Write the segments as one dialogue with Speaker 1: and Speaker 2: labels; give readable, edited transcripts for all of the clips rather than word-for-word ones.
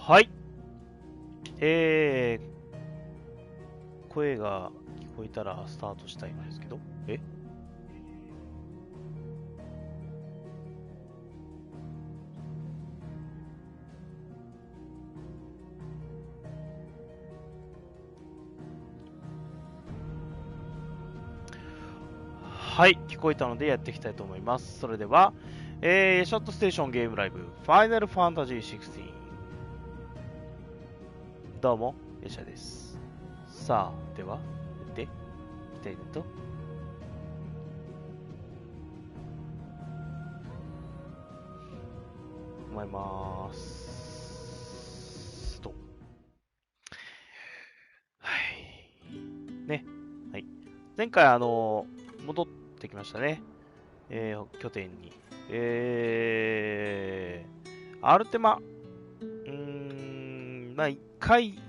Speaker 1: はい。声が聞こえたらスタートしたいんですけど。はい、聞こえたのでやっていきたいと思います。それでは、ショットステーションゲームライブ、ファイナルファンタジー16。どうも、やしゃです。さあ、では、打っていきたいと思います。と。はい。ね。はい。前回、戻ってきましたね。拠点に。アルテマ。まあ、一回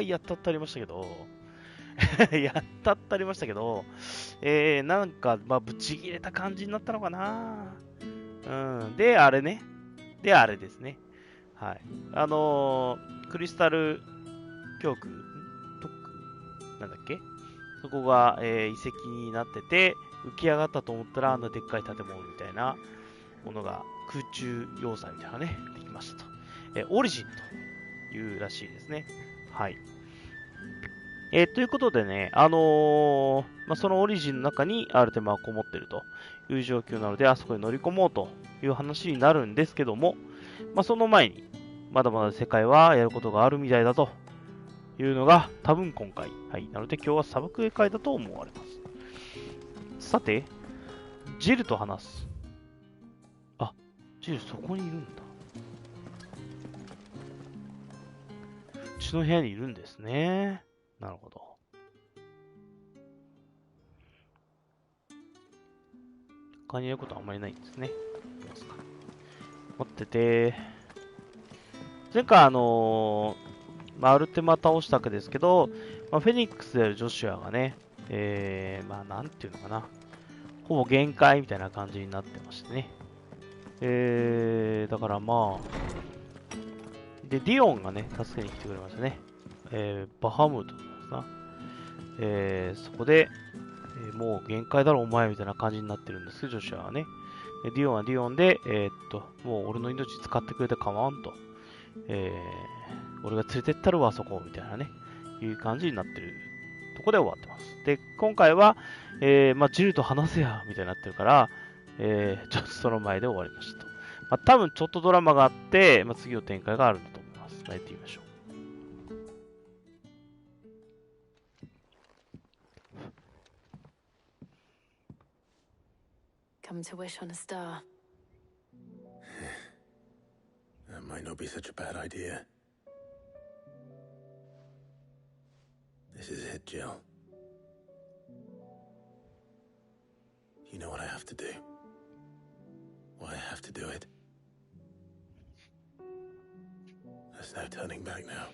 Speaker 1: やったってありましたけど、やったってありましたけど、なんか、まあ、ぶち切れた感じになったのかな。で、あれね。で、あれですね。はい。クリスタル教区、特区なんだっけ、そこが、遺跡になってて、浮き上がったと思ったら、あんなでっかい建物みたいなものが、空中要塞みたいなね、できましたと。オリジンというらしいですね。はい。ということでね、まあ、そのオリジンの中にアルテマがこもっているという状況なので、あそこに乗り込もうという話になるんですけども、まあ、その前に、まだまだ世界はやることがあるみたいだというのが、多分今回。はい。なので今日はサブクエ会だと思われます。さて、ジルと話す。あ、ジルそこにいるんだ。うちの部屋にいるんですね。なるほど。他にやることはあんまりないんですね。持ってて、前回まあ、アルテマ倒したわけですけど、まあ、フェニックスであるジョシュアがね、まあ、なんていうのかな。ほぼ限界みたいな感じになってましてね。だからまあ、で、ディオンがね、助けに来てくれましたね。バハムートですな。そこで、もう限界だろお前みたいな感じになってるんですけど、ジョシュアはね。ディオンはディオンで、もう俺の命使ってくれて構わんと。俺が連れてったるわ、そこ、みたいなね、いう感じになってるとこで終わってます。で、今回は、まあ、ジルと話せや、みたいになってるから、ちょっとその前で終わりましたと。まあ、多分ちょっとドラマがあって、まあ、次の展開があるんだと思います。やってみましょう。
Speaker 2: Come to wish on a star.
Speaker 3: That might not be such a bad idea. This is it, Jill. You know what I have to do. Why I have to do it. There's no turning back now.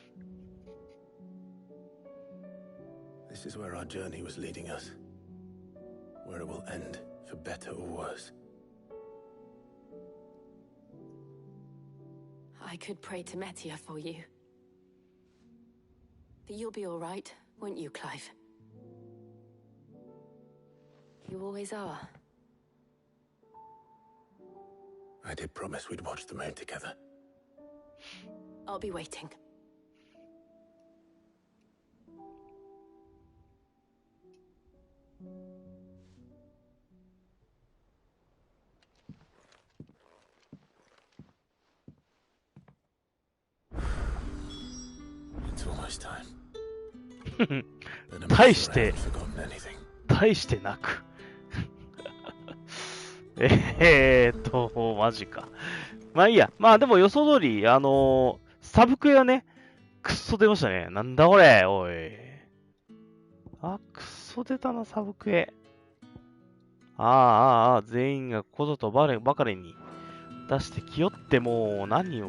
Speaker 3: This is where our journey was leading us. Where it will end, for better or worse.
Speaker 2: I could pray to Metia for you. But you'll be all right, won't you, Clive? You always are.
Speaker 3: I did promise we'd watch the moon together.
Speaker 2: I'll be waiting.
Speaker 3: It's almost time.
Speaker 1: 大してなく。マジか。まあいいや。まあでも予想通り、サブクエはね、くっそ出ましたね。なんだこれ、おい。あ、くっそ出たな、サブクエ。全員がこぞとばかりに出してきよってもう何を。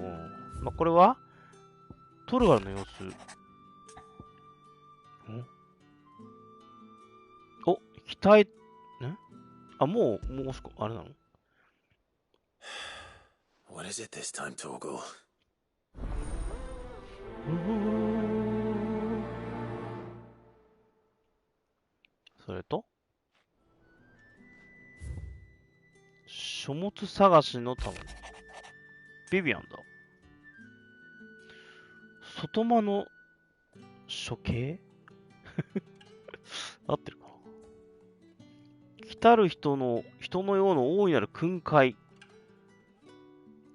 Speaker 1: まあ、これはトルガルの様子。お、期待、あ、もうあれなの？
Speaker 3: What is it this time, Torgal?
Speaker 1: それと書物探しのため。ビビアンだ。外間の処刑合ってるかな。来たる人のようの大いなる訓戒。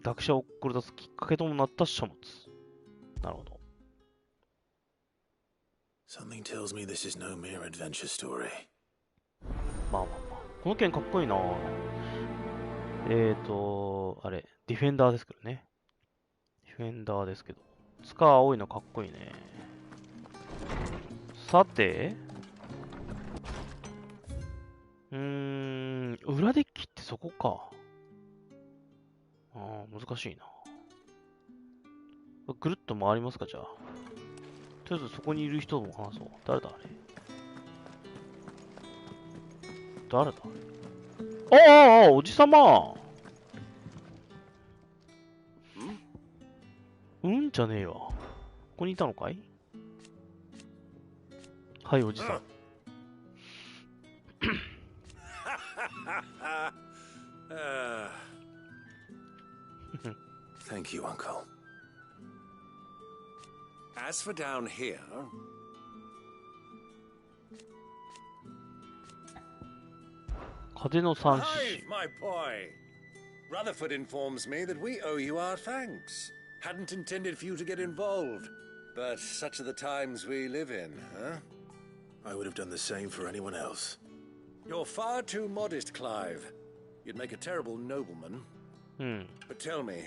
Speaker 1: 読者を送り出すきっかけともなった書物。なるほど。
Speaker 3: Something tells me this is no mere adventure story.
Speaker 1: まあまあまあ。この剣かっこいいな。あれ、ディフェンダーですけどね。ディフェンダーですけど。塚青いのかっこいいね。さて、裏デッキってそこか。難しいな。ぐるっと回りますか、じゃあ。とりあえずそこにいる人も話そう。誰だあれ。誰だあれ。おじさま。じゃねえわ。ここにいたのかい？はい、おじさん。
Speaker 3: Thank you, Uncle.
Speaker 4: As for down here, Hi, my boy. Rutherford informs me that we owe you our thanks. Hadn't intended for you to get involved, but such are the times we live in, huh?
Speaker 3: I would have done the same for anyone else.
Speaker 4: You're far too modest, Clive. You'd make a terrible nobleman. But tell me,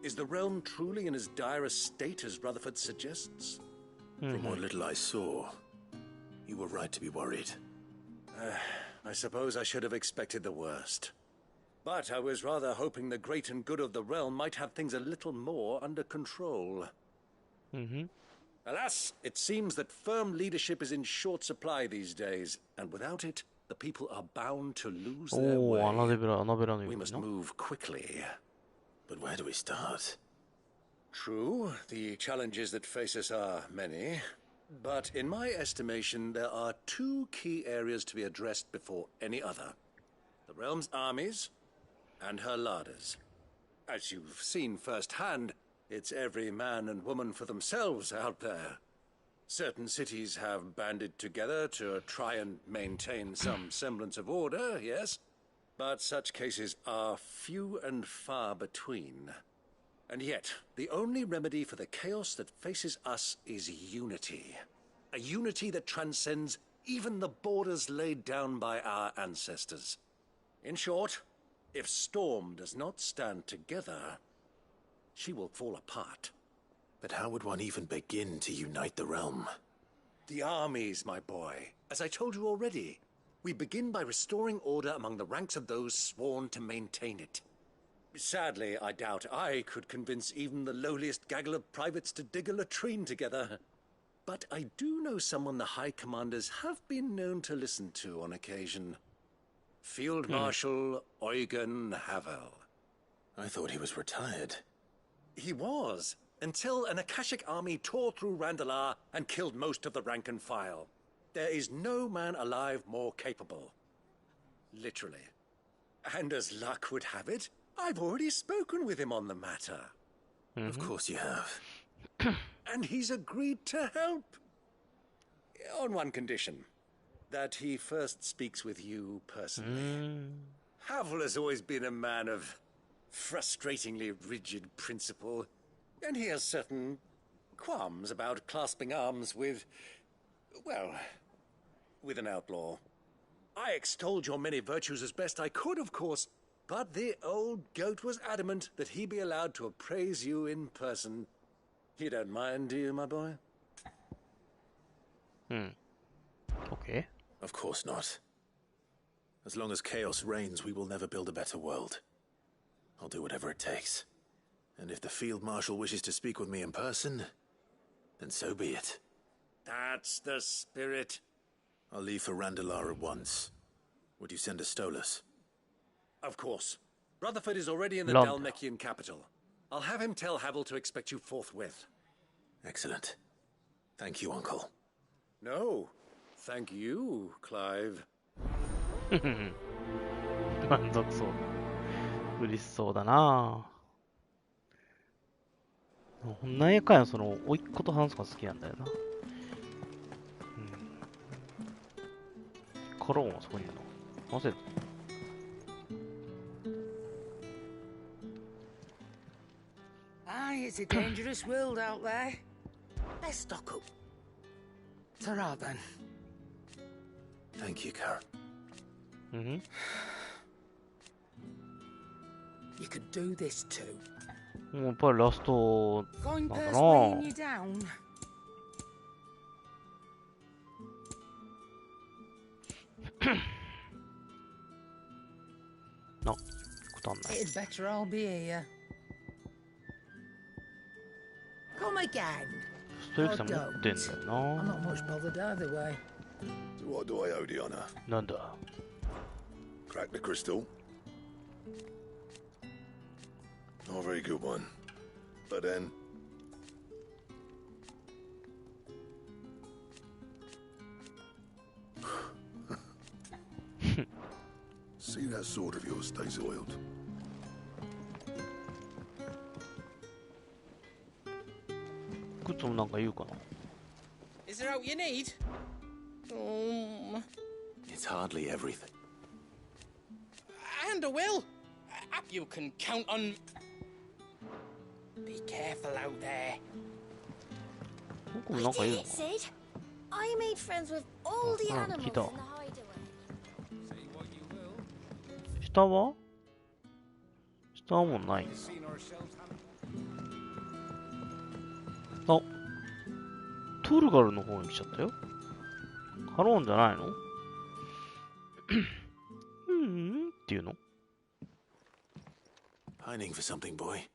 Speaker 4: is the realm truly in as dire a state as Rutherford suggests?
Speaker 3: From what little I saw, you were right to be worried.
Speaker 4: I suppose I should have expected the worst. But I was rather hoping the great and good of the realm might have things a little more under control. Alas, it seems that firm leadership is in short supply these days, and without it, the people are bound to lose their way. We must move quickly.
Speaker 3: But where do we start?
Speaker 4: True, the challenges that face us are many. But in my estimation, there are two key areas to be addressed before any other. The realm's armies and her larders. As you've seen firsthand, it's every man and woman for themselves out there. Certain cities have banded together to try and maintain some semblance of order, yes? But such cases are few and far between. And yet, the only remedy for the chaos that faces us is unity. A unity that transcends even the borders laid down by our ancestors. In short, if Storm does not stand together, she will fall apart.
Speaker 3: But how would one even begin to unite the realm?
Speaker 4: The armies, my boy. As I told you already, we begin by restoring order among the ranks of those sworn to maintain it. Sadly, I doubt I could convince even the lowliest gaggle of privates to dig a latrine together. But I do know someone the High Commanders have been known to listen to on occasion. Field Marshal Eugen Havel.
Speaker 3: I thought he was retired.
Speaker 4: He was, until an Akashic army tore through Randalar and killed most of the rank and file. There is no man alive more capable. Literally. And as luck would have it, I've already spoken with him on the matter.
Speaker 3: Of course you have.
Speaker 4: And he's agreed to help. On one condition. That he first speaks with you personally. Havel has always been a man of frustratingly rigid principle, and he has certain qualms about clasping arms with, well, with an outlaw. I extolled your many virtues as best I could, of course, but the old goat was adamant that he be allowed to appraise you in person. You don't mind, do you, my boy?
Speaker 1: Okay.
Speaker 3: Of course not. As long as chaos reigns, we will never build a better world. I'll do whatever it takes. And if the Field Marshal wishes to speak with me in person, then so be it.
Speaker 4: That's the spirit.
Speaker 3: I'll leave for Randalar at once. Would you send a Stolas?
Speaker 4: Of course. Rutherford is already in the Dalmekian capital. I'll have him tell Havel to expect you forthwith.
Speaker 3: Excellent. Thank you, Uncle.
Speaker 4: No, thank you, Clive.
Speaker 1: 満足そう。嬉しそうだなぁ。なんやかんやその、甥っ子と話すのが好きなんだよな。カローンはそこにいるの。なぜ
Speaker 5: Aye, it's a dangerous world out there. Let's stock up. Ta-ra then.
Speaker 3: Thank you, Karen.
Speaker 5: You could do this too.
Speaker 1: もうやっぱりラスト
Speaker 5: Going
Speaker 1: なんだ
Speaker 5: purse
Speaker 1: な
Speaker 5: weighing you down.
Speaker 1: あ、ことあんない。
Speaker 5: It'd better all be here. Come again.
Speaker 1: ストレーキさん持ってんだよ
Speaker 5: I'm
Speaker 1: な。
Speaker 5: not much bothered either way.
Speaker 3: So what do I owe the honor?
Speaker 1: なんだ
Speaker 3: Crack the crystal? Not a very good one. But then... See that sword of yours stays oiled.
Speaker 1: 靴もなんか言うかな。
Speaker 6: Is there out you need?
Speaker 3: It's hardly everything.
Speaker 6: And I will. You can count on. Be careful out there.
Speaker 1: 僕もなんか言うのか
Speaker 7: Sid, I made friends with all the
Speaker 1: Ah,
Speaker 7: animals in the
Speaker 1: kita.
Speaker 7: hideaway.
Speaker 1: 下は下はもうないんだ。あ、トルガルの方に来ちゃったよ。カローンじゃないのっていうの
Speaker 3: Pining for something, boy.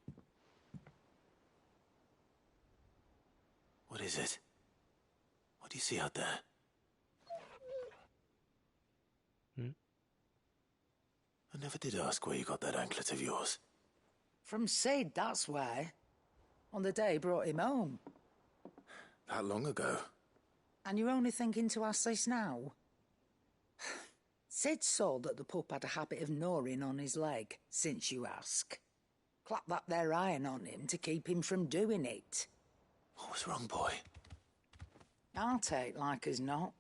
Speaker 3: What is it? What do you see out there? I never did ask where you got that anklet of yours.
Speaker 5: From Sid, that's why. On the day he brought him home.
Speaker 3: That long ago?
Speaker 5: And you're only thinking to ask this now? Sid saw that the pup had a habit of gnawing on his leg, since you ask. Clap that there iron on him to keep him from doing it.
Speaker 3: What was wrong, boy?
Speaker 5: I'll take like as not.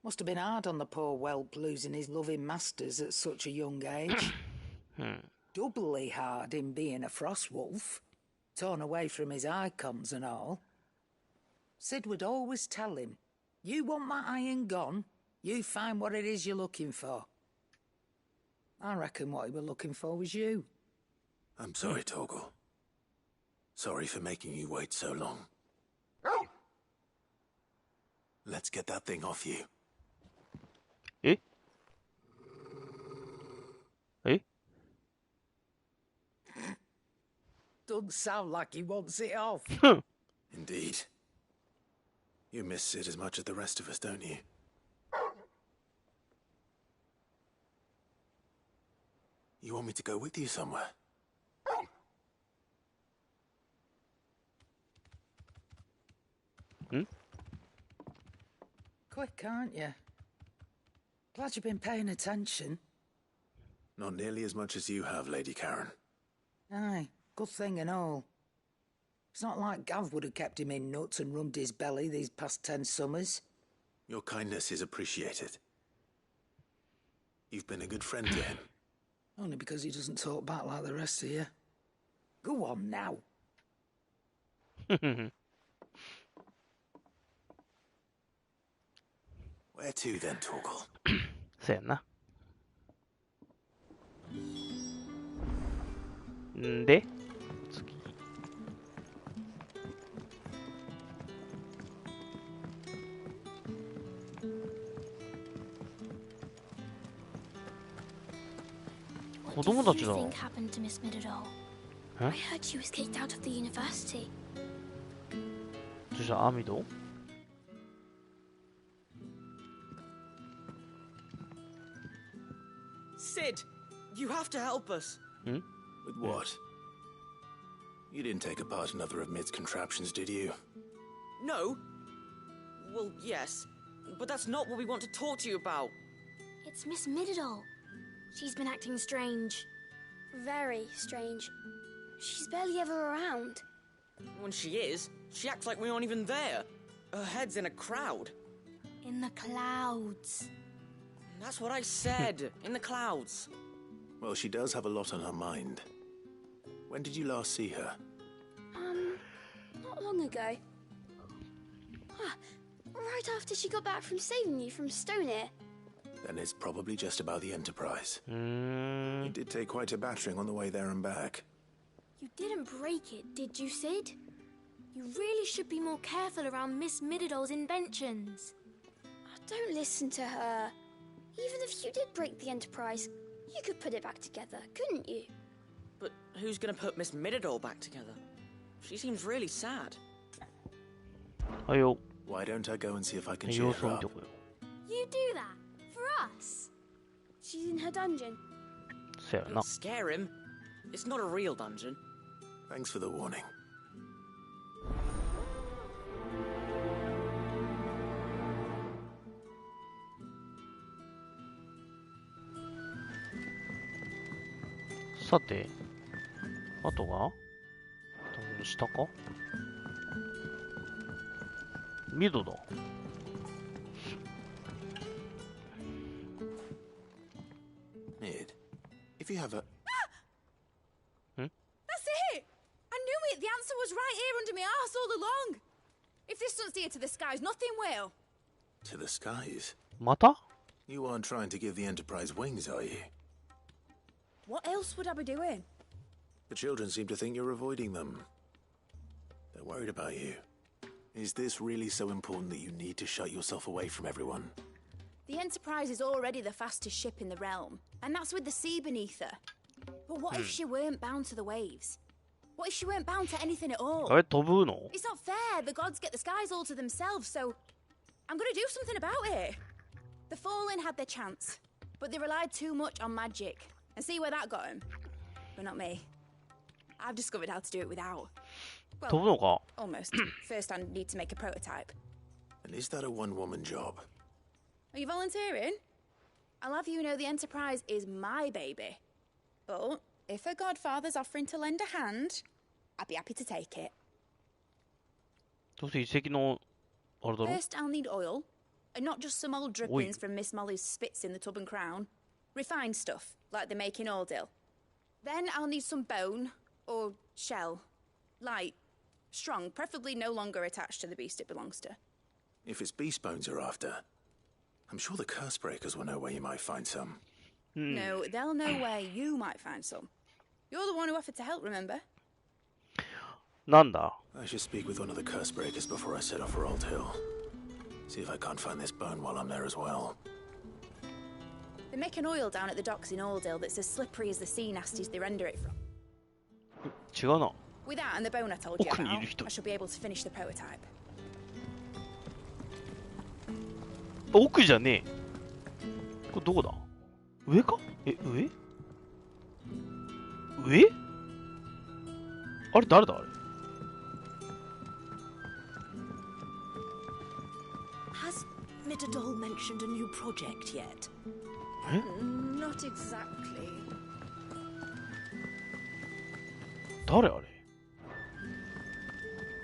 Speaker 5: Must have been hard on the poor whelp losing his loving masters at such a young age. Doubly hard in being a frost wolf, torn away from his icons and all. Sid would always tell him, you want that iron gone, you find what it is you're looking for. I reckon what he were looking for was you.
Speaker 3: I'm sorry, Torgal. Sorry for making you wait so long. Let's get that thing off you.
Speaker 1: ええ
Speaker 5: Doesn't sound like he wants it off.
Speaker 3: Indeed. You miss Sid as much as the rest of us, don't you? You want me to go with you somewhere?
Speaker 5: Quick, aren't you? Glad you've been paying attention.
Speaker 3: Not nearly as much as you have, Lady Karen.
Speaker 5: Aye, good thing and all. It's not like Gav would have kept him in nuts and rubbed his belly these past 10 summers.
Speaker 3: Your kindness is appreciated. You've been a good friend to him.
Speaker 5: Only because he doesn't talk back like the rest of you. Go on now.
Speaker 3: Where to then, Torgal?
Speaker 1: そうやんな。んで、次。子供たちだ。
Speaker 7: What do you think happened to Miss Middledore?
Speaker 1: Huh?
Speaker 7: I heard she was kicked out of the university.
Speaker 1: そしたらアミド
Speaker 6: Sid, you have to help us.
Speaker 3: With what? You didn't take apart another of Mid's contraptions, did you?
Speaker 8: No. Well, yes. But that's not what we want to talk to you about.
Speaker 7: It's Miss Mididol. She's been acting strange. Very strange. She's barely ever around.
Speaker 8: When she is, she acts like we aren't even there. Her head's in a crowd.
Speaker 7: In the clouds.
Speaker 8: That's what I said. In the clouds.
Speaker 3: Well, she does have a lot on her mind. When did you last see her?
Speaker 7: Not long ago. Right after she got back from saving you from Stonehenge.
Speaker 3: Then it's probably just about the Enterprise. It did take quite a battering on the way there and back.
Speaker 7: You didn't break it, did you, Sid? You really should be more careful around Miss Mididol's inventions. Oh, don't listen to her. Even if you did break the Enterprise, you could put it back together, couldn't you?
Speaker 8: But who's gonna put Miss Mididol back together? She seems really sad.
Speaker 1: Ayo.
Speaker 3: Why don't I go and see if I can cheer her up?
Speaker 7: You do that? For us? She's in her dungeon.
Speaker 8: Don't scare him. It's not a real dungeon.
Speaker 3: Thanks for the warning.
Speaker 1: Sate. あとが下かミドだ。
Speaker 3: Mid, if you have a...
Speaker 9: That's it! I knew it! The answer was right here under my arse all along! If this doesn't steer to the skies, nothing will!
Speaker 3: To the skies?
Speaker 1: また
Speaker 3: You aren't trying to give the Enterprise wings, are you?
Speaker 9: What else would I be doing?
Speaker 3: The children seem to think you're avoiding them. They're worried about you. Is this really so important that you need to shut yourself away from everyone?
Speaker 9: The Enterprise is already the fastest ship in the realm, and that's with the sea beneath her. But what if she weren't bound to the waves? What if she weren't bound to anything at all?
Speaker 1: あれ飛ぶの
Speaker 9: It's not fair. The gods get the skies all to themselves, so I'm gonna do something about it. The Fallen had their chance, but they relied too much on magic. And see where that got them? But not me. I've discovered how to do it without.
Speaker 1: 飛ぶのか
Speaker 9: Almost. First, I need to make a prototype.
Speaker 3: And is that a one-woman job?
Speaker 9: Are you volunteering? I'll have you know the Enterprise is my baby. But if a godfather's offering to lend a hand, I'd be happy to take it.
Speaker 1: どうせ遺跡のあれだろ
Speaker 9: First, I'll need oil. And not just some old drippings from Miss Molly's spits in the tub and crown. Refined stuff, like they make in Ordil. Then I'll need some bone, or shell. Light, strong, preferably no longer attached to the beast it belongs to.
Speaker 3: If it's beast bones you're after, I'm sure the curse breakers will know where you might find some.
Speaker 9: No, they'll know where you might find some. You're the one who offered to help, remember?
Speaker 1: なんだ
Speaker 3: I should speak with one of the curse breakers before I set off for Old Hill. See if I can't find this bone while I'm there as well.
Speaker 9: They make an oil down at the docks in Ordil that's as slippery as the sea nasties they render it from.
Speaker 1: 違うな
Speaker 9: With that and the bone I told you
Speaker 1: 奥にいる
Speaker 9: about,
Speaker 1: 人
Speaker 9: I shall be able to finish the prototype.
Speaker 1: 奥じゃねえこれどこだ上かえ上上あれ誰だあれ
Speaker 2: Has Mididol mentioned a new project yet?
Speaker 9: Not exactly.
Speaker 1: 誰あれ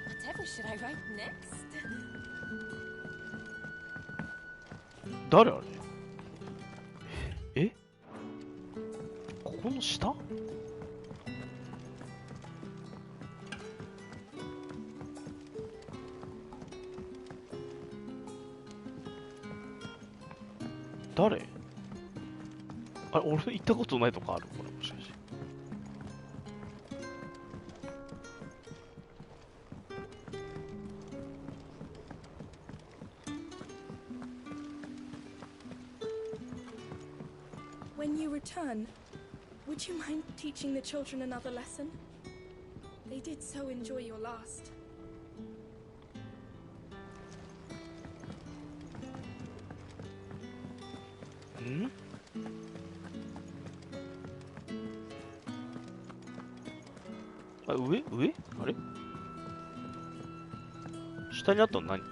Speaker 2: Whatever should I write next?
Speaker 1: 誰あれえここの下誰あれ俺行ったことないとかあるこれもしかして
Speaker 10: When you return, would you mind teaching the children another lesson? They did so enjoy your last.
Speaker 1: Hmm? あ上上あれ下にあったの何？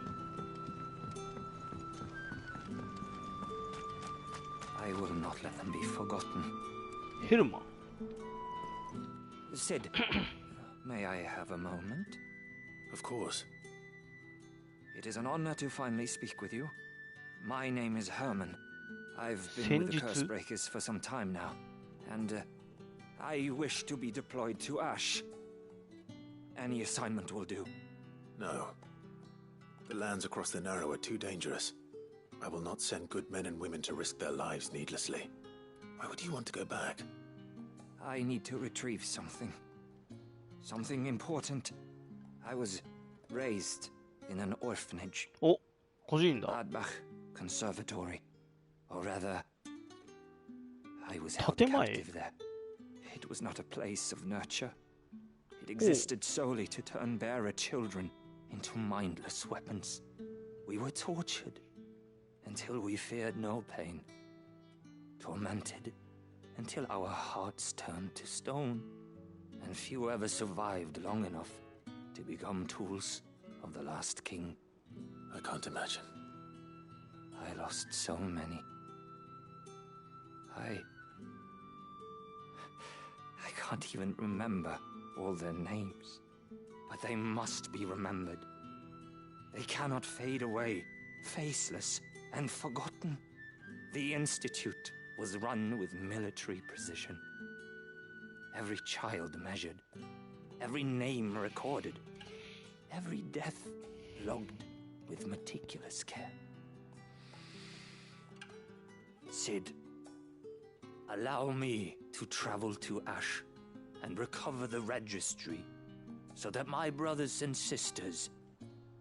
Speaker 11: I will not let them be forgotten.
Speaker 1: ヘルマン。
Speaker 11: Sid, may I have a moment?
Speaker 3: Of course.
Speaker 11: It is an honor to finally speak with you. My name is Herman. I've been with the Curse Breakers for some time now, and I wish to be deployed to Ash. Any assignment will do.
Speaker 3: No. The lands across the Narrow are too dangerous. I will not send good men and women to risk their lives needlessly. Why would you want to go back?
Speaker 11: I need to retrieve something. Something important. I was raised in an orphanage.
Speaker 1: お、個人だ。
Speaker 11: Adbach Conservatory. Or rather, I was held captive there. It was not a place of nurture. It existed solely to turn bearer children into mindless weapons. We were tortured until we feared no pain. Tormented until our hearts turned to stone. And few ever survived long enough to become tools of the last king.
Speaker 3: I can't imagine.
Speaker 11: I lost so many. I can't even remember all their names. But they must be remembered. They cannot fade away, faceless and forgotten. The Institute was run with military precision. Every child measured, every name recorded, every death logged with meticulous care. Sid, allow me to travel to Ash and recover the registry so that my brothers and sisters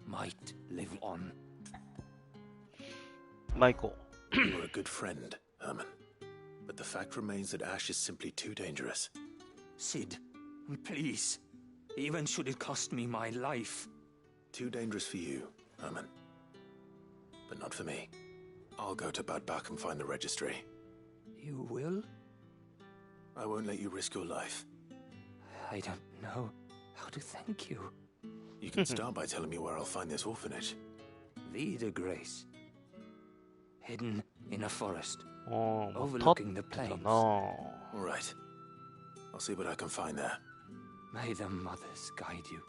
Speaker 11: might live on.
Speaker 1: Michael.
Speaker 3: You are a good friend, Herman. But the fact remains that Ash is simply too dangerous.
Speaker 11: Sid, please. Even should it cost me my life.
Speaker 3: Too dangerous for you, Herman. But not for me. I'll go to Bad Bach and find the registry.
Speaker 11: You will?
Speaker 3: I won't let you risk your life.
Speaker 11: I don't know how to thank you.
Speaker 3: You can start by telling me where I'll find this orphanage.
Speaker 11: Vida Grace. Hidden in a forest. Overlooking the plains.
Speaker 3: All right. I'll see what I can find there.
Speaker 11: May the mothers guide you.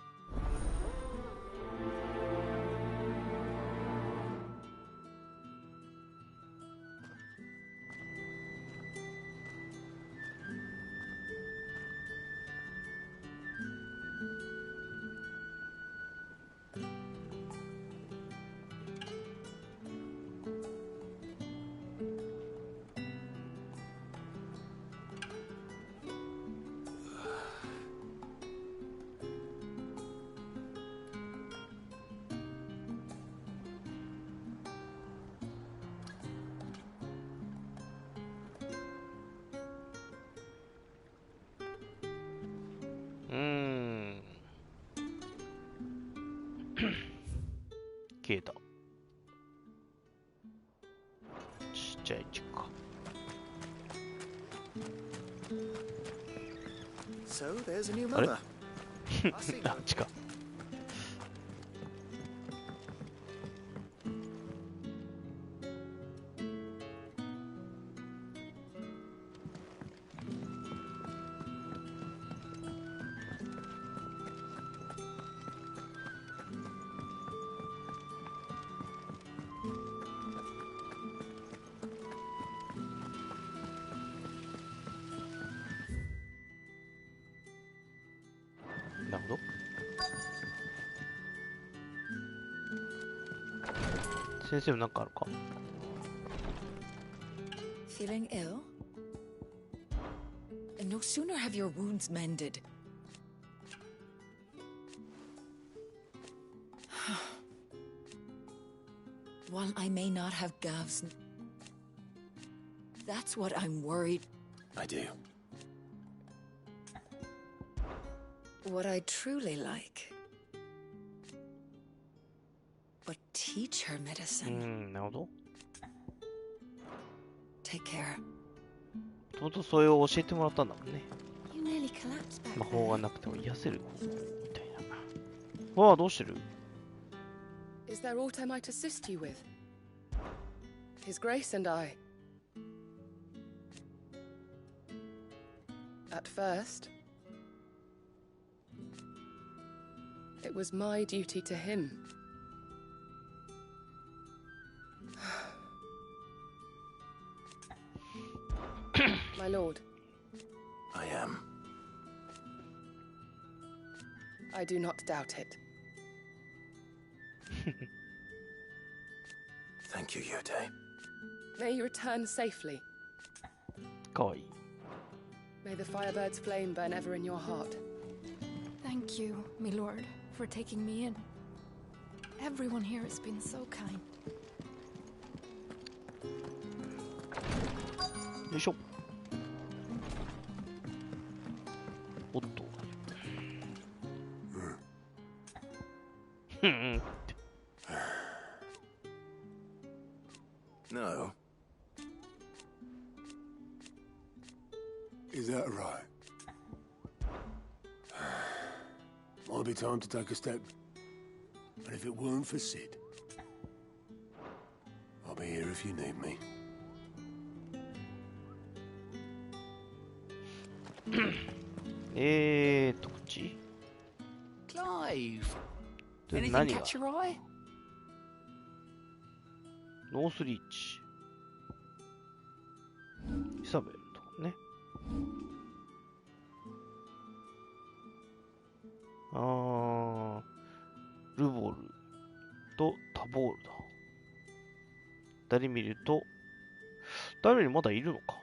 Speaker 1: 消えた。ちっちゃいちか。
Speaker 4: So there's a new
Speaker 1: あれ
Speaker 4: mother.
Speaker 1: あっちか。なるほど。先生もなんかあるか。
Speaker 5: Feeling ill? No sooner have your wounds mended. While I may not have Gav's, that's what I'm worried.
Speaker 3: I do.
Speaker 5: What I truly like. But teach her medicine.
Speaker 1: なるほど。
Speaker 5: Take care.
Speaker 1: もともとそれを教えてもらったんだもんね。
Speaker 7: You
Speaker 10: nearly collapsed back
Speaker 1: 魔
Speaker 10: there.
Speaker 1: 法がなくても癒せる方法みたいな。わあ、どうしてる？
Speaker 12: Is there aught I might assist you with? His Grace and I. At first, it was my duty to him. My lord.
Speaker 3: I am.
Speaker 12: I do not doubt it.
Speaker 3: Thank you, Yute.
Speaker 12: May you return safely.
Speaker 1: かわいい。
Speaker 12: May the Firebird's flame burn ever in your heart.
Speaker 10: Thank you, my lord, for taking me in. Everyone here has been so kind.
Speaker 1: よいしょ。おっと。うん。
Speaker 3: No.
Speaker 13: Is that right? Might be time to take a step. And if it weren't for Sid, I'll be here if you need me.
Speaker 1: こっち
Speaker 6: Clive.
Speaker 1: で
Speaker 6: Anything
Speaker 1: 何が
Speaker 6: catch your eye?
Speaker 1: ノースリーチ。イサベルとかね。ルボルとタボールだ。誰見ると、誰にまだいるのか。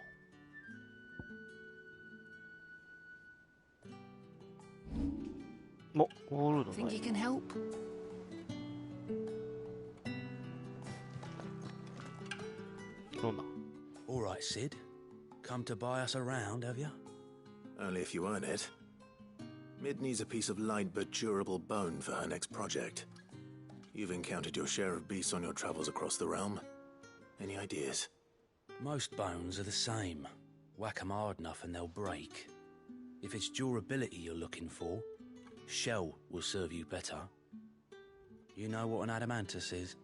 Speaker 1: オールド
Speaker 6: Think you can help?
Speaker 14: All right, Sid. Come to buy us around, have you?
Speaker 3: Only if you earn it. Mid needs a piece of light but durable bone for her next project. You've encountered your share of beasts on your travels across the realm. Any ideas?
Speaker 14: Most bones are the same. Whack 'em hard enough and they'll break. If it's durability you're looking for, shell will serve you better. You know what an adamantus is?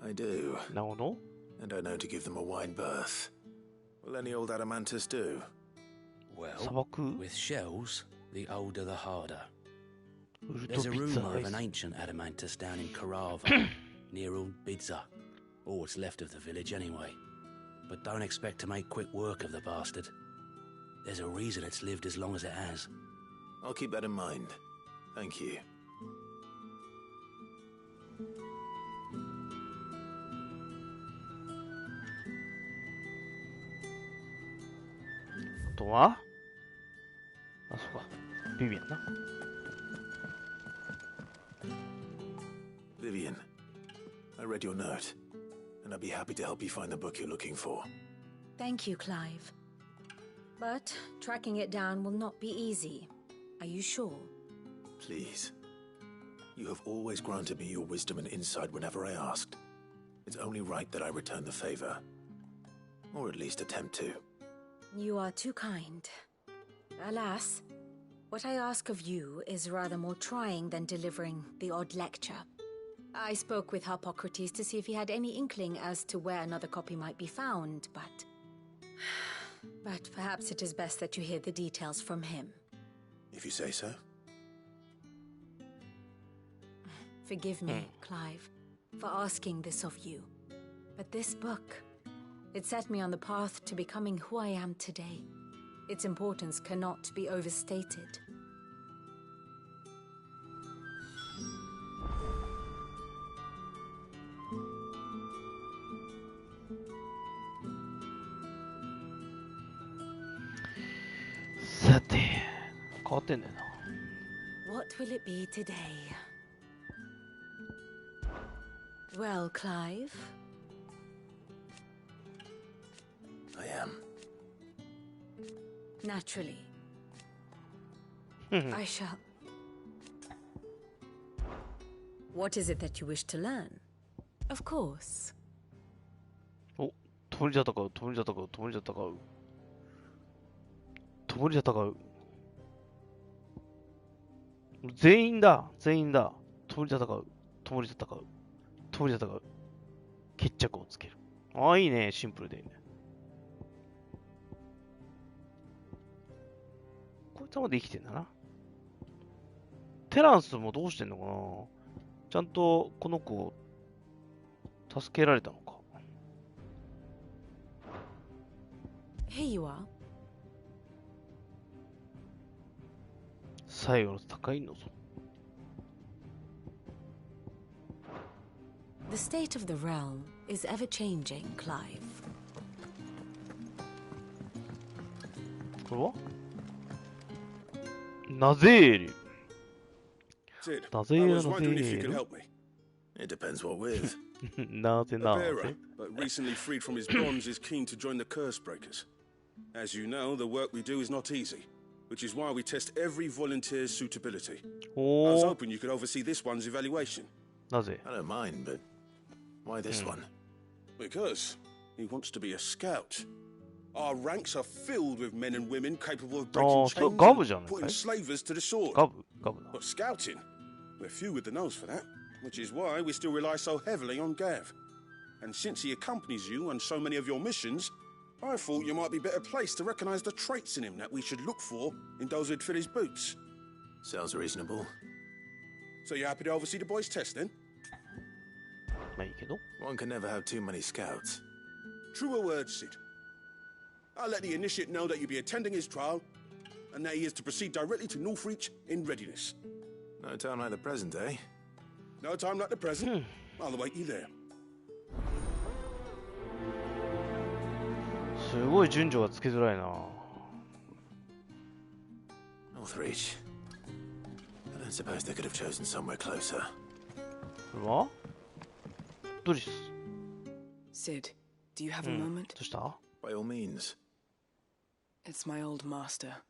Speaker 3: I do.
Speaker 1: No.
Speaker 3: And I know to give them a wide berth. Will any old adamantus do?
Speaker 14: Well, with shells, the older the harder. There's a rumour of an ancient adamantus down in Karava, near Old Bidza. Or what's left of the village anyway. But don't expect to make quick work of the bastard. There's a reason it's lived as long as it has.
Speaker 3: I'll keep that in mind. Thank you.
Speaker 1: あとはあ、そうか。ビビアンな。
Speaker 3: Vivian, I read your note, and I'd be happy to help you find the book you're looking for.
Speaker 15: Thank you, Clive. But tracking it down will not be easy. Are you sure?
Speaker 3: Please. You have always granted me your wisdom and insight whenever I asked. It's only right that I return the favor. Or at least attempt to.
Speaker 15: You are too kind. Alas, what I ask of you is rather more trying than delivering the odd lecture. I spoke with Harpocrates to see if he had any inkling as to where another copy might be found, but perhaps it is best that you hear the details from him.
Speaker 3: If you say so.
Speaker 15: Forgive me, Clive, for asking this of you. But this book, it set me on the path to becoming who I am today. Its importance cannot be overstated. What will it be today? Well, Clive?
Speaker 3: I am.
Speaker 15: Naturally. I shall. What is it that you wish to learn? Of course.
Speaker 1: お、共に戦う。全員だ。共に戦う。決着をつける。ああ、いいね。シンプルで。こいつまで生きてんだな。テランスもどうしてんのかな。ちゃんとこの子を助けられたのか。
Speaker 15: Here you are.
Speaker 1: 最後の戦いのぞ。
Speaker 15: The state of the realm is ever changing, Clive.
Speaker 1: これはなぜーる
Speaker 3: Sid,
Speaker 1: なぜ
Speaker 3: I
Speaker 1: ー
Speaker 3: was
Speaker 1: なぜ
Speaker 3: wondering if you
Speaker 1: ー
Speaker 3: could
Speaker 1: る
Speaker 3: help me. It depends what with.
Speaker 1: なぜ
Speaker 3: A
Speaker 1: な
Speaker 3: bearer,
Speaker 1: ぜ
Speaker 3: but recently freed from his bonds, is keen to join the Curse Breakers. As you know, the work we do is not easy, which is why we test every volunteer's suitability. I was hoping you could oversee this one's evaluation.
Speaker 1: なぜ
Speaker 3: I don't mind, but why this one? Because he wants to be a scout. Our ranks are filled with men and women capable of breaking chains and putting slavers to the sword. But scouting, we're few with the nose for that, which is why we still rely so heavily on Gav. And since he accompanies you on so many of your missions, I thought you might be better placed to recognize the traits in him that we should look for in those who'd fill his boots. Sounds reasonable. So you're happy to oversee the boys' test then? One can never have too many scouts. Truer words, Sid. I'll let the initiate know that you'll be attending his trial, and that he is to proceed directly to Northreach in readiness. No time like the present, eh? No time like the present. I'll await you there.
Speaker 1: すごい順序がつけづらいな。
Speaker 3: Northreach. I don't suppose they could have chosen somewhere closer.
Speaker 1: これはドリス。
Speaker 12: Sid, do you have a moment?
Speaker 1: どうした
Speaker 3: By all means.
Speaker 12: It's my old master.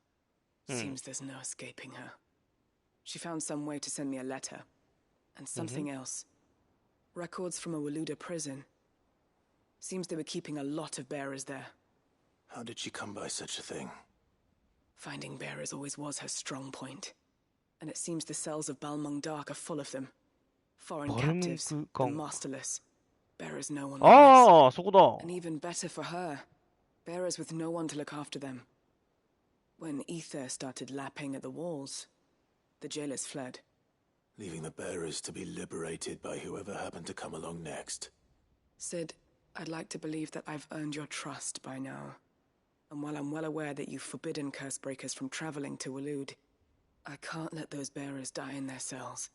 Speaker 12: Seems there's no escaping her. She found some way to send me a letter. And something else. Records from a Waluda prison. Seems they were keeping a lot of bearers there.
Speaker 3: How did she come by such a thing?
Speaker 12: Finding bearers always was her strong point. And it seems the cells of Balmung Dark are full of them. Foreign captives, the masterless. Bearers no one knows. And even better for her. Bearers with no one to look after them. When ether started lapping at the walls, the jailers fled.
Speaker 3: Leaving the bearers to be liberated by whoever happened to come along next.
Speaker 12: Sid, I'd like to believe that I've earned your trust by now. And while I'm well aware that you've forbidden curse breakers from traveling to Walud, I can't let those bearers die in their cells.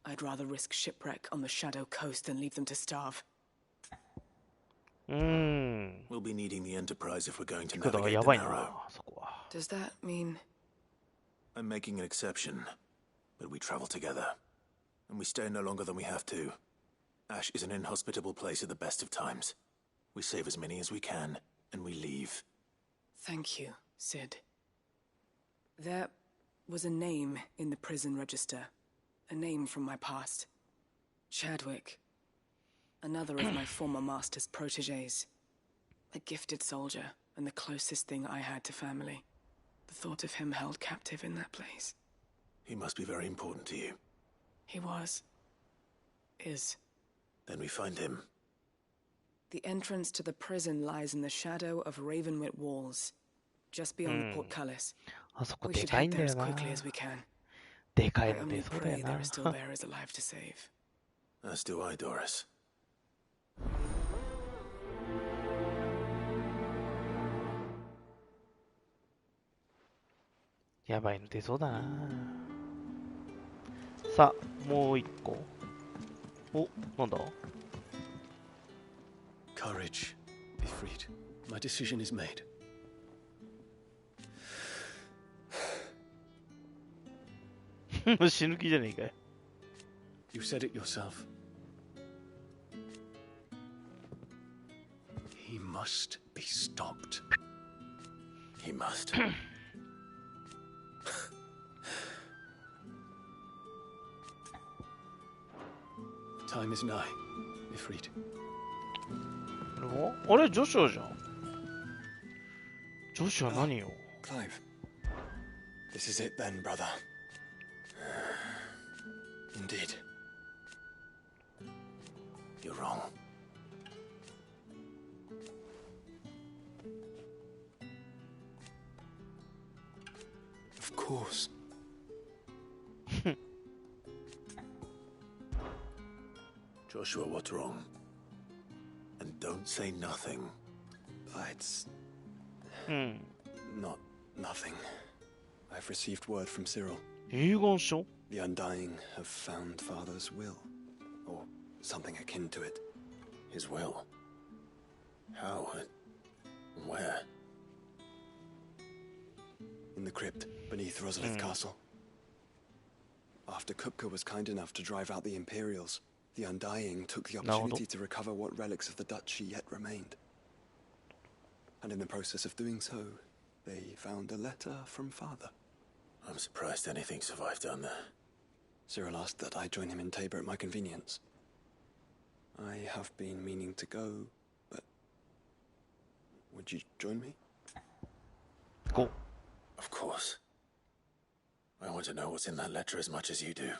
Speaker 12: I'd rather risk shipwreck on the Shadow Coast than leave them to starve.
Speaker 3: We'll be needing the Enterprise if we're going to navigate the Narrow.
Speaker 12: Does that mean...
Speaker 3: I'm making an exception, but we travel together. And we stay no longer than we have to. Ash is an inhospitable place at the best of times. We save as many as we can, and we leave.
Speaker 12: Thank you, Sid. There was a name in the prison register. A name from my past. Chadwick. Another of my former master's protégés. A gifted soldier, and the closest thing I had to family. The thought of him held captive in that place.
Speaker 3: He must be very important to you.
Speaker 12: He was. Is.
Speaker 3: Then we find him.
Speaker 12: The entrance to the prison lies in the shadow of Ravenwit walls, just beyond the portcullis. We should head there as quickly as we can. I only pray there are still bearers alive to save.
Speaker 3: As do I, Doris.
Speaker 1: やばいの出そうだな。さあ、もう一個。お、なんだ
Speaker 13: Courage. Be freed. My decision is made.
Speaker 1: You
Speaker 13: said it yourself. He must be stopped.
Speaker 3: He must.
Speaker 13: Time is nigh. Be freed.
Speaker 1: あれジョシュアじゃん。ジョシュア何よ
Speaker 13: Clive. This is it then, brother.
Speaker 3: Indeed. You're wrong. Of course. Joshua, what's wrong? And don't say nothing. It's... not nothing. I've received word from Cyril. The Undying have found Father's will. Or something akin to it. His will? How? Where? In the crypt, beneath Rosalith Castle. After Kupka was kind enough to drive out the Imperials, the Undying took the opportunity to recover what relics of the Duchy yet remained. And in the process of doing so, they found a letter from Father. I'm surprised anything survived down there. Cyril asked that I join him in Tabor at my convenience. I have been meaning to go, but... would you join me? Go. Of course. I want to know what's in that letter as much as you do.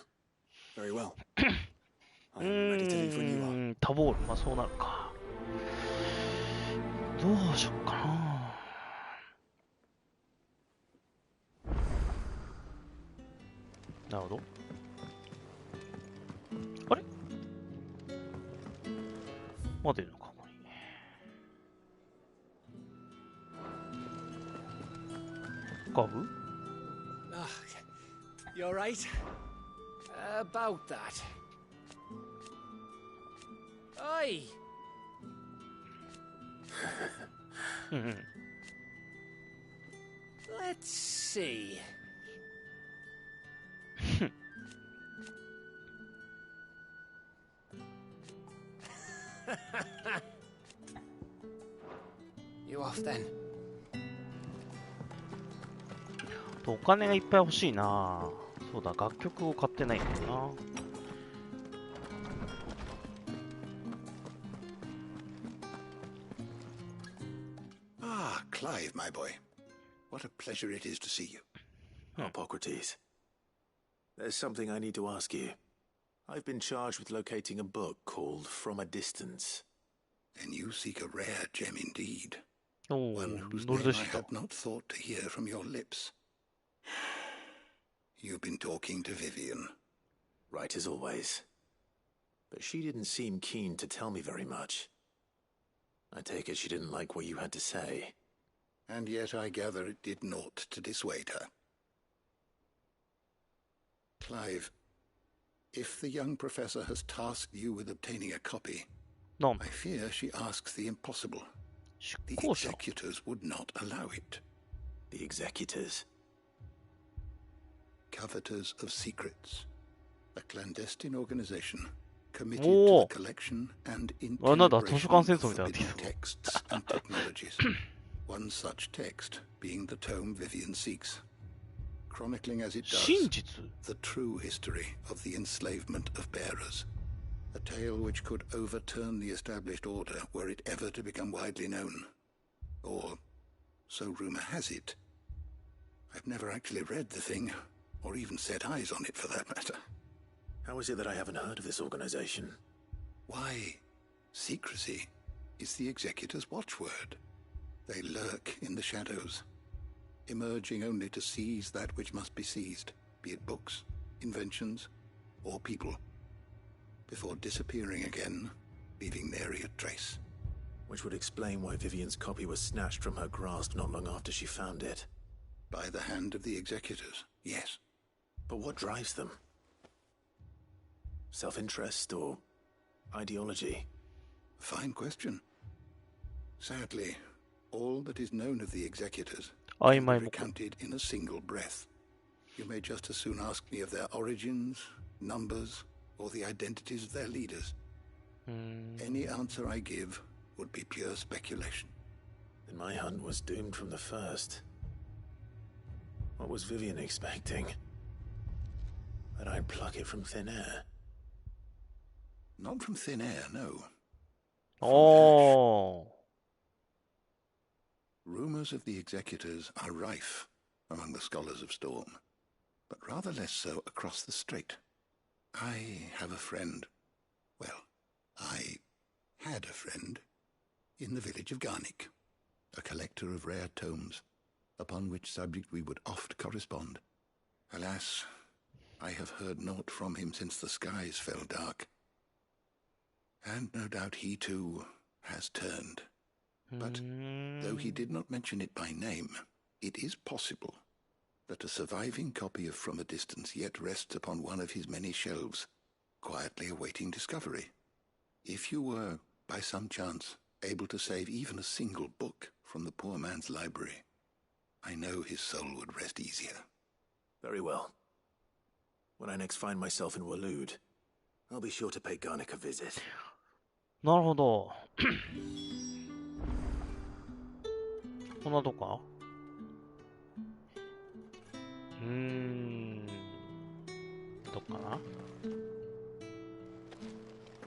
Speaker 3: Very well. I'm ready to leave when you are.
Speaker 1: タボール、まあそうなるか。どうしよっかな。なるほど。あれ待てるのか、ここに。ガブ
Speaker 6: You're right. About that. Oi! Let's see.
Speaker 11: You off then?
Speaker 1: お金がいっぱい欲しいな。そうだ、楽曲を買ってないんだよな。
Speaker 3: Clive, my boy. What a pleasure it is to see you. Hippocrates. There's something I need to ask you. I've been charged with locating a book called From a Distance.
Speaker 16: Then you seek a rare gem indeed.
Speaker 1: One
Speaker 16: whose name I had not thought to hear from your lips. You've been talking to Vivian.
Speaker 3: Right as always. But she didn't seem keen to tell me very much. I take it she didn't like what you had to say.
Speaker 16: And yet I gather it did naught to dissuade her. Clive, if the young professor has tasked you with obtaining a copy, I fear she asks the impossible. The executors would not allow it.
Speaker 3: The executors?
Speaker 16: Coveters of Secrets. A clandestine organization committed to the collection and integration of forbidden texts and technologies. One such text being the tome Vivian seeks, chronicling as it does the true history of the enslavement of bearers, a tale which could overturn the established order were it ever to become widely known. Or, so rumor has it. I've never actually read the thing, or even set eyes on it for that matter.
Speaker 3: How is it that I haven't heard of this organization?
Speaker 16: Why, secrecy is the executor's watchword. They lurk in the shadows, emerging only to seize that which must be seized, be it books, inventions, or people, before disappearing again, leaving nary a trace.
Speaker 3: Which would explain why Vivian's copy was snatched from her grasp not long after she found it.
Speaker 16: By the hand of the executors, yes.
Speaker 3: But what drives them? Self-interest or ideology?
Speaker 16: Fine question. Sadly, all that is known of the executors
Speaker 1: is
Speaker 16: recounted in a single breath. You may just as soon ask me of their origins, numbers, or the identities of their leaders. Any answer I give would be pure speculation.
Speaker 3: Then my hunt was doomed from the first. What was Vivian expecting? That I'd pluck it from thin air?
Speaker 16: Not from thin air, no.
Speaker 1: Oh.
Speaker 16: Rumors of the executors are rife among the scholars of Storm, but rather less so across the strait. I have a friend. Well, I had a friend in the village of Garnick, a collector of rare tomes, upon which subject we would oft correspond. Alas, I have heard naught from him since the skies fell dark. And no doubt he too has turned. But though he did not mention it by name, it is possible that a surviving copy of From a Distance yet rests upon one of his many shelves, quietly awaiting discovery. If you were, by some chance, able to save even a single book from the poor man's library, I know his soul would rest easier.
Speaker 3: Very well. When I next find myself in Waloed, I'll be sure to pay Garnick a visit.
Speaker 1: なるほど。こんなとこか。どっかな。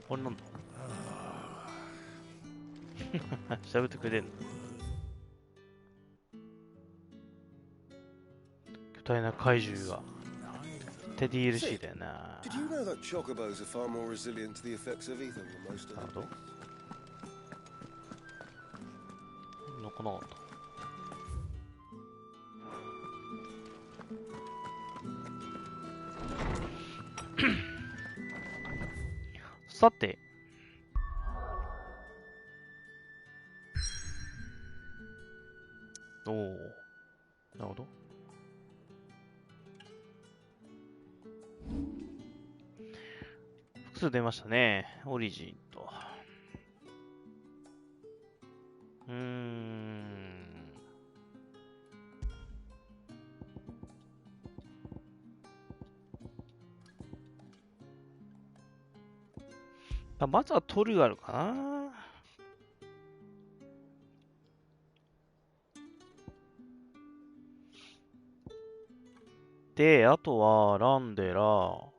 Speaker 1: これなんだ。調べてくれんの。巨大な怪獣が。テディ LC だよな。
Speaker 17: Did you know that chocobos are far more resilient to the effects of ether than most of them?
Speaker 1: なかなかった。さて、おお、なるほど。複数出ましたね。オリジンと。まずはトルガルかな。で、あとはランデラ、オ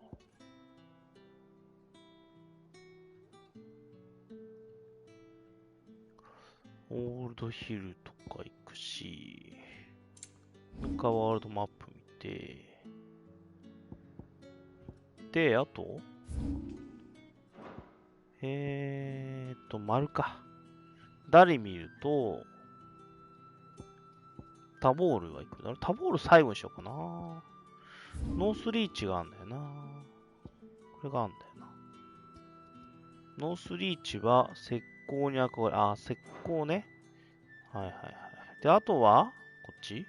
Speaker 1: ールドヒルとか行くし、ワールドマップ見て、で、あと丸か。誰見ると、タボールが行くだろ。タボール最後にしようかな。ノースリーチがあるんだよな。これがあるんだよな。ノースリーチは石膏に憧れ、あ、石膏ね。はいはいはい。で、あとは、こっち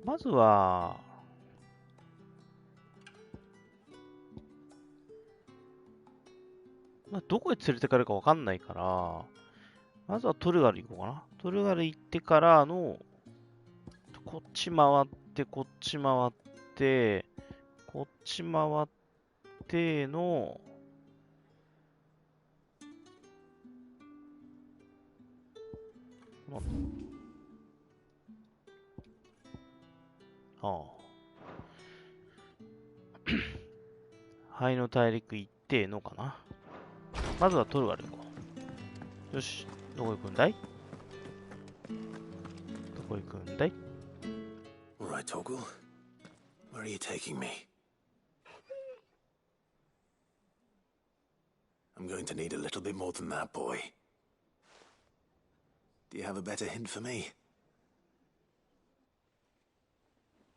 Speaker 1: まずは、どこへ連れてかれるかわかんないから、まずはトルガル行こうかな。トルガル行ってからの、こっち回って、こっち回って、こっち回っての、なんだああ。灰の大陸行ってのかな。まずはトルガル行こう。よし、どこ行くんだい？どこ行くんだい？
Speaker 3: Alright, Toggle. Where are you taking me? I'm going to need a little bit more than that, boy. Do you have a better hint for me?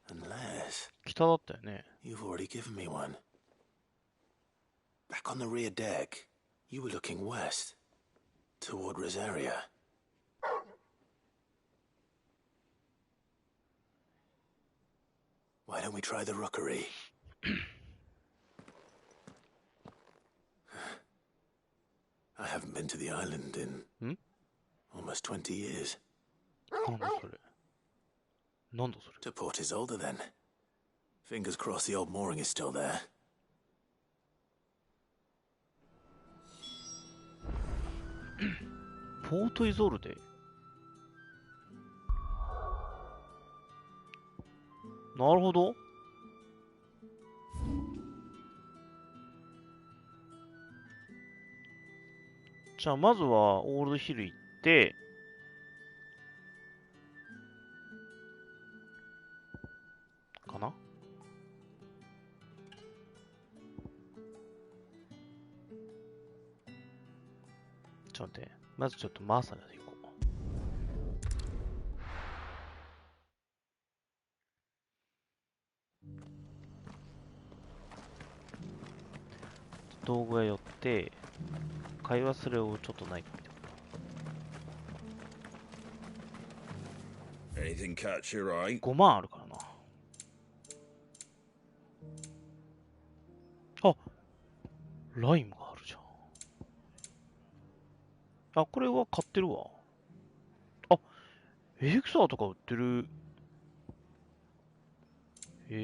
Speaker 3: Unless...
Speaker 1: 北だったよね。
Speaker 3: You've already given me one. Back on the rear deck, you were looking west, toward Rosaria. Why don't we try the rookery? I haven't been to the island in almost 20 years.
Speaker 1: なんだそれ。なんだそれ。
Speaker 3: To Port Isolde then. Fingers crossed the old mooring is still there.
Speaker 1: ポートイゾルデ。なるほど。じゃあ、まずはオールドヒル行って、かな。ちょっと待って。まずちょっとマーサルで行こう。道具屋寄って、買い忘れをちょっとないか見てみよう。5万あるからな。あ、ライムがあるじゃん。あ、これは買ってるわ。あ、エフェクサーとか売ってる。じ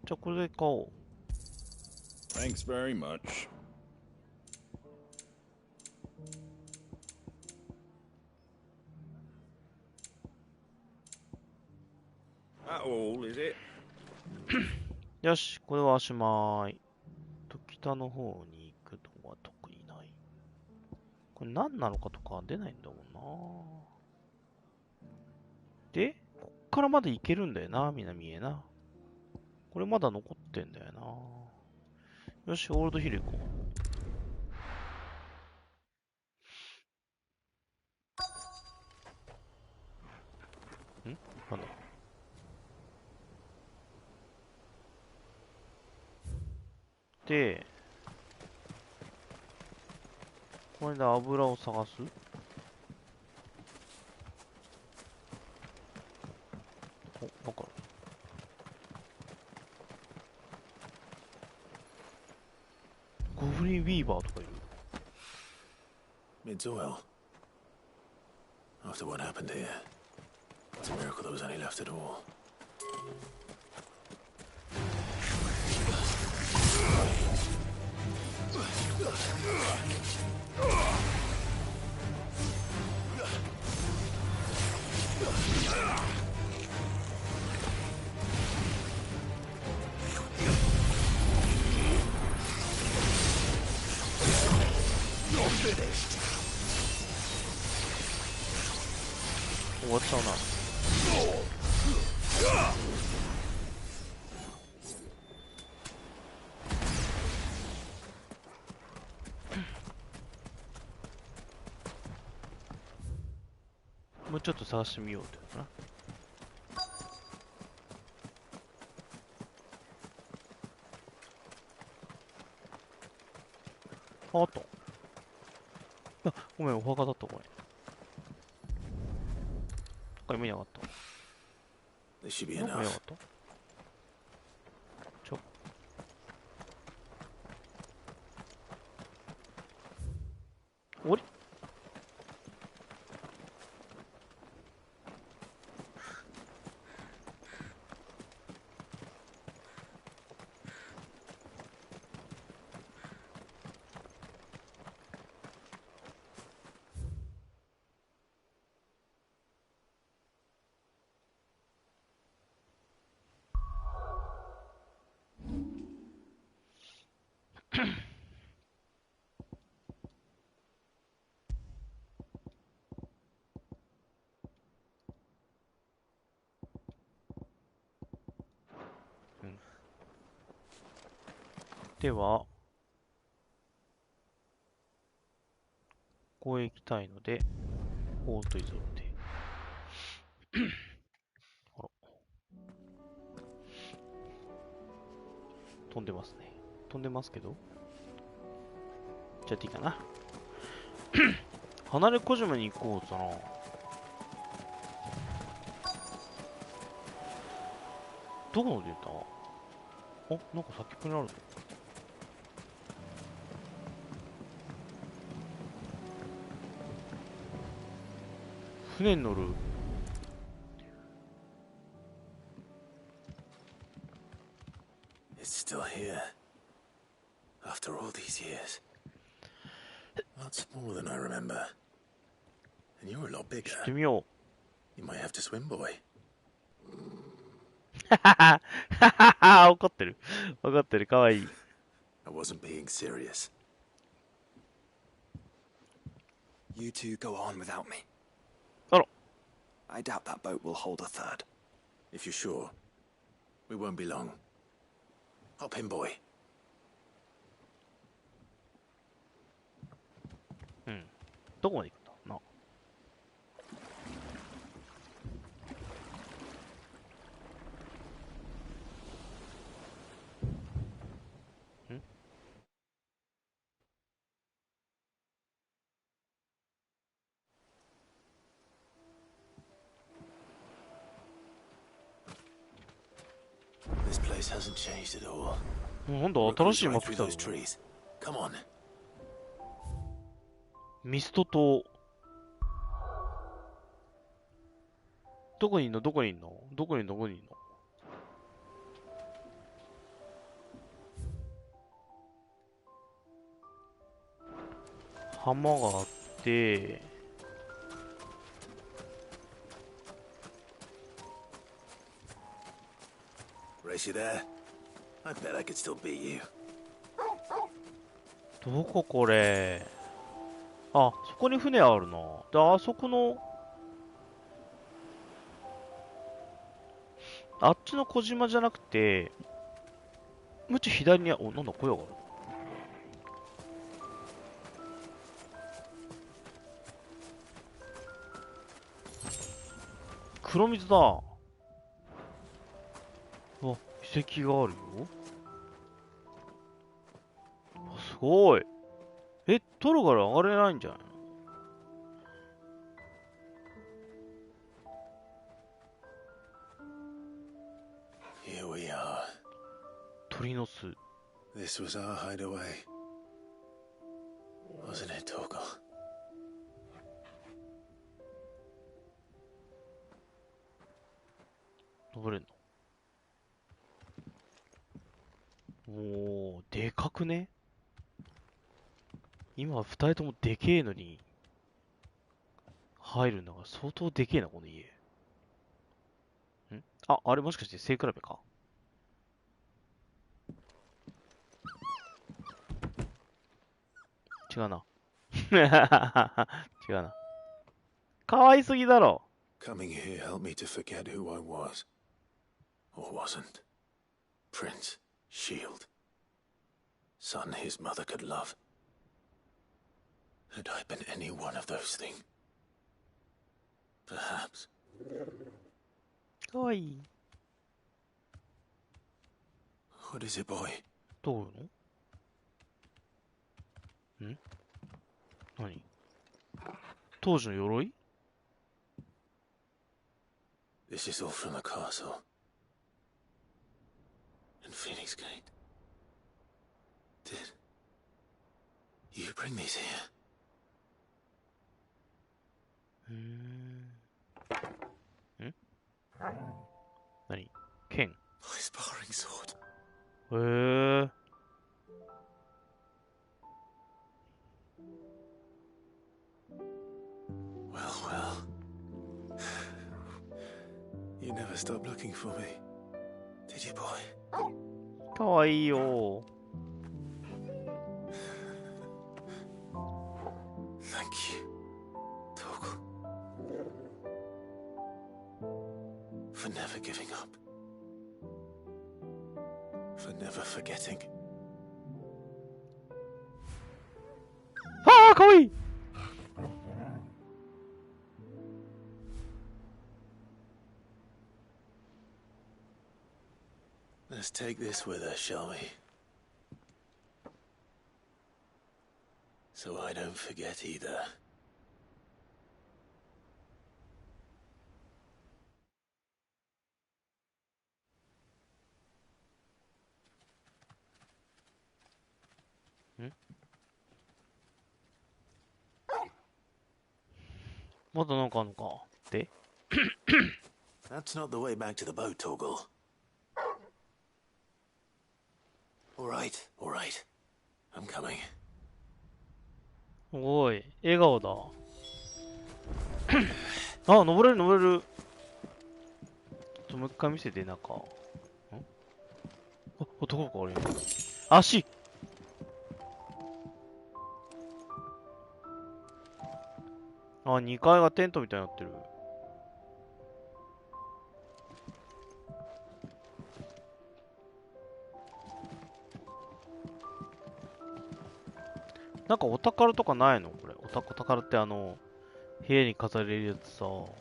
Speaker 1: ゃあこれで買おう。
Speaker 18: Thanks very much. That all, is it?
Speaker 1: よし、これはおしまい。北の方に行くのは特にない。これ何なのかとか出ないんだもんな。で、こっからまだ行けるんだよな、南へな。これまだ残ってんだよな。よし、オールドヒル行こう。なんだで、これで油を探す。お、なんかゴブリンウィーバーとかいる。
Speaker 3: It's oil. After what happened here, it's a miracle there was any left at all.
Speaker 1: Finished. What's on us? More ちょっと探してみようってな。あった。あ、ごめん、お墓だった、これ。他にもいなかった。
Speaker 3: This should be
Speaker 1: なんかいなか
Speaker 3: enough.
Speaker 1: った終わりでは、ここへ行きたいので、オートイゾルで。あら。飛んでますね。飛んでますけど。じゃあいいかな。離れ小島に行こうかな。どこまで出た？あ、なんか先っぽにあるぞ。船に乗る。
Speaker 3: It's still here. After all these years. Lots more than I remember. And you're a lot bigger.
Speaker 1: 行ってみよう。
Speaker 3: You might have to swim, boy.
Speaker 1: 怒ってる。怒ってる。かわいい。
Speaker 3: I wasn't being serious.
Speaker 11: You two go on without me.
Speaker 1: あら。
Speaker 11: I doubt that boat will hold a third.
Speaker 3: If you're sure, we won't be long. Hop in, boy.
Speaker 1: うん。どこまで行くんだな。
Speaker 3: This place hasn't changed at all.
Speaker 1: なんだ、新しいマップ来たぞ。
Speaker 3: Come on.
Speaker 1: ミスト島。どこにいんのどこにいんのどこにいんのどこにいんの浜があって、
Speaker 3: Race you there? I bet I could still beat you.
Speaker 1: どここれ。あ、そこに船あるな。で、あそこの、あっちの小島じゃなくて、もうちょい左に、お、なんだ、小屋がある。黒水だ。うわ、遺跡があるよ。すごい。トロから上がれないんじゃないの？
Speaker 3: Here we are.
Speaker 1: 鳥の巣。
Speaker 3: This was our hideaway. Wasn't it, Togo?
Speaker 1: 登れんの？おー、でかくね？今二人ともでけえのに入るんだから相当でけえな、この家。ん？あ、あれもしかして背比べか？違うな。違うな。かわいすぎだろ。
Speaker 3: Coming here helped me to forget who I was. Or wasn't. Prince, shield. Son his mother could love. Had I been any one of those things? Perhaps.
Speaker 1: かわいい。
Speaker 3: What is it, boy?
Speaker 1: どういうの？ん？何？当時の鎧？
Speaker 3: This is all from the castle. And Phoenix Gate. Did you bring these here?
Speaker 1: ん？何？剣？
Speaker 3: My sparring sword.
Speaker 1: へえ。
Speaker 3: Well. You never stopped looking for me, did you, boy?
Speaker 1: かわいいよ。
Speaker 3: Thank you, Togo. For never giving up. For never forgetting.
Speaker 1: ああ、かわいい。
Speaker 3: Let's take this with us, shall we? So I don't forget either.
Speaker 1: Hmm? まだなんかあんのか？で？
Speaker 3: That's not the way back to the boat, Torgal. All right. I'm coming.
Speaker 1: おい、笑顔だ。あ、登れる。もう一回見せて、中。ん？あ、どこかあるよ。足！あ、2階がテントみたいになってる。なんかお宝とかないのこれ。お宝って部屋に飾れるやつさ。よ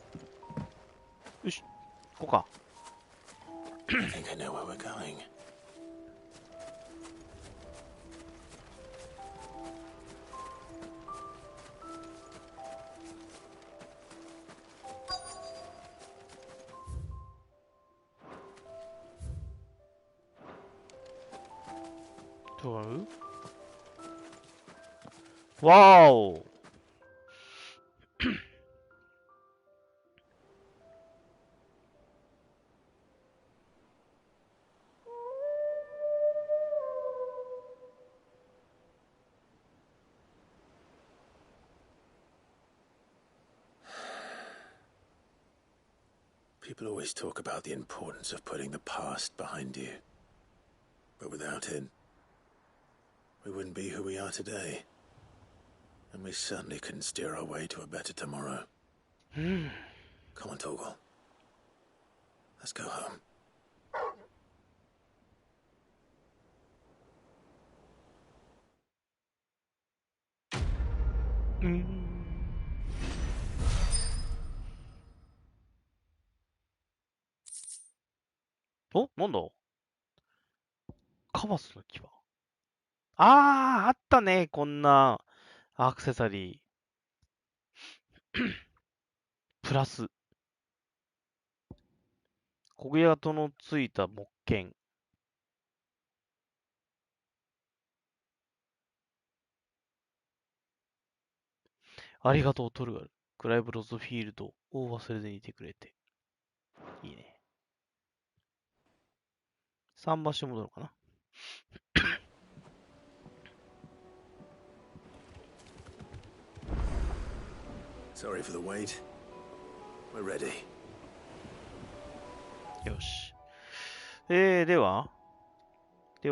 Speaker 1: し、こうか。
Speaker 3: I think I know where we're going.
Speaker 1: Wow!
Speaker 3: People always talk about the importance of putting the past behind you. But without it, we wouldn't be who we are today. And we certainly couldn't steer our way to a better tomorrow. Come on, Toggle. Let's go home.
Speaker 1: Oh, なんだカマスの牙。あったね、こんなアクセサリー。プラス。焦げ跡のついた木剣。ありがとう、トルガル。クライブロズフィールドを忘れずにいてくれて。いいね。桟橋戻るかな。
Speaker 3: Sorry for the wait. We're ready.
Speaker 1: よし。ではこ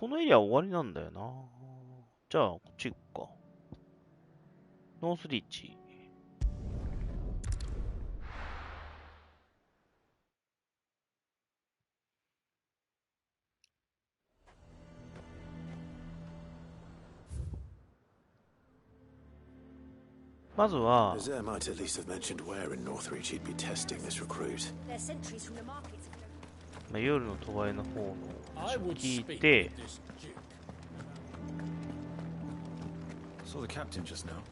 Speaker 1: のエリア終わりなんだよな。じゃあ、こっち行くか。ノースリーチ。まずは、
Speaker 3: Azure might at least have mentioned where in Northreach he'd be testing this recruit.
Speaker 1: 夜の都会の方の聞いて、
Speaker 18: Saw the captain just now.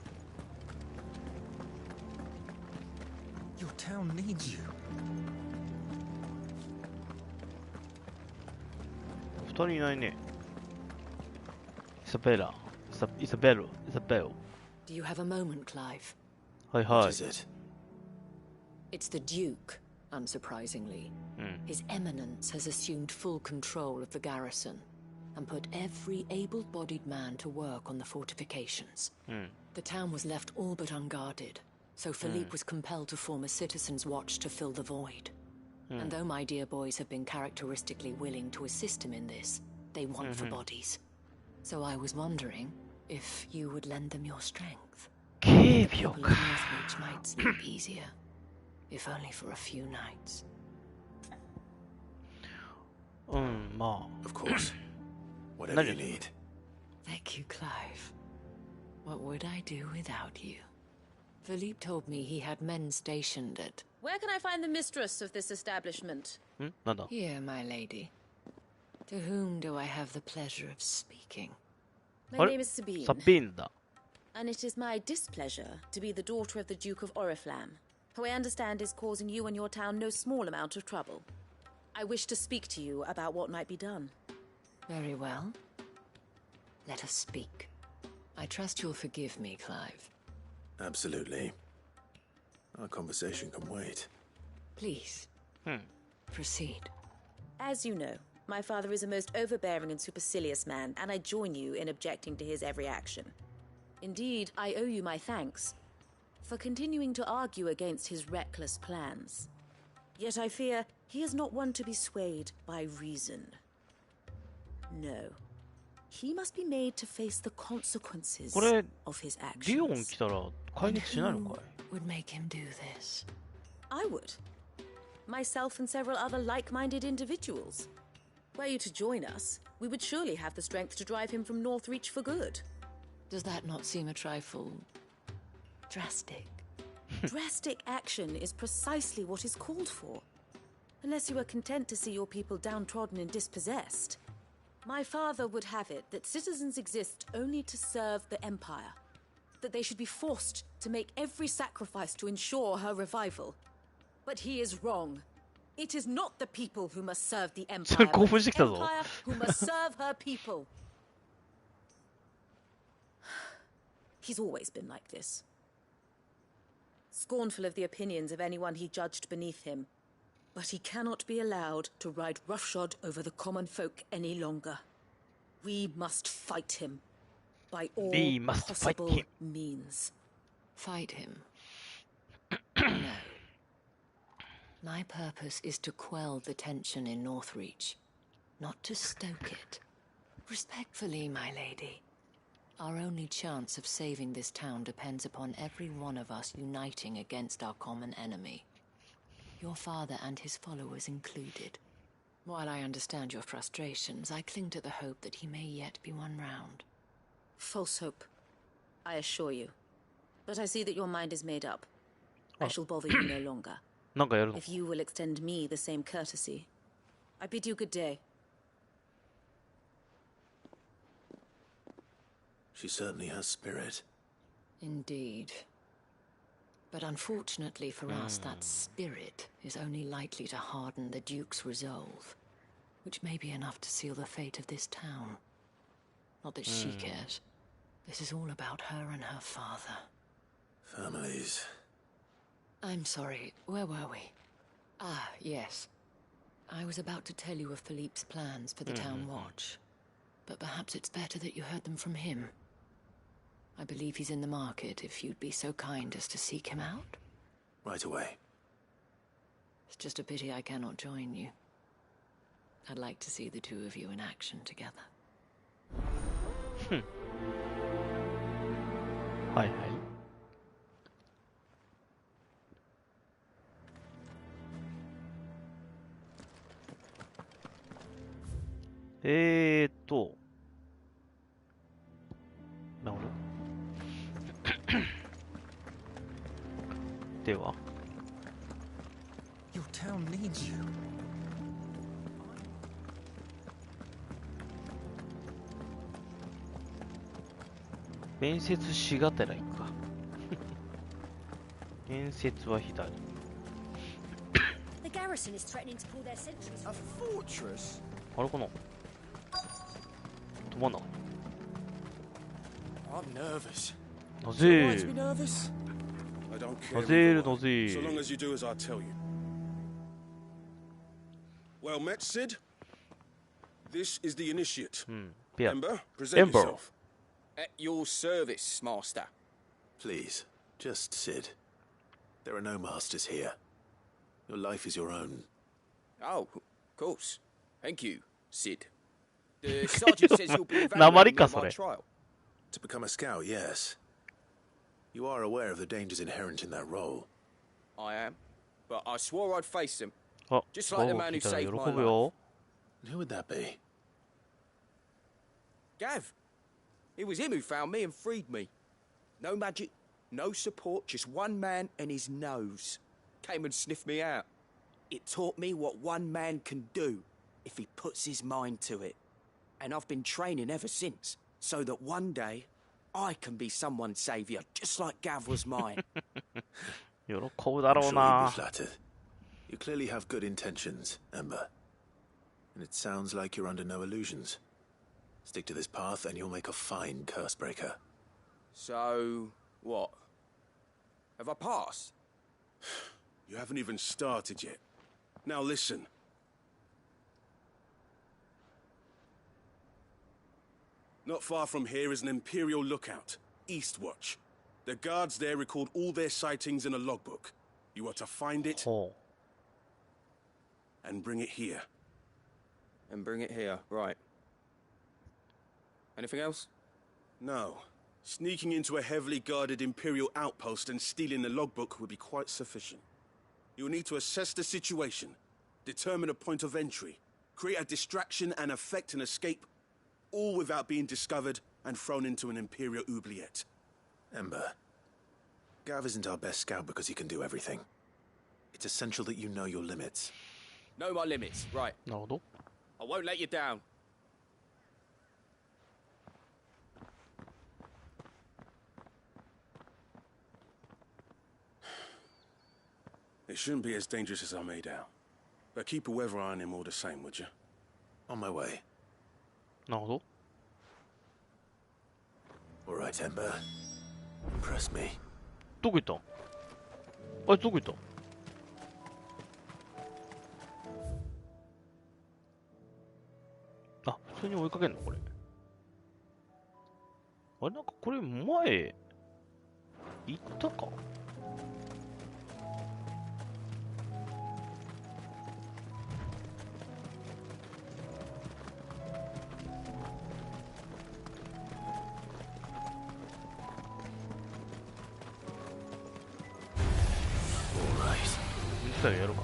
Speaker 18: Your town needs you.
Speaker 1: 二人いないね。イサベル。
Speaker 15: Do you have a moment, Clive?
Speaker 1: はいはい。
Speaker 3: What is it?
Speaker 15: It's the Duke, unsurprisingly. His Eminence has assumed full control of the garrison and put every able-bodied man to work on the fortifications. The town was left all but unguarded, so Philippe was compelled to form a citizens' watch to fill the void. And though my dear boys have been characteristically willing to assist him in this, they want for bodies. So I was wondering if you would lend them your strength. The people of Northreach might sleep easier, if only for a few nights.
Speaker 3: Of course. Whatever you need.
Speaker 15: Thank you, Clive. What would I do without you? Philippe told me he had men stationed at...
Speaker 9: Where can I find the mistress of this establishment?
Speaker 15: Here, my lady. To whom do I have the pleasure of speaking?
Speaker 9: My name is Sabine.
Speaker 1: Sabine.
Speaker 9: And it is my displeasure to be the daughter of the Duke of Oriflamme, who I understand is causing you and your town no small amount of trouble. I wish to speak to you about what might be done.
Speaker 15: Very well. Let us speak. I trust you'll forgive me, Clive.
Speaker 3: Absolutely. Our conversation can wait.
Speaker 15: Please. Proceed.
Speaker 9: As you know, my father is a most overbearing and supercilious man, and I join you in objecting to his every action. Indeed, I owe you my thanks for continuing to argue against his reckless plans. Yet I fear he is not one to be swayed by reason. No.
Speaker 19: he must be made to face the consequences
Speaker 1: これ
Speaker 19: of his
Speaker 1: リオン
Speaker 19: actions.
Speaker 1: 来たら解決しないのかい
Speaker 19: Would make him do this. I would. Myself and several other like-minded individuals. Were you to join us, we would surely have the strength to drive him from Northreach for good. Does that not seem a trifle drastic? Drastic action is precisely what is called for. Unless you are content to see your people downtrodden and dispossessed. My father would have it that citizens exist only to serve the Empire. That they should be forced to make every sacrifice to ensure her revival. But he is wrong. It is not the people who must serve the Empire, but the Empire who must serve her people. He's always been like this. Scornful of the opinions of anyone he judged beneath him. But he cannot be allowed to ride roughshod over the common folk any longer. We must fight him. By all possible means. Fight him? No. My purpose is to quell the tension in Northreach, not to stoke it. Respectfully, my lady. Our only chance of saving this town depends upon every one of us uniting against our common enemy. Your father and his followers included. While I understand your frustrations, I cling to the hope that he may yet be won round. False hope, I assure you. But I see that your mind is made up. I shall bother you no longer. If you will extend me the same courtesy, I bid you good day.
Speaker 3: She certainly has spirit.
Speaker 19: Indeed. But unfortunately for us, that spirit is only likely to harden the Duke's resolve, which may be enough to seal the fate of this town. Not that she cares. This is all about her and her father.
Speaker 3: Families.
Speaker 19: I'm sorry, where were we? Ah, yes. I was about to tell you of Philippe's plans for the town watch. But perhaps it's better that you heard them from him. I believe he's in the market, if you'd be so kind as to seek him out.
Speaker 3: Right away.
Speaker 19: It's just a pity I cannot join you. I'd like to see the two of you in action together.
Speaker 1: はいはい。なるほど。では。
Speaker 18: Your town needs you.
Speaker 1: 面接しがてら行くか。面接は左。
Speaker 2: The garrison is threatening to pull their sentries.
Speaker 18: A fortress?
Speaker 1: あれかな。止まんな。
Speaker 17: I'm nervous.
Speaker 1: なぜ
Speaker 17: So nervous? I don't care.
Speaker 1: なぜなぜ
Speaker 17: So long as you do as I tell you. Well met, Sid. This is the initiate. Ember, present yourself.
Speaker 20: At your service, Master.
Speaker 3: Please, just Sid. There are no masters here. Your life is your own.
Speaker 20: Oh, of course. Thank you, Sid. The sergeant says you'll be evaluating on my trial.
Speaker 3: To become a scout, yes. You are aware of the dangers inherent in that role.
Speaker 20: I am, but I swore I'd face them. Just like the man who saved my life.
Speaker 3: Who would that be?
Speaker 20: Gav. It was him who found me and freed me. No magic, no support, just one man and his nose. Came and sniffed me out. It taught me what one man can do if he puts his mind to it. And I've been training ever since, so that one day I can be someone's saviour, just like Gav was mine.
Speaker 3: I'm sure you'll be flattered. You clearly have good intentions, Ember. And it sounds like you're under no illusions. Stick to this path and you'll make a fine curse breaker.
Speaker 20: So, what? Have I passed?
Speaker 17: You haven't even started yet. Now listen. Not far from here is an Imperial lookout, Eastwatch. The guards there record all their sightings in a logbook. You are to find it and bring it here.
Speaker 20: And bring it here, right. Anything else?
Speaker 17: No. Sneaking into a heavily guarded Imperial outpost and stealing the logbook would be quite sufficient. You'll need to assess the situation, determine a point of entry, create a distraction and effect an escape, all without being discovered and thrown into an Imperial oubliette.
Speaker 3: Ember, Gav isn't our best scout because he can do everything. It's essential that you know your limits.
Speaker 20: Know my limits, right.
Speaker 1: No.
Speaker 20: I won't let you down.
Speaker 17: It shouldn't be as dangerous as I made out. But keep a weather eye on him all the same, would you?
Speaker 3: On my way.
Speaker 1: なるほど。
Speaker 3: All right, Ember. Impress me.
Speaker 1: どこ行ったん？あいつどこ行ったん？あ、普通に追いかけんのこれ。あれなんかこれ前行ったか？やろうか。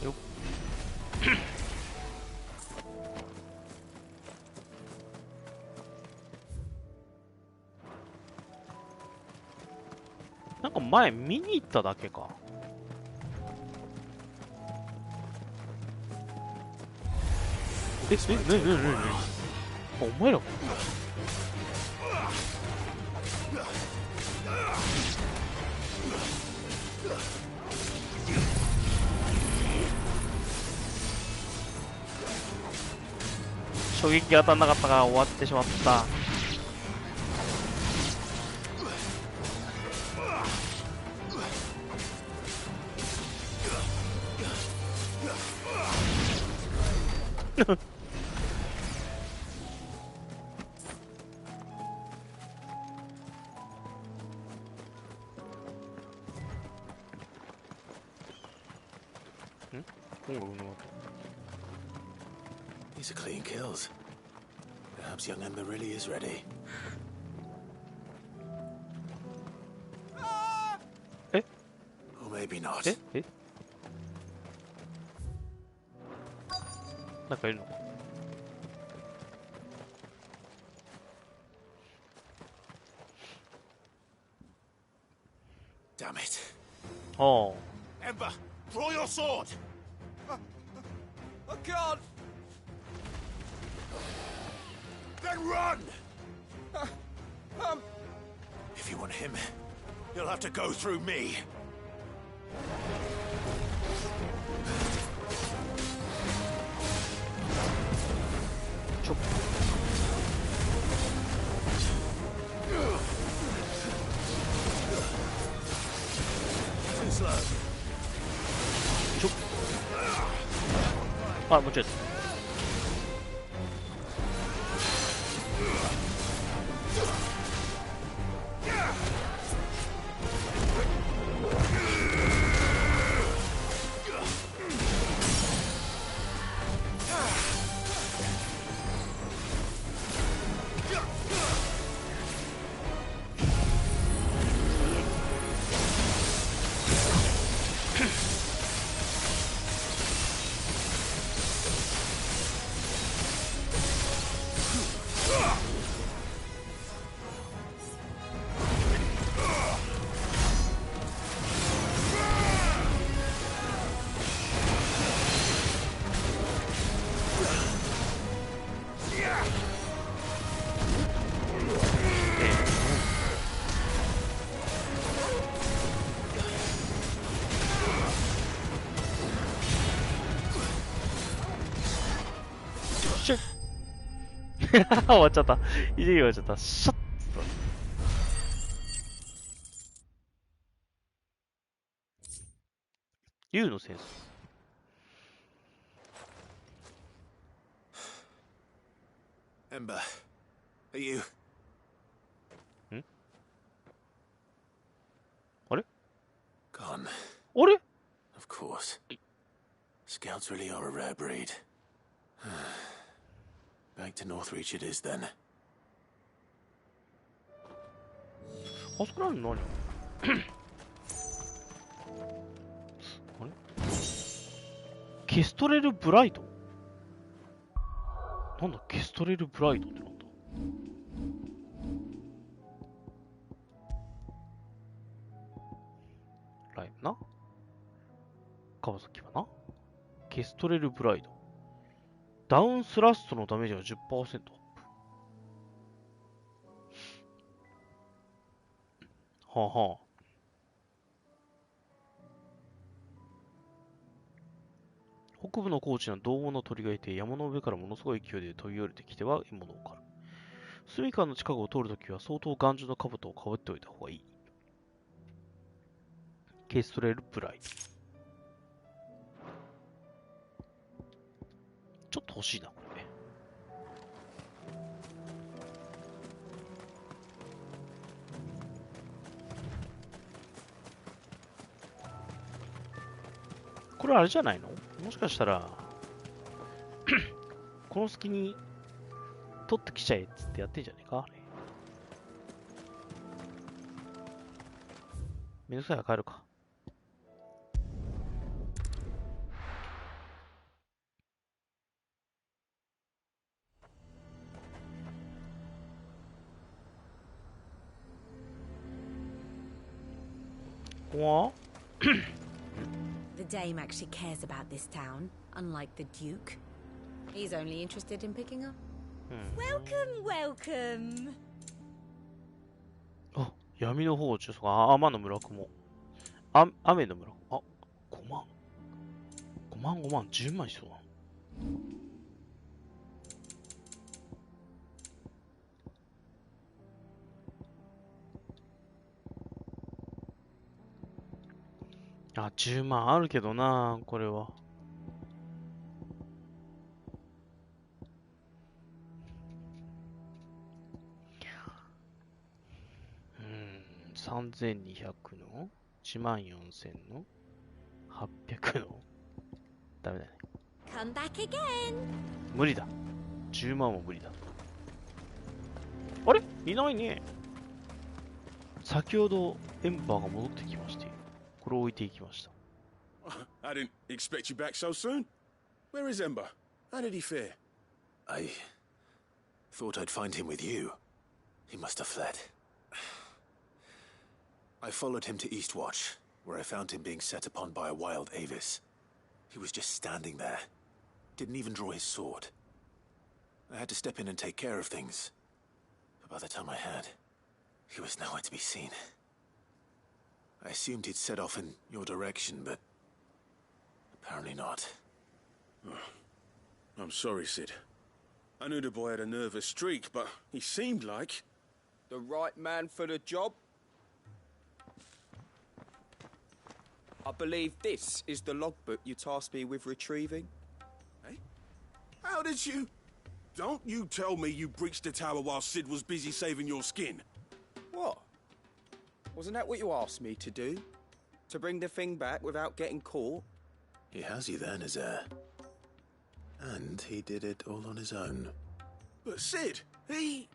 Speaker 1: よっなんか前見に行っただけか。なにお前ら衝撃当たんなかったから終わってしまった。
Speaker 3: These are clean kills. Perhaps young Ember really is ready.
Speaker 1: Eh?
Speaker 3: Or maybe not.
Speaker 1: Eh? なんかいるの
Speaker 3: ？Damn it.
Speaker 1: Oh.
Speaker 3: Ember, draw your sword!
Speaker 20: I can't!
Speaker 3: Then run! If you want him, you'll have to go through me.
Speaker 1: Chop.
Speaker 3: Too slow.
Speaker 1: Chop. Ah,もうちょい。シュッ終わっちゃった。いい終わっちゃった。シャッ竜の戦争。
Speaker 3: Ember, are you?
Speaker 1: んあれ
Speaker 3: Gone.
Speaker 1: あれ
Speaker 3: Of course. Scouts really are a rare breed. Back to Northreach it is then.
Speaker 1: あそこなの何あれケストレルブライトなんだケストレルブライトってなんだライブな川崎はなケストレルブライドダウンスラストのダメージが 10% アップはあはあ北部の高地には獰猛な鳥がいて山の上からものすごい勢いで飛び降りてきては獲物を狩る。住処の近くを通るときは相当頑丈な兜をかぶっておいた方がいい。ケストレルブライド。ちょっと欲しいな、これね。これあれじゃないの？もしかしたらこの隙に取ってきちゃえっつってやってんじゃねえかあれ。めんどくさいから帰るか。What?
Speaker 15: The Dame actually cares about this town, unlike the Duke. He's only interested in picking up.
Speaker 7: Welcome, welcome.
Speaker 1: あ、闇の方中、天の村雲。雨の村雲。あ、5万。5万、5万、10万しそうだ。あ、10万あるけどな、これは。3200の14000の800のダメだね。
Speaker 7: Come back again.
Speaker 1: 無理だ。10万も無理だ。あれいないね。先ほどエンバーが戻ってきまして、これを置いていきました。
Speaker 17: I didn't expect you back so soon. Where is Ember? How did he fare?
Speaker 3: I thought I'd find him with you. He must have fled. I followed him to Eastwatch, where I found him being set upon by a wild Avis. He was just standing there. Didn't even draw his sword. I had to step in and take care of things. But by the time I had, he was nowhere to be seen. I assumed he'd set off in your direction, but apparently not.
Speaker 17: I'm sorry, Sid. I knew the boy had a nervous streak, but he seemed like...
Speaker 20: The right man for the job? I believe this is the logbook you tasked me with retrieving.
Speaker 17: Hey? How did you... Don't you tell me you breached the tower while Sid was busy saving your skin.
Speaker 20: What? Wasn't that what you asked me to do? To bring the thing back without getting caught?
Speaker 3: He has you then, his heir. And he did it all on his own.
Speaker 17: But Sid, he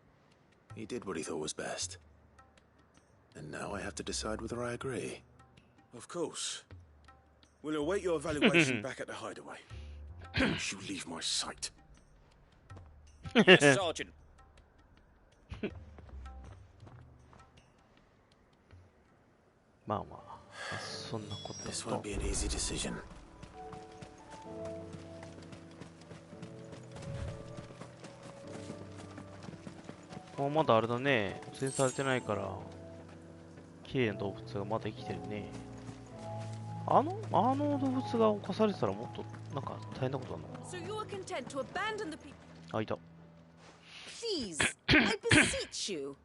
Speaker 3: did what he thought was best. And now I have to decide whether I agree.
Speaker 17: Of course. We'll await your evaluation back at the hideaway. Don't you leave my sight.
Speaker 20: Yes, Sergeant.
Speaker 1: まあまあ、そんなこと
Speaker 3: This won't be an easy decision.
Speaker 1: まだあれだね、汚染されてないから綺麗な動物がまだ生きてるね。あの動物が侵されてたらもっとなんか大変なことなのかな。
Speaker 9: So you're content to abandon the people.
Speaker 1: あ、いた。
Speaker 19: Please, I beseech you.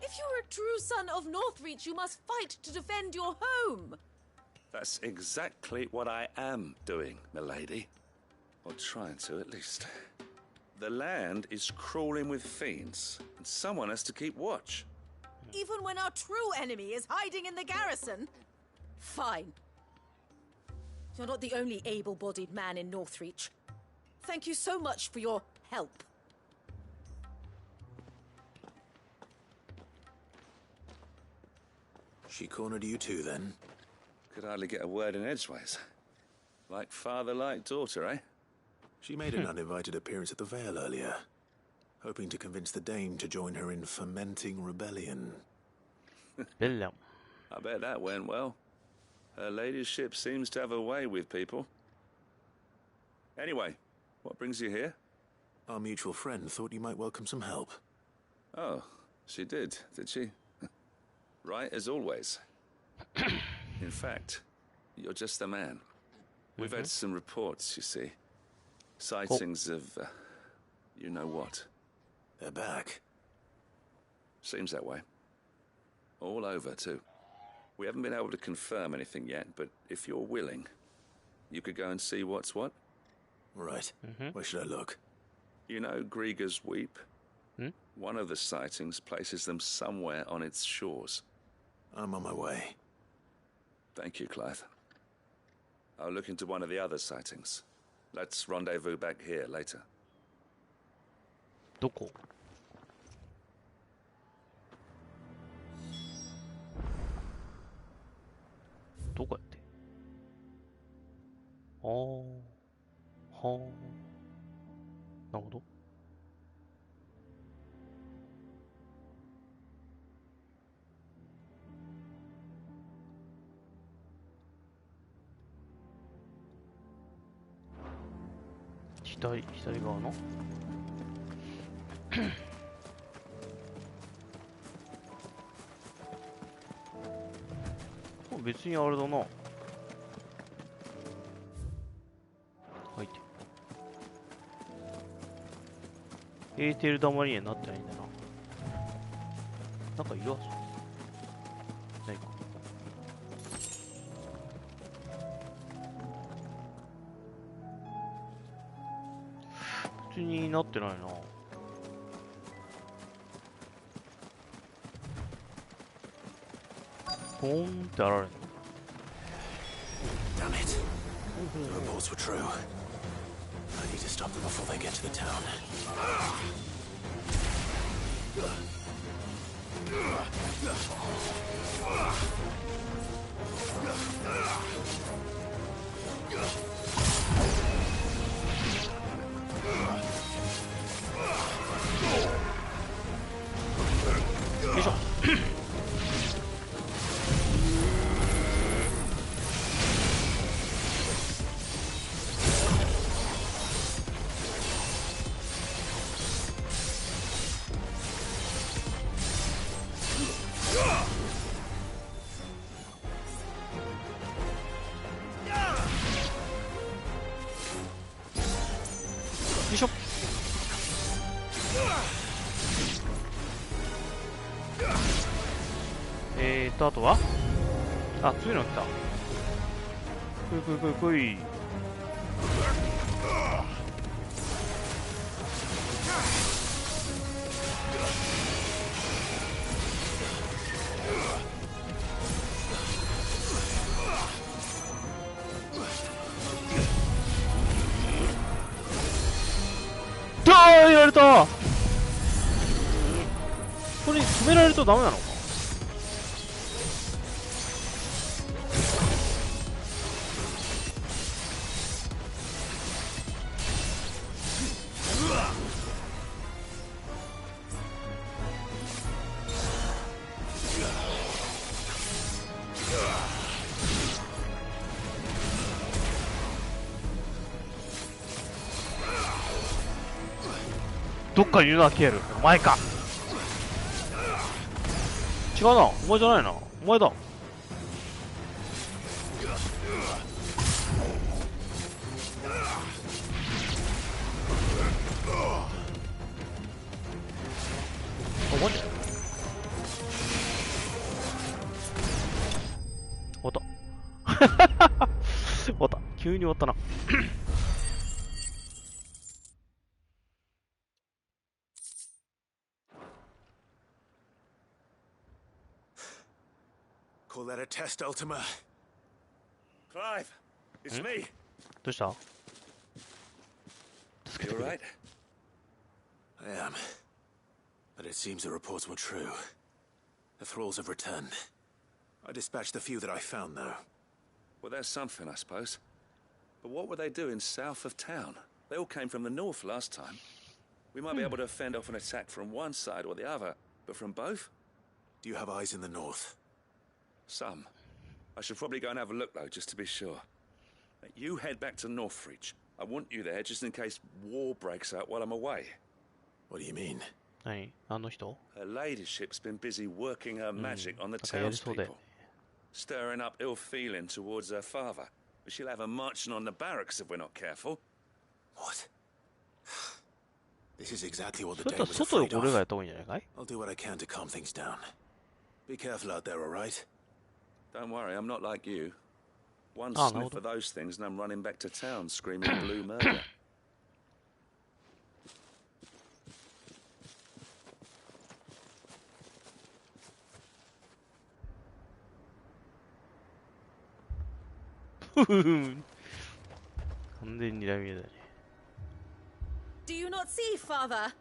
Speaker 19: If you're a true son of Northreach, you must fight to defend your home.
Speaker 4: That's exactly what I am doing, milady. Or trying to, at least. The land is crawling with fiends, and someone has to keep watch.
Speaker 19: Even when our true enemy is hiding in the garrison? Fine. You're not the only able-bodied man in Northreach. Thank you so much for your help.
Speaker 3: She cornered you too, then?
Speaker 4: Could hardly get a word in edgeways. Like father, like daughter, eh?
Speaker 3: She made an uninvited appearance at the Vale earlier, hoping to convince the Dame to join her in fomenting rebellion.
Speaker 4: I bet that went well. Her ladyship seems to have a way with people. Anyway, what brings you here?
Speaker 3: Our mutual friend thought you might welcome some help.
Speaker 4: Oh, she did she? Right as always. In fact, you're just the man. We've had some reports, you see. Sightings of, you know what.
Speaker 3: They're back.
Speaker 4: Seems that way. All over, too. We haven't been able to confirm anything yet, but if you're willing, you could go and see what's what.
Speaker 3: Right. Where should I look?
Speaker 4: You know Grieger's Weep? One of the sightings places them somewhere on its shores.
Speaker 3: I'm on my way.
Speaker 4: Thank you, Clive. I'll look into one of the other sightings. Let's rendezvous back here later.
Speaker 1: どこ？どこやって？ああ、はあ。なるほど。左側の別にあれだな。はいて。エーテル玉にはなってないんだな。なんかいるわ。ないか。普通になってないな。ポーンってあられるの。
Speaker 3: Damn it. The reports were true. I need to stop them before they get to the town.
Speaker 1: あとはあ、強いの来た。来い。やられた。これ止められるとダメなのか。どっかにいるな、ケール。お前か。違うな、お前じゃないな。お前だ。急に終わったな。
Speaker 3: Call that a test, Ultima?
Speaker 4: Clive, it's me.
Speaker 1: どうした？
Speaker 4: You alright?
Speaker 3: I am. But it seems the reports were true. The thralls have returned. I dispatched the few that I found, though.
Speaker 4: Well, there's something, I suppose. But what were they doing south of town? They all came from the north last time. We might be able to fend off an attack from one side or the other, but from both?
Speaker 3: Do you have eyes in the north?
Speaker 4: Some. I should probably go and have a look, though, just to be sure. You head back to Northreach. I want you there just in case war breaks out while I'm away.
Speaker 3: What do you mean?
Speaker 1: 何？あの人？
Speaker 4: Her ladyship's been busy working her magic on the townspeople, stirring up ill feeling towards her father. But she'll have her marching on the barracks if we're not careful.
Speaker 3: What? This is exactly what the day was afraid of. I'll do what I can to calm things down. Be careful out there, all right?
Speaker 4: Don't worry, I'm not like you. One sniff of those things and I'm running back to town screaming blue murder.
Speaker 19: Do you not see, Father?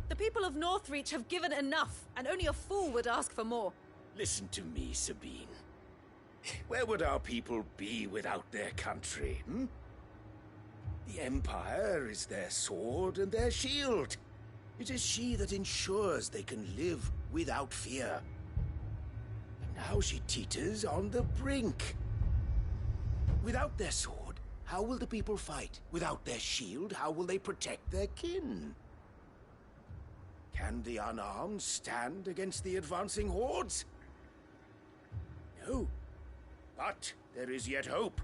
Speaker 19: The people of Northreach have given enough, and only a fool would ask for more.
Speaker 21: Listen to me, Sabine. Where would our people be without their country, hmm? The Empire is their sword and their shield. It is she that ensures they can live without fear. And now she teeters on the brink. Without their sword, how will the people fight? Without their shield, how will they protect their kin? Can the unarmed stand against the advancing hordes? No. But there is yet hope.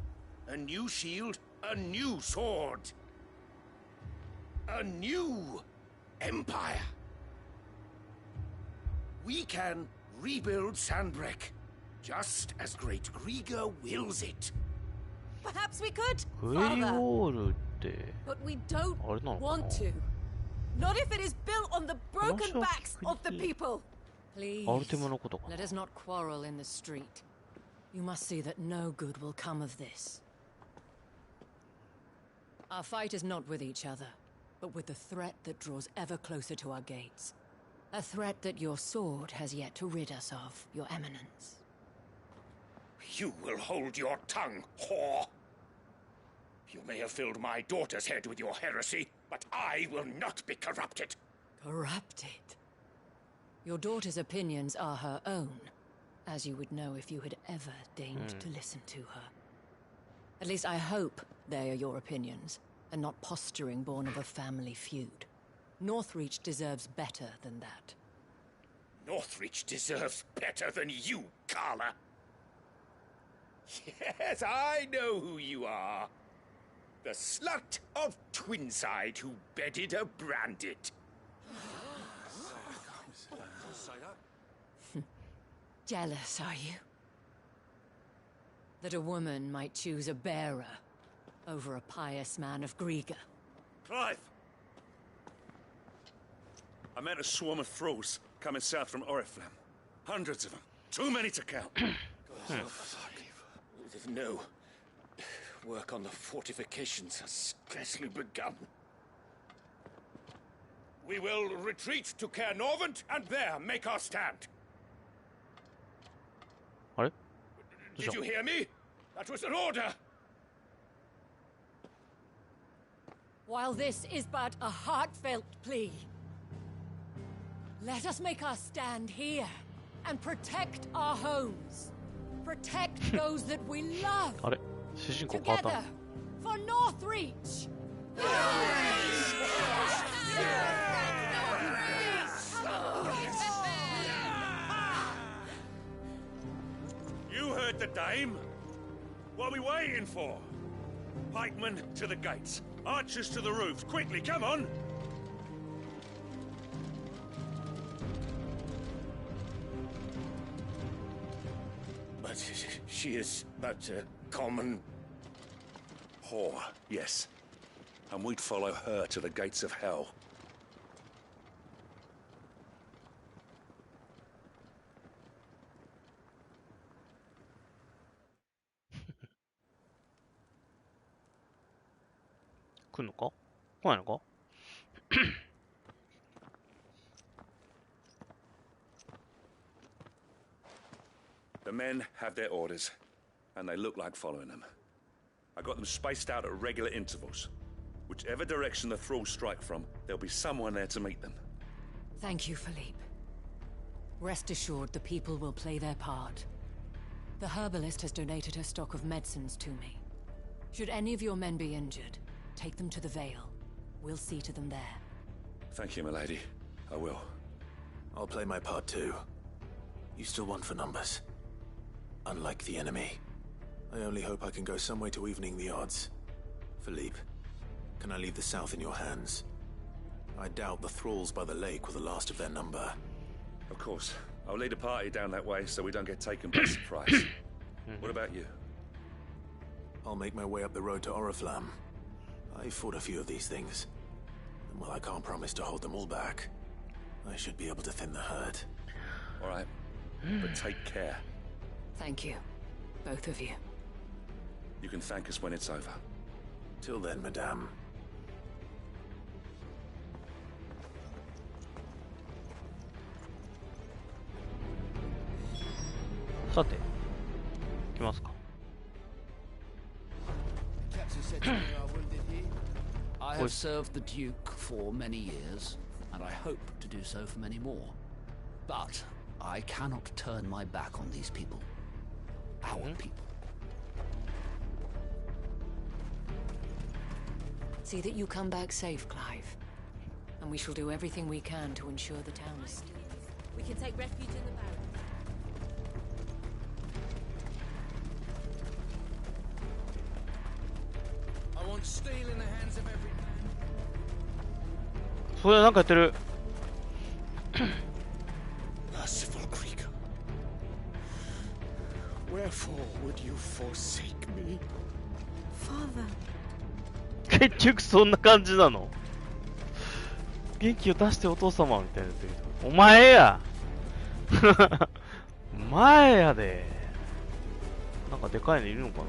Speaker 21: A new shield, a new sword. A new empire. We can rebuild Sandbreck, just as Great Grieger wills it.
Speaker 19: Perhaps we could, Father. But we don't want to. Not if it is built on the broken backs of the people.
Speaker 15: Please, let us not quarrel in the street. You must see that no good will come of this. Our fight is not with each other, but with the threat that draws ever closer to our gates. A threat that your sword has yet to rid us of, Your Eminence.
Speaker 21: You will hold your tongue, whore. You may have filled my daughter's head with your heresy, but I will not be corrupted.
Speaker 15: Corrupted? Your daughter's opinions are her own, as you would know if you had ever deigned to listen to her. At least I hope they are your opinions, and not posturing born of a family feud. Northreach deserves better than that.
Speaker 21: Northreach deserves better than you, Carla. Yes, I know who you are. The slut of Twinside who bedded a Brandit.
Speaker 15: Jealous, are you? That a woman might choose a bearer over a pious man of Grieger.
Speaker 4: Clive! I met a swarm of thralls coming south from Oriflamme. Hundreds of them. Too many to count.
Speaker 21: No. Work on the fortifications has scarcely begun. We will retreat to Caer Norvent and there make our stand. Did you hear me? That was an order.
Speaker 15: While this is but a heartfelt plea, let us make our stand here and protect our homes. Protect those that we love. Together for Northreach.
Speaker 4: You heard the dame. What are we waiting for? Pikemen to the gates. Archers to the roofs. Quickly, come on!
Speaker 21: But she is but a common...
Speaker 3: whore, yes. And we'd follow her to the gates of hell. The men have their orders, and they look like following them. I got them spaced out at regular intervals. Whichever direction the thralls strike from, there'll be someone there to meet them.
Speaker 8: Thank you, Philippe. Rest assured the people will play their part. The herbalist has donated her stock of medicines to me. Should any of your men be injured, take them to the Vale. We'll see to them there.
Speaker 3: Thank you, milady. I will.
Speaker 22: I'll play my part too. You still want for numbers. Unlike the enemy. I only hope I can go some way to evening the odds. Philippe, can I leave the south in your hands? I doubt the thralls by the lake were the last of their number.
Speaker 3: Of course. I'll lead a party down that way so we don't get taken by surprise. What about you?
Speaker 22: I'll make my way up the road to Oriflamme. I fought a few of these things. And while I can't promise to hold them all back, I should be able to thin the herd.
Speaker 3: All right. But take care.
Speaker 8: Thank you. Both of you.
Speaker 3: You can thank us when it's over.
Speaker 22: Till then, madame.
Speaker 1: さて、行きますか。
Speaker 23: I have served the Duke for many years, and I hope to do so for many more. But I cannot turn my back on these people. Our people.
Speaker 8: See that you come back safe, Clive. And we shall do everything we can to ensure the town is...
Speaker 9: We can take refuge in the barracks.
Speaker 6: I want steel in the hands of every man.
Speaker 1: それなんかやってる。
Speaker 13: Merciful creature, wherefore would you forsake me?
Speaker 2: Father.
Speaker 1: 結局そんな感じなの。元気を出してお父様みたいなやつ。お前やお前やで。なんかでかいのいるのかな。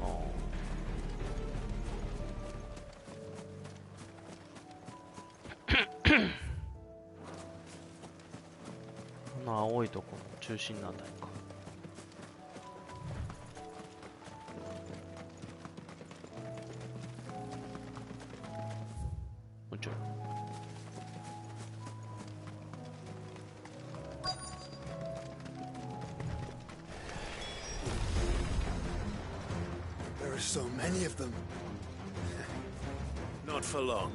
Speaker 1: この青いところの中心のあたりか。もちろん。
Speaker 13: There are so many of them.
Speaker 22: Not for long.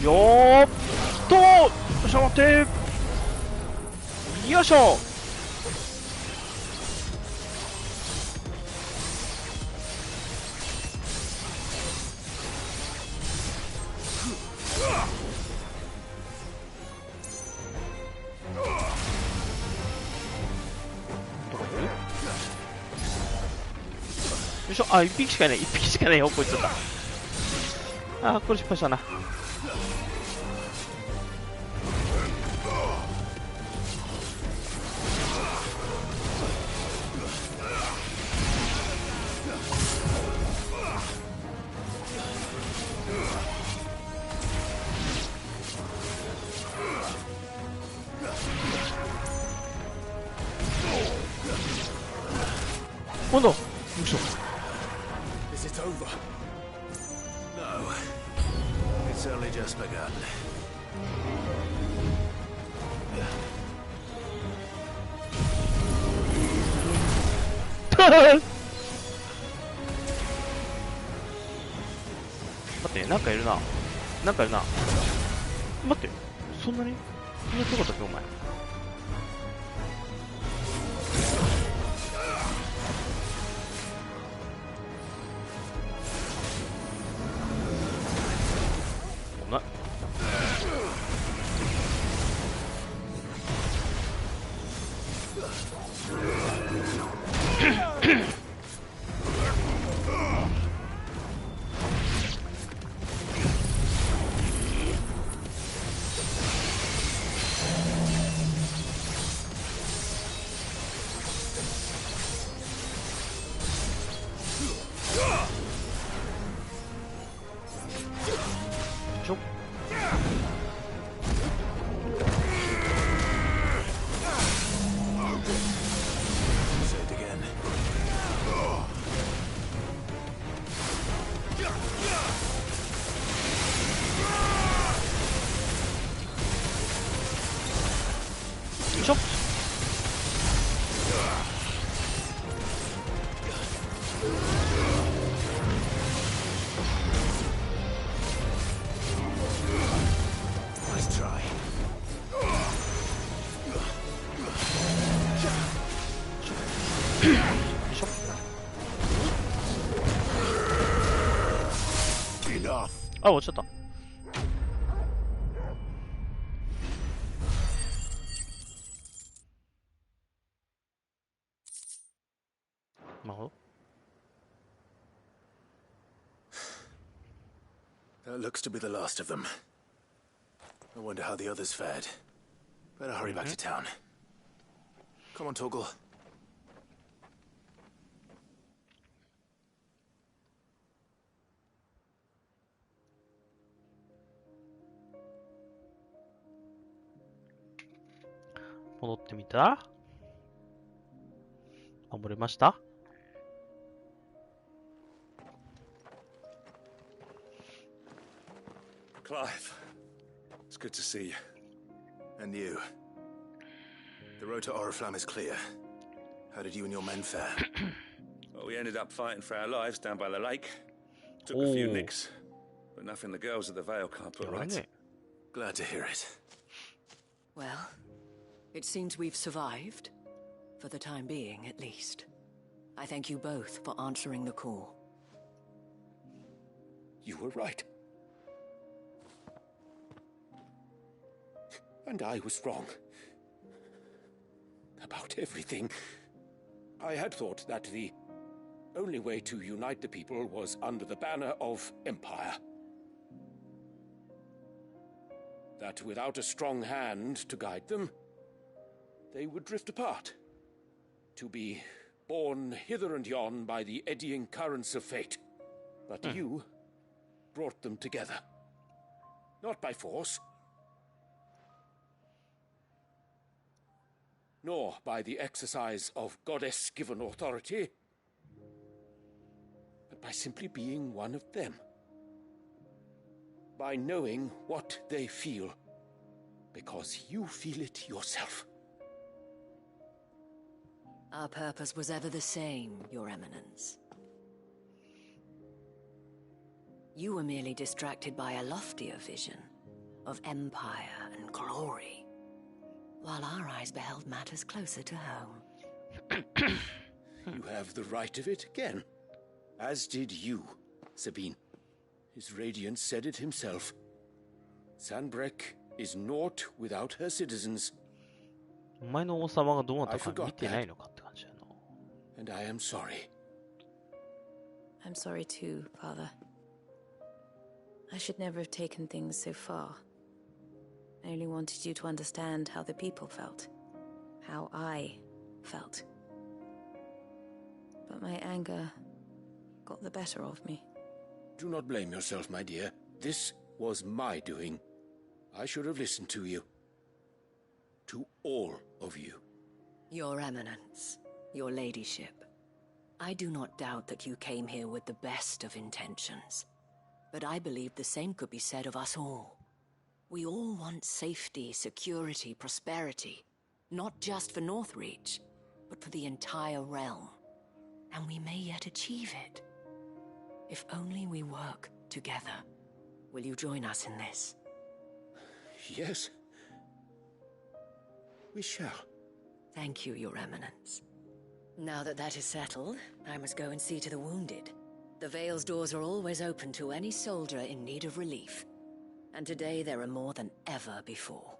Speaker 1: よーっと、よっしゃ待って、よいしょ。よいしょ、あ、1匹しかいない、1匹しかいないよ、こいつだ。あー、これ失敗したな。今度、よいしょ。
Speaker 22: Is it over? No. It's only just begun. 待って、なんかいるな。なんかいるな。待って、そんなに強かったっけ、お前。
Speaker 1: しょ。
Speaker 3: Nice try.
Speaker 1: あ、落ちちゃった。なるほど。
Speaker 3: That looks to be the last of them. I wonder how the others fared. Better hurry back to town. Come on, Torgal.
Speaker 1: 戻ってみたら、守れました？
Speaker 3: Clive, it's good to see you. And you. The road to Oriflamme is clear. How did you and your men fare?
Speaker 21: Well, we ended up fighting for our lives down by the lake. Took a few nicks, but nothing the girls of the Vale can't put right.
Speaker 3: Glad to hear it.
Speaker 8: Well, it seems we've survived. For the time being, at least. I thank you both for answering the call.
Speaker 4: You were right. And I was wrong. About everything. I had thought that the only way to unite the people was under the banner of Empire. That without a strong hand to guide them, they would drift apart. To be borne hither and yon by the eddying currents of fate. But you brought them together. Not by force, nor by the exercise of goddess-given authority, but by simply being one of them. By knowing what they feel, because you feel it yourself.
Speaker 8: Our purpose was ever the same, Your Eminence. You were merely distracted by a loftier vision of empire and glory, while our eyes beheld matters closer to home.
Speaker 4: You have the right of it again, as did you, Sabine. His radiance said it himself. Sanbreque is naught without her citizens.
Speaker 1: お前の王様がどうなったか見てないのかって感じだな。
Speaker 4: And I am sorry.
Speaker 9: I'm sorry too, Father. I should never have taken things so far. I only wanted you to understand how the people felt. How I felt. But my anger got the better of me.
Speaker 4: Do not blame yourself, my dear. This was my doing. I should have listened to you. To all of you.
Speaker 8: Your Eminence, Your Ladyship, I do not doubt that you came here with the best of intentions. But I believe the same could be said of us all. We all want safety, security, prosperity. Not just for Northreach, but for the entire realm. And we may yet achieve it. If only we work together. Will you join us in this?
Speaker 4: Yes. We shall.
Speaker 8: Thank you, Your Eminence. Now that that is settled, I must go and see to the wounded. The Vale's doors are always open to any soldier in need of relief. And today there are more than ever before.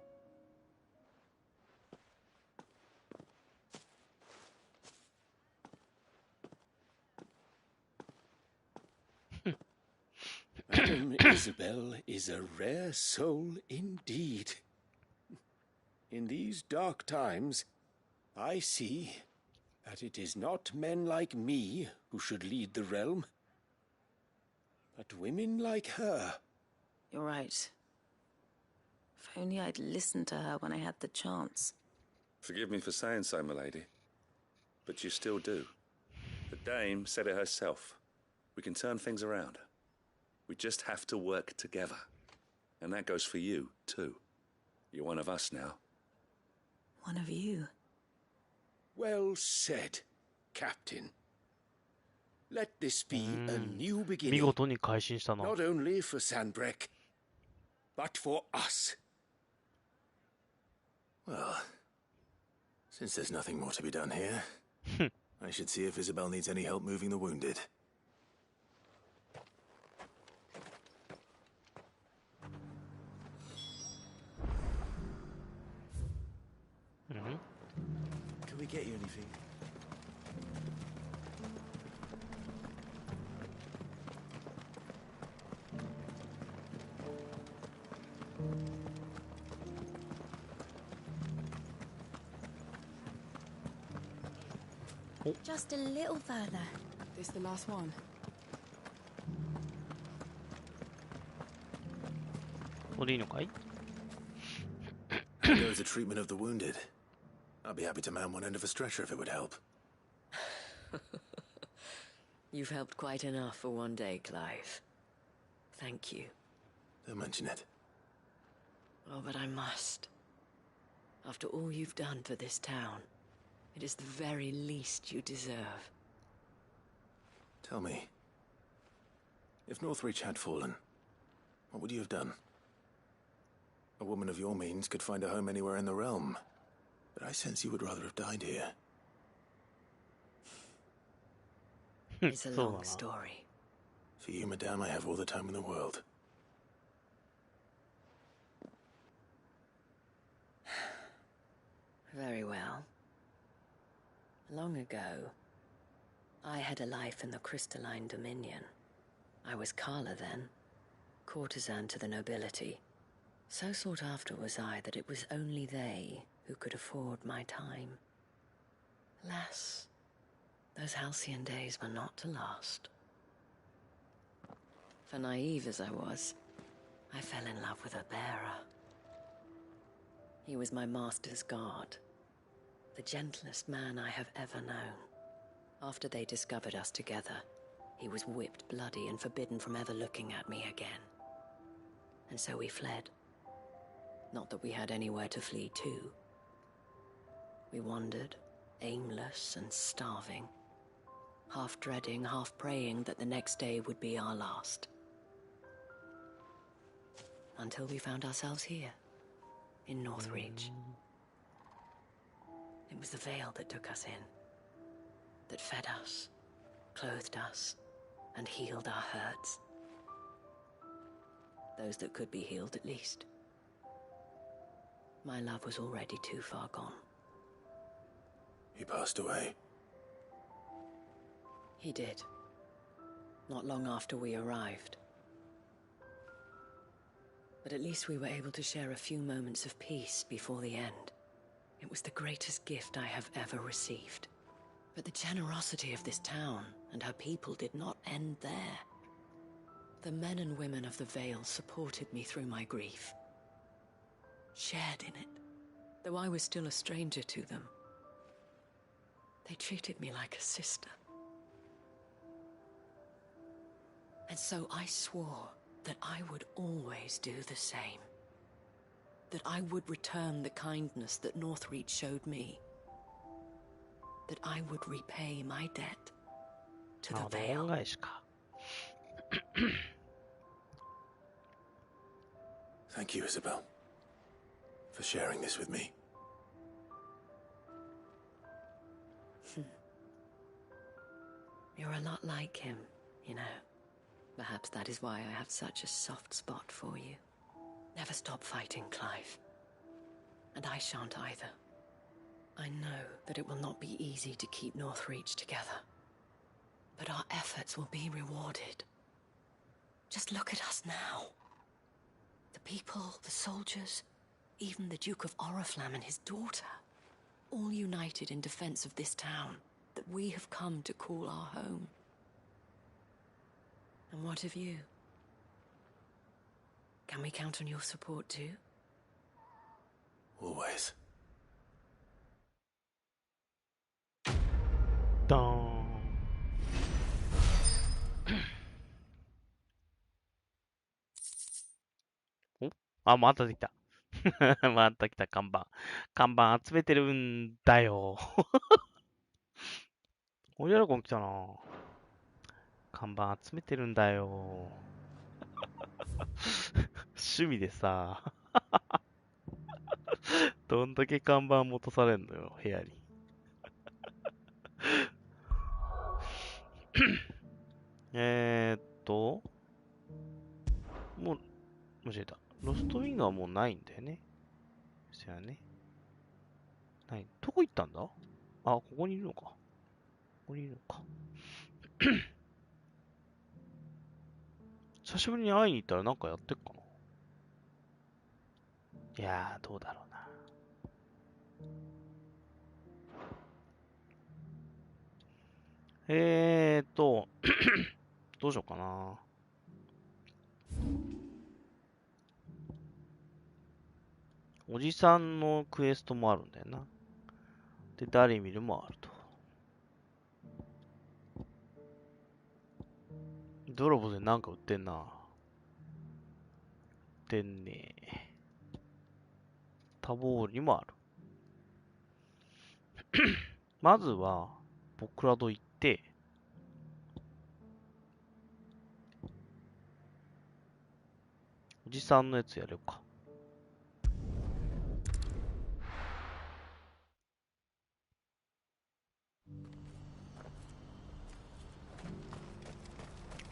Speaker 4: Madame Isabel is a rare soul indeed. In these dark times, I see that it is not men like me who should lead the realm, but women like her.
Speaker 9: You're right. If only I'd listened to her when I had the chance.
Speaker 21: Forgive me for saying so, milady, but you still do. The dame said it herself. We can turn things around. We just have to work together. And that goes for you, too. You're one of us now.
Speaker 19: One of you.
Speaker 21: Well said, Captain. Let this be a new beginning.
Speaker 1: 見事に改心したな。
Speaker 21: Not only for Sandbreck, but for us.
Speaker 3: Well, since there's nothing more to be done here, I should see if Isabel needs any help moving the wounded.
Speaker 17: Can we get you anything?
Speaker 9: Just a little further.
Speaker 12: This the last one?
Speaker 1: How
Speaker 3: goes the treatment of the wounded? I'll be happy to man one end of a stretcher if it would help.
Speaker 5: You've helped quite enough for one day, Clive. Thank you.
Speaker 3: Don't mention it.
Speaker 5: Oh, but I must. After all you've done for this town, it is the very least you deserve.
Speaker 3: Tell me, if Northreach had fallen, what would you have done? A woman of your means could find a home anywhere in the realm, but I sense you would rather have died here.
Speaker 5: It's a long story.
Speaker 3: For you, madame, I have all the time in the world.
Speaker 5: Very well. Long ago, I had a life in the Crystalline Dominion. I was Carla then, courtesan to the nobility. So sought after was I that it was only they who could afford my time. Alas, those halcyon days were not to last. For naive as I was, I fell in love with a bearer. He was my master's guard, the gentlest man I have ever known. After they discovered us together, he was whipped bloody and forbidden from ever looking at me again. And so we fled. Not that we had anywhere to flee to. We wandered, aimless and starving, half dreading, half praying that the next day would be our last. Until we found ourselves here, in Northreach. It was the veil that took us in, that fed us, clothed us, and healed our hurts. Those that could be healed, at least. My love was already too far gone.
Speaker 3: He passed away.
Speaker 5: He did. Not long after we arrived. But at least we were able to share a few moments of peace before the end. It was the greatest gift I have ever received. But the generosity of this town and her people did not end there. The men and women of the Vale supported me through my grief. Shared in it, though I was still a stranger to them. They treated me like a sister. And so I swore that I would always do the same. That I would return the kindness that Northreach showed me. That I would repay my debt to the Vale.
Speaker 3: Thank you, Isabel, for sharing this with me.
Speaker 5: You're a lot like him, you know. Perhaps that is why I have such a soft spot for you. Never stop fighting, Clive. And I shan't either. I know that it will not be easy to keep Northreach together. But our efforts will be rewarded. Just look at us now. The people, the soldiers, even the Duke of Oriflamme and his daughter, all united in defense of this town that we have come to call our home. And what of you? Can we count on your support too?
Speaker 3: Always.
Speaker 1: Dun. お、あ、またできた。また来た、看板。看板集めてるんだよ。おやらこん来たな。看板集めてるんだよ。趣味でさ、どんだけ看板持たされんのよ、部屋に。もう、間違えた。ロストウィングはもうないんだよね。そやね。ない。どこ行ったんだ？あ、ここにいるのか。ここにいるのか。久しぶりに会いに行ったらなんかやってっかな。いやー、どうだろうな。どうしようかな。おじさんのクエストもあるんだよな。で、誰見るもあると。泥棒でなんか売ってんな。売ってんねえ。タボールにもある。まずは、僕らと行って、おじさんのやつやるか。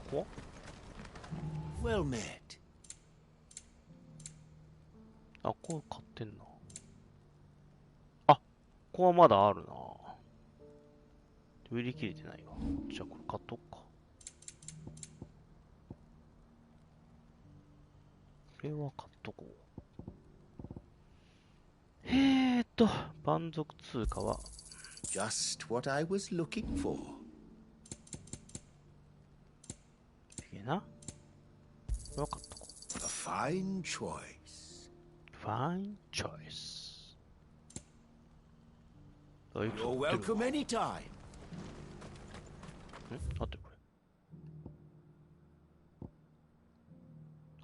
Speaker 1: ここ
Speaker 21: Well met.
Speaker 1: あ、これ買ってんな。あ、ここはまだあるな。売り切れてないわ。じゃあこれ買っとくか。これは買っとこう。蛮族通貨は
Speaker 21: Just what I was looking for.
Speaker 1: いいな。これは買っとこう。
Speaker 21: A fine choice.
Speaker 1: Fine choice.
Speaker 21: You're welcome anytime.
Speaker 1: 待ってこ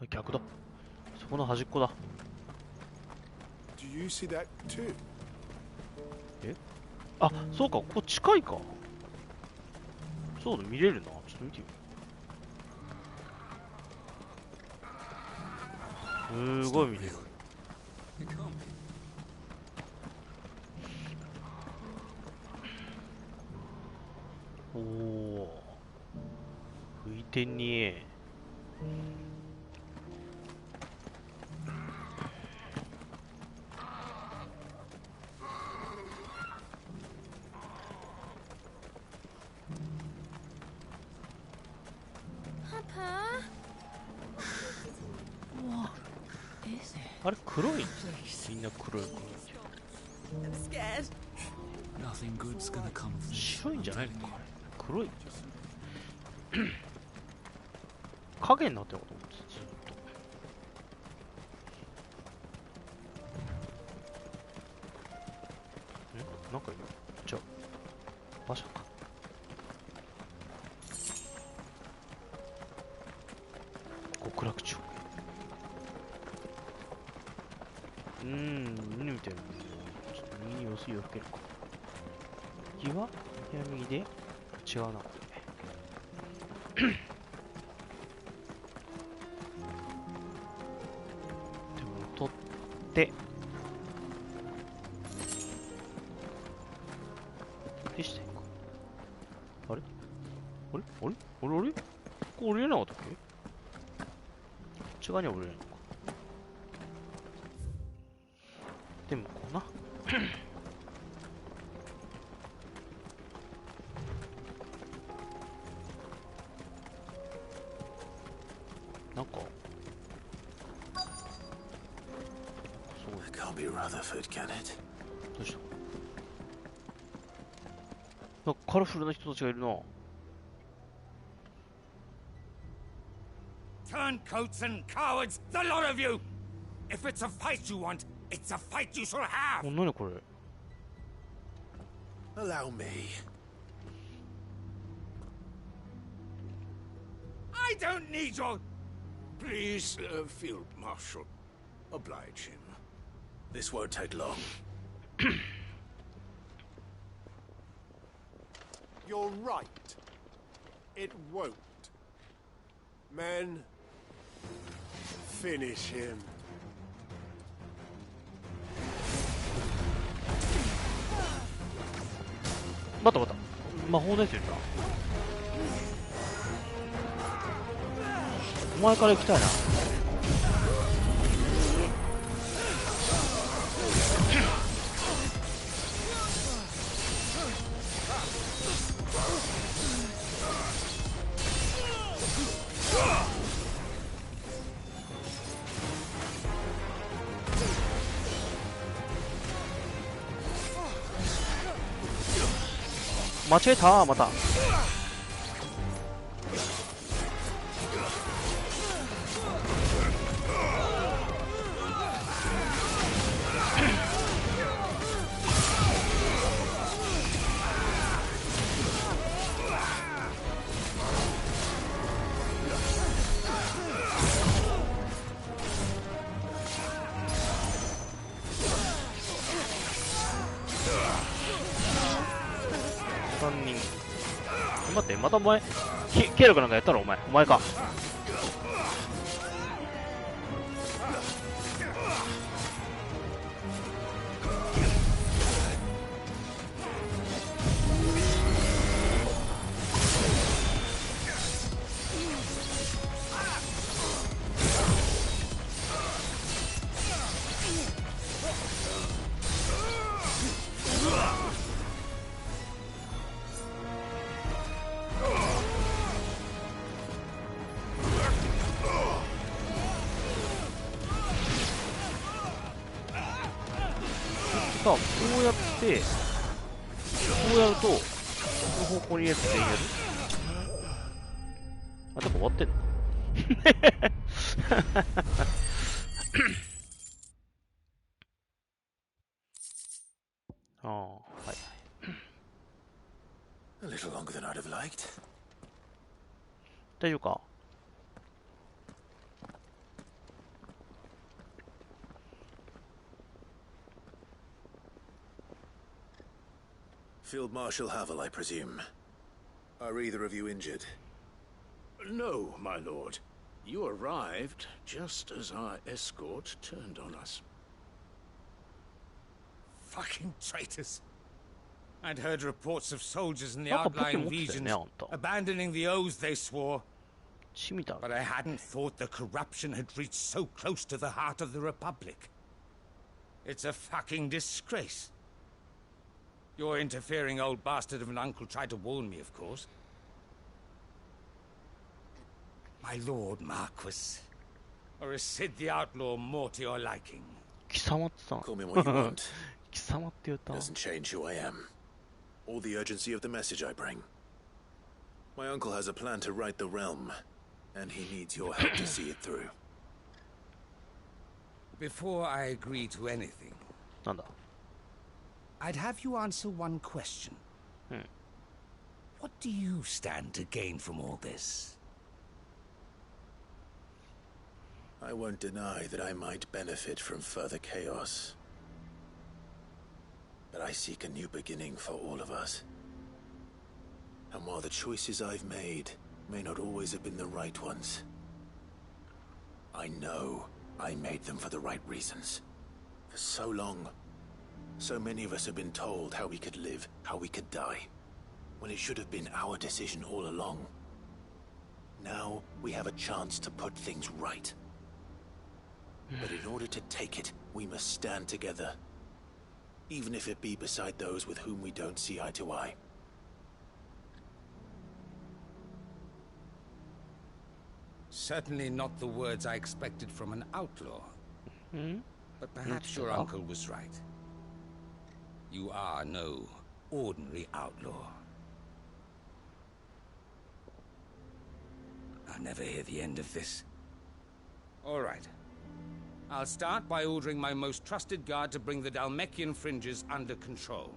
Speaker 1: れ。逆だ。そこの端っこだ。
Speaker 13: Do you see that too?
Speaker 1: え？あ、そうか、ここ近いか。そうだ、見れるな。ちょっと見てみる。すごい見れる。おお。浮いてんねー。あれ黒い？みんな黒い。白いんじゃないのかあれ。黒い。影になってること思ってずっと。なんかいる？じゃあ馬車か。極楽町。犬みたいな。ちょっと右に用水を吹けるか。右は右で違うな、これ。でも取って。でしていく。あれあれあれあれあれここ降りれなかったっけ？こっち側には降りれないのか。でもこうな。なんか
Speaker 3: そう。Can't be Rutherford, can it?
Speaker 1: どうした？なんかカラフルな人たちがいるな。
Speaker 10: Turncoats and cowards, the lot of you! If it's a fight you want, it's a fight you shall have!
Speaker 1: 何これ？
Speaker 3: Allow me.
Speaker 10: I don't need your...
Speaker 21: Please, Field Marshal, oblige him.
Speaker 3: This won't take long.
Speaker 13: You're right. It won't. Men, finish him.
Speaker 1: 待った待った。魔法ですよな。お前から行きたいな。間違えたまた。待って、またお前、ケロかなんかやったろ、お前か。こうやってこうやるとこの方向にやってやる。あ、でも終わってんのああ、はい。
Speaker 3: A little longer than I'd have liked.
Speaker 1: 大丈夫か。
Speaker 3: Field Marshal Havel, I presume. Are either of you injured?
Speaker 21: No, my lord. You arrived just as our escort turned on us.
Speaker 10: Fucking traitors. I'd heard reports of soldiers in the outlying regions abandoning the oaths they swore. But I hadn't thought the corruption had reached so close to the heart of the Republic. It's a fucking disgrace. Your interfering old bastard of an uncle tried to warn me, of course. My lord Marquis. Or is Sid the Outlaw more to your liking?
Speaker 3: Call me what you want. Doesn't change who I am. Or the urgency of the message I bring. My uncle has a plan to right the realm, and he needs your help to see it through.
Speaker 10: Before I agree to anything, I'd have you answer one question. What do you stand to gain from all this?
Speaker 3: I won't deny that I might benefit from further chaos. But I seek a new beginning for all of us. And while the choices I've made may not always have been the right ones, I know I made them for the right reasons. For so long, so many of us have been told how we could live, how we could die, when it should have been our decision all along. Now we have a chance to put things right. But in order to take it, we must stand together. Even if it be beside those with whom we don't see eye to eye.
Speaker 10: Certainly not the words I expected from an outlaw. But perhaps your uncle was right. You are no ordinary outlaw. I'll never hear the end of this. All right. I'll start by ordering my most trusted guard to bring the Dalmekian fringes under control.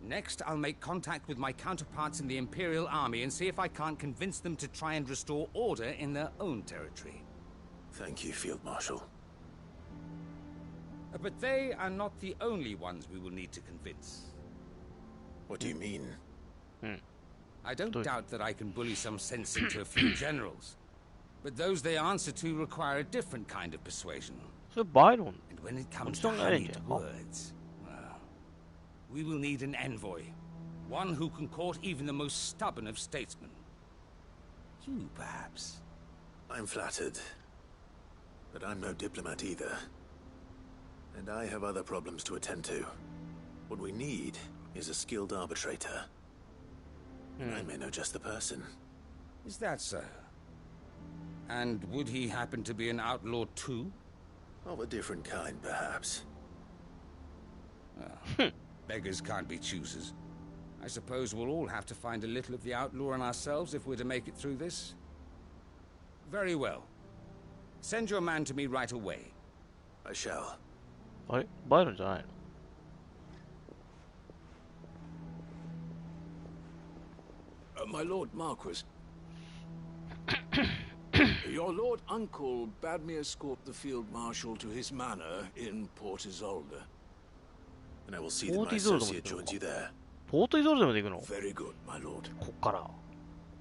Speaker 10: Next, I'll make contact with my counterparts in the Imperial Army and see if I can't convince them to try and restore order in their own territory.
Speaker 3: Thank you, Field Marshal.
Speaker 10: But they are not the only ones we will need to convince.
Speaker 3: What do you mean?
Speaker 10: I don't doubt that I can bully some sense into a few generals, but those they answer to require a different kind of persuasion.
Speaker 1: So Byron.
Speaker 10: And when it comes to honeyed words, well, we will need an envoy, one who can court even the most stubborn of statesmen. You, perhaps.
Speaker 3: I'm flattered, but I'm no diplomat either. And I have other problems to attend to. What we need is a skilled arbitrator. I may know just the person.
Speaker 10: Is that so? And would he happen to be an outlaw too?
Speaker 3: Of a different kind, perhaps.
Speaker 10: Beggars can't be choosers. I suppose we'll all have to find a little of the outlaw in ourselves if we're to make it through this. Very well. Send your man to me right away.
Speaker 3: I shall.
Speaker 1: あれバイロンじゃないの
Speaker 13: My Lord Marquis. Your Lord Uncle bade me escort the Field Marshal to his manor in Port Isolde.
Speaker 3: And I will see that my associate joins you there.
Speaker 1: ポートイゾールでまで行くの
Speaker 13: Very good, my lord.
Speaker 1: こっから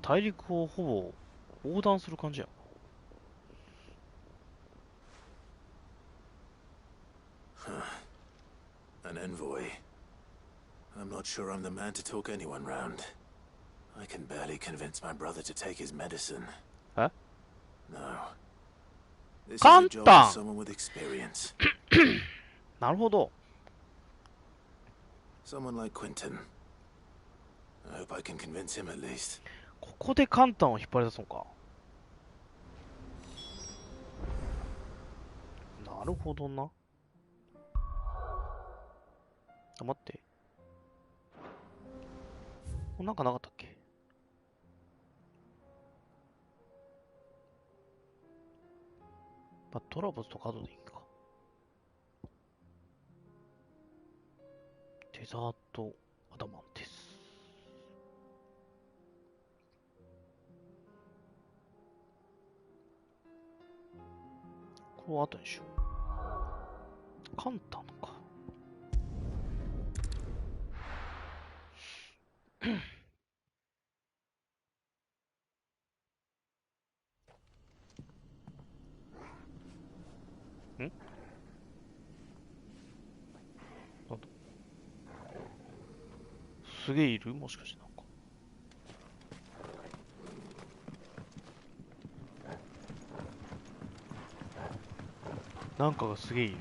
Speaker 1: 大陸をほぼ横断する感じや。
Speaker 3: An envoy. I'm not sure I'm the man to talk anyone round. I can barely convince my brother to take his medicine.
Speaker 1: Huh?
Speaker 3: No. This is a job for someone with experience.
Speaker 1: なるほど。
Speaker 3: Someone like Quentin. I hope I can convince him at least.
Speaker 1: ここでカンタンを引っ張り出すのか。なるほどな。あ、待って。なんかなかったっけ？まあ、トラボスとカードでいいか。デザートアダマンテス。これは後にしよう。カンタのか。ん？なんだ？すげえいる？もしかしてなんか。なんかがすげえいる？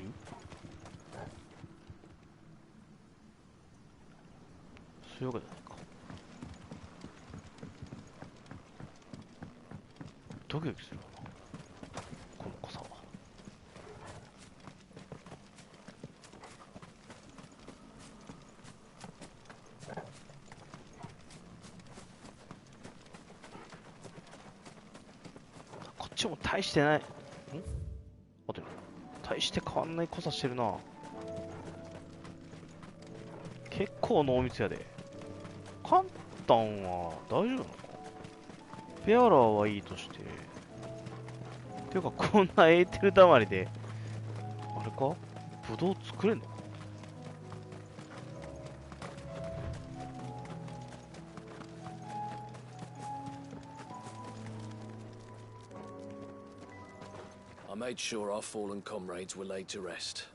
Speaker 1: そういうわけじゃないか。ドキドキするわな、この子さんは。こっちも大してない。ん？待ってる。大して変わんない濃さしてるな。結構濃密やで。カンタンは大丈夫なのか？ペアラーはいいとして。ていうか、こんなエーテル溜まりで、あれか？ブドウ作れんの？I
Speaker 11: made sure our fallen comrades were laid to rest.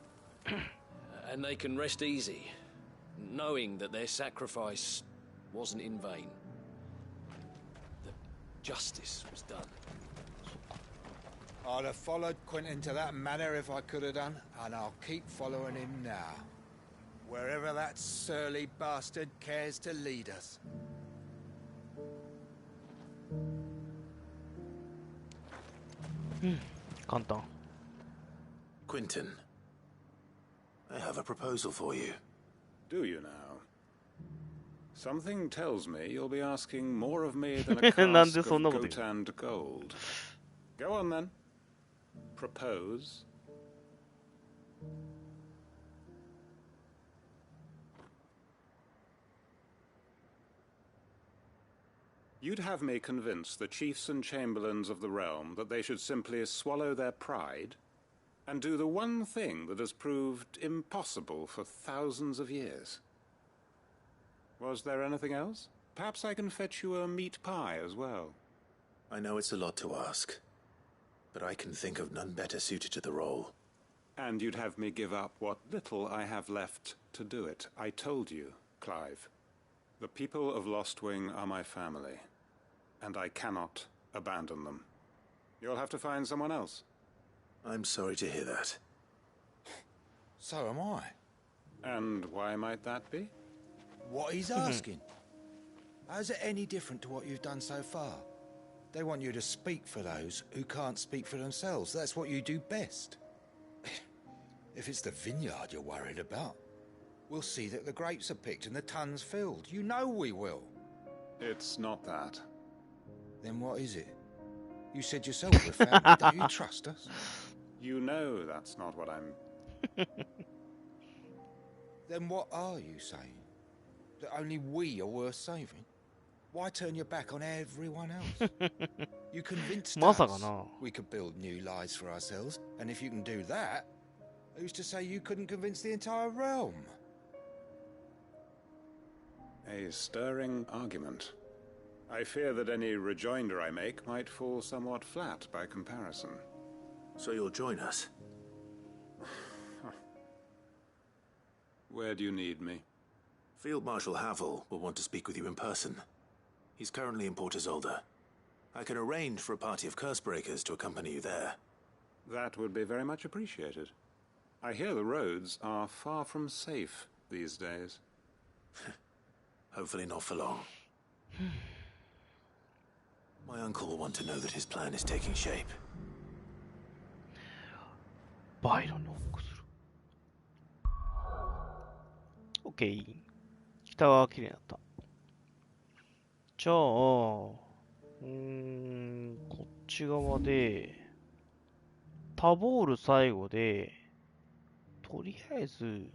Speaker 11: And they can rest easy, knowing that their sacrifice wasn't in vain. That justice was done.
Speaker 6: I'd have followed Quentin to that manor if I could have done, and I'll keep following him now. Wherever that surly bastard cares to lead us.
Speaker 1: Quentin.
Speaker 3: Quentin, I have a proposal for you.
Speaker 14: Do you now? Something tells me you'll be asking more of me than a cask of Gotand gold. Go on then. Propose. You'd have me convince the chiefs and chamberlains of the realm that they should simply swallow their pride and do the one thing that has proved impossible for thousands of years. Was there anything else? Perhaps I can fetch you a meat pie as well.
Speaker 3: I know it's a lot to ask, but I can think of none better suited to the role.
Speaker 14: And you'd have me give up what little I have left to do it. I told you, Clive. The people of Lostwing are my family, and I cannot abandon them. You'll have to find someone else.
Speaker 3: I'm sorry to hear that.
Speaker 6: So am I.
Speaker 14: And why might that be?
Speaker 6: What he's asking. How's it any different to what you've done so far? They want you to speak for those who can't speak for themselves. That's what you do best. If it's the vineyard you're worried about, we'll see that the grapes are picked and the tons filled. You know we will.
Speaker 14: It's not that.
Speaker 6: Then what is it? You said yourself we're family. Don't you trust us?
Speaker 14: You know that's not what I'm...
Speaker 6: Then what are you saying? That only we are worth saving? Why turn your back on everyone else? You convinced us we could build new lives for ourselves, and if you can do that, who's to say you couldn't convince the entire realm?
Speaker 14: A stirring argument. I fear that any rejoinder I make might fall somewhat flat by comparison.
Speaker 3: So you'll join us?
Speaker 14: Where do you need me?
Speaker 3: Field Marshal Havel will want to speak with you in person. He's currently in Port Isolde. I can arrange for a party of Cursebreakers to accompany you there.
Speaker 14: That would be very much appreciated. I hear the roads are far from safe these days.
Speaker 3: Hopefully not for long. My uncle will want to know that his plan is taking shape.
Speaker 1: バイロンノックする。OK。北は綺麗になった。じゃあ、こっち側で、タボール最後で、とりあえず、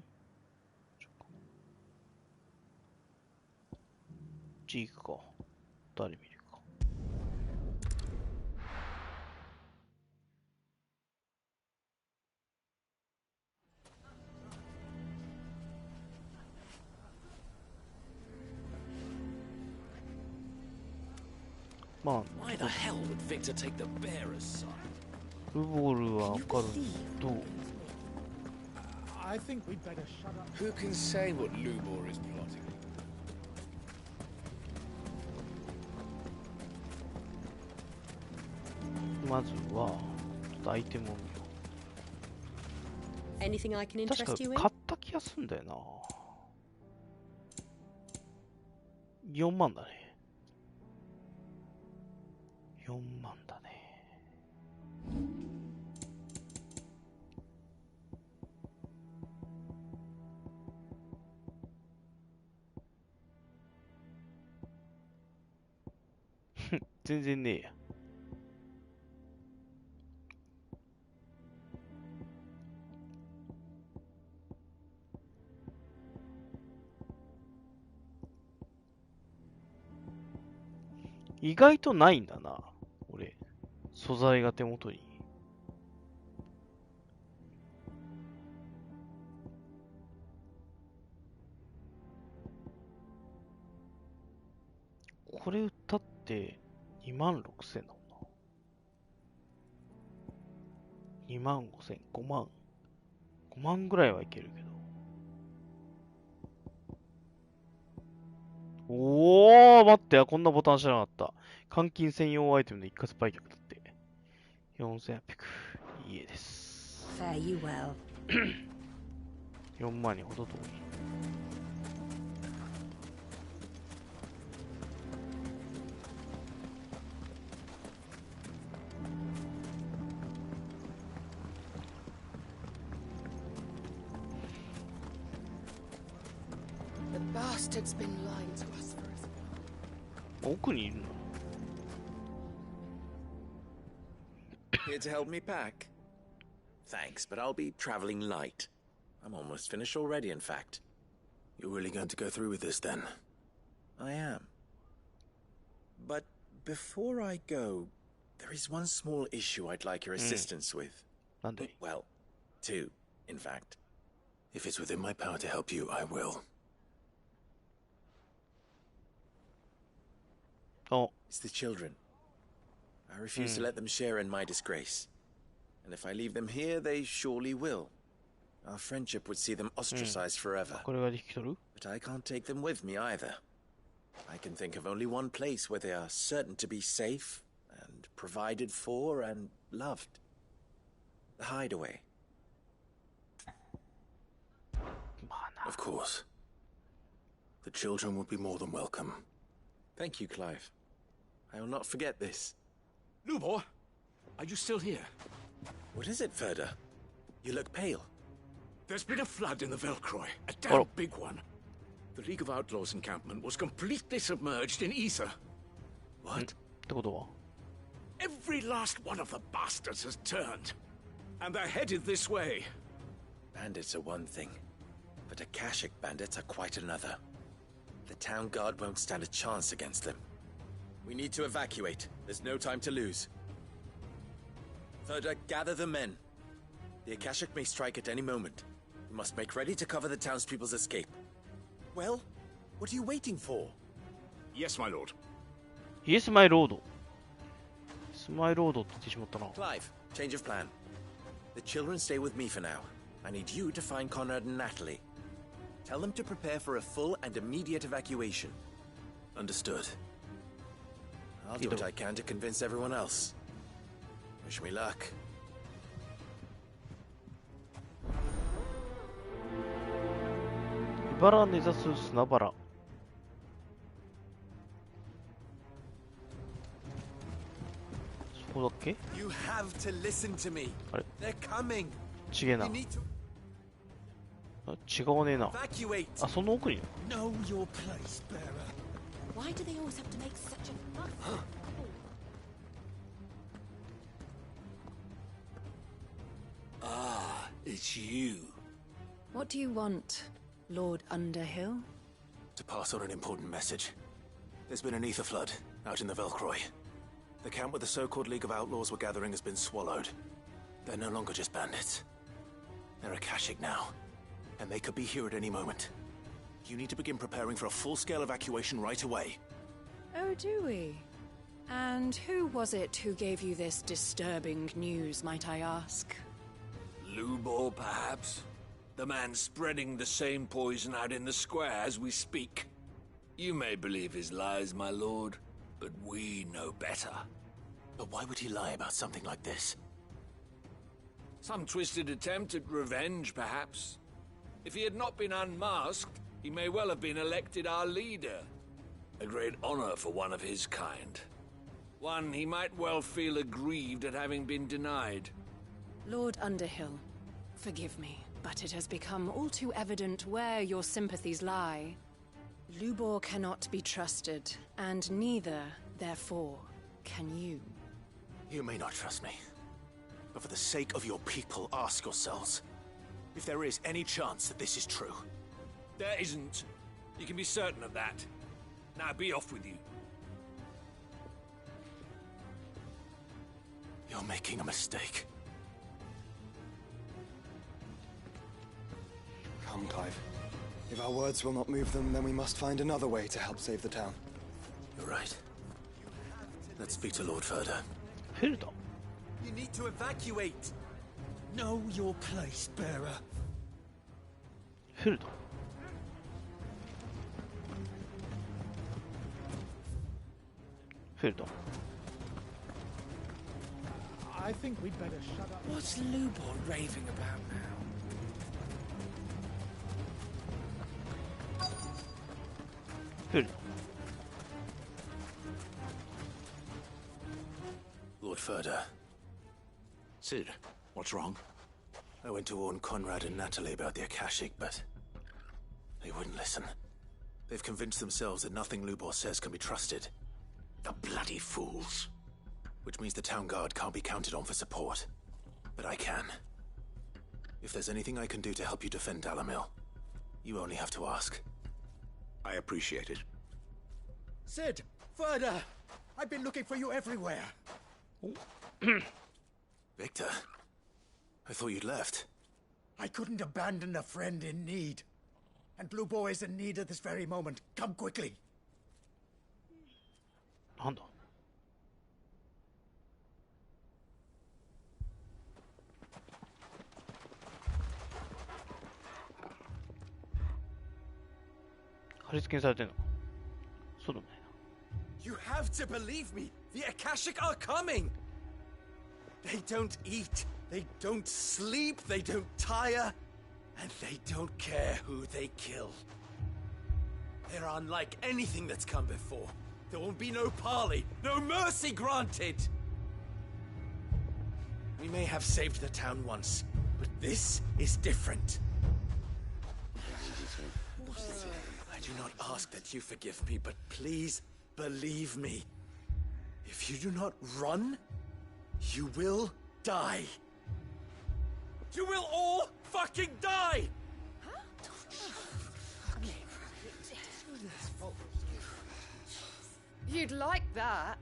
Speaker 1: G 行くか。誰見るか。まあ、
Speaker 11: Why the hell would Victor take the bearer's side?
Speaker 1: ルボールはわかると。
Speaker 10: I think we'd better shut up.
Speaker 21: Who can say what Lubor is plotting?
Speaker 1: まずは、ちょっとアイテムを見よう。
Speaker 19: Anything I can
Speaker 1: 確
Speaker 19: interest you
Speaker 1: か
Speaker 19: in?
Speaker 1: 買った気がするんだよな。4万だね。4万だね。全然ねえや。意外とないんだな、俺。素材が手元に。これ売ったって26,000だもんな。25,000、5万。5万ぐらいはいけるけど。おー、待ってや、こんなボタン知らなかった。換金専用アイテムで一括売却だって。4,800。いい絵です。
Speaker 15: Fare you well.
Speaker 1: 4万にほど遠い。
Speaker 5: The bastard's been lying to us for us.
Speaker 1: 奥にいるの
Speaker 7: Here to help me pack? Thanks, but I'll be traveling light. I'm almost finished already, in fact.
Speaker 3: You're really going to go through with this, then?
Speaker 7: I am. But before I go, there is one small issue I'd like your assistance with.
Speaker 1: Nande?
Speaker 7: Well,
Speaker 3: Two, in fact. If it's within my power to help you, I will.
Speaker 1: Oh.
Speaker 7: It's the children. I refuse to let them share in my disgrace. And if I leave them here, they surely will. Our friendship would see them ostracized forever. But I can't take them with me either. I can think of only one place where they are certain to be safe and provided for and loved. The hideaway.
Speaker 3: Of course. The children would be more than welcome.
Speaker 7: Thank you, Clive. I will not forget this.
Speaker 13: Lubor, are you still here?
Speaker 7: What is it, Ferda? You look pale.
Speaker 13: There's been a flood in the Velcroy, a damn big one. The League of Outlaws encampment was completely submerged in ether.
Speaker 7: What?
Speaker 13: Every last one of the bastards has turned. And they're headed this way.
Speaker 7: Bandits are one thing, but Akashic bandits are quite another. The town guard won't stand a chance against them. We need to evacuate. There's no time to lose. Ferda, gather the men. The Akashic may strike at any moment. We must make ready to cover the townspeople's escape. Well, what are you waiting for?
Speaker 13: Yes, my lord.
Speaker 1: Yes, my lord. Yes, my lord って言ってしまったな。
Speaker 7: Clive, change of plan. The children stay with me for now. I need you to find Conrad and Natalie. Tell them to prepare for a full and immediate evacuation.
Speaker 3: Understood.
Speaker 7: I'll do what I can to convince everyone else. Wish me luck.
Speaker 1: Ibara 根ざす砂原。そこだっけ？
Speaker 7: You have to listen to me. They're coming.
Speaker 1: ちげえな。あ、違わねえな。あ、その奥に。
Speaker 19: Know your place, bearer. Why do they always have to make such a fuss?
Speaker 21: Ah, it's you.
Speaker 8: What do you want, Lord Underhill?
Speaker 3: To pass on an important message. There's been an ether flood out in the Velcroy. The camp where the so-called League of Outlaws were gathering has been swallowed. They're no longer just bandits. They're Akashic now, and they could be here at any moment. You need to begin preparing for a full-scale evacuation right away.
Speaker 8: Oh, do we? And who was it who gave you this disturbing news, might I ask?
Speaker 13: Lubor, perhaps? The man spreading the same poison out in the square as we speak. You may believe his lies, my lord, but we know better.
Speaker 3: But why would he lie about something like this?
Speaker 13: Some twisted attempt at revenge, perhaps. If he had not been unmasked, he may well have been elected our leader. A great honor for one of his kind. One he might well feel aggrieved at having been denied.
Speaker 8: Lord Underhill, forgive me, but it has become all too evident where your sympathies lie. Lubor cannot be trusted, and neither, therefore, can you.
Speaker 3: You may not trust me, but for the sake of your people, ask yourselves if there is any chance that this is true.
Speaker 13: There isn't. You can be certain of that. Now be off with you.
Speaker 3: You're making a mistake.
Speaker 16: Come, Clive. If our words will not move them, then we must find another way to help save the town.
Speaker 3: You're right. Let's speak to Lord Ferda.
Speaker 1: Ferda?
Speaker 7: You need to evacuate.
Speaker 19: Know your place, bearer.
Speaker 1: Ferda? Ferda?
Speaker 18: I think we'd better shut up.
Speaker 13: What's Lubor raving about now?
Speaker 1: Ferda?
Speaker 3: Lord Ferda.
Speaker 13: Sid, what's wrong?
Speaker 3: I went to warn Conrad and Natalie about the Akashic, but they wouldn't listen. They've convinced themselves that nothing Lubor says can be trusted.
Speaker 13: The bloody fools.
Speaker 3: Which means the town guard can't be counted on for support. But I can. If there's anything I can do to help you defend Dalamil, you only have to ask.
Speaker 13: I appreciate it.
Speaker 19: Sid! Ferda! I've been looking for you everywhere.
Speaker 3: Victor? I thought you'd left.
Speaker 2: I couldn't abandon a friend in need. And Blue Boy is in need at this very moment. Come quickly.
Speaker 1: なんだ貼り付けにされてんのそうでもないな。
Speaker 7: You have to believe me. The Akashic are coming. They don't eat, they don't sleep, they don't tire, and they don't care who they kill. They're unlike anything that's come before. There will be no parley, no mercy granted. We may have saved the town once, but this is different. I do not ask that you forgive me, but please believe me. If you do not run, you will die. You will all fucking die!
Speaker 12: You'd like that,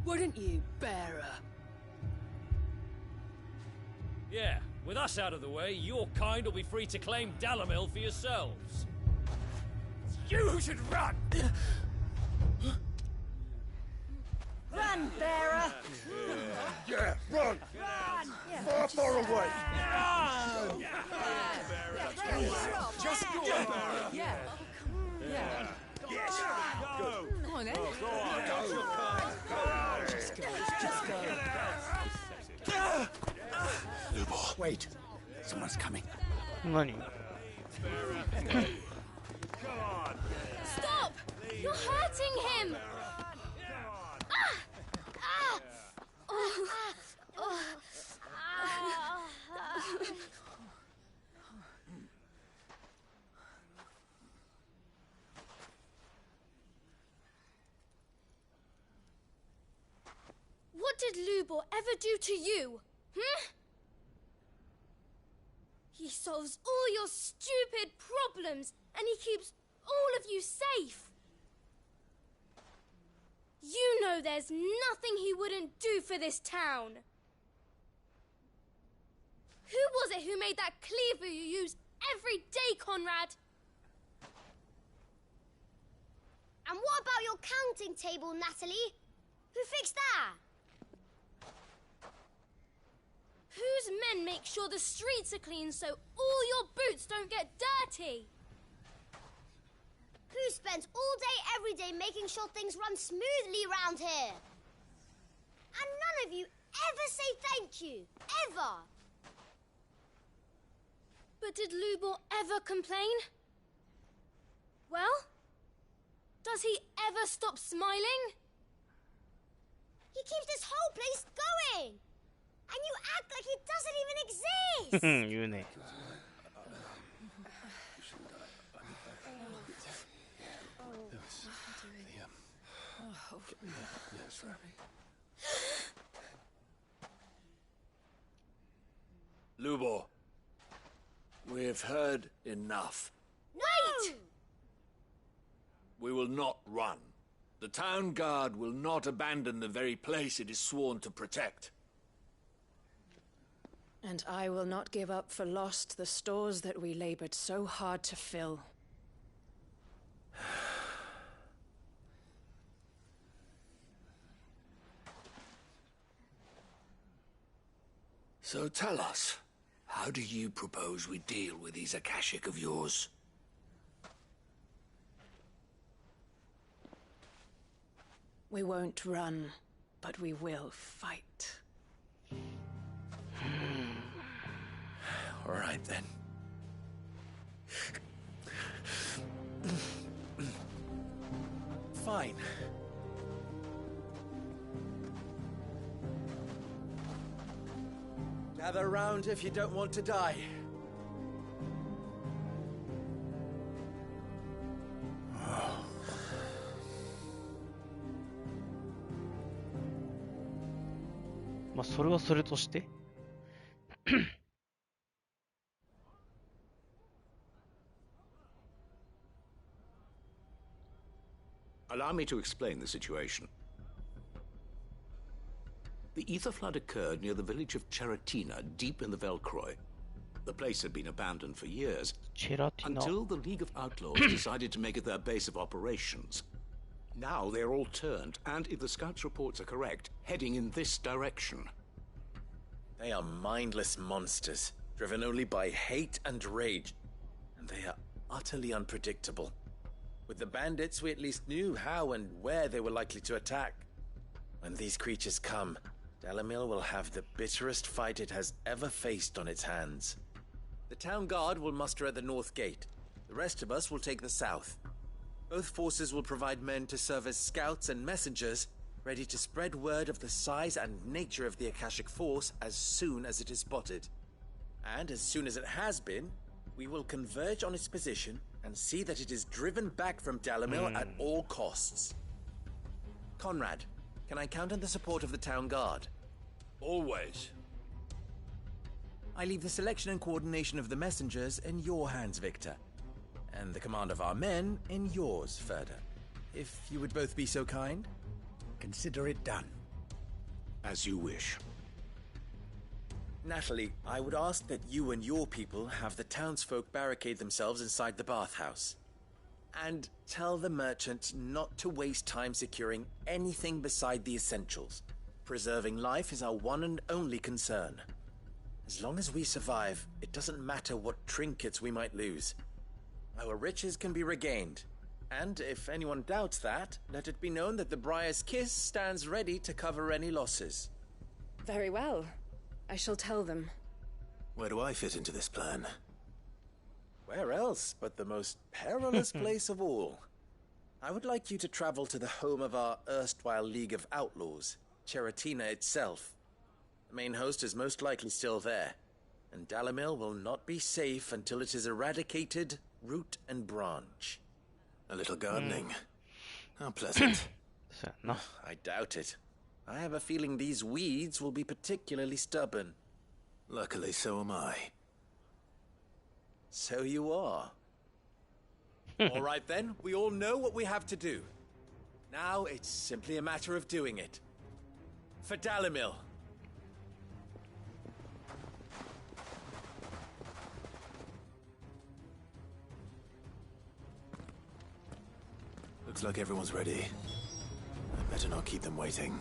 Speaker 12: wouldn't you, bearer?
Speaker 11: Yeah, with us out of the way, your kind will be free to claim Dalamil for yourselves.
Speaker 2: You should run!
Speaker 12: Run, bearer!
Speaker 2: Yeah, run!
Speaker 12: Run!
Speaker 2: Far, far away!
Speaker 12: Run!
Speaker 2: Just go!
Speaker 12: Yeah. Yeah.
Speaker 2: Yes! Go!
Speaker 12: Come on, then.
Speaker 2: Go on!
Speaker 12: Just go. Just go.
Speaker 2: Wait. Someone's coming.
Speaker 1: 何
Speaker 20: Stop! You're hurting him! What did Lubor ever do to you? He solves all your stupid problems, and he keeps all of you safe. You know there's nothing he wouldn't do for this town. Who was it who made that cleaver you use every day, Conrad?
Speaker 23: And what about your counting table, Natalie? Who fixed that?
Speaker 20: Whose men make sure the streets are clean so all your boots don't get dirty?
Speaker 23: Who spends all day, every day making sure things run smoothly round here? And none of you ever say thank you. Ever.
Speaker 20: But did Lubor ever complain? Well, does he ever stop smiling?
Speaker 23: He keeps this whole place going. And you act like he doesn't even exist.
Speaker 1: 言うね。
Speaker 13: Lubor, we've heard enough.
Speaker 23: Wait!
Speaker 13: We will not run. The town guard will not abandon the very place it is sworn to protect.
Speaker 12: And I will not give up for lost the stores that we labored so hard to fill.
Speaker 13: So tell us, how do you propose we deal with these Akashic of yours?
Speaker 12: We won't run, but we will fight.
Speaker 7: All right, then. Fine. Gather round if you don't want to die.
Speaker 1: まあそれはそれとして。
Speaker 24: Allow me to explain the situation. The ether flood occurred near the village of Charatina, deep in the Velcroy. The place had been abandoned for years, until the League of Outlaws decided to make it their base of operations. Now they're all turned, and if the scouts' reports are correct, heading in this direction.
Speaker 7: They are mindless monsters, driven only by hate and rage, and they are utterly unpredictable. With the bandits, we at least knew how and where they were likely to attack. When these creatures come, Dalamil will have the bitterest fight it has ever faced on its hands. The town guard will muster at the north gate. The rest of us will take the south. Both forces will provide men to serve as scouts and messengers, ready to spread word of the size and nature of the Akashic force as soon as it is spotted. And as soon as it has been, we will converge on its position and see that it is driven back from Dalamil at all costs. Conrad, can I count on the support of the town guard?
Speaker 13: Always.
Speaker 7: I leave the selection and coordination of the messengers in your hands, Victor. And the command of our men in yours, Ferda. If you would both be so kind.
Speaker 2: Consider it done.
Speaker 24: As you wish.
Speaker 7: Natalie, I would ask that you and your people have the townsfolk barricade themselves inside the bathhouse. And tell the merchant not to waste time securing anything beside the essentials. Preserving life is our one and only concern. As long as we survive, it doesn't matter what trinkets we might lose. Our riches can be regained. And if anyone doubts that, let it be known that the Briar's Kiss stands ready to cover any losses.
Speaker 12: Very well. I shall tell them.
Speaker 3: Where do I fit into this plan?
Speaker 7: Where else but the most perilous place of all? I would like you to travel to the home of our erstwhile League of Outlaws, Cheratina itself. The main host is most likely still there, and Dalamil will not be safe until it is eradicated, root and branch.
Speaker 3: A little gardening. How pleasant.
Speaker 7: No, I doubt it. I have a feeling these weeds will be particularly stubborn.
Speaker 3: Luckily, so am I.
Speaker 7: So you are. All right then, we all know what we have to do. Now it's simply a matter of doing it. For Dalamil.
Speaker 3: Looks like everyone's ready. I better not keep them waiting.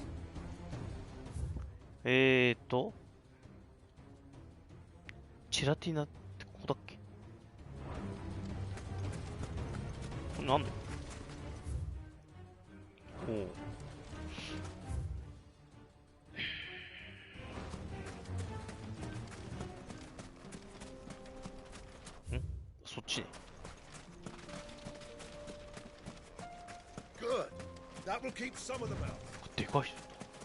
Speaker 1: チラティナってここだっけ？これなんだ？おう。そっちね。
Speaker 21: Good. That will keep some of them out.
Speaker 1: でかい人。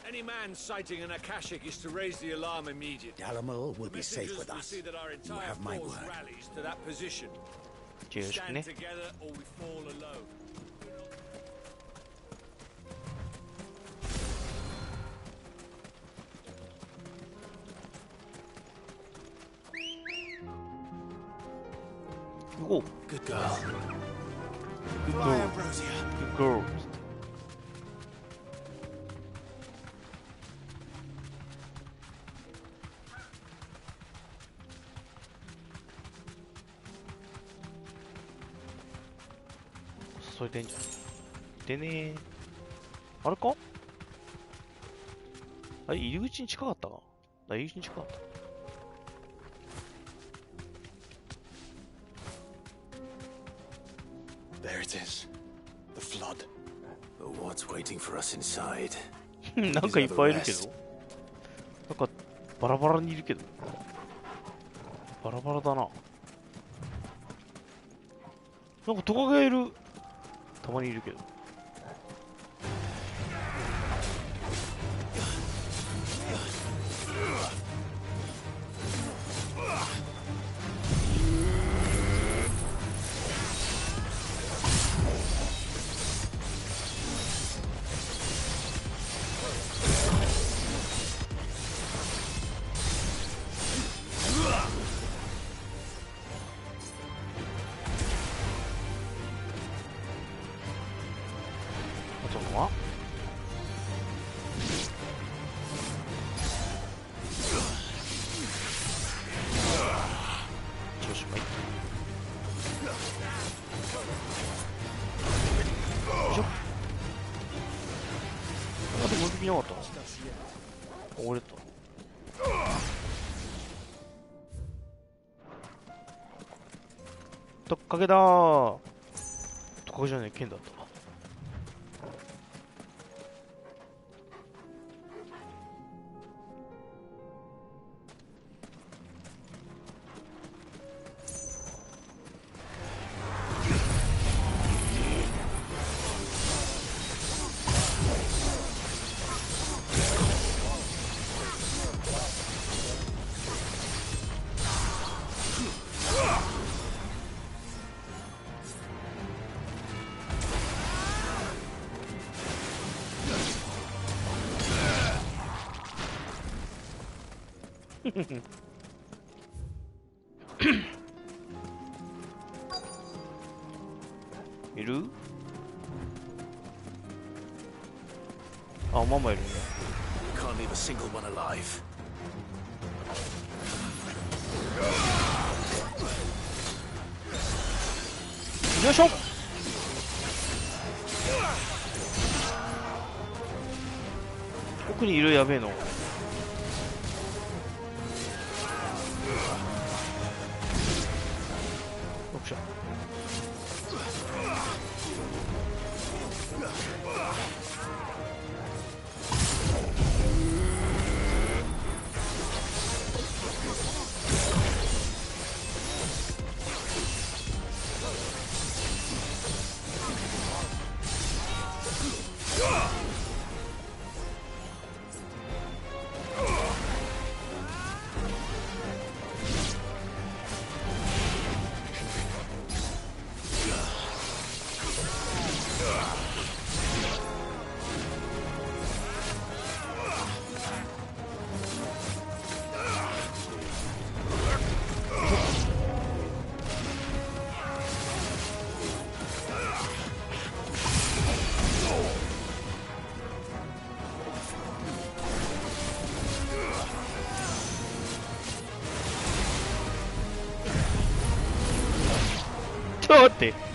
Speaker 13: Any man sighting an Akashic is to raise the alarm immediately.
Speaker 2: Dalamil will be safe with us. You have my word.
Speaker 13: Rallies to that position.
Speaker 1: We
Speaker 13: stand together or we fall alone.
Speaker 1: Oh,
Speaker 3: good girl.
Speaker 1: Good
Speaker 3: Fly,
Speaker 1: girl.
Speaker 3: Ambrosia.
Speaker 1: Good girl. So it ain't. でねあれかあれ入り口に近かったか入り口に近かった
Speaker 3: There it is. The flood. But what's waiting for us inside?
Speaker 1: なんかいっぱいいるけどなんかバラバラにいるけどバラバラだななんかトカゲいるたまにいるけどなかった。折れた。とっかけだー。とっかけじゃねえ、剣だった。いる？あ、ママいるね。
Speaker 3: Can't leave a single one alive.
Speaker 1: よいしょ。奥にいる、やべえの。よっしゃ。ちょっと待って。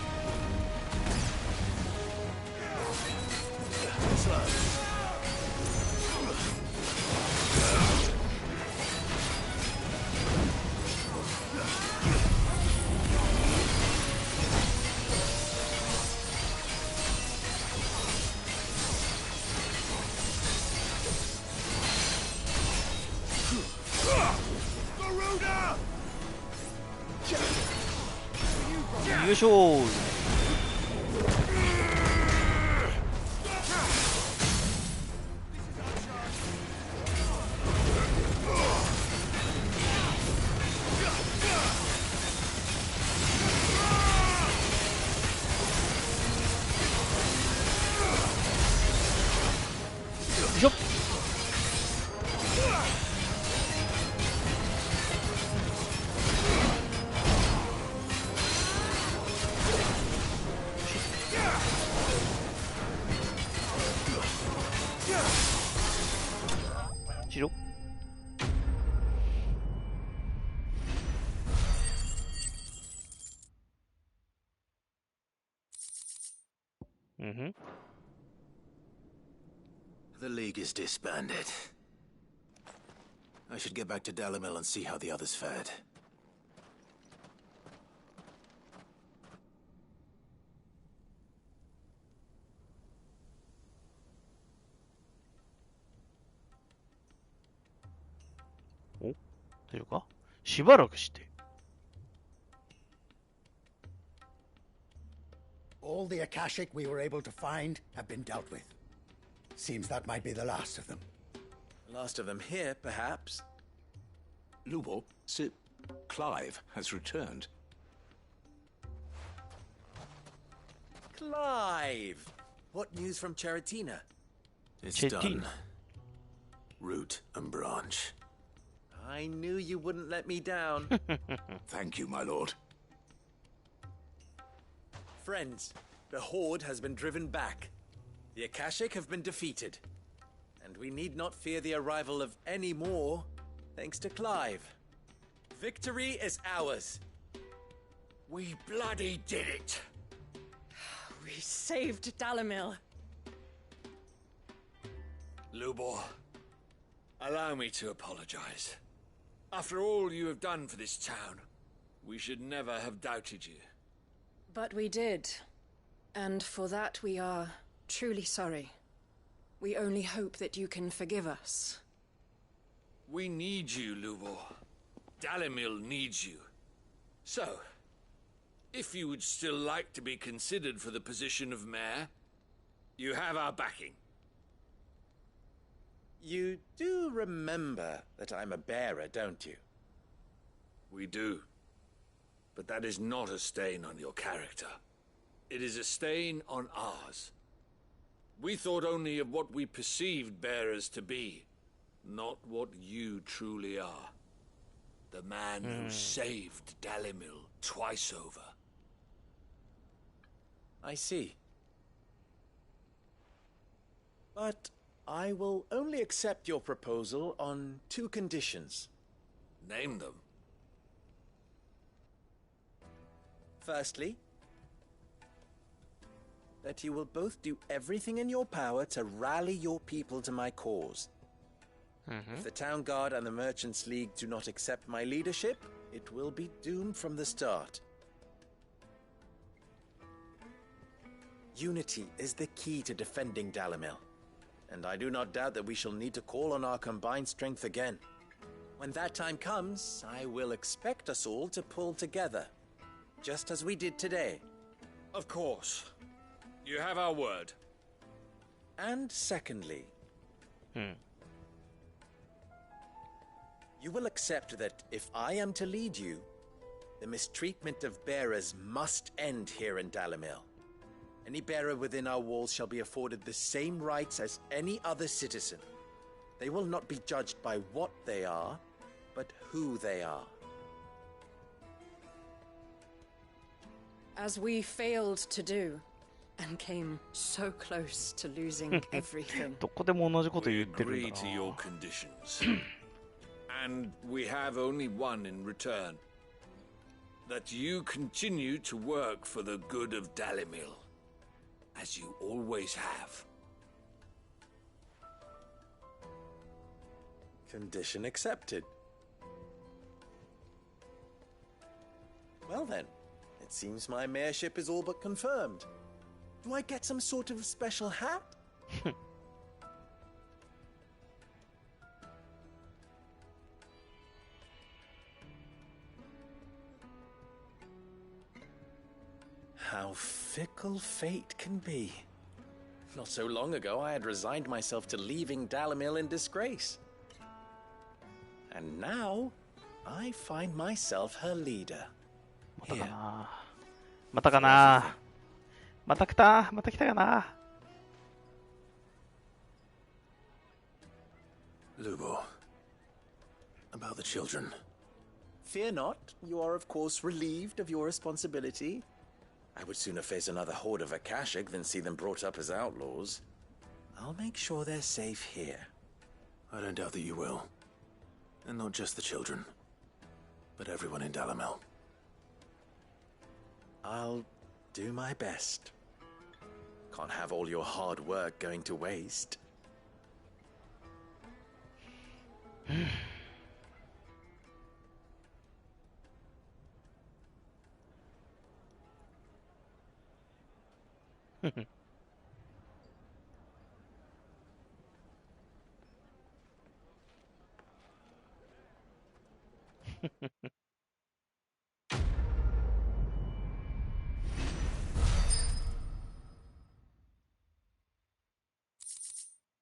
Speaker 1: よいしょー。よいしょ。白。
Speaker 3: The League is disbanded. I should get back to Dalamil and see how the others fared.
Speaker 1: Oh, 大丈夫か？しばらくして。
Speaker 2: All the Akashic we were able to find have been dealt with. Seems that might be the last of them.
Speaker 7: Last of them here, perhaps.
Speaker 24: Lubo, Clive has returned.
Speaker 7: Clive! What news from Charatina?
Speaker 3: It's done. Root and branch.
Speaker 7: I knew you wouldn't let me down.
Speaker 24: Thank you, my lord.
Speaker 7: Friends, the Horde has been driven back. The Akashic have been defeated. And we need not fear the arrival of any more, thanks to Clive. Victory is ours.
Speaker 13: We bloody did it.
Speaker 4: We saved Dalamil.
Speaker 13: Lubor, allow me to apologize. After all you have done for this town, we should never have doubted you.
Speaker 8: But we did. And for that we are truly sorry. We only hope that you can forgive us.
Speaker 13: We need you, Lubor. Dalimil needs you. So, if you would still like to be considered for the position of mayor, you have our backing.
Speaker 7: You do remember that I'm a bearer, don't you?
Speaker 13: We do. But that is not a stain on your character. It is a stain on ours. We thought only of what we perceived bearers to be, not what you truly are. The man who saved Dalimil twice over.
Speaker 7: I see. But I will only accept your proposal on 2 conditions.
Speaker 13: Name them.
Speaker 7: Firstly, that you will both do everything in your power to rally your people to my cause. If the Town Guard and the Merchants League do not accept my leadership, it will be doomed from the start. Unity is the key to defending Dalimil, and I do not doubt that we shall need to call on our combined strength again. When that time comes, I will expect us all to pull together, just as we did today.
Speaker 13: Of course. You have our word.
Speaker 7: And secondly, you will accept that if I am to lead you, the mistreatment of bearers must end here in Dalimil. Any bearer within our walls shall be afforded the same rights as any other citizen. They will not be judged by what they are, but who they are.
Speaker 8: As we failed to do, and came so close to losing everything.
Speaker 1: どこでも同じこと言ってるんだな。
Speaker 13: We agree to your conditions. And we have only one in return. That you continue to work for the good of Dalimil, as you always have.
Speaker 7: Condition accepted. Well then, it seems my mayorship is all but confirmed. Do I get some sort of special hat? How fickle fate can be. Not so long ago, I had resigned myself to leaving Dalimil in disgrace. And now, I find myself her leader.
Speaker 1: またかな。また来たかな。
Speaker 3: Lubor, about the children.
Speaker 7: Fear not, you are of course relieved of your responsibility. I would sooner face another horde of Akashic than see them brought up as outlaws. I'll make sure they're safe here.
Speaker 3: I don't doubt that you will. And not just the children, but everyone in Dalimil.
Speaker 7: I'll do my best. Can't have all your hard work going to waste.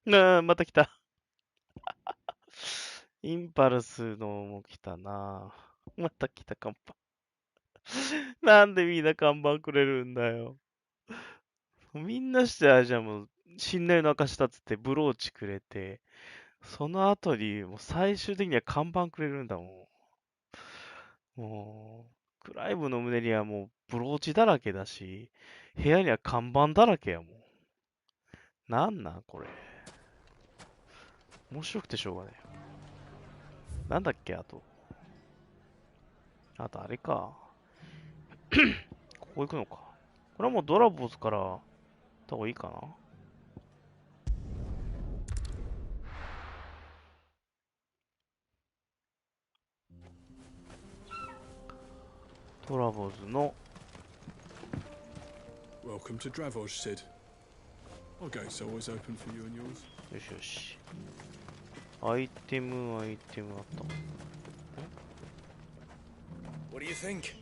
Speaker 1: また来た。インパルスのも来たな。また来た看板。なんでみんな看板くれるんだよ。みんなしてあれじゃん、もう、信頼の証だっつってブローチくれて、その後に、もう最終的には看板くれるんだもん。もう、クライブの胸にはもうブローチだらけだし、部屋には看板だらけやもん。なんなんこれ。面白くてしょうがないよ。なんだっけあとあれか。ここ行くのか。これはもうドラボスから行った方がいいかな。トラボズの
Speaker 4: Welcome to Dravoj, Sid. Our gate's always open for you and yours.
Speaker 1: よしよし。アイテムあった。
Speaker 13: What do you think?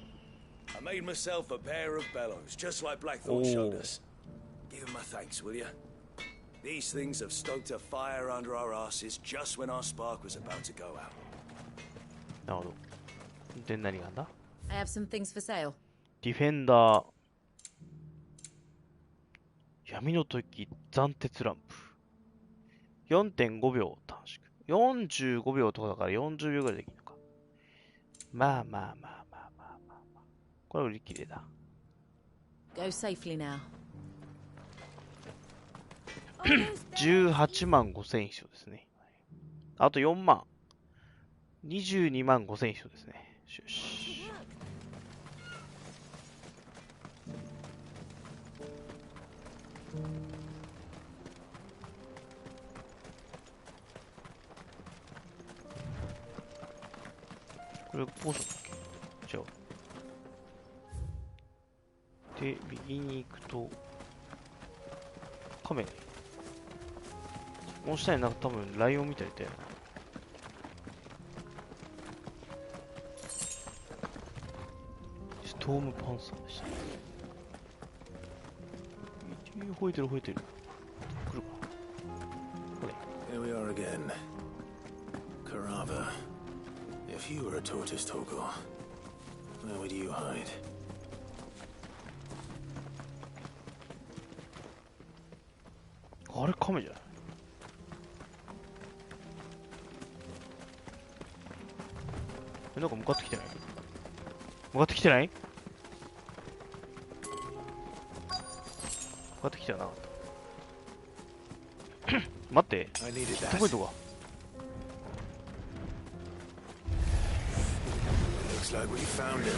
Speaker 13: I made myself a pair of bellows, just like Blackthorn showed us. Give him my thanks, will you? These things have stoked a fire under our asses just when our spark was about to go out.
Speaker 1: なるほど。で、何があんだ？
Speaker 15: I have some things for sale.
Speaker 1: ディフェンダー。闇の時斬鉄ランプ。4.5 秒短縮。45秒とかだから40秒ぐらいできるのか。まあ。これは売り切れだ。
Speaker 15: Go safely now.
Speaker 1: 18万5千必要ですね。あと4万。22万5千必要ですね。よし。これポーションだっけ？違う。で、右に行くと、カメラ。この下になんか多分ライオンみたいだよな。ストームパンサーでした。吠えてる。来るか。これ。
Speaker 3: Here we are again. Karava. If you were a tortoise, Togo, where would you hide?
Speaker 1: あれカメじゃない？なんか向かってきてない？向かってきてない？向かってきてはなかった。待って。どこいとか。
Speaker 3: Looks like we found it.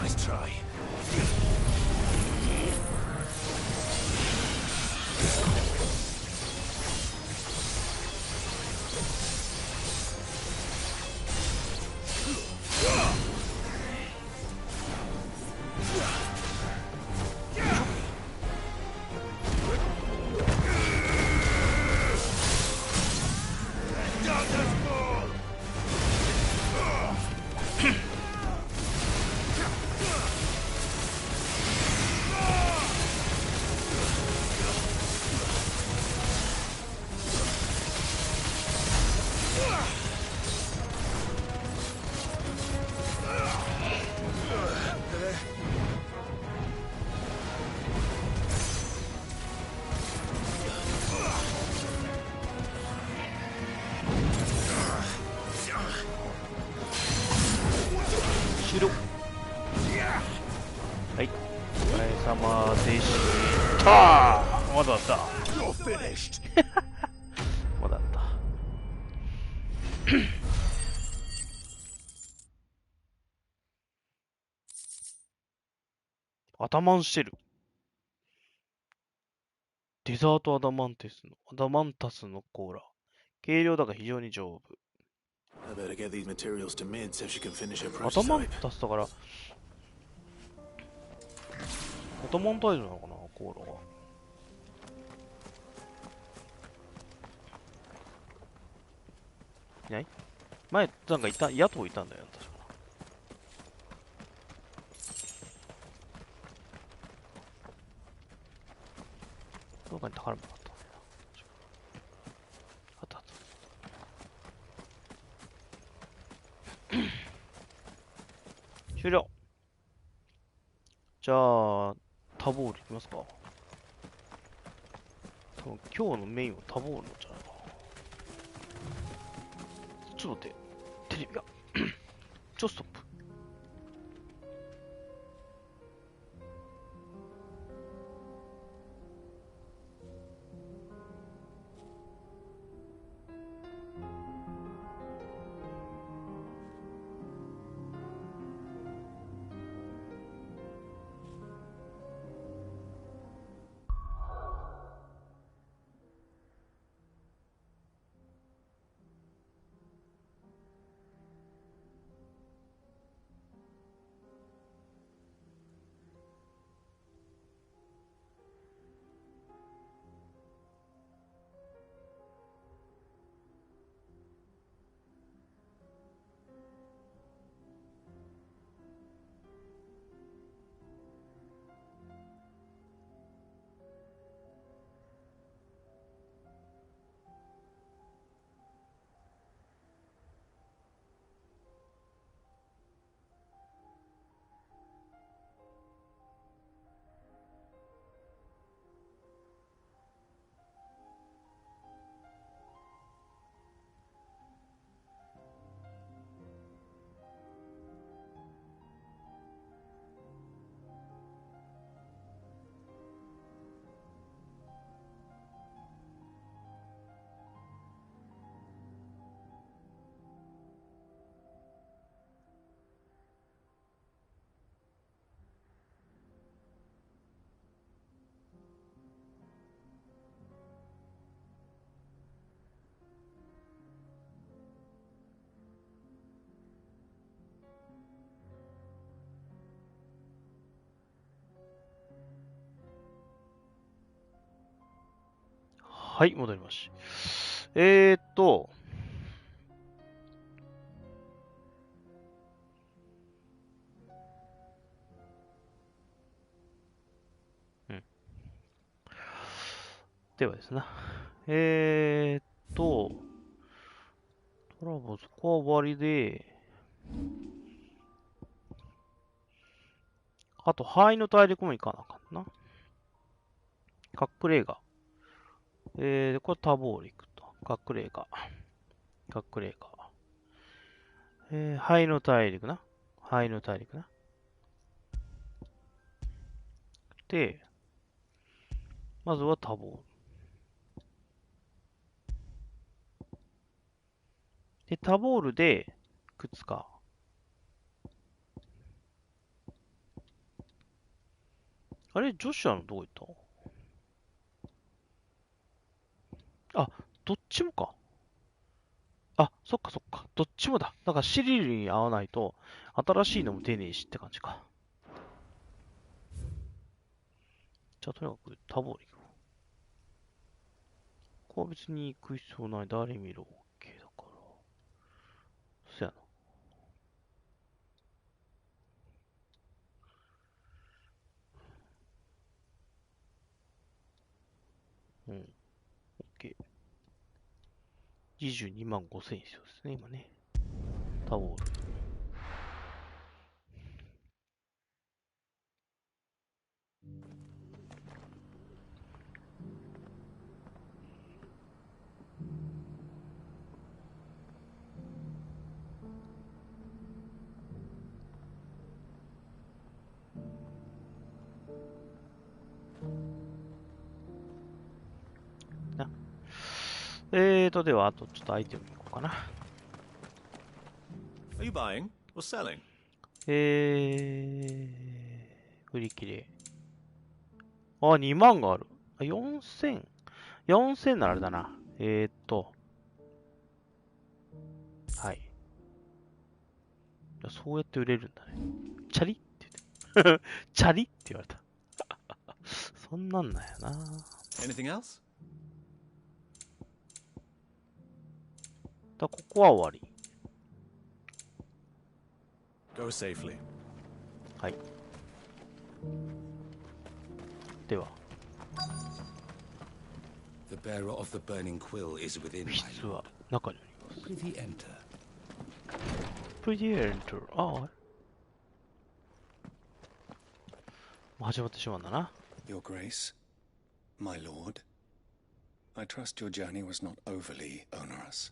Speaker 1: Nice
Speaker 3: try.
Speaker 1: アダマンシェル。デザートアダマンタスのコーラ。軽量だが非常に丈夫。アダマンタスだから、アダマンタイズなのかな、コーラが。いない？前、なんか野党いたんだよ、確か。どこかに宝物があったんだよな。あった。終了。じゃあ、タボールいきますか。多分今日のメインはタボールなんじゃないかな。ちょっと待って。テレビが。ストップ。はい、戻りました。ではですね。トラボ、そこは終わりで、あと、範囲の大陸も行かなあかんな。隠れ家。これ多暴陸と。隠れ家。隠れ家。範囲の大陸な。範囲の大陸な。で、まずは多暴。で、タボールで、いくつか。あれ、ジョシュアのどこ行ったあ、どっちもか。あ、そっかそっか。どっちもだ。だからシリルに合わないと、新しいのも出ねえしって感じか。じゃあ、とにかくタボール行こう。ここは別に行く必要ない。誰見ろ。OK だから。そやな。うん。OK。22万5000必要ですね、今ね。タボール。では、あとちょっとアイテムいこうかな。
Speaker 24: Are you buying or selling?
Speaker 1: 売り切れ。あ、2万がある。あ、4000。4000ならあれだな。はい。そうやって売れるんだね。チャリって言って。チャリって言われた。そんなんなんやな。
Speaker 24: Anything else?
Speaker 1: ここは終わり。
Speaker 24: Go safely.
Speaker 1: はい。では。
Speaker 24: The bearer of the burning quill is within.
Speaker 1: 実は中にあります。
Speaker 24: Prithee enter.
Speaker 1: Prithee enter. ああ。始まってしまうんだな。
Speaker 16: Your Grace, my lord, I trust your journey was not overly onerous.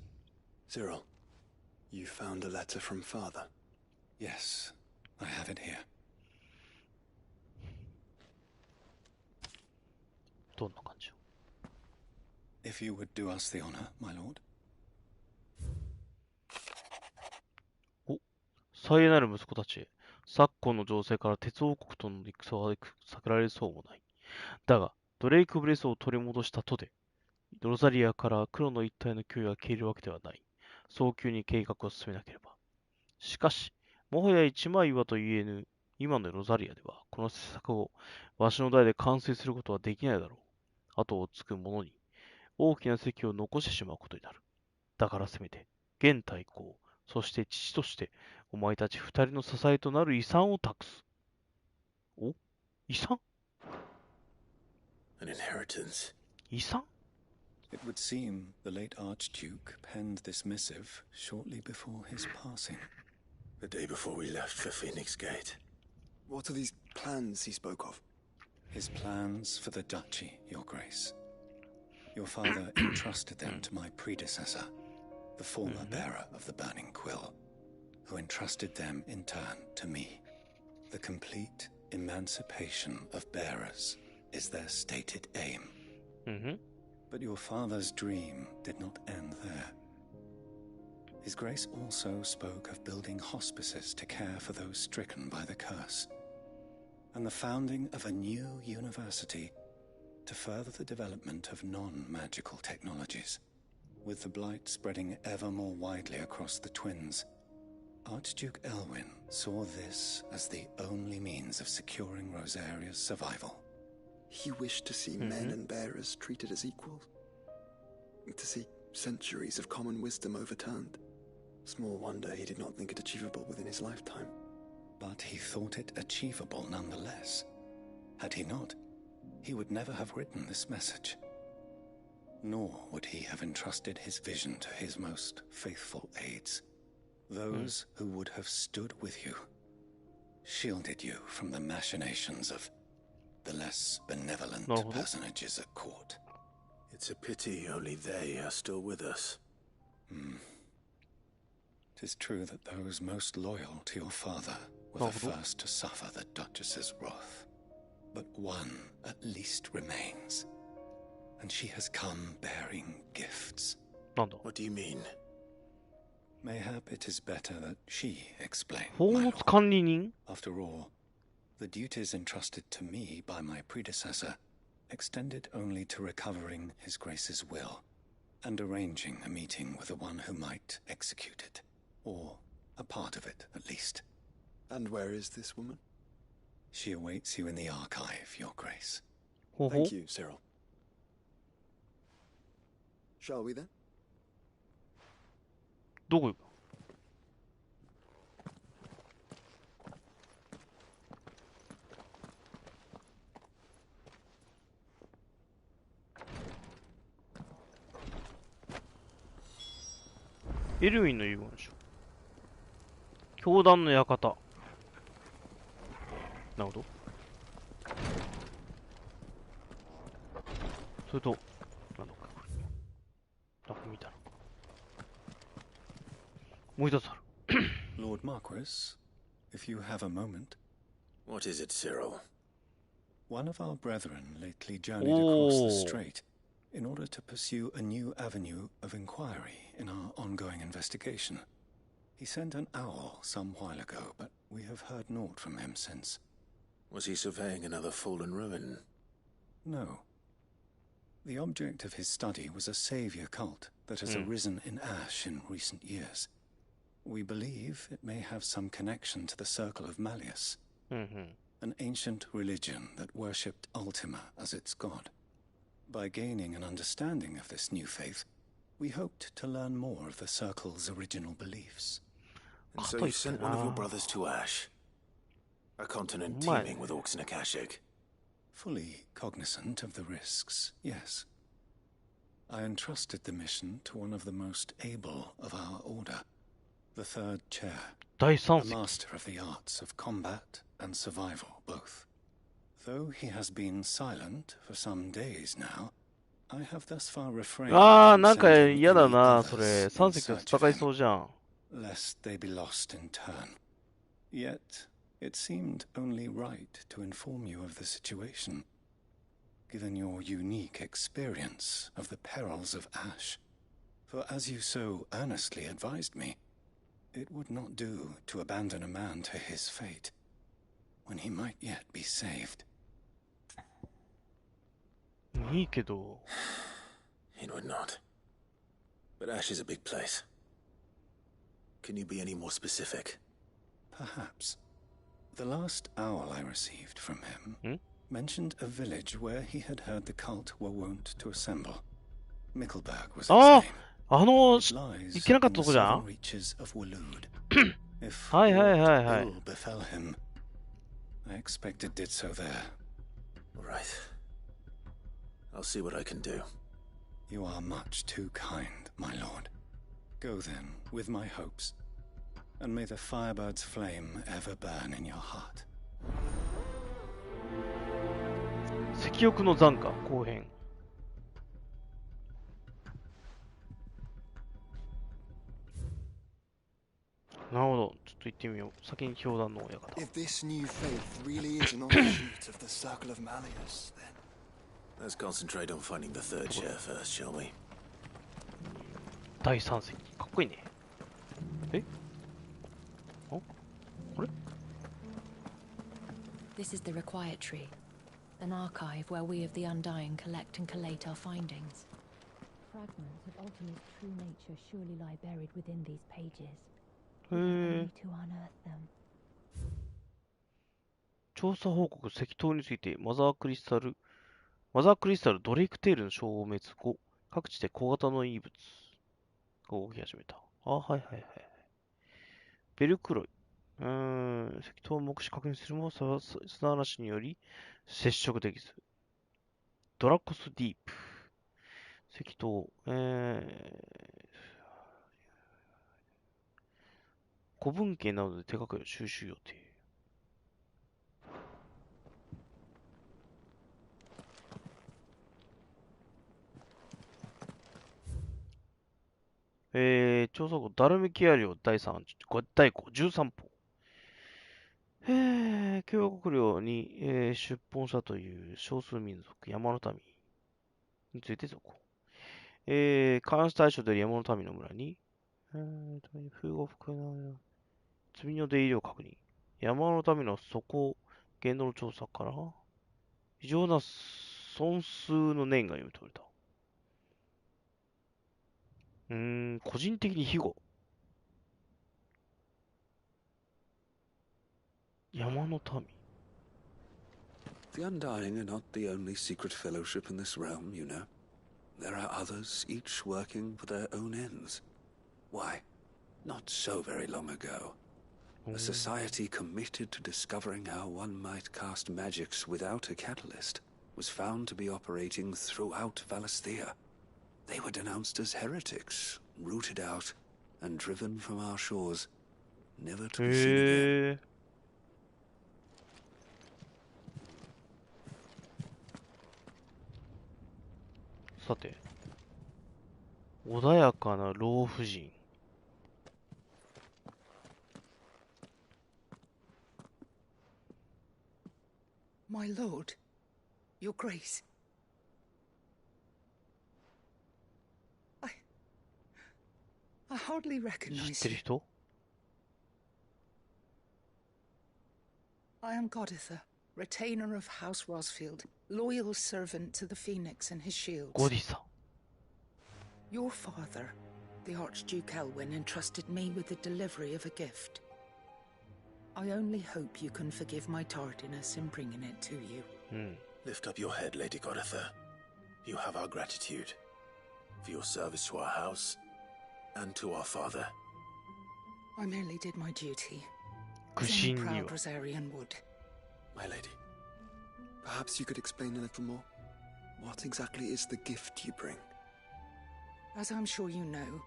Speaker 3: Cyril, you found a letter from father?
Speaker 16: Yes, I have it here.
Speaker 1: どんな感じよ。
Speaker 16: If you would do us the honor, my lord.
Speaker 1: お、最愛なる息子たちへ。昨今の情勢から鉄王国との戦は避けられそうもない。だが、ドレイクブレスを取り戻したとで、ロザリアから黒の一体の脅威が消えるわけではない。早急に計画を進めなければ。しかし、もはや一枚岩と言えぬ今のロザリアでは、この施策をわしの代で完成することはできないだろう。後を継ぐ者に大きな席を残してしまうことになる。だからせめて、現太后、そして父として、お前たち二人の支えとなる遺産を託す。お？遺産？
Speaker 3: An inheritance.
Speaker 1: 遺産？
Speaker 16: It would seem the late Archduke penned this missive shortly before his passing.
Speaker 3: The day before we left for Phoenix Gate.
Speaker 16: What are these plans he spoke of? His plans for the duchy, Your Grace. Your father entrusted them to my predecessor, the former bearer of the Burning Quill, who entrusted them in turn to me. The complete emancipation of bearers is their stated aim. But your father's dream did not end there. His Grace also spoke of building hospices to care for those stricken by the curse, and the founding of a new university to further the development of non-magical technologies. With the blight spreading ever more widely across the twins, Archduke Elwyn saw this as the only means of securing Rosaria's survival. He wished to see men and bearers treated as equals? To see centuries of common wisdom overturned. Small wonder he did not think it achievable within his lifetime. But he thought it achievable nonetheless. Had he not, he would never have written this message. Nor would he have entrusted his vision to his most faithful aides. Those who would have stood with you, shielded you from the machinations of the less benevolent personages at court.
Speaker 3: It's a pity only they are still with us.
Speaker 16: 'Tis true that those most loyal to your father were the first to suffer the Duchess's wrath. But one at least remains, and she has come bearing gifts.
Speaker 3: What do you mean?
Speaker 16: Mayhap it is better that she explain.
Speaker 1: 宝物管理人?
Speaker 16: After all, the duties entrusted to me by my predecessor extended only to recovering His Grace's will and arranging a meeting with the one who might execute it, or a part of it at least. And where is this woman? She awaits you in the archive, Your Grace.
Speaker 3: Thank you, Cyril.
Speaker 16: Shall we then?
Speaker 1: どこ行く？エルウィンの遺言書。教団の館。なるほど。それと、なんだかこれ。なんか見たな。もう一つある。
Speaker 16: Lord Marquis, if you have a moment.
Speaker 3: What is it, Cyril?
Speaker 16: One of our brethren lately journeyed across the strait in order to pursue a new avenue of inquiry in our ongoing investigation. He sent an owl some while ago, but we have heard naught from him since.
Speaker 3: Was he surveying another fallen ruin?
Speaker 16: No. The object of his study was a savior cult that has arisen in Ash in recent years. We believe it may have some connection to the Circle of Malleus, an ancient religion that worshipped Ultima as its god. By gaining an understanding of this new faith, we hoped to learn more of the Circle's original beliefs.
Speaker 3: And so you sent one of your brothers to Ash? A continent teeming with orcs and Akashic?
Speaker 16: Fully cognizant of the risks, yes. I entrusted the mission to one of the most able of our order, the third chair, a master of the arts of combat and survival both. Though he has been silent for some days now, I have thus far refrained from sending any others in search of him, lest they be lost in turn. Yet, it seemed only right to inform you of the situation, given your unique experience of the perils of Ash. For as you so earnestly advised me, it would not do to abandon a man to his fate, when he might yet be saved.
Speaker 1: いいけど。
Speaker 3: It would not. But Ash is a big place. Can you be any more specific?
Speaker 16: Perhaps. The last owl I received from him mentioned a village where he had heard the cult were wont to assemble. Mickleburg was its name.
Speaker 1: 行けなかったとこじゃん?
Speaker 16: If
Speaker 1: はいはいはいはい。
Speaker 16: ill befell him, I expect it did so there.
Speaker 3: All right. I'll see what I can do.
Speaker 16: You are much too kind, my lord. Go then, with my hopes, and may the firebird's flame ever burn in your heart.
Speaker 1: 石翼の残花後編。なるほど、ちょっと行ってみよう。先に教団の館。
Speaker 16: If this new faith really is an offshoot of the Circle of Malleus, then
Speaker 3: let's concentrate on finding the third chair first, shall we?
Speaker 1: 第三席、かっこいいね。え？あ？これ？
Speaker 8: This is the required tree, an archive where we of the Undying collect and collate our findings. Fragments of Ultima's true nature surely lie buried within these pages. We need to unearth them.
Speaker 1: 調査報告石塔についてマザークリスタルドレイクテールの消滅後、各地で小型の異物が動き始めた。あ、はいはいはい。ベルクロイ。赤頭を目視確認するも砂嵐により接触できず。ドラコスディープ。赤頭、古文献などで手がかりを収集予定。調査後、ダルメキア領第13歩。共和国領に、出奔したという少数民族、山の民について続行。監視対象である山の民の村に、風合服の積みの出入りを確認。山の民の底言動の調査から、異常な損数の念が読み取れた。個人的に庇護。山の民。
Speaker 6: The Undying are not the only secret fellowship in this realm, you know. There are others, each working for their own ends. Why, not so very long ago, a society committed to discovering how one might cast magics without a catalyst was found to be operating throughout Valisthea. They were denounced as heretics, rooted out, and driven from our shores, never to be seen again.
Speaker 1: さて、穏やかな老婦人。
Speaker 2: My lord, your grace. I hardly recognize you. I am Goditha, retainer of House Rosfield, loyal servant to the Phoenix and his shields.
Speaker 1: Goditha.
Speaker 2: Your father, the Archduke Elwyn, entrusted me with the delivery of a gift. I only hope you can forgive my tardiness in bringing it to you.
Speaker 3: Lift up your head, Lady Goditha. You have our gratitude for your service to our house and to our father.
Speaker 2: I merely did my duty.
Speaker 1: As
Speaker 2: any proud Rosarian would.
Speaker 6: My lady, perhaps you could explain a little more. What exactly is the gift you bring?
Speaker 2: As I'm sure you know,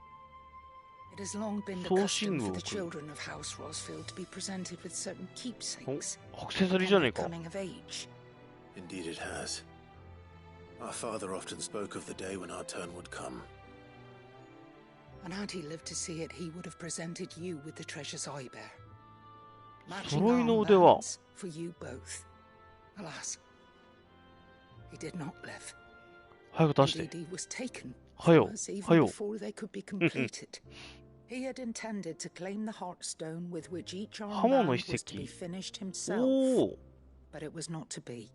Speaker 2: it has long been the custom for the children of House Rosfield to be presented with certain keepsakes upon coming of age.
Speaker 3: Indeed it has. Our father often spoke of the day when our turn would come.
Speaker 2: And had he lived to see it, he would have presented you with the treasures I bear. Matching armbands for you both. Alas, he did not live. Indeed, he was taken from us even before they could be completed. He had intended to claim the Heartstone with which each armband was to be finished himself. But it was not to be.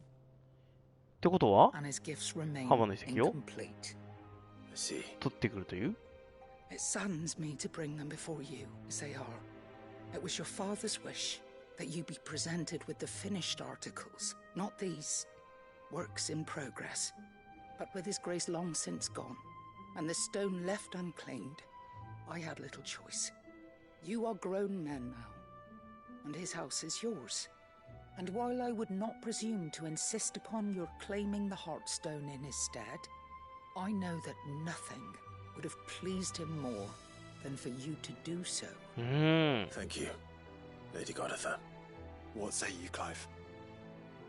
Speaker 2: And his gifts remain incomplete.
Speaker 3: I see.
Speaker 2: It saddens me to bring them before you, as they are. It was your father's wish that you be presented with the finished articles, not these works in progress. But with his grace long since gone, and the stone left unclaimed, I had little choice. You are grown men now, and his house is yours. And while I would not presume to insist upon your claiming the Heartstone in his stead, I know that nothing would have pleased him more than for you to do so.
Speaker 3: Thank you, Lady Goditha.
Speaker 6: What say you, Clive?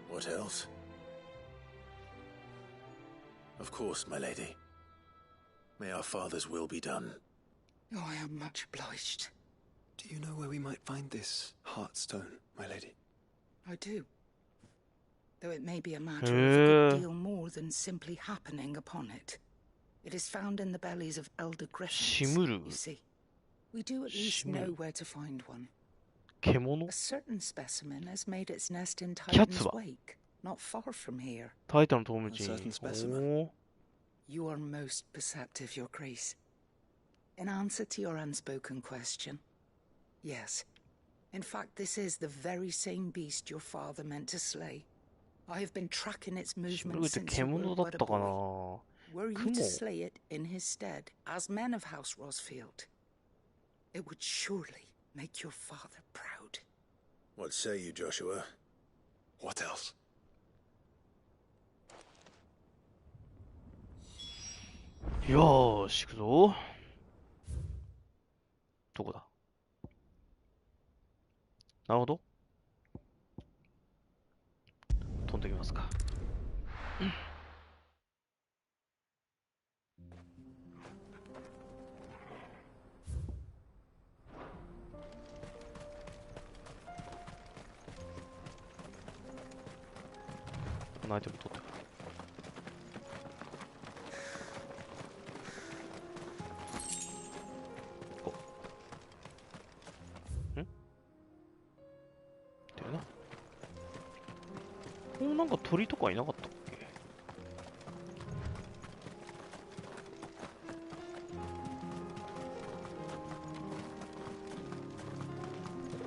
Speaker 3: What else? Of course, my lady. May our father's will be done.
Speaker 2: Oh, I am much obliged.
Speaker 6: Do you know where we might find this Heartstone, my lady?
Speaker 2: I do. Though it may be a matter of a good deal more than simply happening upon it. It is found in the bellies of elder griffins, you see. We do at least know where to find one. A certain specimen has made its nest in Titan's Wake, not far from here.
Speaker 6: A certain specimen?
Speaker 2: You are most perceptive, Your Grace. In answer to your unspoken question, yes. In fact, this is the very same beast your father meant to slay. I have been tracking its movements since you were but a boy. were you to slay it in his stead, as men of House Rosfield, it would surely make your father proud.
Speaker 3: What say you, Joshua?
Speaker 6: What else?
Speaker 1: よーし、行くぞ。どこだ？なるほど。飛んできますか。このアイテム取ってくる。なんか鳥とかいなかったっけ？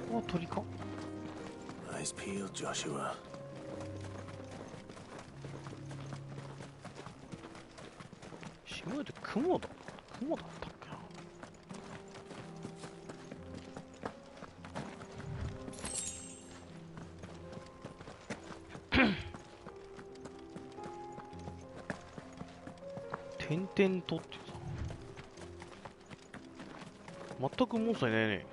Speaker 1: ここは鳥か？
Speaker 3: Eyes peeled, Joshua.
Speaker 1: 島で雲だったっけな。点々とってさ、全くモンスターいないね。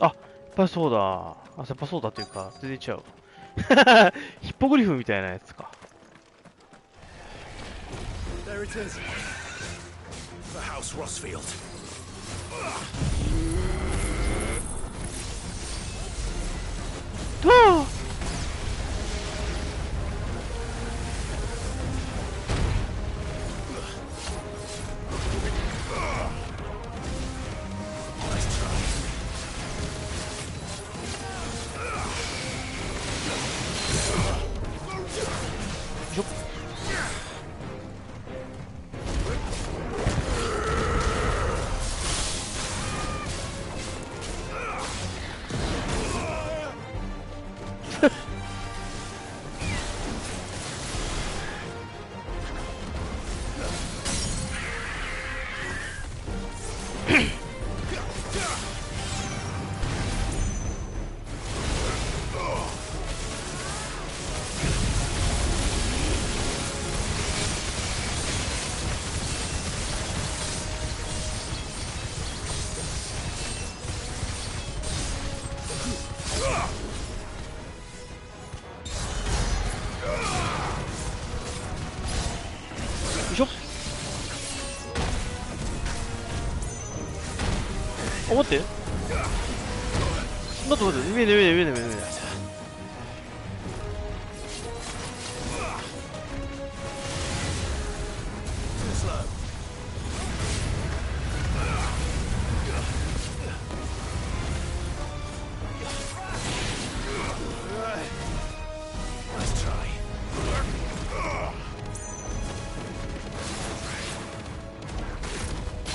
Speaker 1: あ、やっぱりそうだ。あ、やっぱそうだっていうか、全然違う。ヒッポグリフみたいなやつか。
Speaker 3: There it is. The House Rosfield.
Speaker 1: 待って。待って、上で。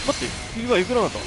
Speaker 1: 待って、今いくらだった？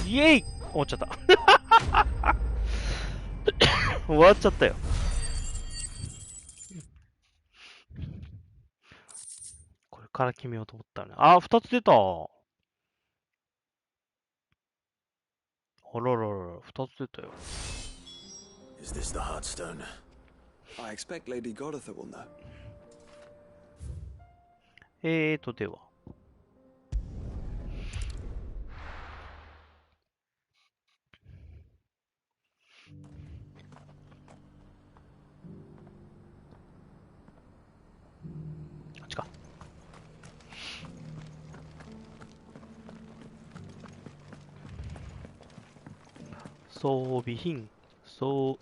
Speaker 1: イエイ！終わっちゃった。終わっちゃったよ。これから決めようと思ったね。あ、2つ出た。あららら、2つ出たよ。
Speaker 3: Is this the Heartstone?
Speaker 6: I expect Lady Godotha will know.
Speaker 1: では。装備品、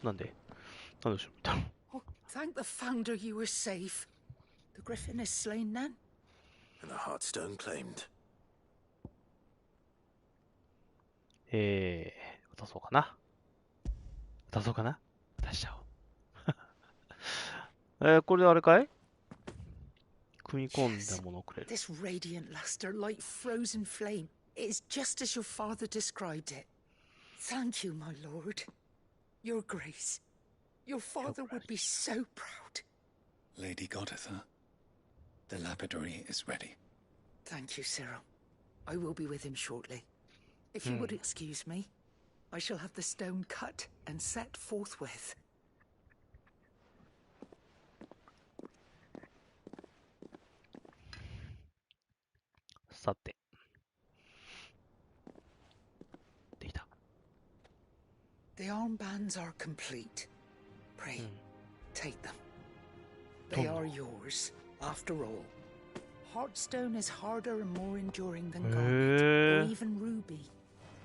Speaker 1: なんでしょうみたいな。
Speaker 2: Oh, thank the founder you were safe. The griffin is slain then?
Speaker 3: And the heartstone claimed.
Speaker 1: 渡そうかな。渡しちゃおう。これあれかい？組み込んだものをくれる。
Speaker 2: This radiant luster like frozen flame. It is just as your father described it. Thank you, my lord. Your grace. Your father would be so proud.
Speaker 16: Lady Goditha, the lapidary is ready.
Speaker 2: Thank you, Cyril. I will be with him shortly. If you would excuse me, I shall have the stone cut and set forthwith.
Speaker 1: さて。できた。
Speaker 2: The armbands are complete. Pray, take them. They are yours, after all. Heartstone is harder and more enduring than garnet, or even ruby.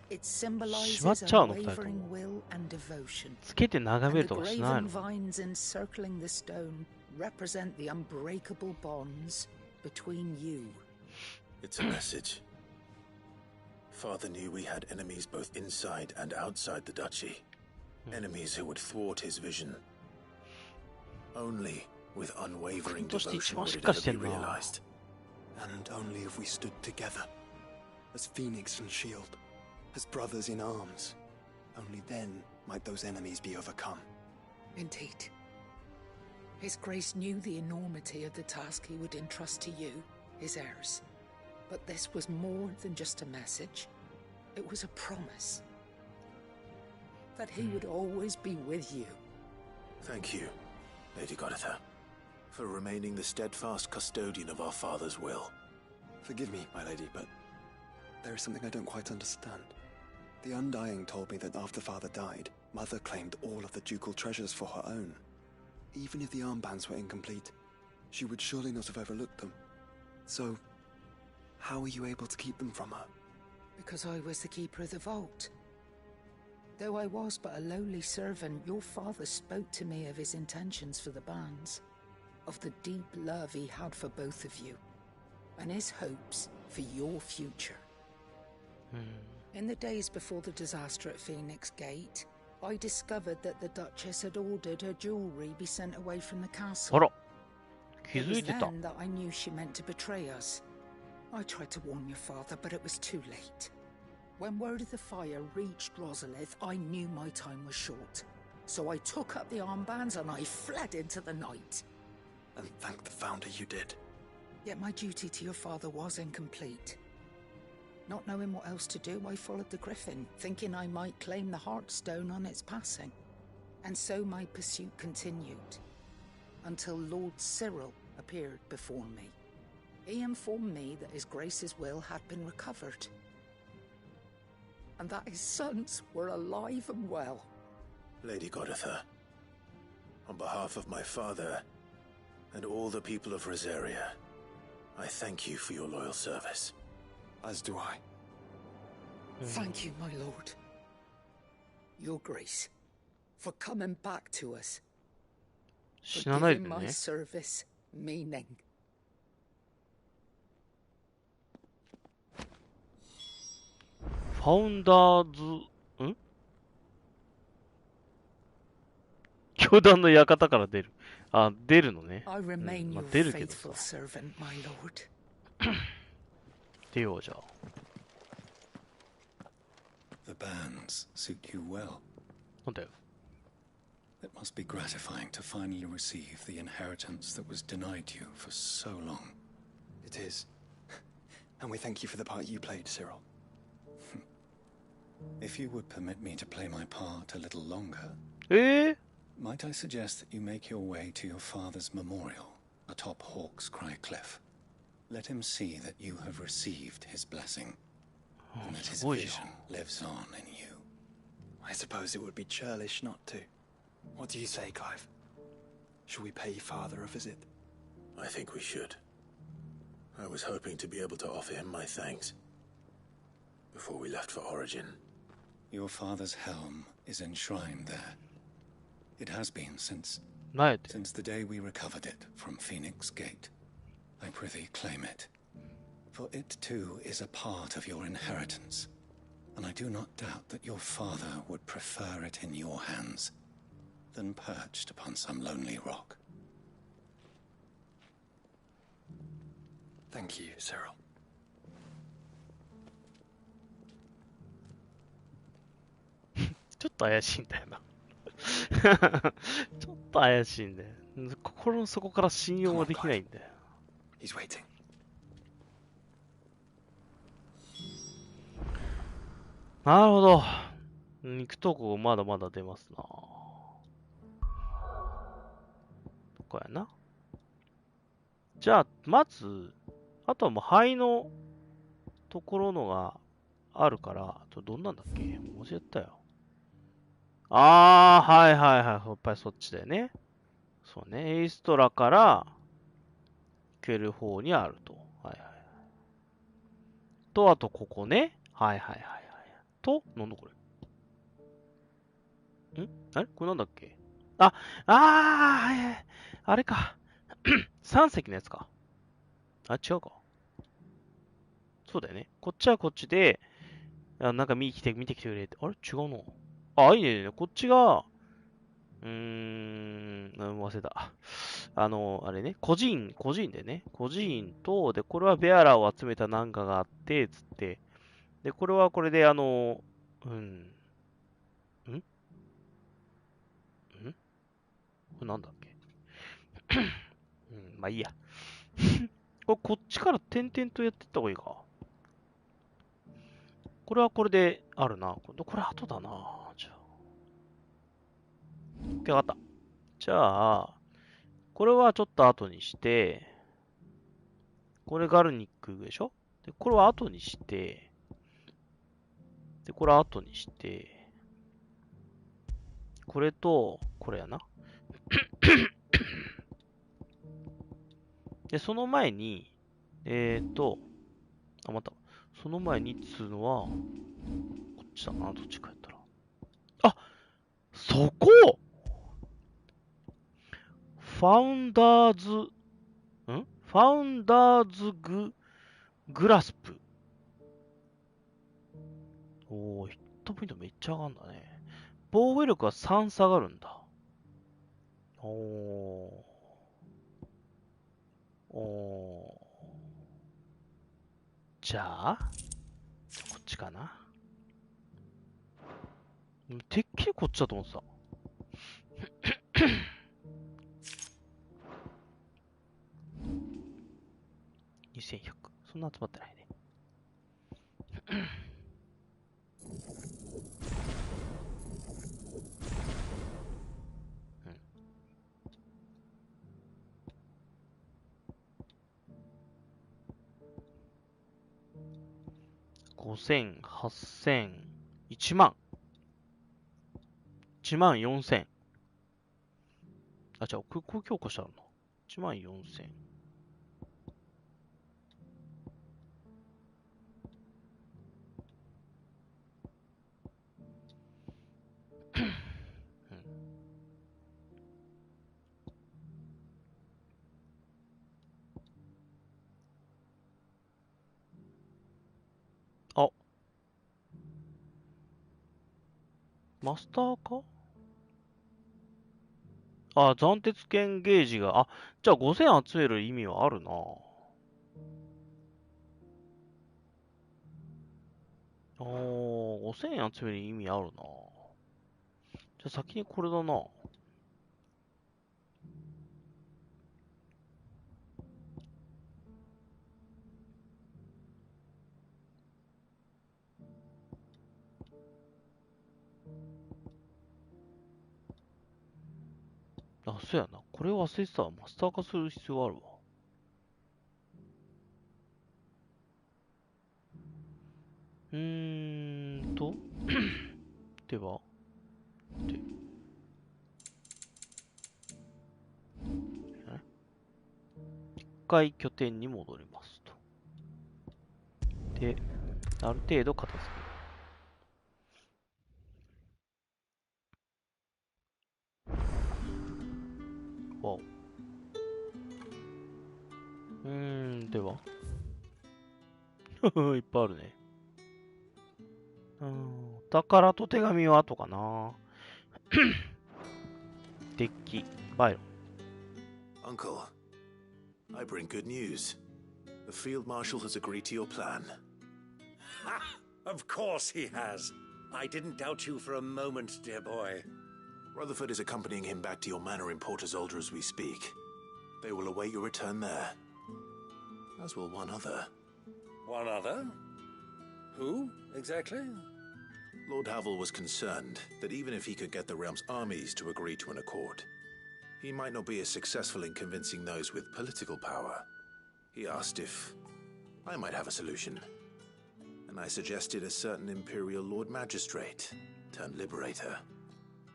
Speaker 2: It symbolizes unwavering will and devotion. And the graven vines encircling the stone represent the unbreakable bonds between you.
Speaker 3: It's a message. Father knew we had enemies both inside and outside the duchy. Enemies who would thwart his vision. Only with unwavering devotion would it ever be realized.
Speaker 9: And only if we stood together, as Phoenix and Shield, as brothers in arms, only then might those enemies be overcome.
Speaker 2: Indeed. His Grace knew the enormity of the task he would entrust to you, his heirs. But this was more than just a message. It was a promise. That he would always be with you.
Speaker 3: Thank you, Lady Goditha, for remaining the steadfast custodian of our father's will.
Speaker 9: Forgive me, my lady, but there is something I don't quite understand. The Undying told me that after father died, mother claimed all of the ducal treasures for her own. Even if the armbands were incomplete, she would surely not have overlooked them. So, how were you able to keep them from her?
Speaker 2: Because I was the keeper of the vault. Though I was but a lowly servant, your father spoke to me of his intentions for the bands, of the deep love he had for both of you, and his hopes for your future. In the days before the disaster at Phoenix Gate, I discovered that the Duchess had ordered her jewelry be sent away from the castle. It was then that I knew she meant to betray us. I tried to warn your father, but it was too late. When word of the fire reached Rosalith, I knew my time was short. So I took up the armbands and I fled into the night.
Speaker 9: And thank the founder you did.
Speaker 2: Yet my duty to your father was incomplete. Not knowing what else to do, I followed the griffin, thinking I might claim the Heartstone on its passing. And so my pursuit continued, until Lord Cyril appeared before me. He informed me that His Grace's will had been recovered, and that his sons were alive and well.
Speaker 3: Lady Goditha, on behalf of my father and all the people of Rosaria, I thank you for your loyal service.
Speaker 9: As do I.
Speaker 2: Thank you, my lord. Your Grace, for coming back to us. For giving my service meaning.
Speaker 1: ファウンダーズ、教団の館から出る。あ、出るのね。
Speaker 2: I remain your faithful servant, my lord.
Speaker 1: 出ようじゃあ。
Speaker 16: The bands suit you well.
Speaker 1: なんだよ。
Speaker 16: It must be gratifying to finally receive the inheritance that was denied you for so long.
Speaker 9: It is. And we thank you for the part you played, Cyril.
Speaker 16: If you would permit me to play my part a little longer, might I suggest that you make your way to your father's memorial atop Hawk's Cry Cliff? Let him see that you have received his blessing, and that his vision lives on in you.
Speaker 9: I suppose it would be churlish not to. What do you say, Clive? Should we pay father a visit?
Speaker 3: I think we should. I was hoping to be able to offer him my thanks before we left for Origin.
Speaker 16: Your father's helm is enshrined there. It has been since the day we recovered it from Phoenix Gate. I prithee claim it, for it too is a part of your inheritance, and I do not doubt that your father would prefer it in your hands than perched upon some lonely rock.
Speaker 9: Thank you, Cyril.
Speaker 1: ちょっと怪しいんだよな。ちょっと怪しいんだよ。心の底から信用はできないんだよ。
Speaker 9: He's waiting.
Speaker 1: なるほど。肉投稿まだまだ出ますな。これやな。じゃあ、まず、あとはもう肺のところのがあるから、どんなんだっけ？教えたよ。はいはいはい。やっぱりそっちだよね。そうね。エイストラから、蹴る方にあると。はいはい。と、あとここね。はいはいはいはい。と、なんだこれ。あれこれなんだっけ？はいはい。あれか。3隻のやつか。違うか。そうだよね。こっちはこっちで、なんか見てきてくれって。あれ違うの？いいね。こっちが、忘れた。あれね、個人でね。個人と、で、これはベアラーを集めたなんかがあって、つって。で、これはこれで、これなんだっけまあいいや。こっちから点々とやってった方がいいか。これはこれであるな。これ後だな。じゃあ。OK、わかった。じゃあ、これはちょっと後にして、これガルニックでしょ？で、これは後にして、で、これは後にして、これと、これやな。で、その前に、また、その前にっつうのは、こっちだな、どっちかやったら。そこ！ファウンダーズグラスプ。ヒットポイントめっちゃ上がるんだね。防衛力は3下がるんだ。じゃあ、こっちかな。てっきりこっちだと思ってた。2100。そんな集まってないね。5000、8000、1万。1万4000。じゃあ、これ強化したの ?1 万4000。マスターか？斬鉄剣ゲージが、じゃあ5000集める意味はあるな。5000集める意味あるな。じゃあ先にこれだな。そうやな。これを忘れてたわ。マスター化する必要あるわ。では、一回拠点に戻りますと。で、ある程度片付ける。わお。では。いっぱいあるね。お宝と手紙は後かな。デッキ、バイロ。
Speaker 3: Uncle, I bring good news. The Field Marshal has agreed to your plan.
Speaker 21: Ha! Of course he has. I didn't doubt you for a moment, dear boy.
Speaker 3: Rutherford is accompanying him back to your manor in Porter's Alder as we speak. They will await your return there. As will one other.
Speaker 21: One other? Who, exactly?
Speaker 3: Lord Havel was concerned that even if he could get the realm's armies to agree to an accord, he might not be as successful in convincing those with political power. He asked if I might have a solution, and I suggested a certain Imperial Lord Magistrate turned Liberator.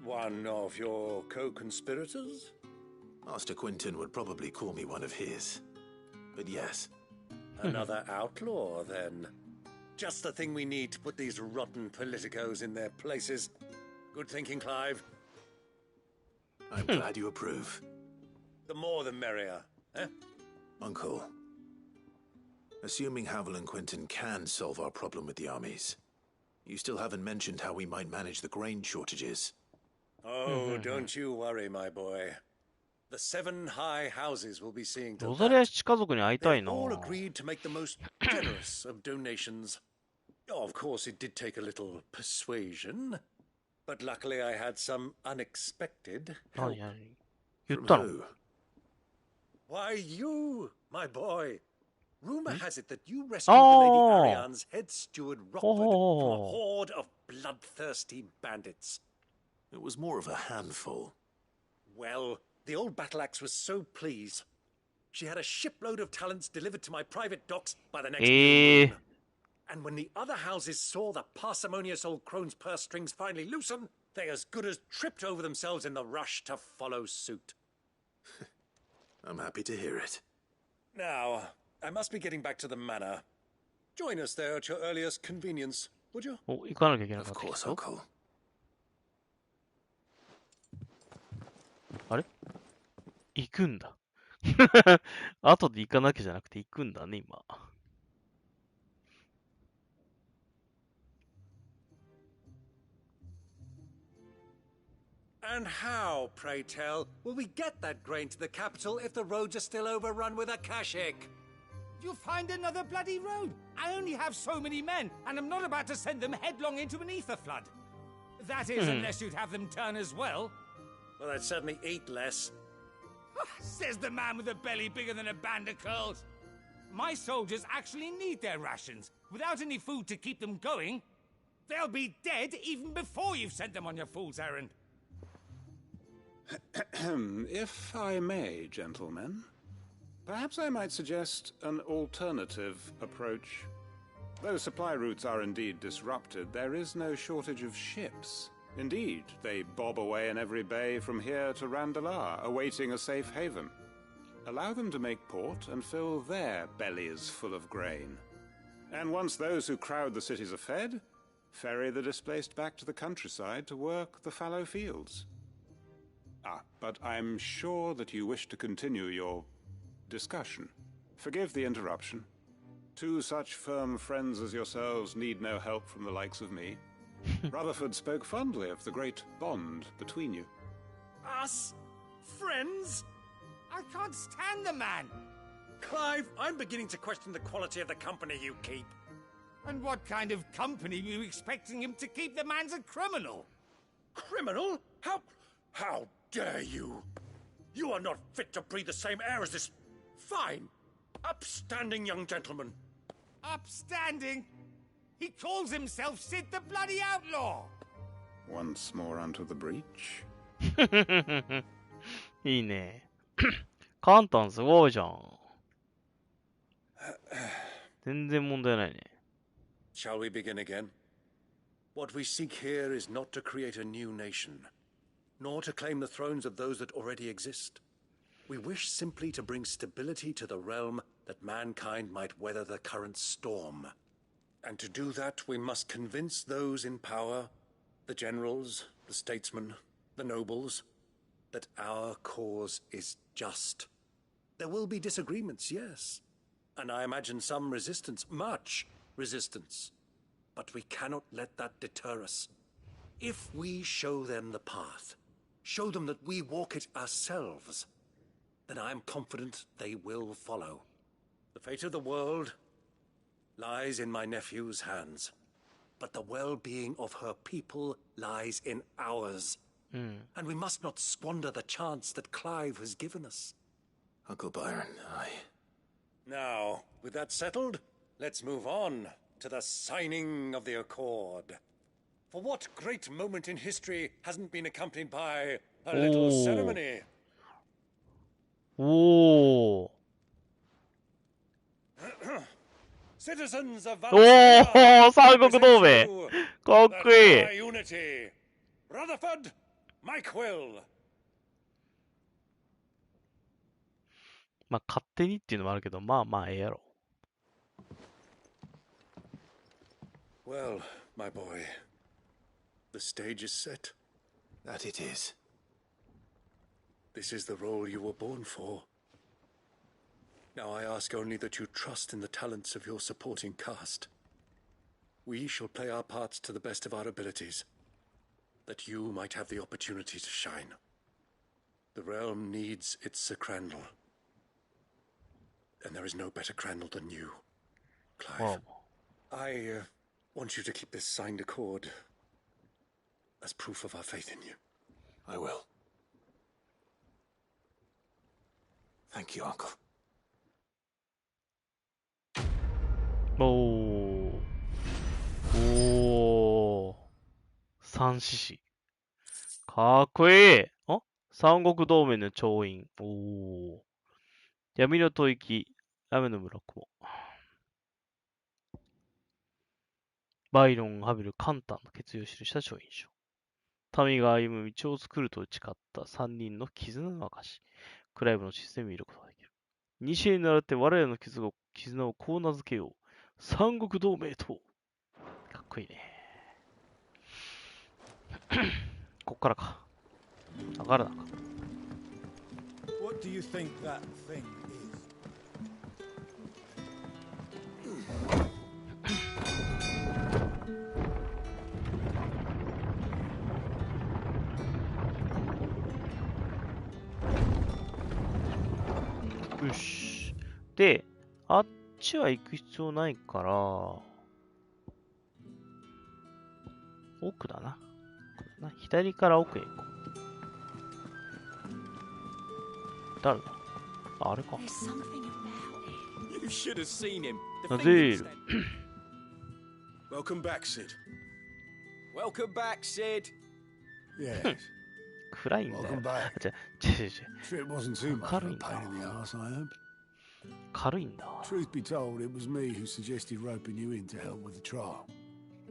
Speaker 21: One of your co-conspirators?
Speaker 3: Master Quinton would probably call me one of his, but yes.
Speaker 21: Another outlaw, then. Just the thing we need to put these rotten politicos in their places. Good thinking, Clive.
Speaker 3: I'm glad you approve.
Speaker 21: The more the merrier, eh?
Speaker 3: Uncle, assuming Havel and Quinton can solve our problem with the armies, you still haven't mentioned how we might manage the grain shortages.
Speaker 21: Oh, don't you worry, my boy. The 7 high houses will be seeing to
Speaker 1: that. They
Speaker 21: all agreed to make the most generous of donations. Oh, of course, it did take a little persuasion, but luckily I had some unexpected help.
Speaker 3: From who?
Speaker 21: Why, you, my boy. Rumor has it that you rescued the Lady Ariane's head steward Rockford from a horde of bloodthirsty bandits.
Speaker 3: It was more of a handful.
Speaker 21: Well, the old battle axe was so pleased. She had a shipload of talents delivered to my private docks by the next moon. And when the other houses saw the parsimonious old crone's purse strings finally loosen, they as good as tripped over themselves in the rush to follow suit.
Speaker 3: I'm happy to hear it.
Speaker 21: Now, I must be getting back to the manor. Join us there at your earliest convenience, would you?
Speaker 3: Of course, Uncle.
Speaker 1: あれ行くんだ。後で行かなきゃじゃなくて行くんだね、今。
Speaker 21: And how, pray tell, will we get that grain to the capital if the roads are still overrun with akashic?
Speaker 10: You'll find another bloody road. I only have so many men, and I'm not about to send them headlong into an ether flood. That is, unless you'd have them turn as well.
Speaker 21: Well, that'd certainly eat less.
Speaker 10: Says the man with a belly bigger than a band of curls. My soldiers actually need their rations. Without any food to keep them going, they'll be dead even before you've sent them on your fool's errand.
Speaker 6: If I may, gentlemen, perhaps I might suggest an alternative approach. Though supply routes are indeed disrupted, there is no shortage of ships. Indeed, they bob away in every bay from here to Randalar, awaiting a safe haven. Allow them to make port and fill their bellies full of grain. And once those who crowd the cities are fed, ferry the displaced back to the countryside to work the fallow fields. But I'm sure that you wish to continue your discussion. Forgive the interruption. 2 such firm friends as yourselves need no help from the likes of me. Rutherford spoke fondly of the great bond between you.
Speaker 10: Us? Friends? I can't stand the man.
Speaker 21: Clive, I'm beginning to question the quality of the company you keep.
Speaker 10: And what kind of company were you expecting him to keep? The man's a criminal.
Speaker 21: Criminal? How dare you? You are not fit to breathe the same air as this fine, upstanding young gentleman.
Speaker 10: Upstanding? He calls himself Sid the Bloody Outlaw!
Speaker 6: Once more onto the breach.
Speaker 1: いいね。カンタンすごいじゃん。全然問題ないね。
Speaker 21: Shall we begin again? What we seek here is not to create a new nation, nor to claim the thrones of those that already exist. We wish simply to bring stability to the realm that mankind might weather the current storm. And to do that, we must convince those in power, the generals, the statesmen, the nobles,
Speaker 6: that our cause is just. There will be disagreements, yes. And I imagine some resistance, much resistance. But we cannot let that deter us. If we show them the path, show them that we walk it ourselves, then I am confident they will follow. The fate of the world lies in my nephew's hands, but the well-being of her people lies in ours. And we must not squander the chance that Clive has given us.
Speaker 3: Uncle Byron,
Speaker 6: Now, with that settled, let's move on to the signing of the Accord. For what great moment in history hasn't been accompanied by a little ceremony? Citizens of Valhalla,
Speaker 1: 三国同盟かっこいい
Speaker 6: Unity. Rutherford, Mike Will.
Speaker 1: まあ勝手にっていうのもあるけど、まあまあええやろ。
Speaker 6: Well, my boy, the stage is set.
Speaker 3: That it is.
Speaker 6: This is the role you were born for. Now I ask only that you trust in the talents of your supporting cast. We shall play our parts to the best of our abilities, that you might have the opportunity to shine. The realm needs its Sir Crandall. And there is no better Crandall than you, Clive. I want you to keep this signed accord as proof of our faith in you.
Speaker 3: I will. Thank you, Uncle.
Speaker 1: 三獅子。かっこいい。三国同盟の調印。闇の吐息、雨の村雲。バイロン、ハビル、カンタンの決意を記した調印書。民が歩む道を作ると誓った三人の絆の証。クライブのシステムを見ることができる。西へ倣って我らの絆をこう名付けよう。三国同盟と。かっこいいね。こっからか。上がらなか。
Speaker 18: What do you think that thing is?
Speaker 1: よし。で、あっちは行く必要ないから、奥だな。左から奥へ行こう。誰だ？あれか。ナゼール。
Speaker 6: Welcome back, Sid.
Speaker 10: Welcome back, Sid.
Speaker 5: Yes.
Speaker 1: 暗いんだよ。
Speaker 5: Welcome back. Trip wasn't too much of a pain in the arse, I hope.
Speaker 1: 軽いんだ。
Speaker 5: Truth be told, it was me who suggested roping you in to help with the trial.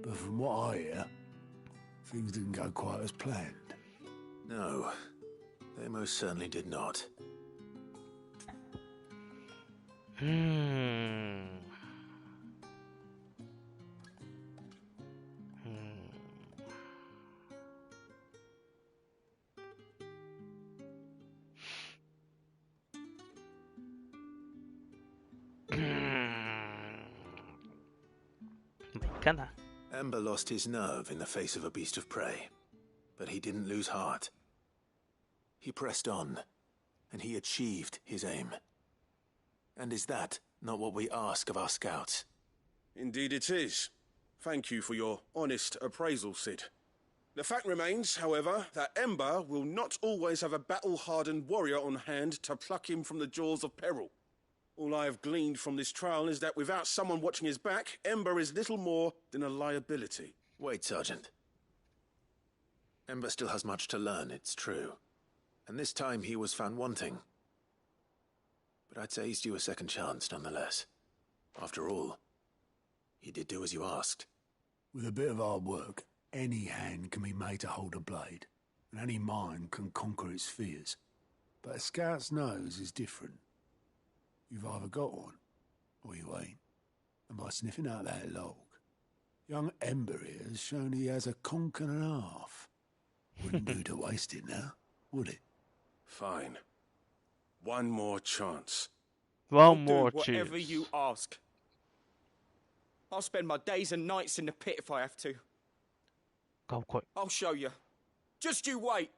Speaker 5: But from what I hear, things didn't go quite as planned.
Speaker 3: No, they most certainly did not. Ember lost his nerve in the face of a beast of prey, but he didn't lose heart. He pressed on, and he achieved his aim. And is that not what we ask of our scouts?
Speaker 14: Indeed it is. Thank you for your honest appraisal, Sid. The fact remains, however, that Ember will not always have a battle-hardened warrior on hand to pluck him from the jaws of peril. All I have gleaned from this trial is that without someone watching his back, Ember is little more than a liability.
Speaker 3: Wait, Sergeant. Ember still has much to learn, it's true. And this time he was found wanting. But I'd say he's due a second chance, nonetheless. After all, he did do as you asked.
Speaker 5: With a bit of hard work, any hand can be made to hold a blade, and any mind can conquer its fears. But a scout's nose is different. You've either got one, or you ain't. And by sniffing out that log, young Ember here has shown he has a conk and a half. Wouldn't do to waste it now, would it?
Speaker 14: Fine. One more chance.
Speaker 1: One more
Speaker 11: chance. Whatever
Speaker 1: chance.
Speaker 11: you ask. I'll spend my days and nights in the pit if I have to. I'll show you. Just you wait.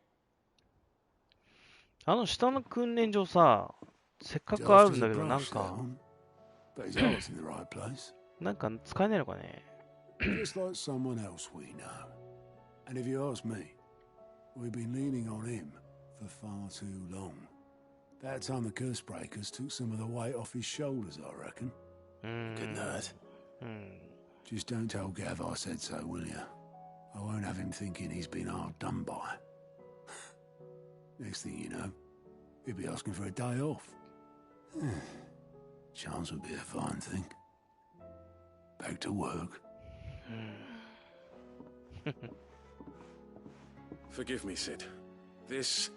Speaker 1: あの下の訓練場さ、せっかくあるんだけど、なんか、なんか使えないのかね。
Speaker 5: Just like someone else we know. And if you ask me, we've been leaning on him for far too long. That time the curse breakers took some of the weight off his shoulders, I reckon.
Speaker 3: Good night.
Speaker 5: Just don't tell Gav I said so, will you? I won't have him thinking he's been hard done by. Next thing you know, he'll be asking for a day off. Chance would be a fine thing. Back to work.
Speaker 14: Forgive me, Sid. This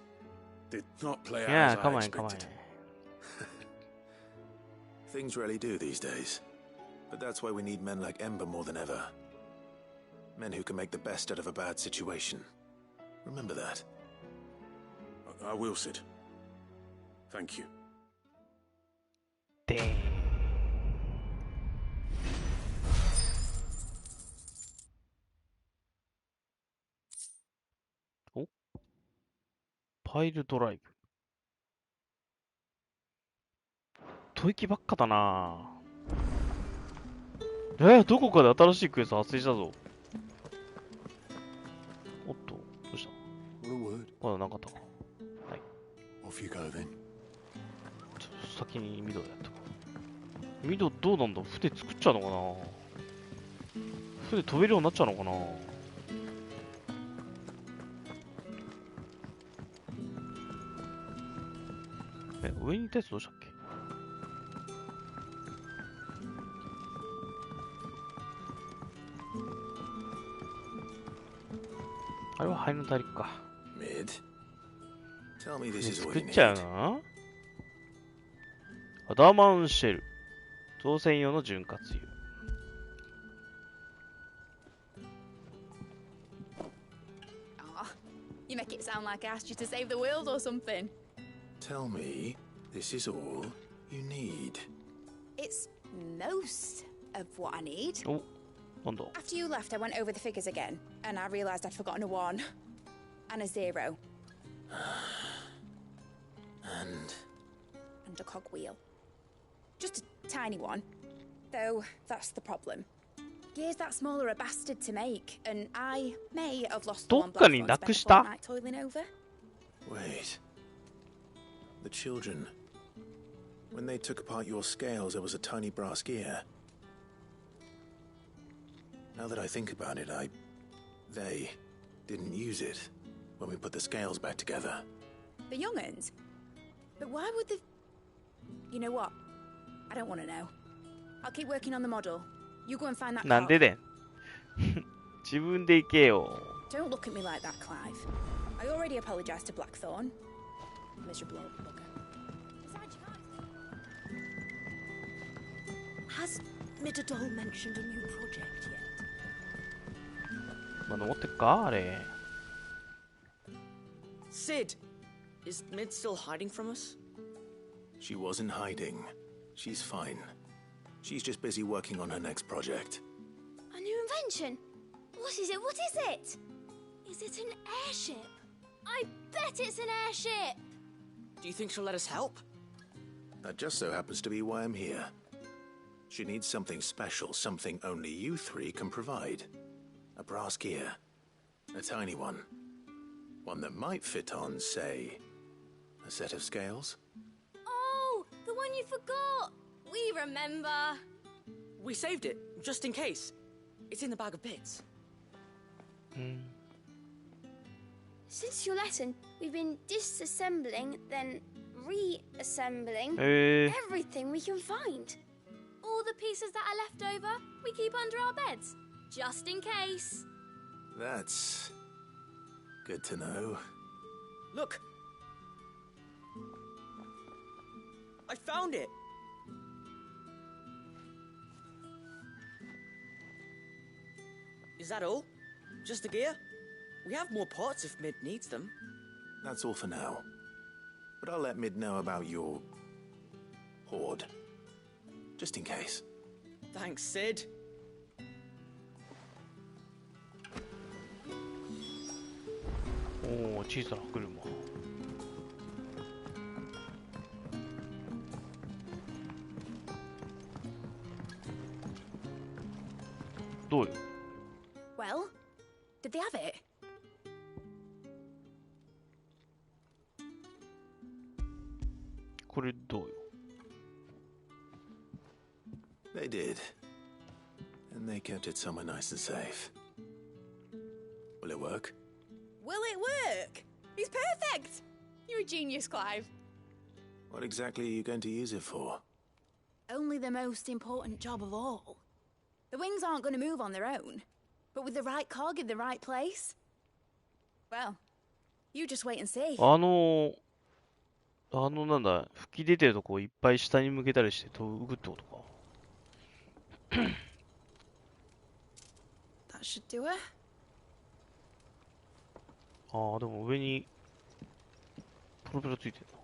Speaker 14: did not play out as I expected.
Speaker 3: Things really do these days. But that's why we need men like Ember more than ever. Men who can make the best out of a bad situation. Remember that.
Speaker 14: I will, Sid. Thank you.
Speaker 1: Damn. Oh. Pile drive. 吐息ばっかだな。どこかで新しいクエスト発生したぞ。おっと、どうした？まだなかったか。はい。
Speaker 5: Off you go then.
Speaker 1: ちょっと先にミドやったか。ミドどうなんだ？船作っちゃうのかな？船飛べるようになっちゃうのかな？上にいたやつどうしたっけ？あれは灰の大陸か。
Speaker 3: Mid. Tell me this is all
Speaker 1: 作
Speaker 3: you
Speaker 1: っちゃう
Speaker 3: need.
Speaker 1: な。アダマンシェル。造船用の潤滑油。
Speaker 17: You make it sound like I asked you to save the world or something.
Speaker 3: Tell me this is all you need.
Speaker 17: It's most of what I need.
Speaker 1: Oh,なんだ?
Speaker 17: After you left, I went over the figures again, and I realised I'd forgotten a 1 and a 0.
Speaker 3: And
Speaker 17: a cogwheel. Just a tiny one. Though, that's the problem. Gears that small are a bastard to make, and I may have lost the one block I spent a fortnight toiling over.
Speaker 3: Wait. The children. When they took apart your scales, there was a tiny brass gear. Now that I think about it, they didn't use it when we put the scales back together.
Speaker 17: The young'uns? But why would the... You know what? I don't want to know. I'll keep working on the model. You go and find that
Speaker 1: なんででん自分で行けよ。
Speaker 17: Don't look at me like that, Clive. I already apologized to Blackthorn. Miserable old bugger.
Speaker 20: Has Midadol mentioned a new project yet?
Speaker 1: まだ持ってっかあれ。
Speaker 19: Sid, is Mid still hiding from us?
Speaker 3: She wasn't hiding. She's fine. She's just busy working on her next project.
Speaker 20: A new invention? What is it? What is it? Is it an airship? I bet it's an airship!
Speaker 19: Do you think she'll let us help?
Speaker 3: That just so happens to be why I'm here. She needs something special, something only you three can provide. A brass gear. A tiny one. One that might fit on, say, a set of scales?
Speaker 20: Oh, the one you forgot! We remember.
Speaker 19: We saved it, just in case. It's in the bag of bits.
Speaker 20: Since your lesson, we've been disassembling, then reassembling everything we can find. All the pieces that are left over, we keep under our beds, just in case.
Speaker 3: That's good to know.
Speaker 19: Look! I found it! Is that all? Just the gear? We have more parts if Mid needs them.
Speaker 3: That's all for now. but I'll let Mid know about your hoard. Just in case.
Speaker 19: Thanks, Sid.
Speaker 1: おお、小さな歯車。どうよ。
Speaker 17: Well, did they have it?
Speaker 3: They did. And they kept it somewhere nice and safe. Will it work?
Speaker 17: Will it work? It's perfect! You're a genius, Clive.
Speaker 3: What exactly are you going to use it for?
Speaker 17: Only the most important job of all. The wings aren't going to move on their own. But with the right cog in the right place? Well, you just wait and see.
Speaker 1: なんだ、吹き出てるとこをいっぱい下に向けたりして浮くってことか。
Speaker 17: That should do it.
Speaker 1: ああ、でも上にプロペラついてるな。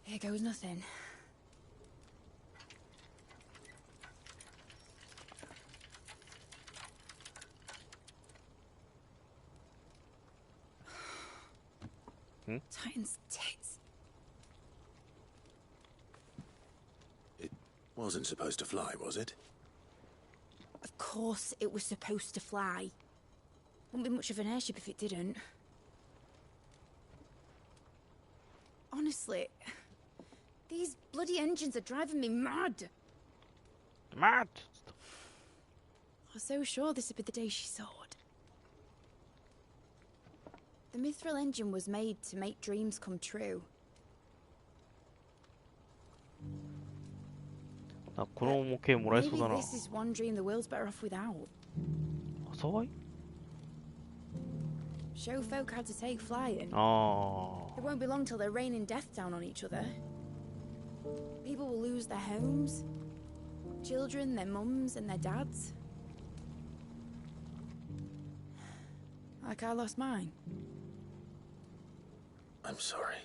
Speaker 17: Here goes nothing. Titan's tits.
Speaker 3: It wasn't supposed to fly, was it?
Speaker 17: Of course it was supposed to fly. Wouldn't be much of an airship if it didn't. Honestly, these bloody engines are driving me mad.
Speaker 1: Mad?
Speaker 17: I was so sure this would be the day she soared. The Mithril engine was made to make dreams come true.
Speaker 1: あ、この模型もらえそうだな。
Speaker 17: Maybe this is one dream the world's better off without.
Speaker 1: 災い?
Speaker 17: Show folk how to take flying.
Speaker 1: Oh.
Speaker 17: It won't be long till they're raining death down on each other. People will lose their homes. Children, their mums and their dads. Like I lost mine.
Speaker 3: I'm sorry.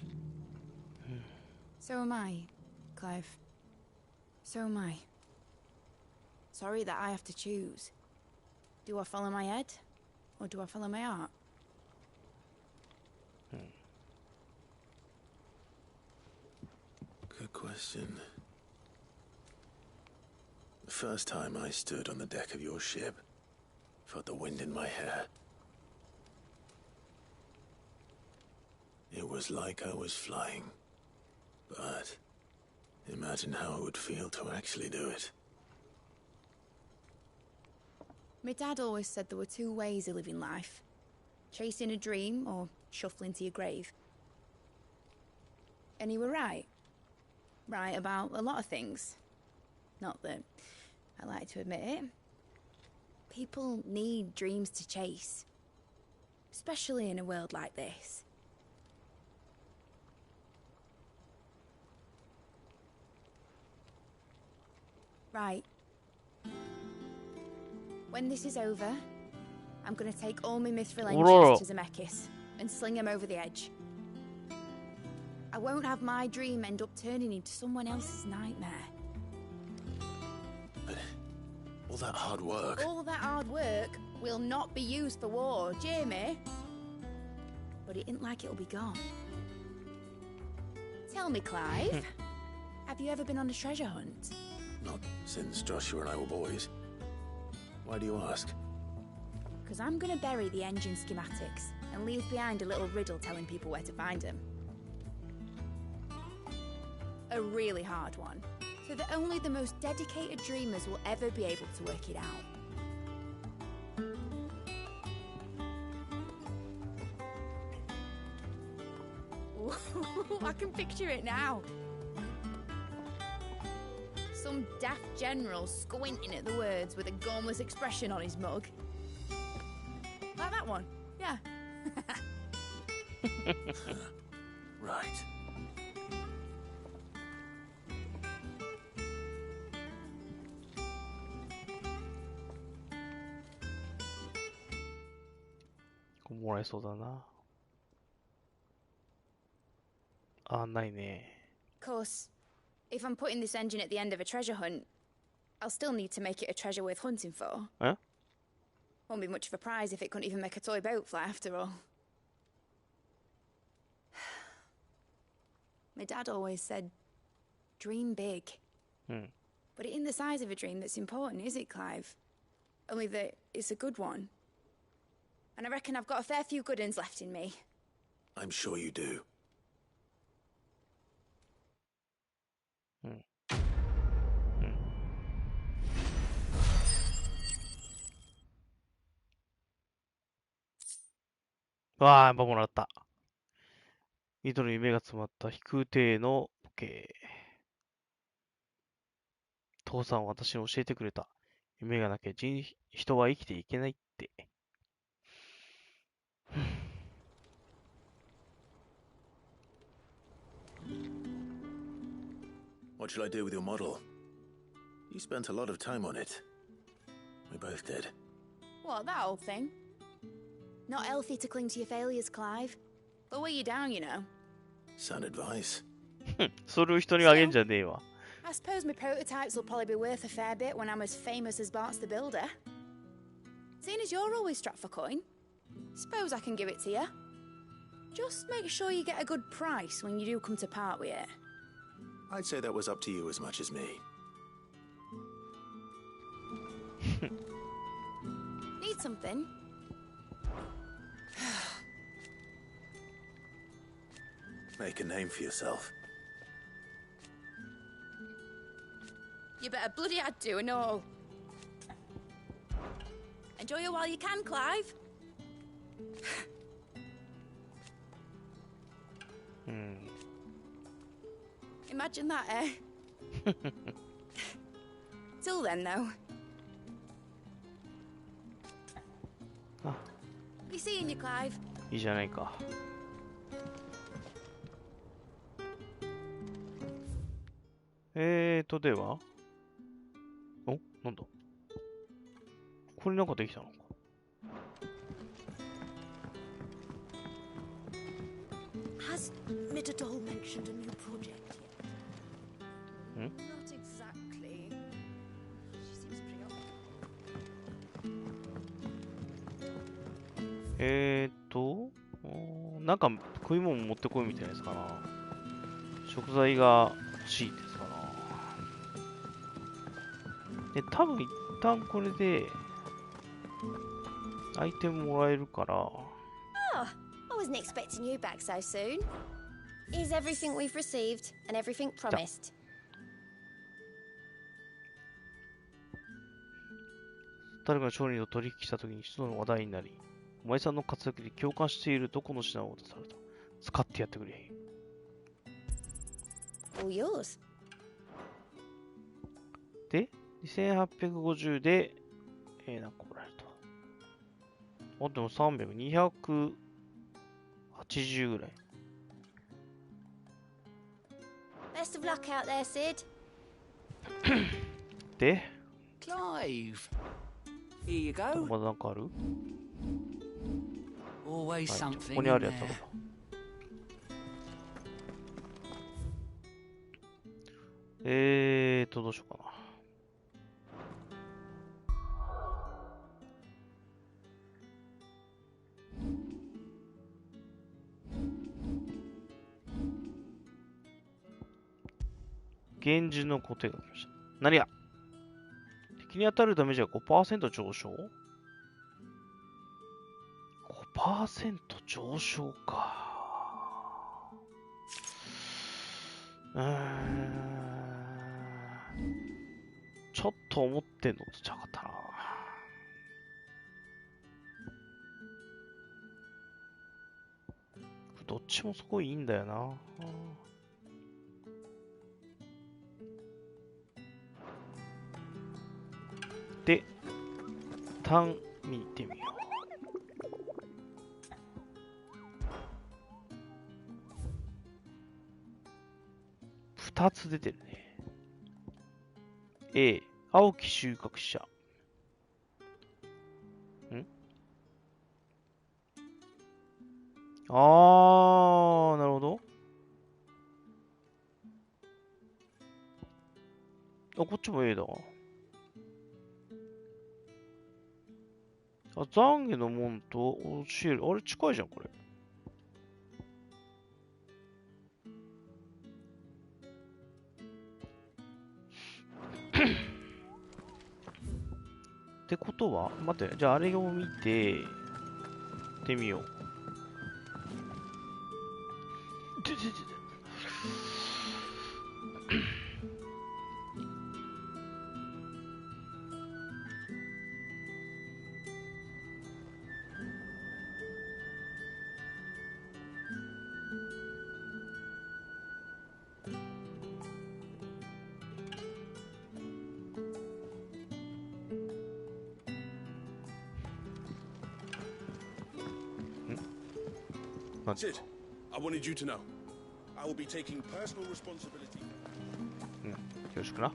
Speaker 17: So am I, Clive. So am I. Sorry that I have to choose. Do I follow my head, or do I follow my heart?
Speaker 3: Good question. The first time I stood on the deck of your ship, felt the wind in my hair. It was like I was flying. But imagine how it would feel to actually do it.
Speaker 17: My dad always said there were two ways of living life. Chasing a dream or shuffling to your grave. And he were right. Right about a lot of things. Not that I like to admit it. People need dreams to chase. Especially in a world like this. Right. When this is over, I'm gonna take all my mithril engines to Zemeckis and sling him over the edge. I won't have my dream end up turning into someone else's nightmare.
Speaker 3: But all that hard work...
Speaker 17: All that hard work will not be used for war, Jamie. But it ain't like it'll be gone. Tell me, Clive, have you ever been on a treasure hunt?
Speaker 3: Not since Joshua and I were boys. Why do you ask?
Speaker 17: Because I'm going to bury the engine schematics and leave behind a little riddle telling people where to find them. A really hard one, so that only the most dedicated dreamers will ever be able to work it out. Ooh, I can picture it now. Some daft general squinting at the words with a gormless expression on his mug. Like that one, yeah.
Speaker 3: Right.
Speaker 1: あ、ないね。
Speaker 17: Of course, if I'm putting this engine at the end of a treasure hunt, I'll still need to make it a treasure worth hunting for. Won't be much of a prize if it couldn't even make a toy boat fly after all. My dad always said, dream big. But it ain't the size of a dream that's important, is it, Clive? Only that it's a good one. And I reckon I've got a fair few good uns left in me.
Speaker 3: I'm sure you do.
Speaker 1: わあ、やっぱもらった。糸の夢が詰まった飛空艇の模型。父さんは私に教えてくれた。夢がなきゃ人は生きていけないって。
Speaker 3: What shall I do with your model? You spent a lot of time on it. We both did.
Speaker 17: What, that old thing? Not healthy to cling to your failures, Clive. They'll weigh you down, you know.
Speaker 3: Sound advice.
Speaker 1: それを人にあげんじゃねえわ。
Speaker 17: I suppose my prototypes will probably be worth a fair bit when I'm as famous as Bart's the Builder. Seeing as you're always strapped for coin, suppose I can give it to you. Just make sure you get a good price when you do come to part with it.
Speaker 3: I'd say that was up to you as much as me.
Speaker 17: Need something?
Speaker 3: Make a name for yourself.
Speaker 17: You better bloody had to and all. Enjoy it while you can, Clive. Imagine that, eh? Till then, though. Be seeing you, Clive.
Speaker 1: いいじゃないか。ではお、なんだこれなんかできたのか。
Speaker 15: Has Mitadol mentioned a new project yet?
Speaker 1: Not
Speaker 15: exactly. She seems
Speaker 1: preoccupied. なんか食い物持ってこいみたいなやつかな。食材が欲しいですかな。で、多分一旦これでアイテムもらえるから。
Speaker 20: Oh, I wasn't expecting you back so soon. Is everything we've received and everything promised?
Speaker 1: 誰かの商人と取引したときに一つの話題になり、お前さんの活躍に共感しているどこの品を渡された。使ってやってくれ。
Speaker 20: All yours.
Speaker 1: で、2850で、なんかもらえると。あ、でも300、280ぐらい。
Speaker 20: Best of luck out there, Sid.
Speaker 1: で、
Speaker 10: Clive. Here you go.
Speaker 1: まだなんかある？
Speaker 10: Always
Speaker 1: はい、こ
Speaker 10: something
Speaker 1: こにあるやつ
Speaker 10: in
Speaker 1: だ
Speaker 10: there.
Speaker 1: から。どうしようかな。現実の固定が来ました。何が敵に当たるダメージが 5% 上昇 ?5% 上昇か。ちょっと思ってんのとちゃうかったな。どっちもすごいいいんだよな。で、単見てみよう。2つ出てるね。A、青き収穫者。あー、なるほど。こっちも A だ。あ、懺悔の門と教える。あれ、近いじゃん、これ。ってことは、待って、じゃああれを見て、ってみよう。
Speaker 14: Sid, I wanted you to know. I will be taking personal responsibility.
Speaker 1: よろしくな。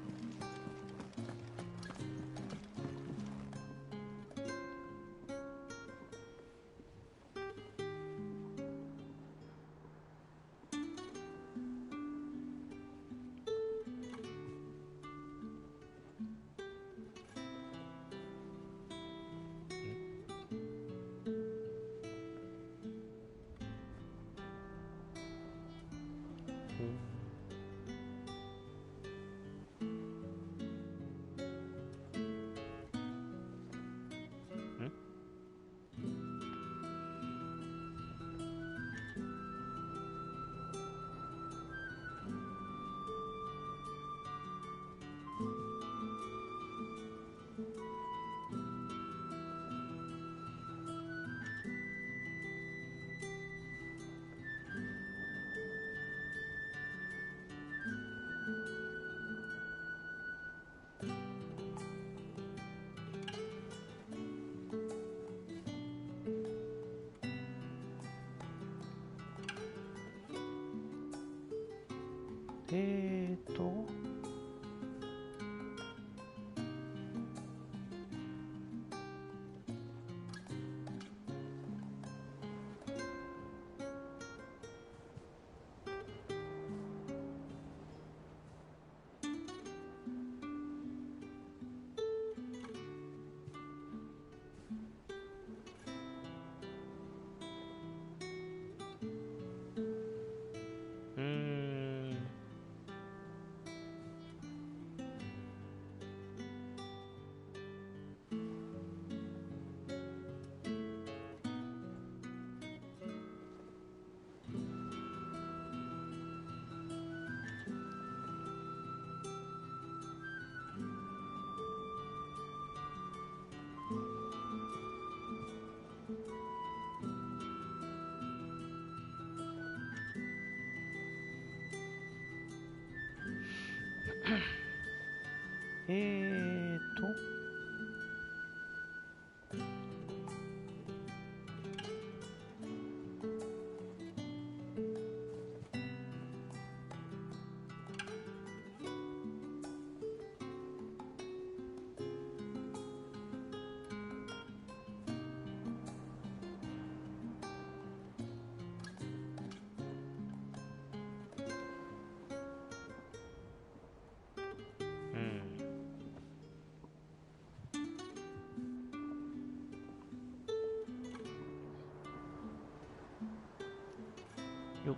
Speaker 1: よ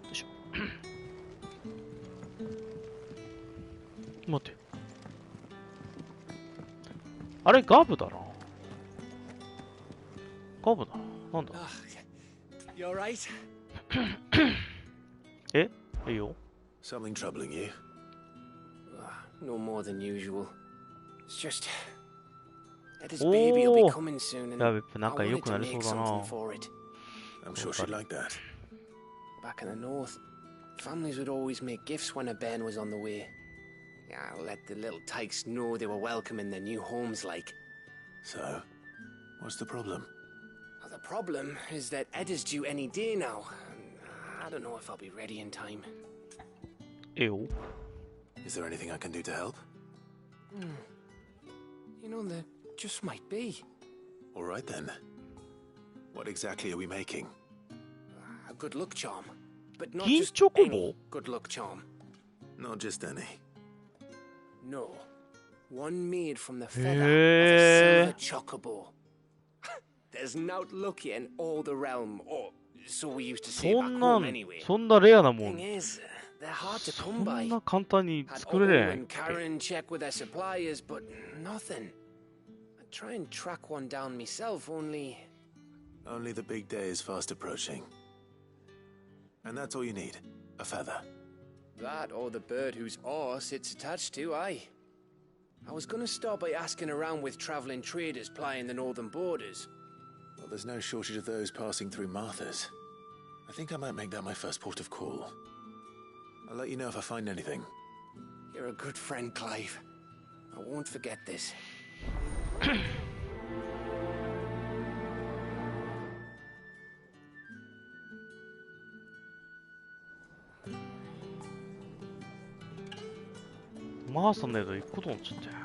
Speaker 1: いしょ。待って。あれ、ガブだな。ガブだな。なんだ。
Speaker 11: You alright?
Speaker 1: え、いいよ。
Speaker 3: Something troubling you?
Speaker 7: No more than usual. It's just that his baby will be coming soon, and I wanted to make something for it.
Speaker 3: I'm sure she'd like that.
Speaker 7: Back in the north, families would always make gifts when a bairn was on the way. Yeah, let the little tykes know they were welcome in their new homes, like.
Speaker 3: So, what's the problem?
Speaker 7: Well, the problem is that Ed is due any day now. I don't know if I'll be ready in time.
Speaker 1: Ew.
Speaker 3: Is there anything I can do to help?
Speaker 7: You know, there just might be.
Speaker 3: All right then. What exactly are we making?
Speaker 7: A good luck charm. But not just any good luck charm.
Speaker 3: Not just any.
Speaker 7: No. One made from the feather of a silver chocobo. There's naught lucky in all the realm, or so we used to say back home anyway.
Speaker 1: そんなレアなもん。
Speaker 7: Thing is, they're hard to
Speaker 1: そ
Speaker 7: come
Speaker 1: ん
Speaker 7: by.
Speaker 1: な簡単に
Speaker 7: Had
Speaker 1: 作れない
Speaker 7: O
Speaker 1: っ
Speaker 7: and
Speaker 1: て。
Speaker 7: Karen check with their suppliers, but nothing. I try and track one down myself, only
Speaker 3: the big day is fast approaching. And that's all you need, a feather.
Speaker 7: that or the bird whose oar sits attached to, aye. I was gonna start by asking around with traveling traders plying the northern borders.
Speaker 3: Well, there's no shortage of those passing through Martha's. I think I might make that my first port of call. I'll let you know if I find anything.
Speaker 7: You're a good friend, Clive. I won't forget this.
Speaker 1: マーさんの宿行くことになっちゃったよ。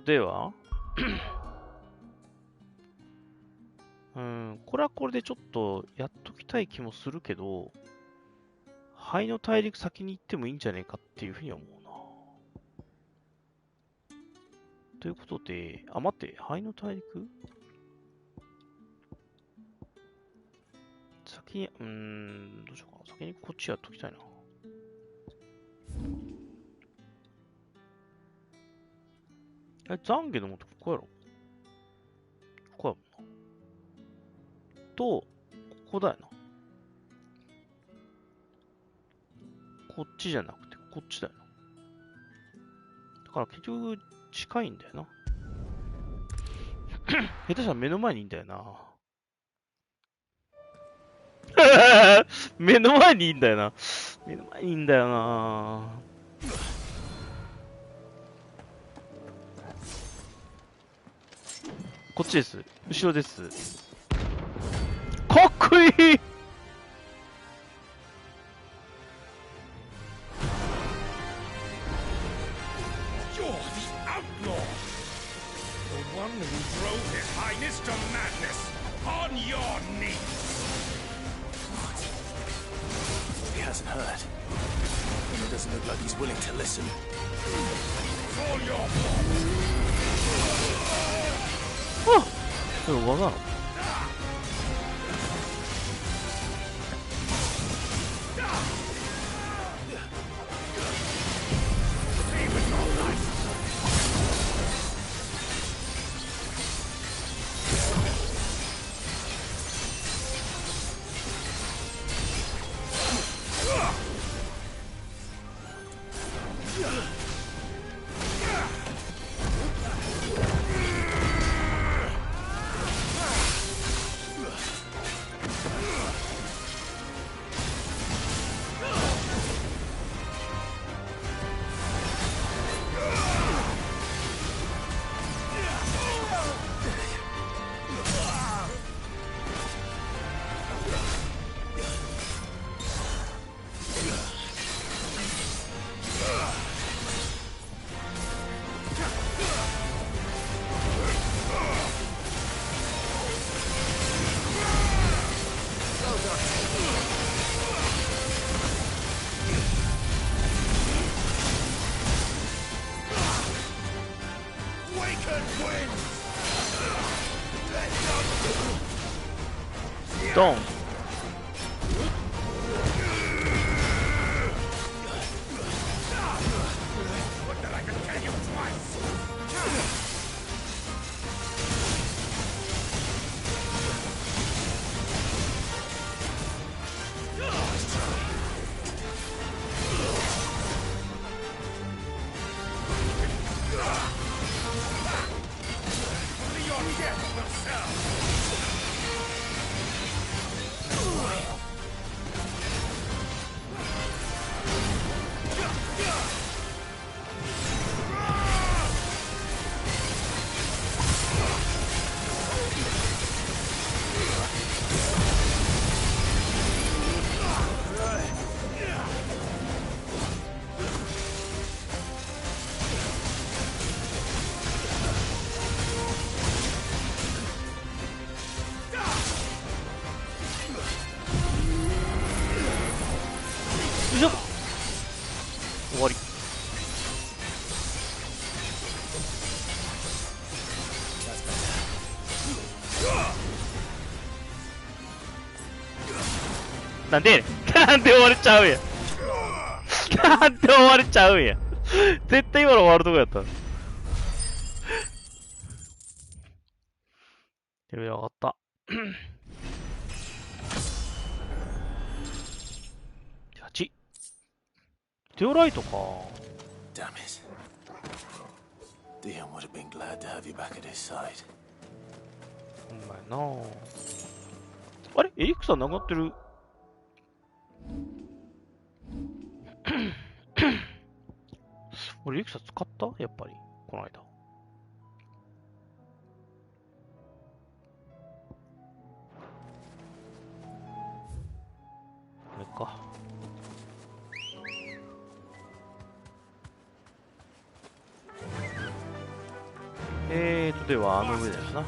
Speaker 1: ではこれはこれでちょっとやっときたい気もするけど、灰の大陸先に行ってもいいんじゃねえかっていうふうには思うな。ということで、あ、待って、灰の大陸先に、どうしようかな。先にこっちやっときたいな。懺悔のもとここやろ。ここやもんな。と、ここだよな。こっちじゃなくて、こっちだよな。だから結局、近いんだよな。下手したら目の前にいいんだよな。目の前にいいんだよな。目の前にいいんだよな。こっちです。後ろです。かっこいい。
Speaker 10: You're the outlaw! The one who drove His Highness to madness! On your knees!
Speaker 3: What? He hasn't heard. And it doesn't look like he's willing to listen.
Speaker 10: It's all your fault!
Speaker 1: あ、それ技なの？ドン。なんでなんで終われちゃうやん。なんで終われちゃうやん。絶対今の終わるとこやった。レベル上がった。8。テオライトか。
Speaker 3: Damn it. Dion would have been glad to have you back at his side.
Speaker 1: ほんまやな。あれエリクサーなくなってる。俺エリクサー使ったやっぱりこの間。これか。ではあの上ですな。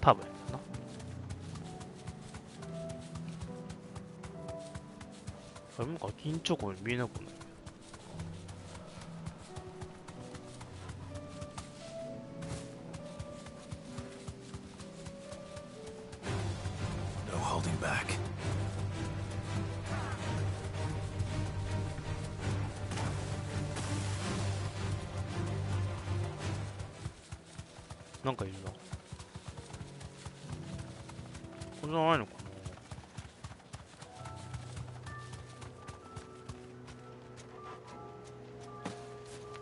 Speaker 1: 多分な。あれなんか緊張感に見えなくない。
Speaker 3: No holding back.
Speaker 1: なんかいるな。これじゃないのかな。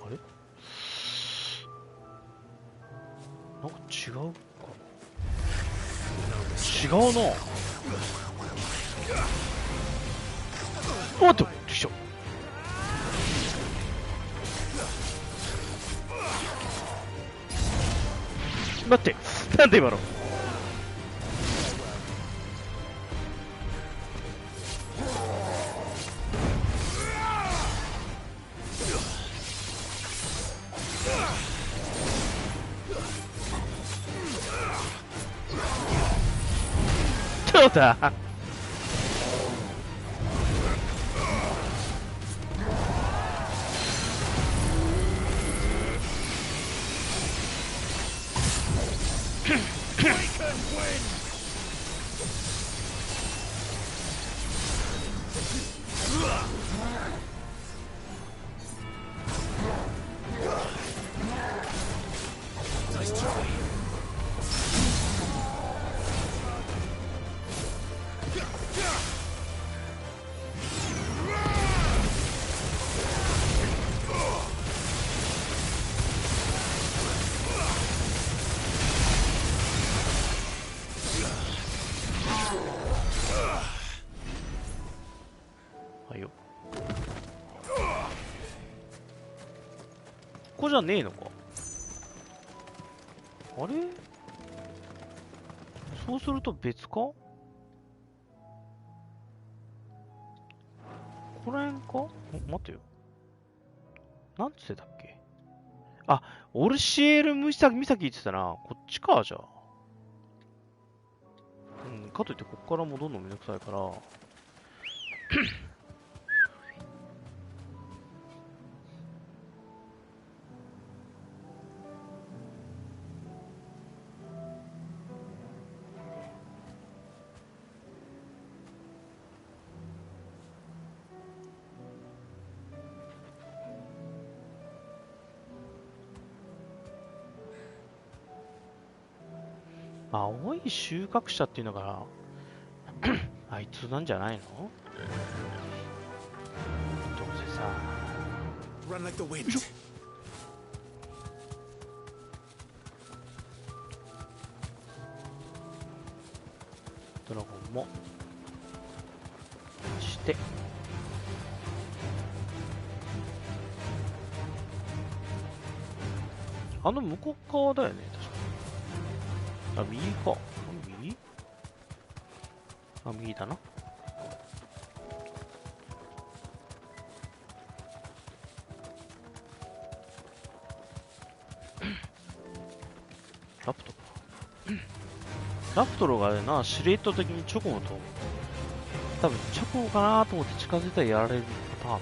Speaker 1: あれなんか違うかな。違うな。待って、できちゃう。待って、なんで今の。どうだ。ここじゃねえのか。あれそうすると別か。ここら辺か。待てよ。なんつってたっけ。あ、オルシエル岬言ってたな。こっちか、じゃあ。うん、かといってこっから戻るのめんどくさいから。青い収穫者っていうのがあいつなんじゃないの。どうせさ。
Speaker 3: Run like the wind.
Speaker 1: ドラゴンもしてあの向こう側だよね確か。あ、右か。右？あ、右だな。ラプトか。ラプトロがな、しれっと的にチョコモと、多分チョコモかなと思って近づいたらやられるパターン。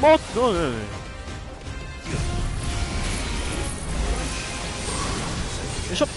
Speaker 1: もっと、よいしょ。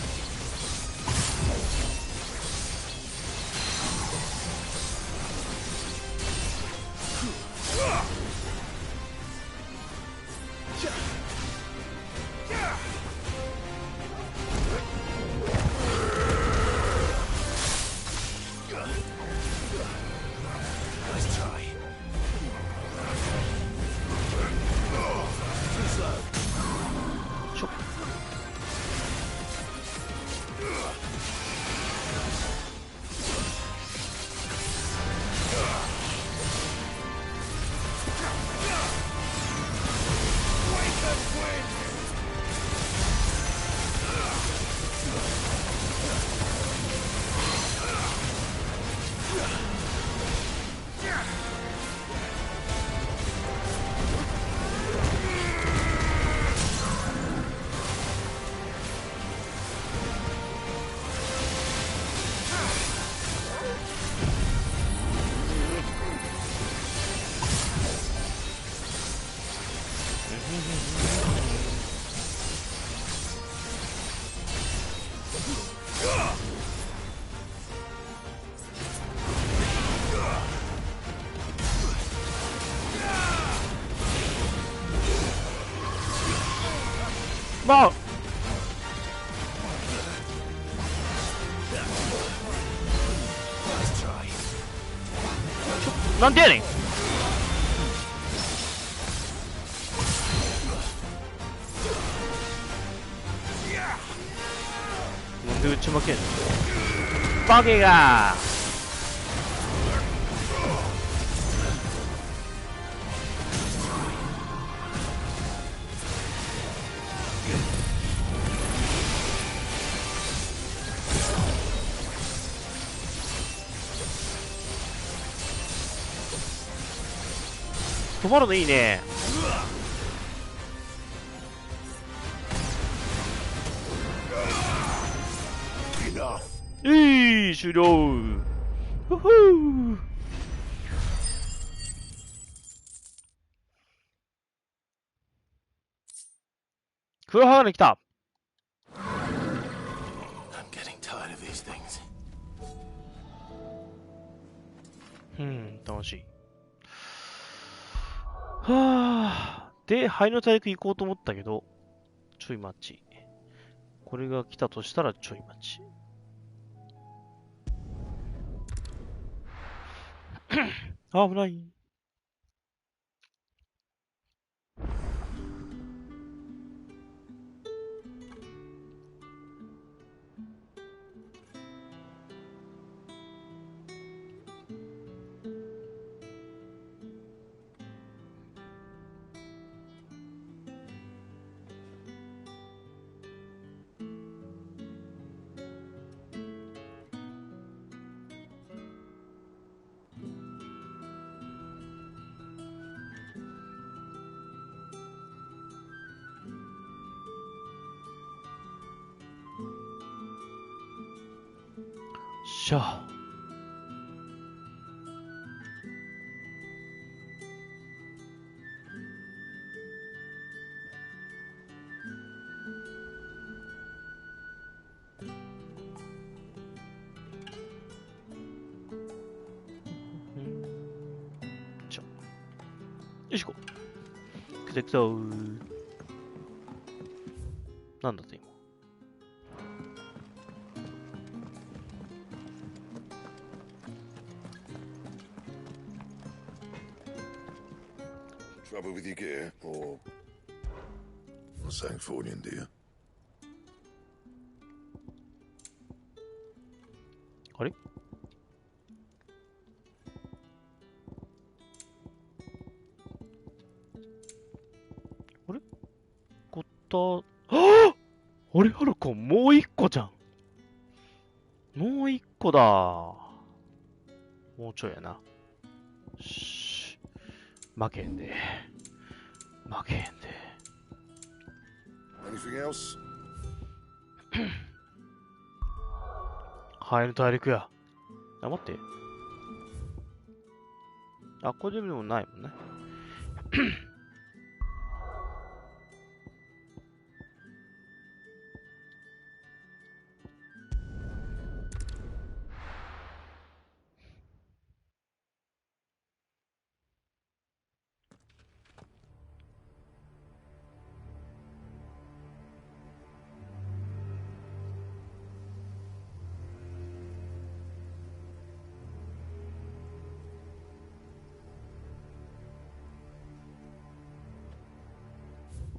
Speaker 1: まあなんでやねん。なんで打ち負けんのバケが止まるのいいね。終了。ふふー。黒羽が来た。楽しい。はぁ。で、灰の大陸行こうと思ったけど、ちょい待ち。これが来たとしたらちょい待ち。危ない。しゃあ。よしこ。来た来た。なんだって今。
Speaker 4: Trouble with your gear, or something for you, dear?
Speaker 1: あれ？あれ？ゴッター、はぁ！あれ、ハルコン、もう一個じゃん。もう一個だ。もうちょいやな。負けんで。負けんで。
Speaker 4: Anything else?
Speaker 1: ハエの大陸や。あ、待って。あ、これでもないもんね。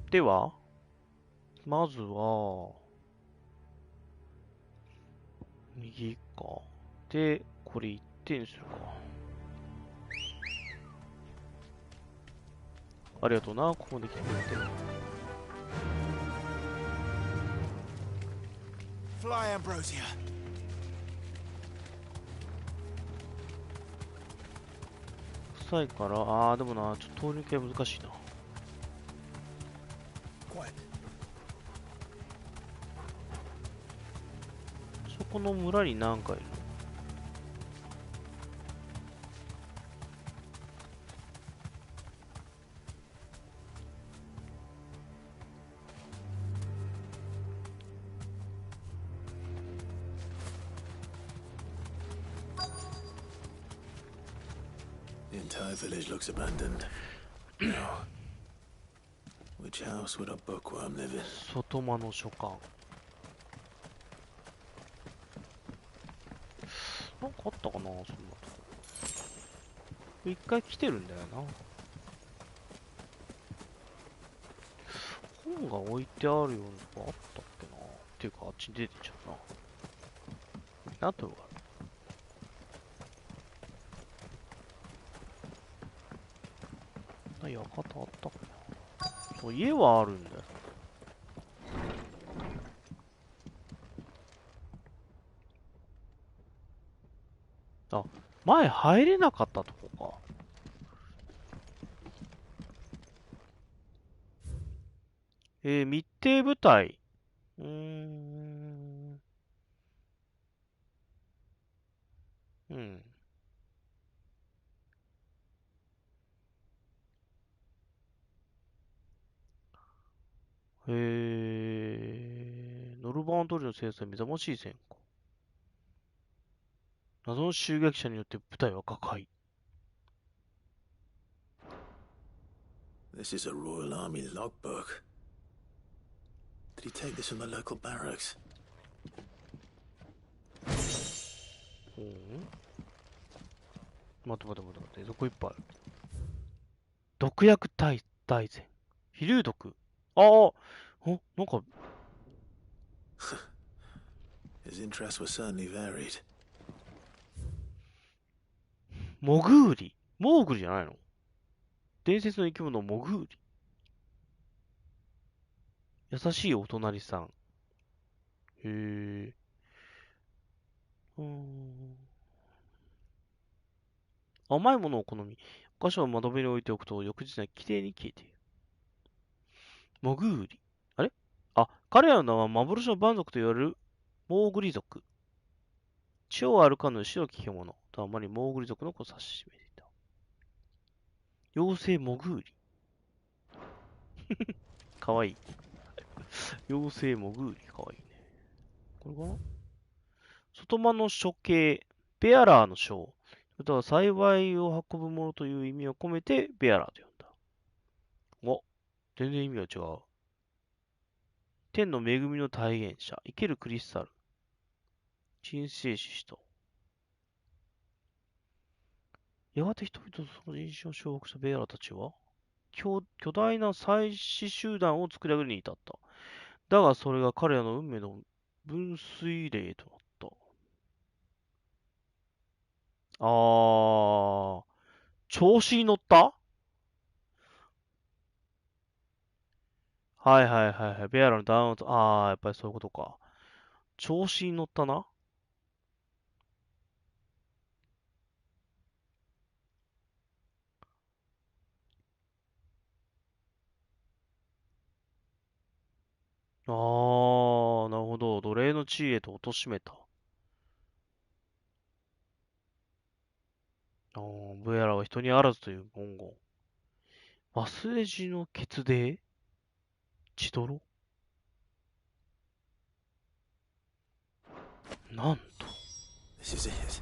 Speaker 1: では、まずは、右か。で、これ1点にするか。ありがとうな、ここまで来てくれて。
Speaker 12: Fly, Ambrosia.
Speaker 1: 臭いから、でもな、ちょっと通り抜けは難しいな。そこの村に何かいるの？The
Speaker 3: entire village looks abandoned. Now, which house would a bookworm live in?
Speaker 1: 外間の書館。なんかあったかな、そんなとこ。一回来てるんだよな。本が置いてあるようなとこあったっけな。っていうか、あっちに出てっちゃうな。なんというか。館あったかな。そう、家はあるんだよ。あ、前入れなかったとこか。密偵部隊。うん。ノルバーン通りの制裁目覚ましい戦果。謎の襲撃者によって部隊は瓦解。
Speaker 3: This is a Royal Army logbook. Did he take this from the local barracks?
Speaker 1: 待って、どこいっぱいある。毒薬大全。飛竜毒。なんか。
Speaker 3: His interests were certainly varied.
Speaker 1: モグーリ。モーグリじゃないの？伝説の生き物モグーリ。優しいお隣さん。甘いものを好み。お菓子を窓辺に置いておくと翌日にはきれいに消えている。モグーリ。あれ？彼らの名は幻の蛮族と言われるモーグリ族。地を歩かぬ白き獣とあまりモーグリ族の子を指し示していた。妖精モグーリ。かわいい。妖精モグーリ。かわいいね。これかな？外間の処刑。ベアラーの章。または幸いを運ぶ者という意味を込めてベアラーと呼んだ。お、全然意味が違う。天の恵みの体現者。生けるクリスタル。神聖獅子と。やがて人々とその人種を掌握したベーラたちは、巨大な祭司集団を作り上げるに至った。だがそれが彼らの運命の分水嶺となった。調子に乗った？はいはいはいはい。ベアラのダウンと、やっぱりそういうことか。調子に乗ったな。なるほど。奴隷の地位へと貶めた。ベアラは人にあらずという文言。忘れじの血泥血泥なんと。
Speaker 3: This is it.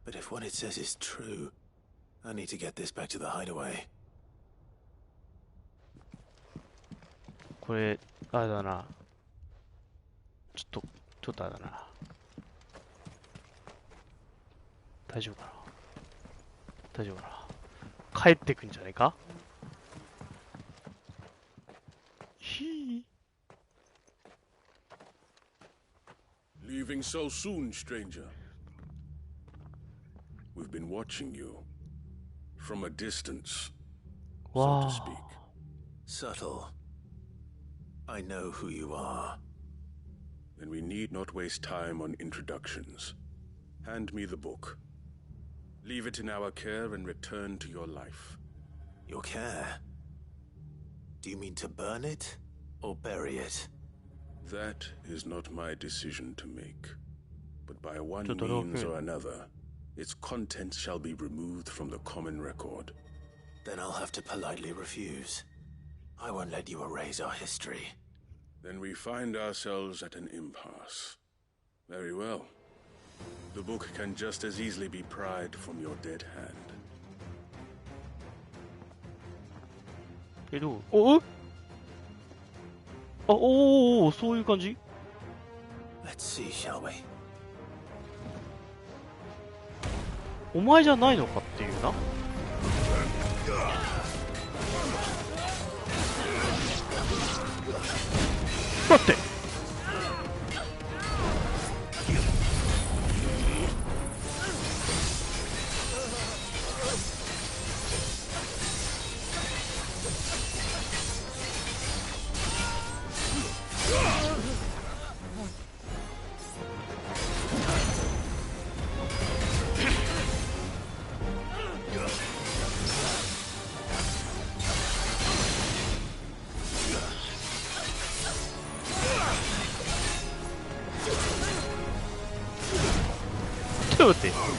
Speaker 3: But if what it says is true, I need to get this back to the hideaway.
Speaker 1: これ、あれだな。ちょっとあれだな。大丈夫かな。大丈夫かな。帰ってくんじゃないか。
Speaker 14: Leaving so soon, stranger. We've been watching you from a distance, so to speak.
Speaker 3: Subtle. I know who you are.
Speaker 14: Then we need not waste time on introductions. Hand me the book. Leave it in our care and return to your life.
Speaker 3: Your care? Do you mean to burn it or bury it?
Speaker 14: That is not my decision to make. But by one means or another, its contents shall be removed from the common record.
Speaker 3: Then I'll have to politely refuse. I won't let you erase our history.
Speaker 14: Then we find ourselves at an impasse. Very well. The book can just as easily be pried from your dead hand.
Speaker 1: Hello. そういう感じ？
Speaker 3: Let's see, shall we?
Speaker 1: お前じゃないのかっていうな。待って。ちょっと待って。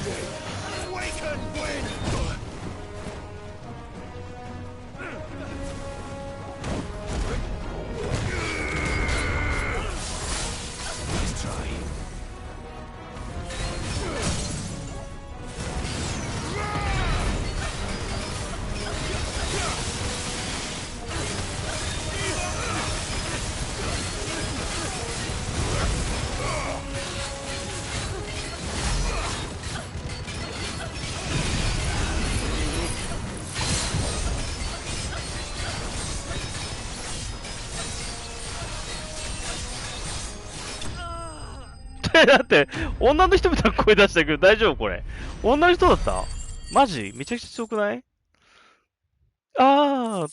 Speaker 1: だって、女の人みたいな声出したけど大丈夫これ。女の人だったマジめちゃくちゃ強くない？っ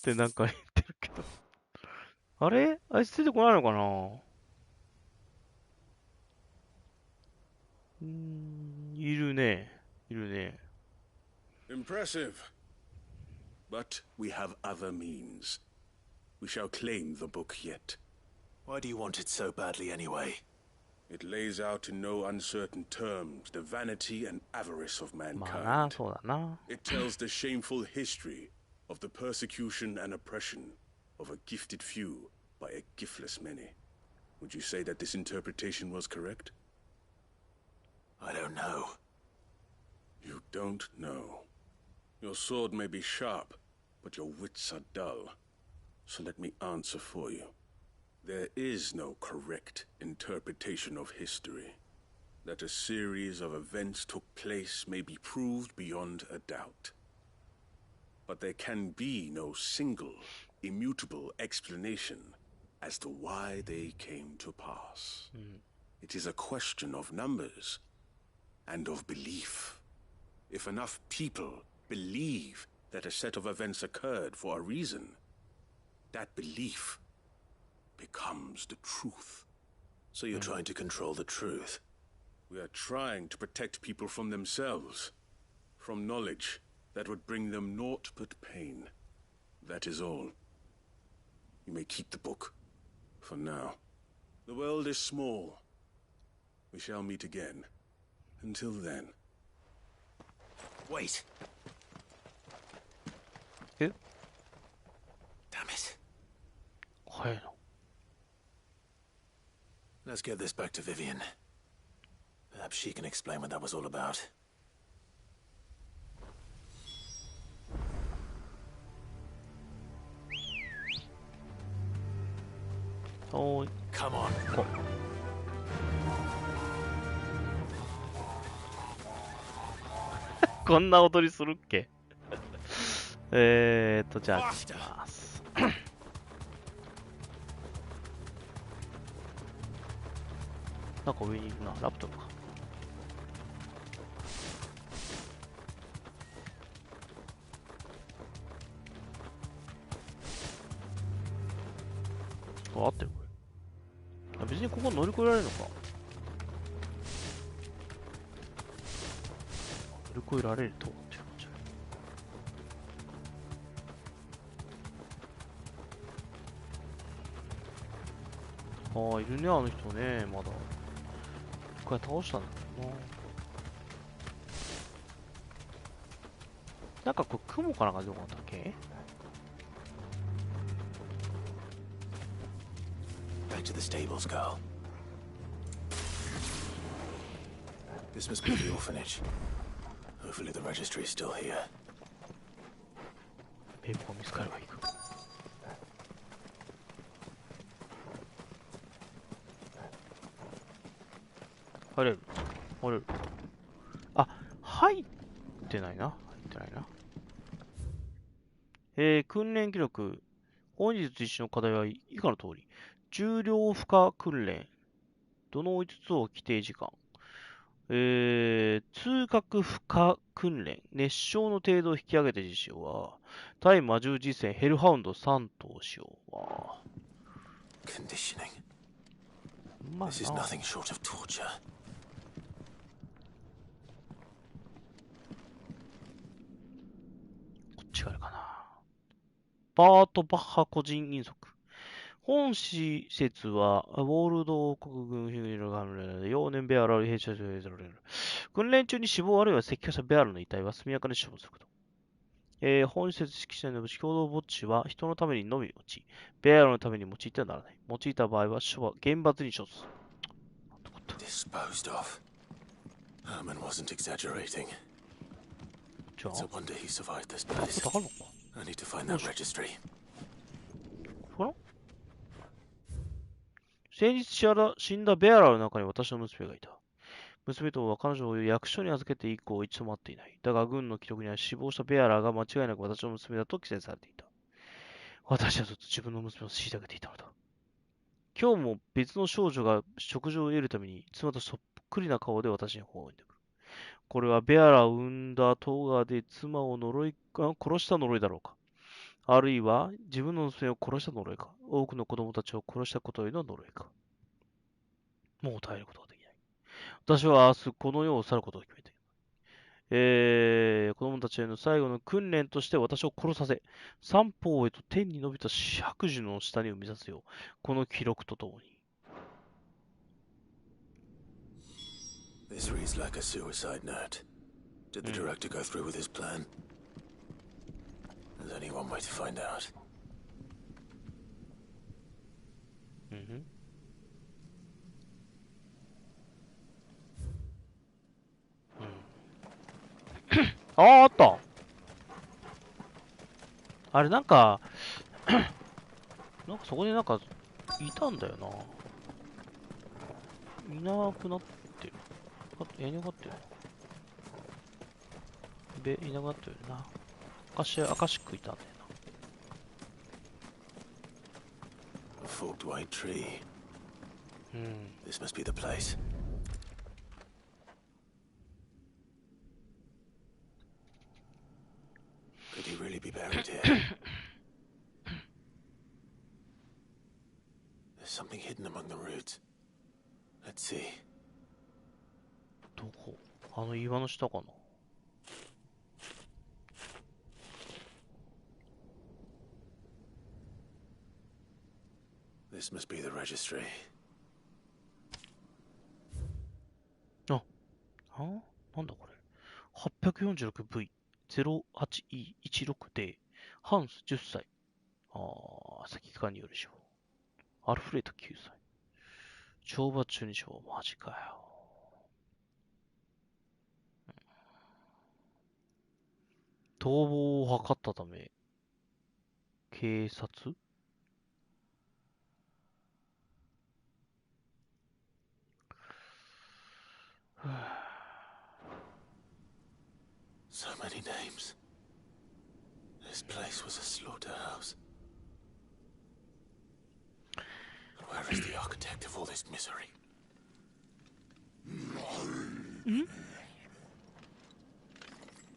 Speaker 1: てなんか言ってるけど。あれあいつ出てこないのかないるね。いるね。
Speaker 14: Impressive. But we have other means. We shall claim the book yet.
Speaker 3: Why do you want it so badly anyway?
Speaker 14: It lays out in no uncertain terms the vanity and avarice of mankind.
Speaker 1: まあな、そうだな。
Speaker 14: It tells the shameful history of the persecution and oppression of a gifted few by a giftless many. Would you say that this interpretation was correct?
Speaker 3: I don't know.
Speaker 14: You don't know. Your sword may be sharp, but your wits are dull. So let me answer for you. There is no correct interpretation of history. That a series of events took place may be proved beyond a doubt. But there can be no single, immutable explanation as to why they came to pass. It is a question of numbers and of belief. If enough people believe that a set of events occurred for a reason, that belief becomes the truth.
Speaker 3: So you're trying to control the truth?
Speaker 14: We are trying to protect people from themselves, from knowledge that would bring them naught but pain. That is all. You may keep the book, for now. The world is small. We shall meet again. Until then.
Speaker 3: Wait.
Speaker 1: Damn
Speaker 3: it.
Speaker 1: Bueno.
Speaker 3: Let's get this back to Vivian. Perhaps she can explain what that was all about.
Speaker 1: Oh,
Speaker 3: come on. Oh.
Speaker 1: こんな踊りするっけ？じゃあ、行きます。なんか上にいるな、ラプトルか。合ってるこれ。別にここ乗り越えられるのか。乗り越えられるとっていう感じ。ああ、いるね、あの人ね、まだ。一回倒したんだけどな。なんかこれ雲かなんかどうなったっけ
Speaker 3: ？Back to the stables, girl. This must be the orphanage. Hopefully the registry is still here.
Speaker 1: ペーパー見つかればいいか。入れる？入れる？あ、入ってないな。入ってないな。訓練記録。本日実施の課題は以下の通り。重量負荷訓練。どの5つを規定時間。通学負荷訓練。熱傷の程度を引き上げて実施は、対魔獣実践ヘルハウンド3頭使用は。
Speaker 3: Conditioning. This is nothing short of torture.
Speaker 1: こっちがあるかな。バート・バッハ個人引則。本施設は、ウォールド国軍兵士の幼年ベアラル兵士たちが訓練中に死亡あるいは赤化したベアラルの遺体は速やかに処分すること。本施設指揮者の共同墓地は人のためにのみ用い、ベアラルのために用いてはならない。用いた場合は厳罰に処す。
Speaker 3: Disposed of. Herman wasn't exaggerating. It's a wonder he survived this place. I need to find that registry.
Speaker 1: 先日死んだベアラーの中に私の娘がいた。娘とは彼女を役所に預けて以降一度も会っていない。だが軍の記録には死亡したベアラーが間違いなく私の娘だと記載されていた。私はずっと自分の娘を虐げていたのだ。今日も別の少女が食事を得るために妻とそっくりな顔で私に微笑んでくる。これはベアラーを産んだトガで妻を殺した呪いだろうか。あるいは自分の娘を殺した呪いか。多くの子供たちを殺したことへの呪いか。もう耐えることができない。私は明日この世を去ることを決めている。子供たちへの最後の訓練として私を殺させ、三方へと天に伸びた白樹の下に生み出すよう、この記録とともに。
Speaker 3: This reads like a suicide note. Did the director go through with his plan? There's only one way to find out.
Speaker 1: あれなんかそこでなんかいたんだよな。いなくなってる。いなくなってる。いなくなってるな。アカシックいたんだよな。
Speaker 3: A forked white tree. This must be the place. Could he really be buried here? There's something hidden among the roots. Let's see.
Speaker 1: どこ？あの岩の下かな。
Speaker 3: This must be the registry.
Speaker 1: なんだこれ。846V08E16D ハンス10歳。先官による賞。アルフレッド9歳。懲罰中に賞。マジかよ。逃亡を図ったため、警察
Speaker 3: So many names. This place was a slaughterhouse. Where is the architect of all this misery?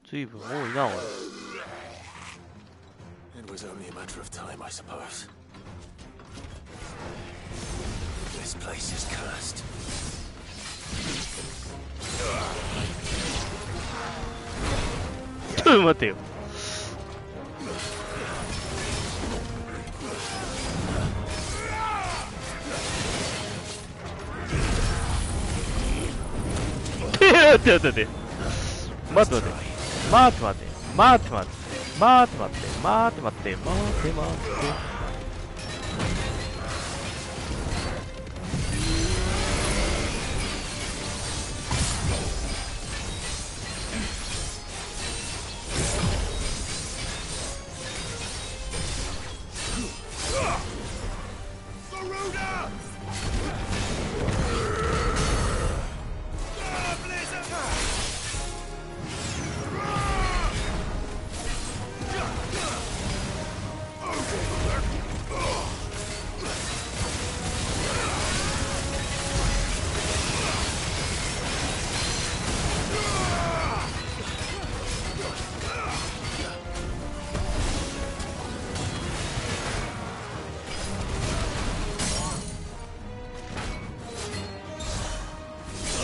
Speaker 1: 随分多いな、おい。
Speaker 3: It was only a matter of time, I suppose. This place is cursed.
Speaker 1: ちょっと待ってよ。待って待って待って。待って待って。待って待って。待って待って。待って待って。待って待って。待って待って。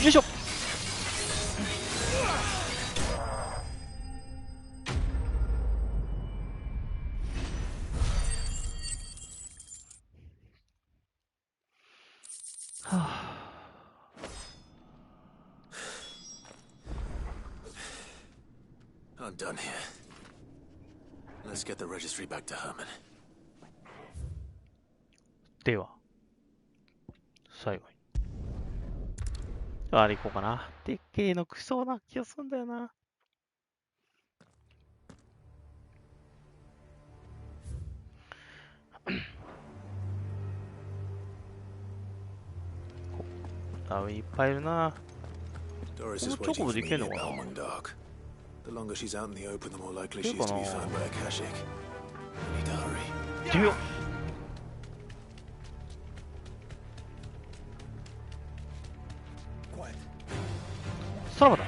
Speaker 1: よいしょ。
Speaker 3: I'm done here. Let's get the registry back to Herman.
Speaker 1: では、最後に。あれ行こうかな。でっけえの来そうな気がするんだよな。上にいっぱいいるな。このチョコボできるのかな。
Speaker 3: The longer she's out in the open, the more likely she is to be found by a Kashik. I need to hurry.
Speaker 1: 行ってみよう。さらばだ。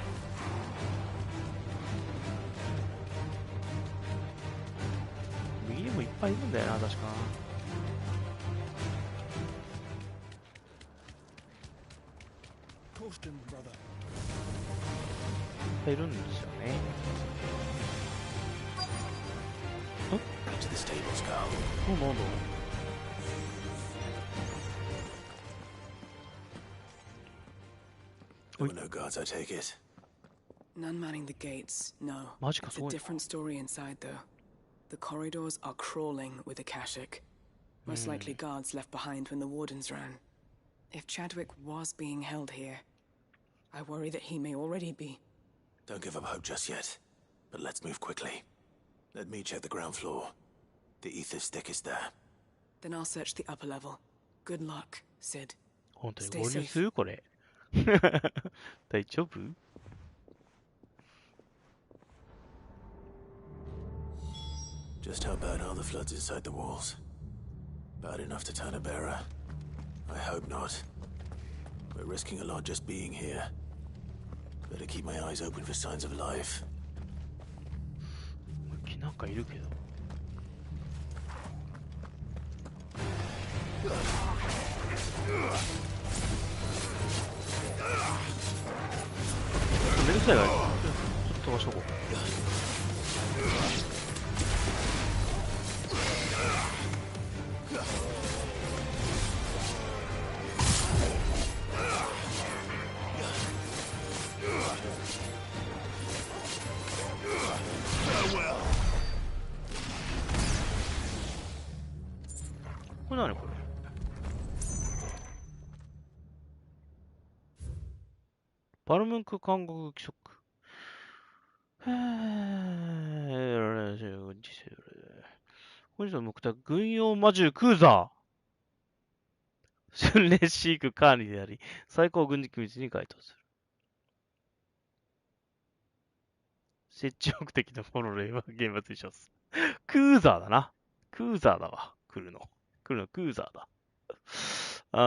Speaker 1: 右にもいっぱいいるんだよな、確か。いるんですよね。なんだなんだ。
Speaker 3: There were no guards, I take it.
Speaker 13: None manning the gates, no.
Speaker 1: It's
Speaker 13: a different story inside, though. The corridors are crawling with Akashic. Most likely guards left behind when the wardens ran. If Chadwick was being held here, I worry that he may already be.
Speaker 3: Don't give up hope just yet. But let's move quickly. Let me check the ground floor. The ether stick is there.
Speaker 13: Then I'll search the upper level. Good luck, Sid.
Speaker 1: 本当に合流するこれ。大丈夫？
Speaker 3: Just how bad are the floods inside the walls? Bad enough to turn a bearer? I hope not. We're risking a lot just being here. Better keep my eyes open for signs of life.
Speaker 1: なんかいるけど。めんどくさいから、ちょっと飛ばしとこう。これ何これ？バルムンク韓国規則。本日の目的は軍用魔獣クーザー。訓練飼育管理であり、最高軍事機密に該当する。設置目的のフォローは現場と一緒です。クーザーだな。クーザーだわ。来るのクーザーだ。ク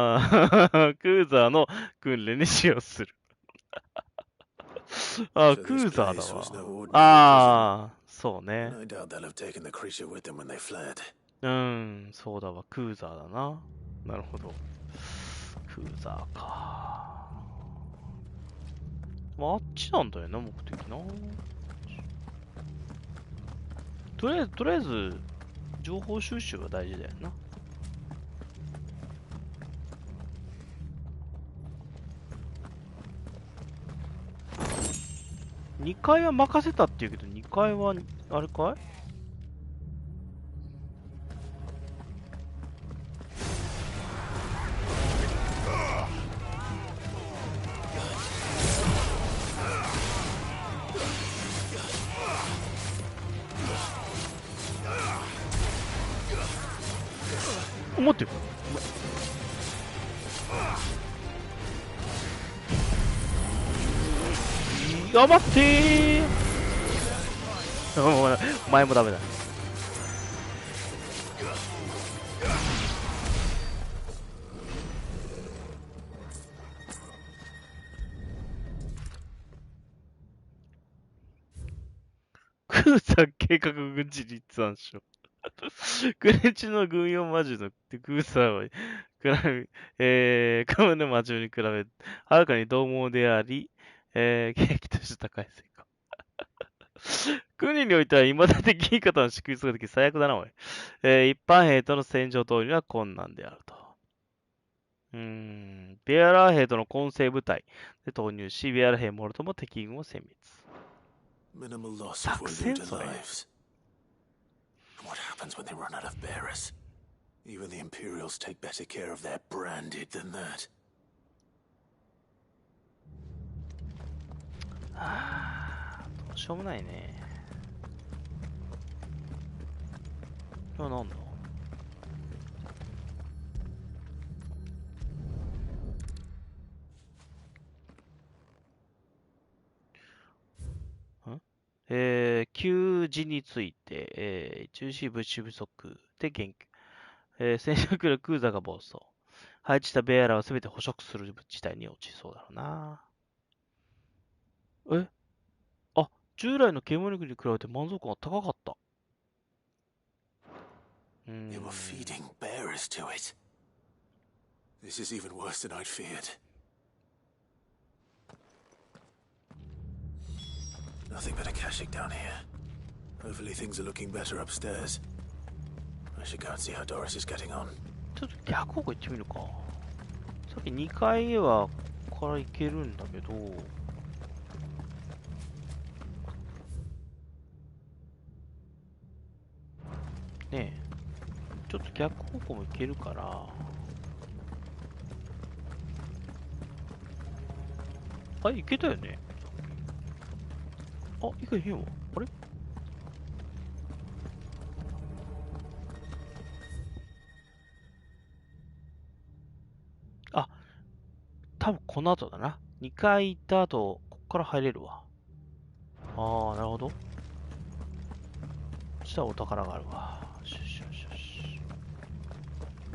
Speaker 1: ーザーの訓練に使用する。クーザーだわ。そうね。そうだわ。クーザーだな。なるほど。クーザーか。まあ、あっちなんだよな、目的な。とりあえず、情報収集が大事だよな。2階は任せたって言うけど、2階は、あれかい？待ってよ。やばってー。お前もダメだ。クーザー計画軍事立案書。クレンチの軍用魔獣のクーザーは、カムの魔獣に比べ、はるかに獰猛であり、兵器として高い成果。国においては未だ的に方の祝福ができ最悪だな、おい。一般兵との戦場投入は困難であると。ベアラー兵との混成部隊で投入し、ベアラー兵もろとも敵軍を殲滅。作戦それ。
Speaker 3: What happens when they run out of bearers? Even the Imperials take better care of their branded than that.
Speaker 1: どうしようもないね。これはなんだ？給仕について、中止物資不足で言及。戦車クルーザーが暴走。配置したベアラーをすべて捕食する事態に落ちそうだろうな。従来の獣肉に比べて満足感が高かった。
Speaker 3: They were feeding bearers to it. This is even worse than I'd feared. Nothing but a caching down here. Hopefully things are looking better upstairs. I should go and see how Doris is getting on.
Speaker 1: ちょっと逆方向行ってみるか。さっき2階はから行けるんだけど。ねえ、ちょっと逆方向も行けるから。行けたよね。行けへんわ。あれ？多分この後だな。2回行った後、こっから入れるわ。ああ、なるほど。そしたらお宝があるわ。よしよしよしよし。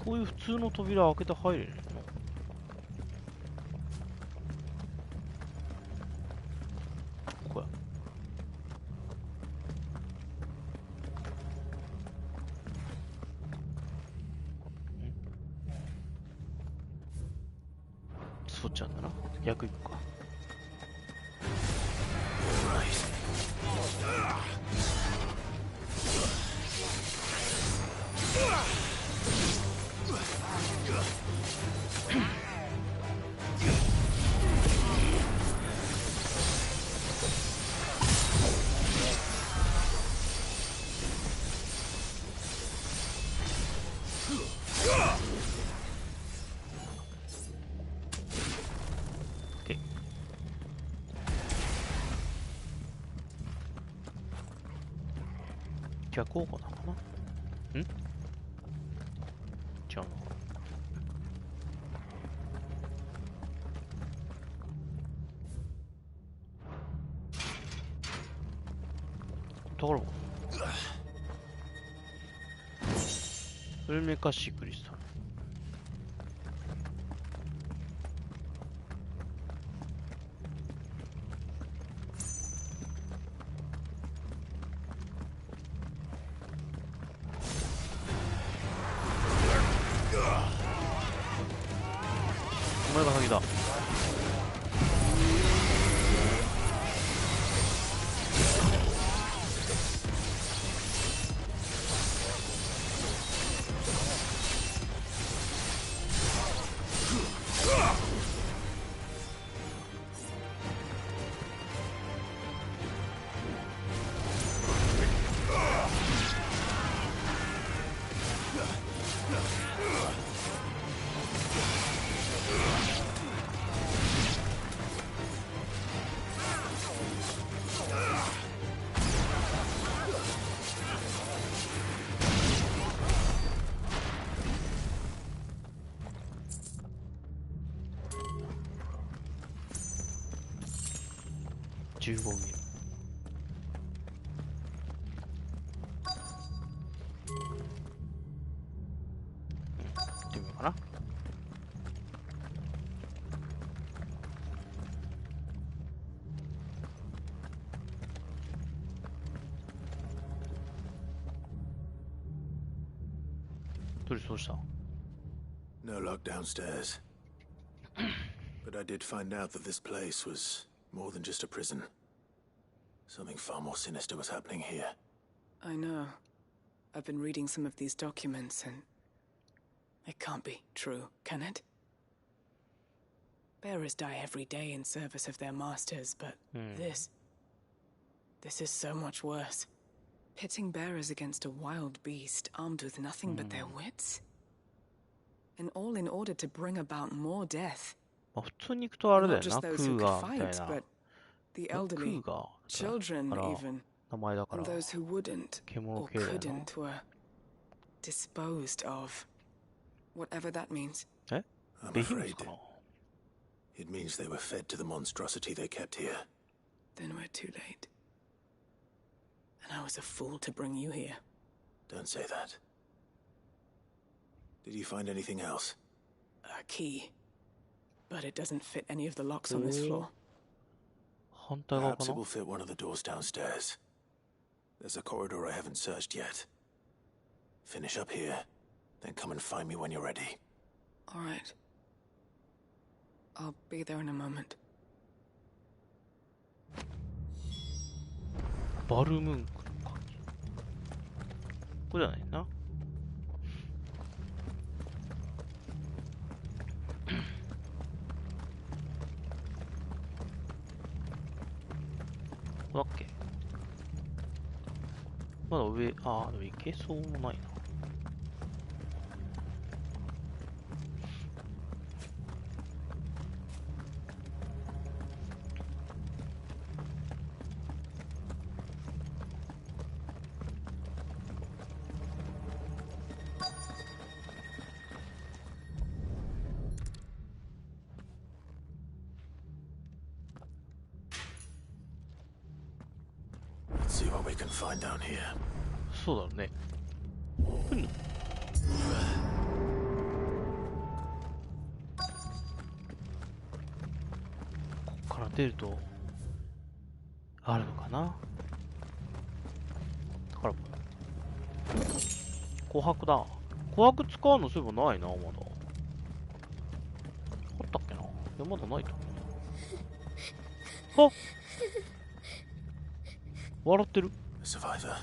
Speaker 1: こういう普通の扉開けて入れるの？こや。そっちなんだな。逆行くか。逆方向なのかな？ん？違うの？宝箱。フルメカシークリスタル。お前が先だ。15ミリ。行ってみようかな。どれそうした？
Speaker 3: No luck downstairs. But I did find out that this place was more than just a prison. Something far more sinister was happening here.
Speaker 13: I know. I've been reading some of these documents and it can't be true, can it? Bearers die every day in service of their masters, but this is so much worse. Pitting bearers against a wild beast armed with nothing but their wits? And all in order to bring about more death.
Speaker 1: 普通に行くとあれだよな、
Speaker 13: Not just
Speaker 1: ク
Speaker 13: those who
Speaker 1: ー
Speaker 13: could
Speaker 1: ガーみたい
Speaker 13: fight,
Speaker 1: な。
Speaker 13: but the
Speaker 1: ク
Speaker 13: elderly,
Speaker 1: ーガー
Speaker 13: children
Speaker 1: だから
Speaker 13: even,
Speaker 1: 名前だから
Speaker 13: and those who wouldn't
Speaker 1: 獣
Speaker 13: or
Speaker 1: 系だよな。
Speaker 13: couldn't were disposed of. Whatever that means.
Speaker 1: え？
Speaker 3: I'm
Speaker 1: ベヒム
Speaker 3: afraid
Speaker 1: スかな？
Speaker 3: it means they were fed to the monstrosity they kept here.
Speaker 13: Then we're too late. And I was a fool to bring you here.
Speaker 3: Don't say that. Did you find anything else?
Speaker 13: A key. But it doesn't fit any of the locks on this floor.
Speaker 1: 反対側か
Speaker 3: Perhaps
Speaker 1: な？
Speaker 3: it will fit one of the doors downstairs. There's a corridor I haven't searched yet. Finish up here, then come and find me when you're ready.
Speaker 13: All right. I'll be there in a moment.
Speaker 1: バルムンクの鍵。これじゃないな。これだっけ？まだ上、ああ、でもいけそうもないな。
Speaker 3: we can find down here.
Speaker 1: そうだろうね。こっから出るとあるのかな。だから琥珀だ。琥珀使うのそういえばないな、まだ。あったっけな。いや、まだないと思う。あ、笑ってる。
Speaker 3: Survivor.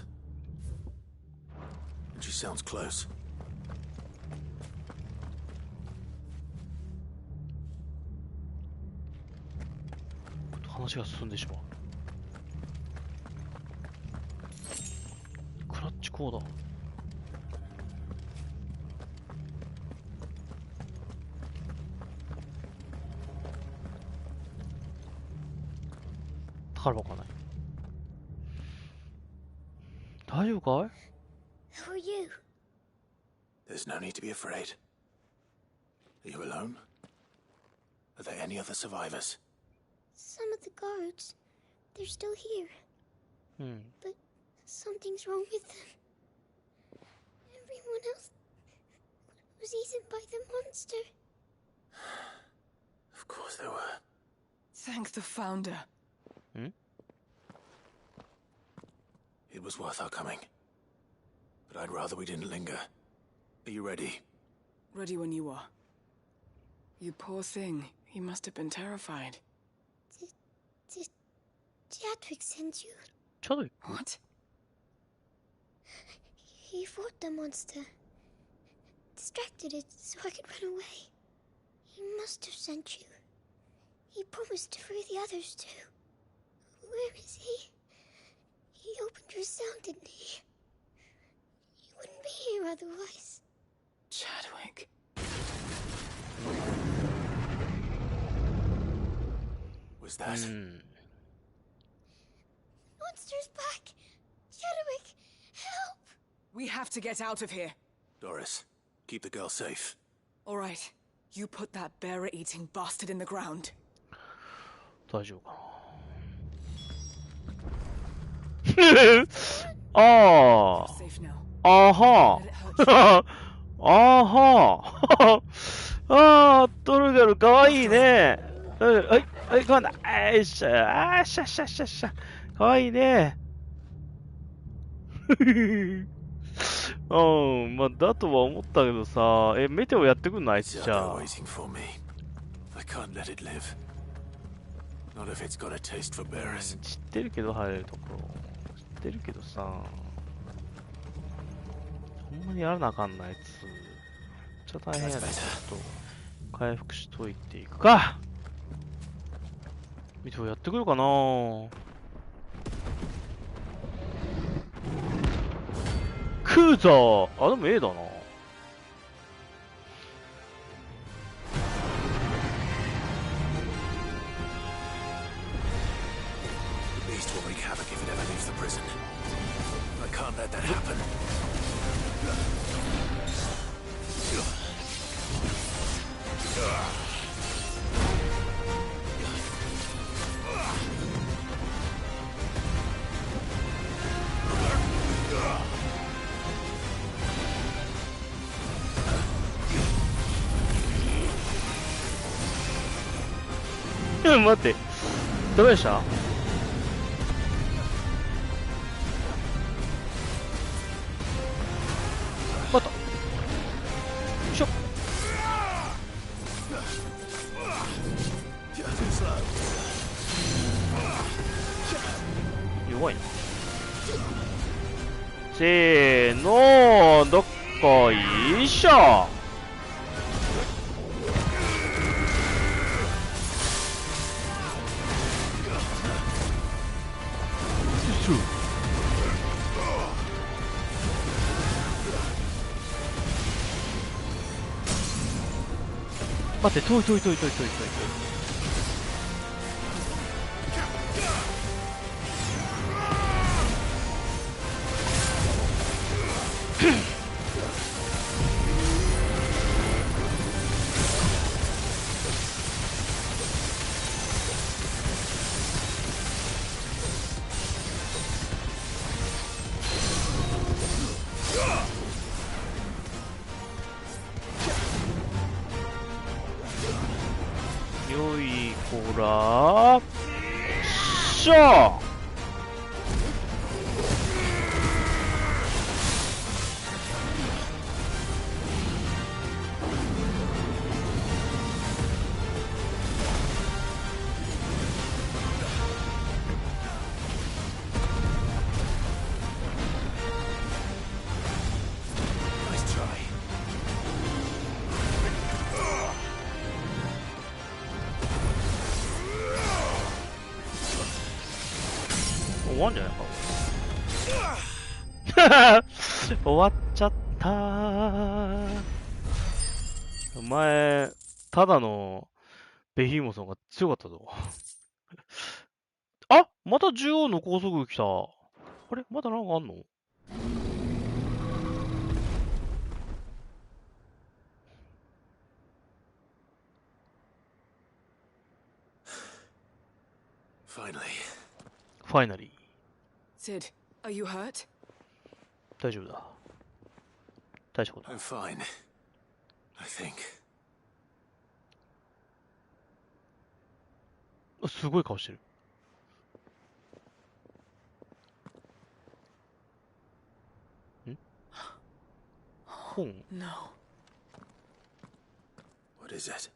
Speaker 3: She sounds close.
Speaker 1: 話が進んでしまう。クラッチコーだ。宝箱ない。大丈夫かい？
Speaker 20: Who are you?
Speaker 3: There's no need to be afraid. Are you alone? Are there any other survivors?
Speaker 20: Some of the guards. They're still here. But something's wrong with them. Everyone else was eaten by the monster.
Speaker 3: Of course there were.
Speaker 13: Thank the founder.
Speaker 3: It was worth our coming. But I'd rather we didn't linger. Are you ready?
Speaker 13: Ready when you are. You poor thing. He must have been terrified.
Speaker 20: Did Chadwick send you?
Speaker 1: Chadwick?
Speaker 13: What?
Speaker 20: He fought the monster. Distracted it so I could run away. He must have sent you. He promised to free the others too. Where is he? He opened your cell, didn't he? You wouldn't be here otherwise.
Speaker 13: Chadwick.
Speaker 3: Was that?
Speaker 20: Monster's back! Chadwick, help!
Speaker 13: We have to get out of here.
Speaker 3: Doris, keep the girl safe.
Speaker 13: All right. You put that bearer-eating bastard in the ground.
Speaker 1: 大丈夫かな。ああ。あは。あは。ああ、トルガルかわいいね。はい、はい、今度。あいしゃ、あしゃしゃしゃしゃ。かわいいね。うん、まあ、だとは思ったけどさ、メテオやってくんない？じゃあ。
Speaker 3: I can't let it live. Not if it's got a taste for bearers.
Speaker 1: 知ってるけど入れるところ。知ってるけどさ。ほんまにやらなあかんないやつ。めっちゃ大変やで。ちょっと回復しといていくか。メテオやってくるかな。クーザー、あ、でも A だな。
Speaker 3: Beast will wreak havoc if it ever leaves the prison. I can't let that happen.
Speaker 1: 待って、ダメでした？待った。よいしょ。弱いな。せーの、どっこいしょ。待って、遠い。よいこらしゃー。終わんじゃないか終わっちゃったー。お前、ただのベヒーモスの方が強かったぞ。あ、また中央の高速来た。あれまだなんかあんの？Finally.
Speaker 13: Sid, are you hurt?
Speaker 1: 大丈夫だ。大丈夫だ。
Speaker 3: I'm fine. I think.
Speaker 1: すごい顔してる。ん？本？
Speaker 13: No.
Speaker 3: What is it?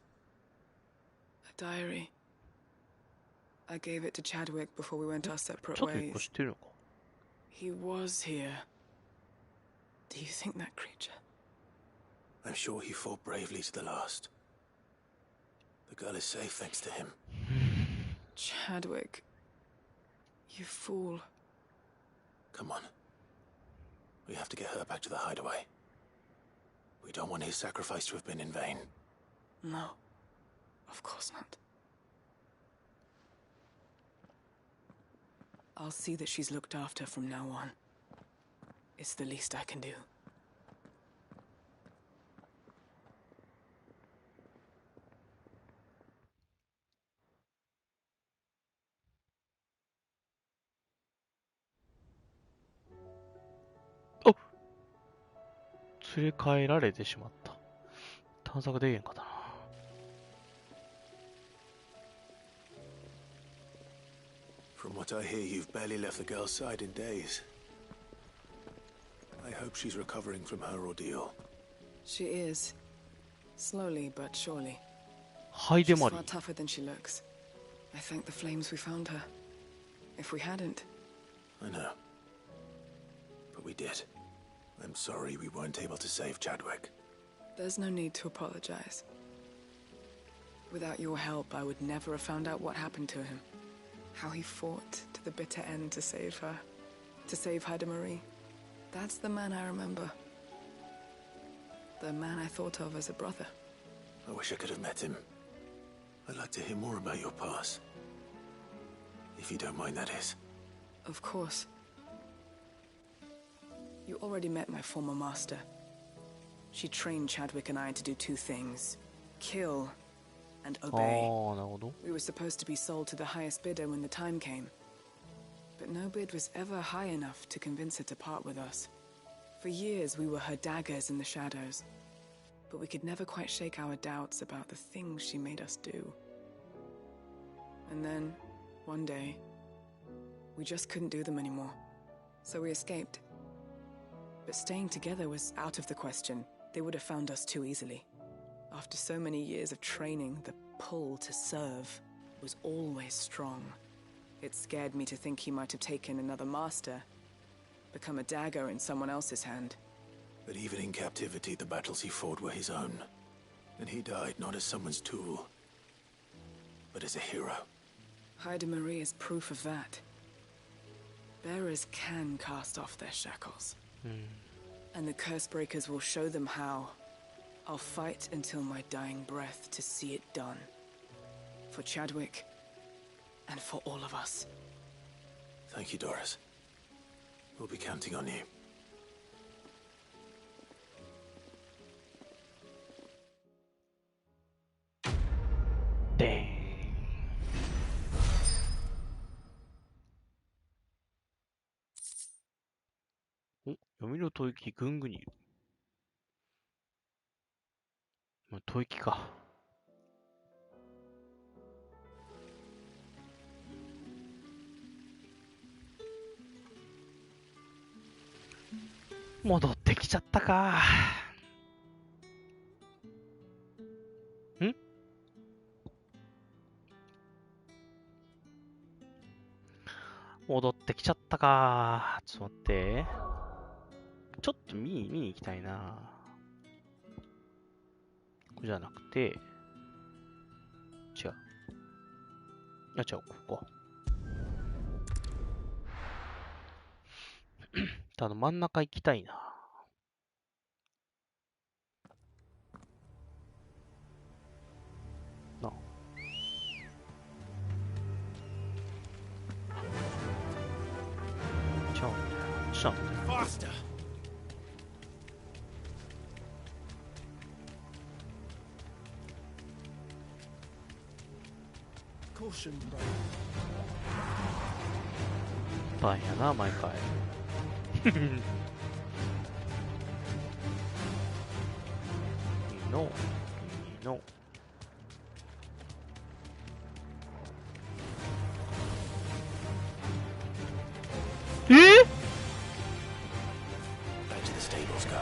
Speaker 13: A diary. I gave it to Chadwick before we went our separate
Speaker 1: ちょっと一個
Speaker 13: ways.
Speaker 1: 知ってるのか？
Speaker 13: He was here. Do you think that creature?
Speaker 3: I'm sure he fought bravely to the last. The girl is safe thanks to him.
Speaker 13: Chadwick. You fool.
Speaker 3: Come on. We have to get her back to the hideaway. We don't want his sacrifice to have been in vain.
Speaker 13: No. Of course not. I'll see that she's looked after from now on. It's the least I can do.
Speaker 1: Oh! 連れ帰られてしまった。探索できへんかったな。
Speaker 3: From what I hear, you've barely left the girl's side in days. I hope she's recovering from her ordeal.
Speaker 13: She is. Slowly but surely.
Speaker 1: She's
Speaker 13: far tougher than she looks. I thank the flames we found her. If we hadn't...
Speaker 3: I know. But we did. I'm sorry we weren't able to save Chadwick.
Speaker 13: There's no need to apologize. Without your help, I would never have found out what happened to him. How he fought to the bitter end to save her. To save Haida Marie. That's the man I remember. The man I thought of as a brother.
Speaker 3: I wish I could have met him. I'd like to hear more about your past. If you don't mind, that is.
Speaker 13: Of course. You already met my former master. She trained Chadwick and I to do two things. Kill and obey. We were supposed to be sold to the highest bidder when the time came. But no bid was ever high enough to convince her to part with us. For years we were her daggers in the shadows. But we could never quite shake our doubts about the things she made us do. And then, one day, we just couldn't do them anymore. So we escaped. But staying together was out of the question. They would have found us too easily. After so many years of training, the pull to serve was always strong. It scared me to think he might have taken another master, become a dagger in someone else's hand.
Speaker 3: But even in captivity, the battles he fought were his own. And he died not as someone's tool, but as a hero.
Speaker 13: Haida Marie is proof of that. Bearers can cast off their shackles. And the curse breakers will show them how. I'll fight until my dying breath to see it done. For Chadwick, and for all of us.
Speaker 3: Thank you, Doris. We'll be counting on you.
Speaker 1: Dang. お、読みの吐息、ぐんぐにいる。吐息か。戻ってきちゃったか。戻ってきちゃったか。ちょっと待って。ちょっと見に行きたいな。これじゃなくて、違う。違う、ここ。ただ真ん中行きたいな。
Speaker 21: Faster!
Speaker 5: Caution, bro.
Speaker 1: 大変やな、毎回。いいの、いいの。
Speaker 21: Back to the stables, go.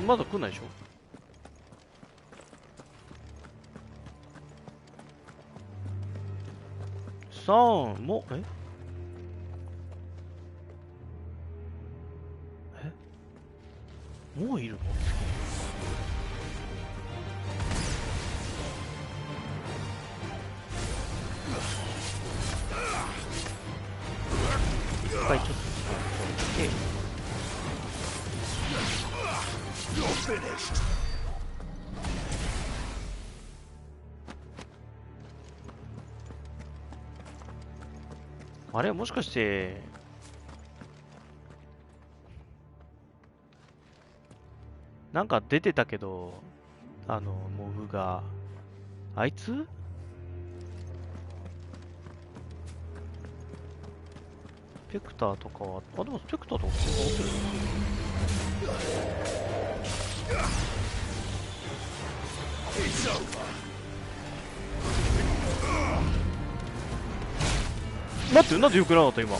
Speaker 1: まだ来ないでしょ。もう、もういるの？一回ちょっと置いて。あれもしかしてなんか出てたけど、モブがあいつ？スペクターとかは、でもスペクターとか持ってる。待って、なんでよくなかった今。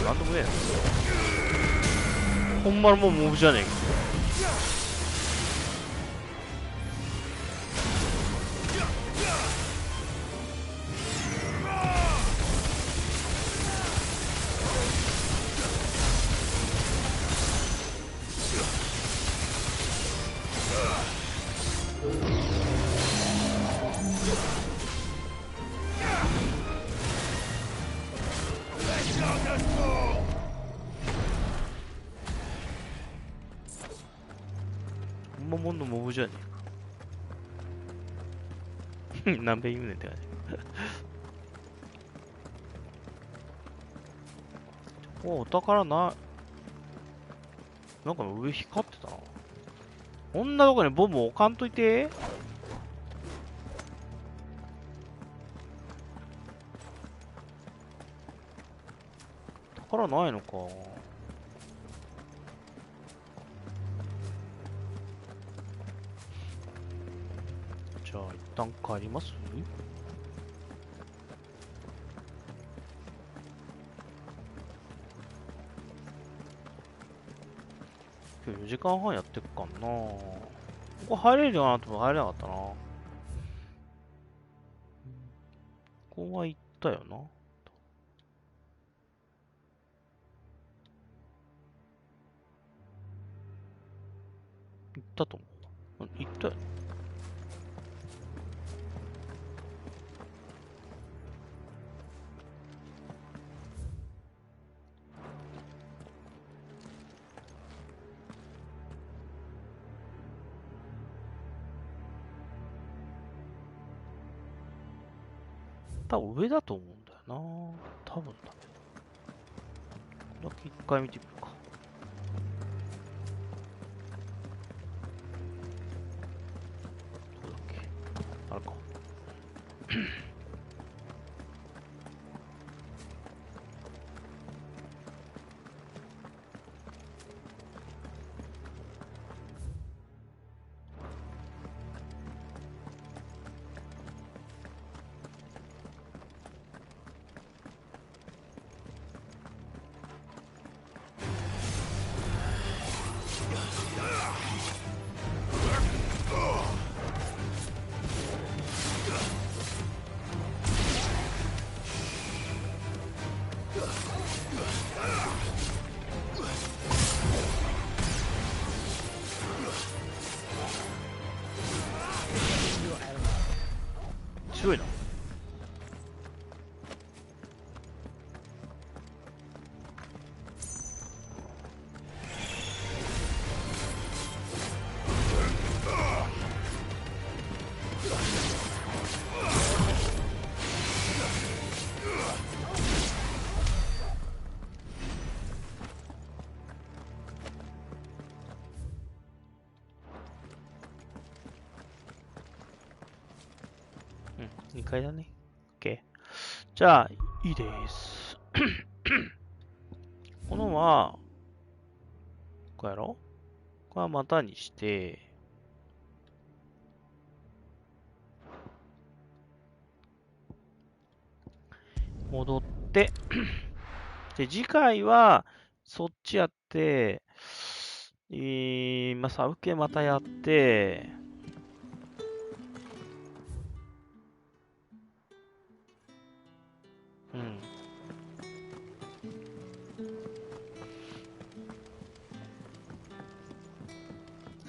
Speaker 1: なんでもねえな。ほんまのもうモブじゃねえか。ほんまもんのモブじゃねえか。何べん言うねんって感じ。お宝ない。なんか上光ってたな。こんなとこにボム置かんといて。宝ないのか。じゃあ一旦帰ります。今日4時間半やってっかんな。ここ入れるかなと思って入れなかったな。ここは行ったよな。行ったと思う。行ったよ。た上だと思うんだよな。多分だけど。これだけ一回見てみるか。どうだっけ。あれか。強いな。2階だね。OK。じゃあ、いいです。このは、こうやろう？これはまたにして、戻って、で、次回は、そっちやって、まあ、サブ系またやって、うん。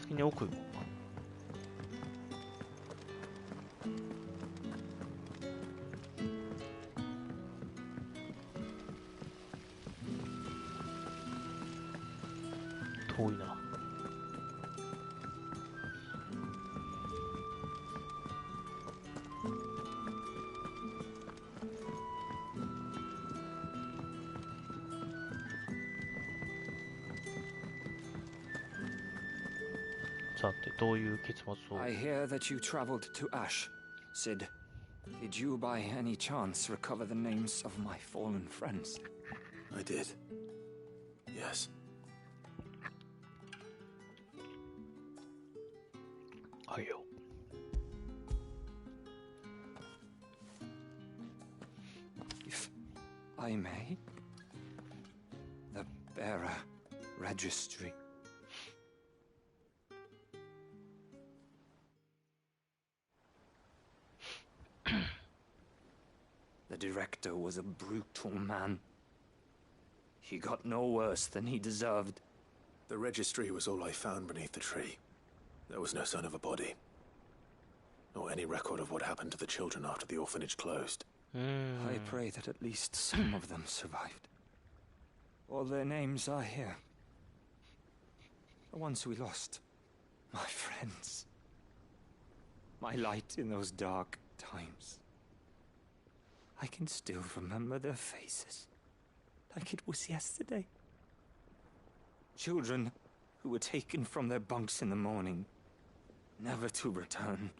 Speaker 1: 先に奥行こうか。遠いな。さて、どういう結末を。
Speaker 2: I hear that you traveled to Ash, Sid. Did you by any chance recover the names of my fallen friends?
Speaker 3: I did. Yes.
Speaker 1: はいよ。
Speaker 2: If I may, the bearer registry. The director was a brutal man. He got no worse than he deserved.
Speaker 3: The registry was all I found beneath the tree. There was no sign of a body, nor any record of what happened to the children after the orphanage closed.
Speaker 2: I pray that at least some of them survived. All their names are here. The ones we lost. My friends. My light in those dark times. I can still remember their faces, like it was yesterday. Children who were taken from their bunks in the morning, never to return.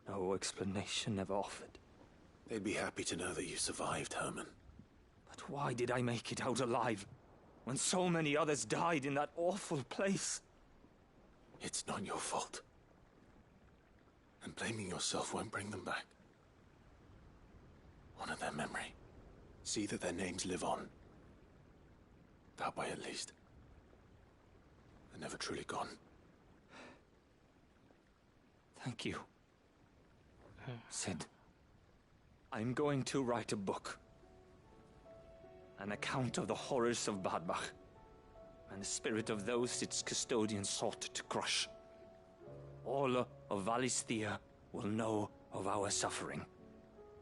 Speaker 2: No explanation ever offered.
Speaker 3: They'd be happy to know that you survived, Herman.
Speaker 2: But why did I make it out alive, when so many others died in that awful place?
Speaker 3: It's not your fault. And blaming yourself won't bring them back. Honor their memory. See that their names live on. That way, at least. They're never truly gone.
Speaker 2: Thank you, Sid. I'm going to write a book. An account of the horrors of Badbach, and the spirit of those its custodians sought to crush. All of Valisthea will know of our suffering.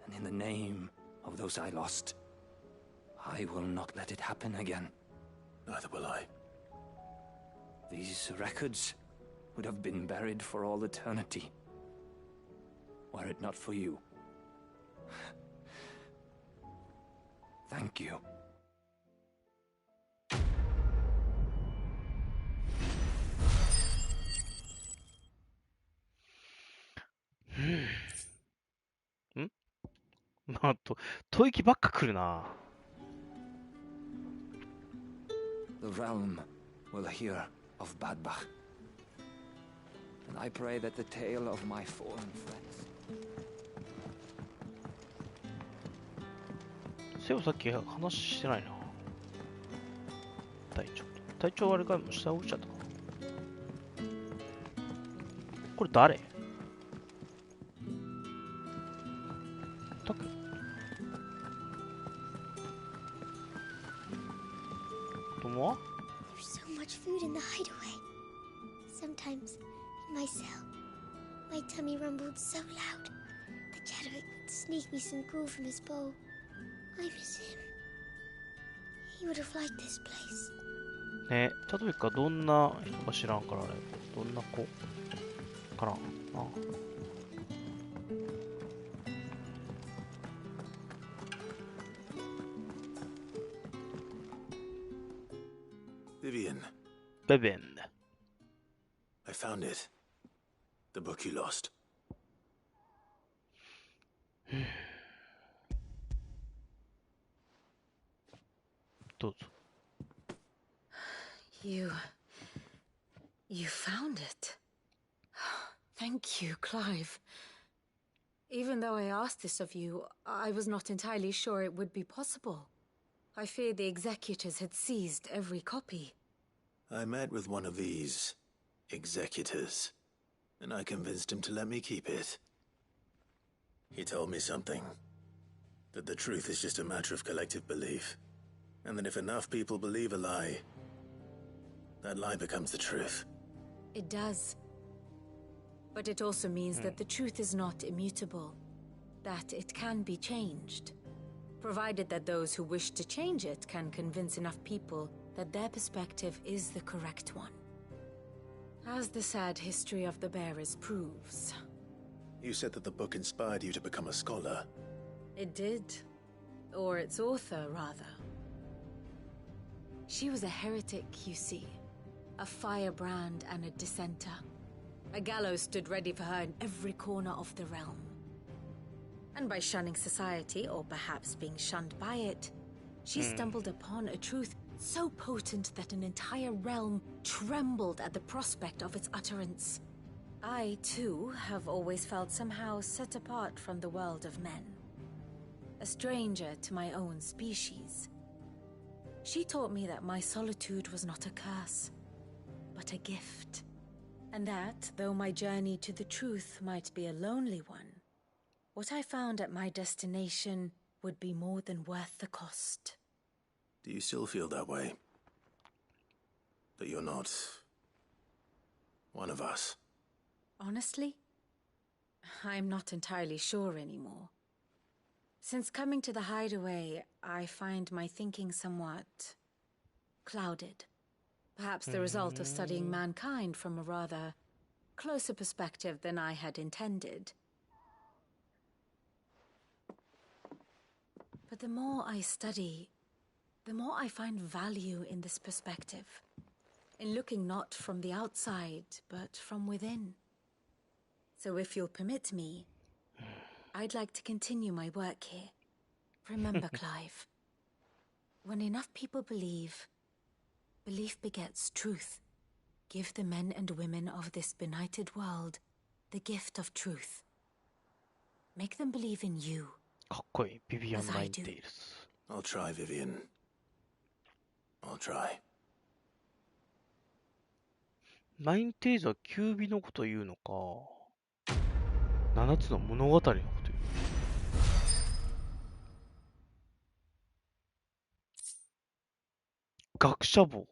Speaker 2: And in the name of those I lost, I will not let it happen again.
Speaker 3: Neither will I.
Speaker 2: These records would have been buried for all eternity, were it not for you.
Speaker 8: Thank you.
Speaker 1: まあ、吐息ばっか来るな。
Speaker 8: The realm will hear of Badbach. And I pray that the tale of my fallen friends.
Speaker 1: セオさっき話してないな。隊長あれか下降りちゃったか。これ誰？タク？友？
Speaker 20: There's so much food in the hideaway. Sometimes, in my cell, my tummy rumbled so loud that Chadwick would sneak me some gruel from his bowl. I miss him. He would have liked this place.
Speaker 1: ね、チャドウィックはどんな人か知らんからあれ。どんな子かな。あ。
Speaker 3: Vivian.
Speaker 1: Vivian.
Speaker 3: I found it. The book you lost.
Speaker 15: You found it. Thank you, Clive. Even though I asked this of you, I was not entirely sure it would be possible. I feared the executors had seized every copy.
Speaker 3: I met with one of these executors, and I convinced him to let me keep it. He told me something. That the truth is just a matter of collective belief. And that if enough people believe a lie, that lie becomes the truth.
Speaker 15: It does. But it also means that the truth is not immutable. That it can be changed. Provided that those who wish to change it can convince enough people that their perspective is the correct one. As the sad history of the bearers proves.
Speaker 3: You said that the book inspired you to become a scholar.
Speaker 15: It did. Or its author, rather. She was a heretic, you see. A firebrand and a dissenter. A gallows stood ready for her in every corner of the realm. And by shunning society, or perhaps being shunned by it, she stumbled upon a truth so potent that an entire realm trembled at the prospect of its utterance. I, too, have always felt somehow set apart from the world of men. A stranger to my own species. She taught me that my solitude was not a curse, but a gift. And that, though my journey to the truth might be a lonely one, what I found at my destination would be more than worth the cost.
Speaker 3: Do you still feel that way? That you're not one of us?
Speaker 15: Honestly, I'm not entirely sure anymore. Since coming to the hideaway, I find my thinking somewhat clouded. Perhaps the result of studying mankind from a rather closer perspective than I had intended. But the more I study, the more I find value in this perspective. In looking not from the outside, but from within. So if you'll permit me, I'd like to continue my work here. Remember, Clive, when enough people believe, belief begets truth. Give the men and women of this benighted world the gift of truth. Make them believe in you.
Speaker 1: かっこいい。ビビアン・ナインテイルズ。
Speaker 3: I'll try, Vivian. I'll try.
Speaker 1: ナインテイルズはキュービのこと言うのか。7つの物語のこと言う。学者簿。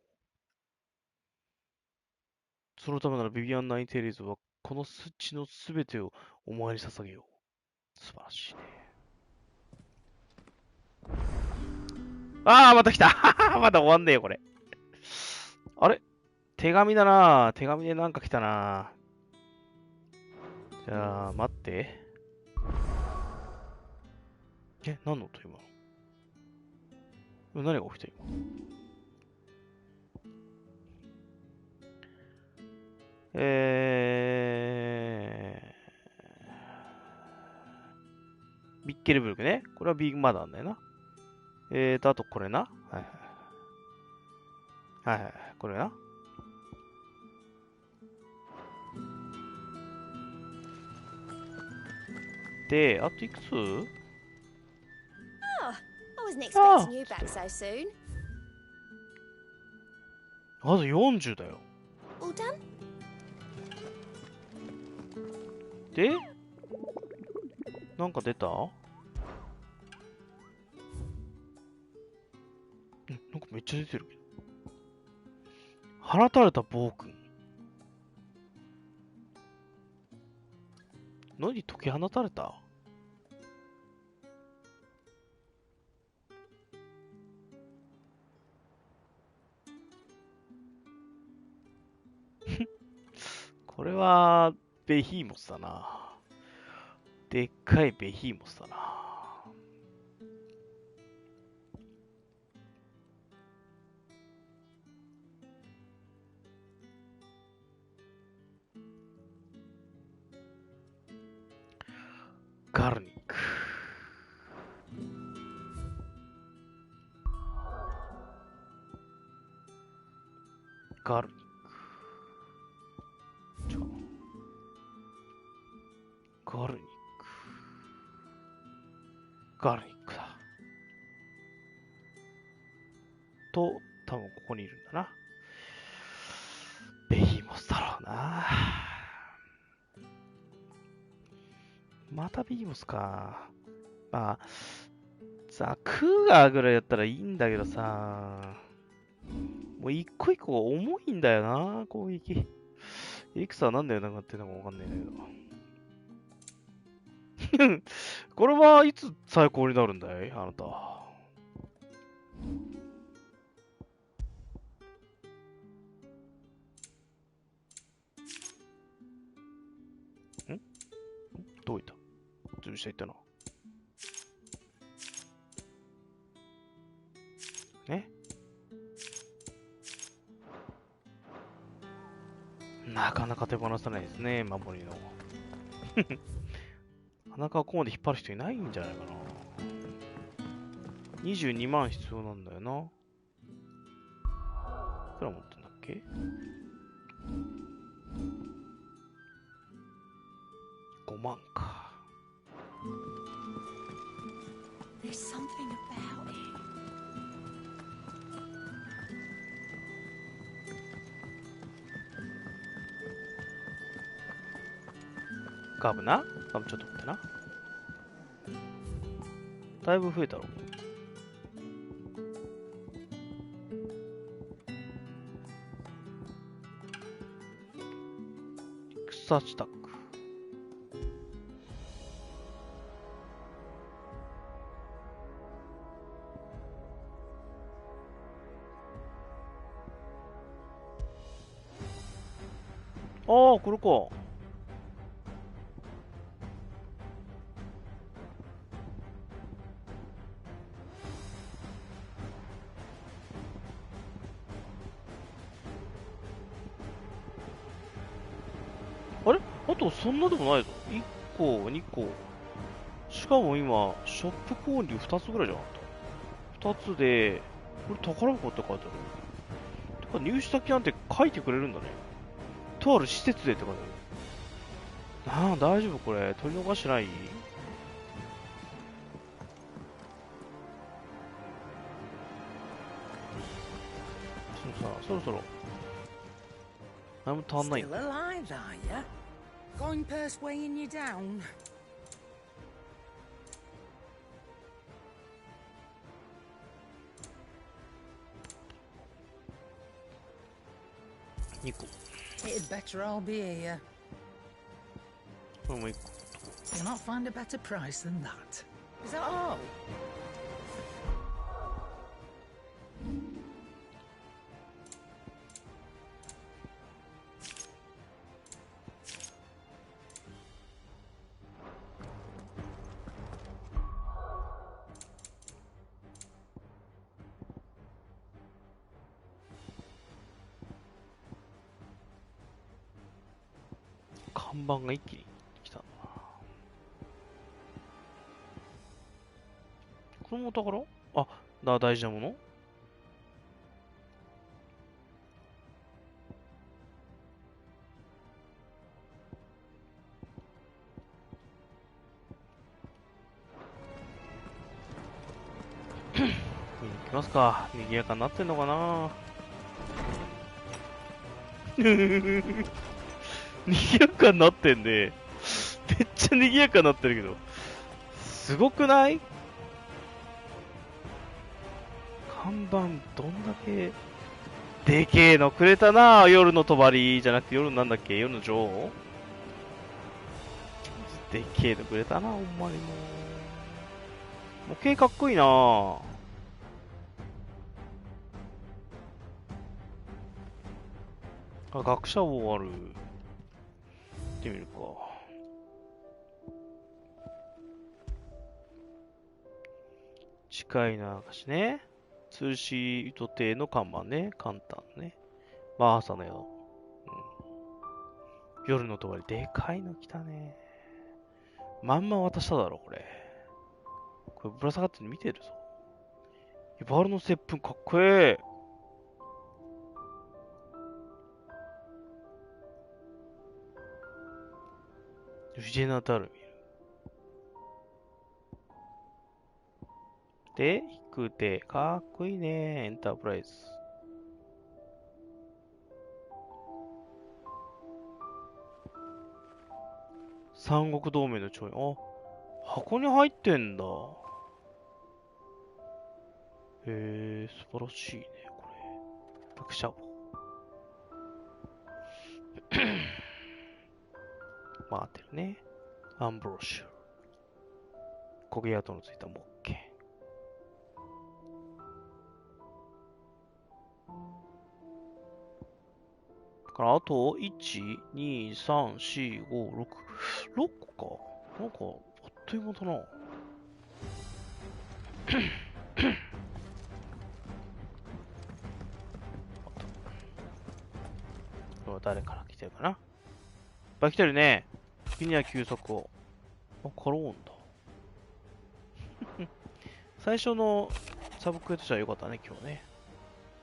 Speaker 1: そのためならビビアン・ナインテイルズはこの血のすべてをお前に捧げよう。素晴らしいね。ああ、また来たまだ終わんねえよ、これ。あれ手紙だな。手紙でなんか来たな。じゃあ、待って。何の音今の何が起きた今。ビッケルブルクね。これはビッグマザーなんだよな。あとこれな。はいはい。はいはい。これな。で、あといくつ？
Speaker 20: Oh, I wasn't expecting you back so soon.
Speaker 1: あと40だよ。
Speaker 20: All done?
Speaker 1: で、なんか出た？なんかめっちゃ出てるけど。放たれた暴君。何解き放たれた？これはベヒーモスだな。でっかいベヒーモスだな。ガルニック。ガルニック。ガルニック。ガルニックだ。と、多分ここにいるんだな。ベヒモスだろうな。またベヒモスか。まあ、さ、クーガーぐらいだったらいいんだけどさ。もう一個一個重いんだよな、攻撃。エクサはなんでなくなってるのかわかんないんだけど。これはいつ最高になるんだいあなた。どういった準備していったな。ね。なかなか手放さないですね、守りの。なかなかここまで引っ張る人いないんじゃないかな。22万必要なんだよな。いくら持ってんだっけ？5万か。
Speaker 15: There's something about it.
Speaker 1: ガブな。ガブちょっと待ってな。だいぶ増えたろ。草地タック。ああ、これか。あれあとそんなでもないぞ。1個、2個。しかも今、ショップ購入2つぐらいじゃなかった。2つで、これ宝箱って書いてある。てか入手先なんて書いてくれるんだね。とある施設でって書いてある。ああ、大丈夫これ。取り逃してない？そろそろ。何も足んないんだ。
Speaker 2: Still alive, are you? Going purse weighing you down?
Speaker 1: 2個。
Speaker 2: It'd better all be here.
Speaker 1: これも1個。
Speaker 2: You'll not find a better price than that. Is that all?
Speaker 1: あ看板が一気に来たんだな。これもお宝？あ、大事なもの？見に行きますか。賑やかになってんのかな。賑やかになってんね。めっちゃ賑やかになってるけど。すごくない？看板、どんだけ。でけえのくれたな。夜の帳じゃなくて夜のなんだっけ、夜の女王。でけえのくれたな、ほんまにもう。模型かっこいいな。あ、学者帽ある。行ってみるか。近いな、しね。通信糸亭の看板ね。簡単ね。まあ、朝の宿。うん。夜の帳でかいの来たね。まんま渡しただろ、これ。これぶら下がってるの見てるぞ。バルの接吻かっこええ。ジェナタル見る。で、引く手。かっこいいね。エンタープライズ。三国同盟の長員。あ、箱に入ってんだ。へえ、素晴らしいね、これ。学者帽。回ってるね。アンブローシュ。焦げ跡のついた木剣。だからあと、1、2、3、4、5、6。6個か。なんか、あっという間だな。これは誰から来てるかな。いっぱい来てるね。時には休息を。あ、カローンだ。最初のサブクエとしては良かったね、今日ね。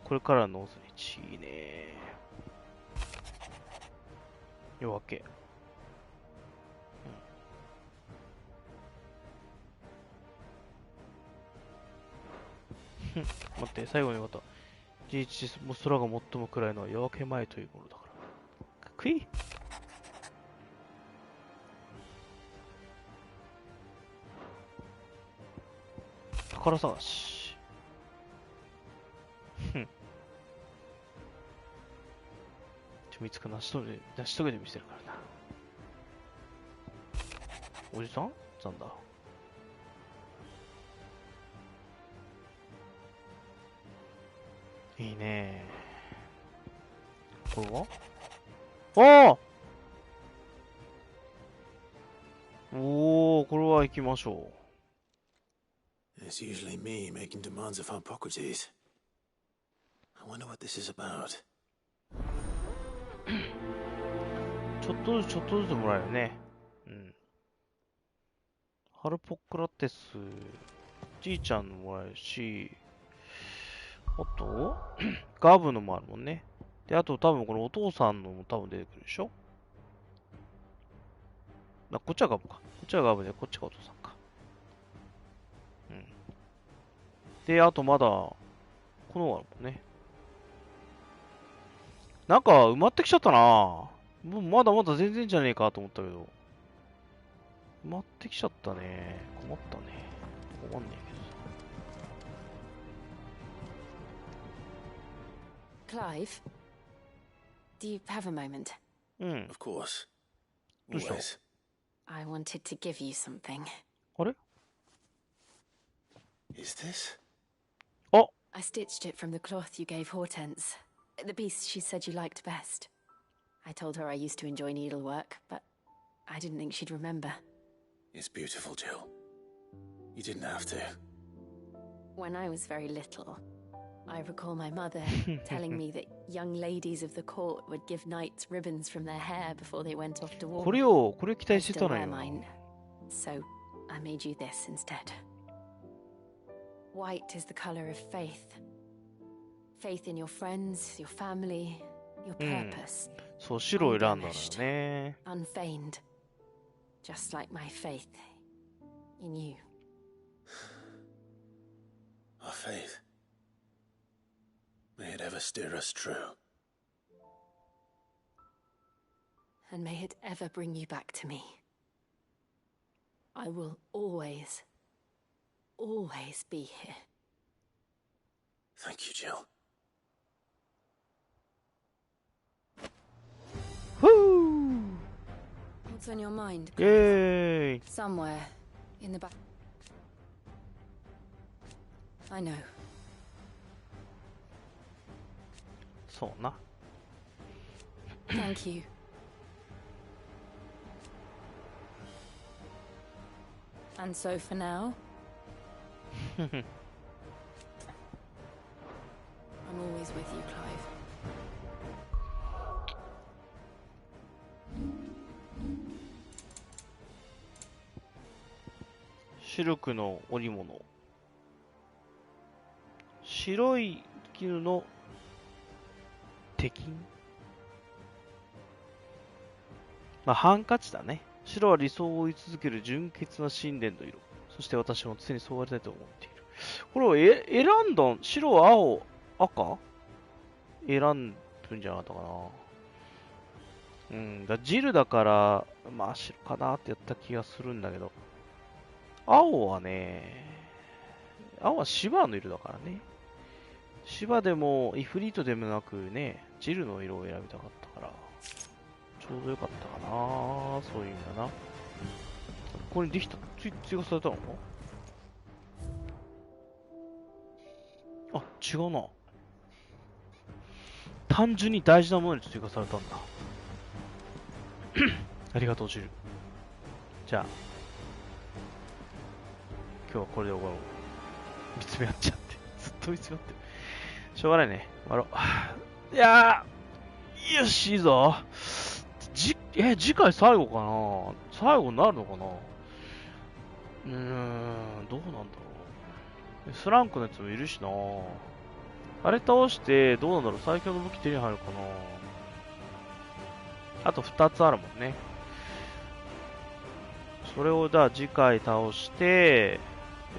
Speaker 1: これからノーズリッチ、いいね。夜明け。待って、最後にまた。一日も空が最も暗いのは夜明け前というものだから。かっこいい。宝探し。見つか成し遂げてみせるからな。おじさんなんだ。いいね。これはおー、これは行きましょ
Speaker 3: う。It's usually me making demands of Hippocrates. I wonder what this is about.
Speaker 1: ちょっとずつもらえるね。うん。ハルポクラテス、じいちゃんのもらえるし、あと、ガブのもあるもんね。で、あと多分このお父さんのも多分出てくるでしょ。こっちはガブか。こっちはガブで、こっちがお父さんか。うん。で、あとまだ、このあるもんね。なんか埋まってきちゃったな。もうまだまだ全然じゃねえかと思ったけど。埋まってきちゃったね。困ったね。困んね
Speaker 15: えけど。Clive, do you have a moment?
Speaker 3: Of course. Always.
Speaker 15: I wanted to give you something.
Speaker 1: あれ
Speaker 3: Is this?
Speaker 1: Oh!
Speaker 15: I stitched it from the cloth you gave Hortense. The piece she said you liked best. I told her I used to enjoy needlework, but I didn't think she'd remember.
Speaker 3: It's beautiful, Jill. You didn't have to.
Speaker 15: When I was very little,
Speaker 16: I recall my mother telling me that young ladies of the court would give knights ribbons from their hair before they went off to war.
Speaker 1: これ期待してたのよ。
Speaker 16: So I made you this instead. White is the color of faith. Faith in your friends, your family, your purpose.
Speaker 1: そう、白を選んだのよね。
Speaker 16: Unfeigned. Just like my faith in you.
Speaker 3: Our faith. May it ever steer us true.
Speaker 16: And may it ever bring you back to me. I will always be here.
Speaker 3: Thank you, Jill.
Speaker 1: Woo!
Speaker 16: What's on your mind?
Speaker 1: Yay!
Speaker 16: Somewhere in the back. I know.
Speaker 1: そうな。
Speaker 16: Thank you. And so for now, I'm always with you, Clive.
Speaker 1: シルクの織物。白い絹の鉄筋。まあ、ハンカチだね。白は理想を追い続ける純潔な神殿の色。そして私も常にそうありたいと思っている。これを選んだ、白、青、赤選んだんじゃなかったかな。ジルだから、まあ白かなってやった気がするんだけど。青はね、青はシバの色だからね。シバでも、イフリートでもなくね、ジルの色を選びたかったから、ちょうどよかったかな、そういう意味だな。ここにできた、追加されたの？あ、違うな。単純に大事なものに追加されたんだ。ありがとう、ジル。じゃあ、今日はこれで終わろう。見つめ合っちゃって。ずっと見つめ合ってる。しょうがないね。終わろう。いやー、よし、いいぞ。次回最後かな？最後になるのかな？どうなんだろう。Sランクのやつもいるしな。あれ倒して、どうなんだろう。最強の武器手に入るかな。あと2つあるもんね。それを次回倒して、あ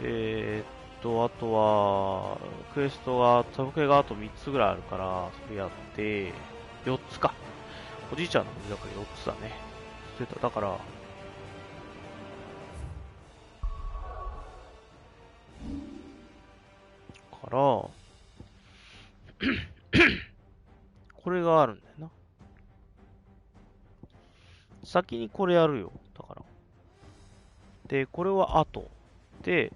Speaker 1: とは、クエストが、サブクエがあと3つぐらいあるから、それやって、4つか。おじいちゃんのだから4つだね。だから、これがあるんだよな。先にこれやるよ。だから。で、これは後。で、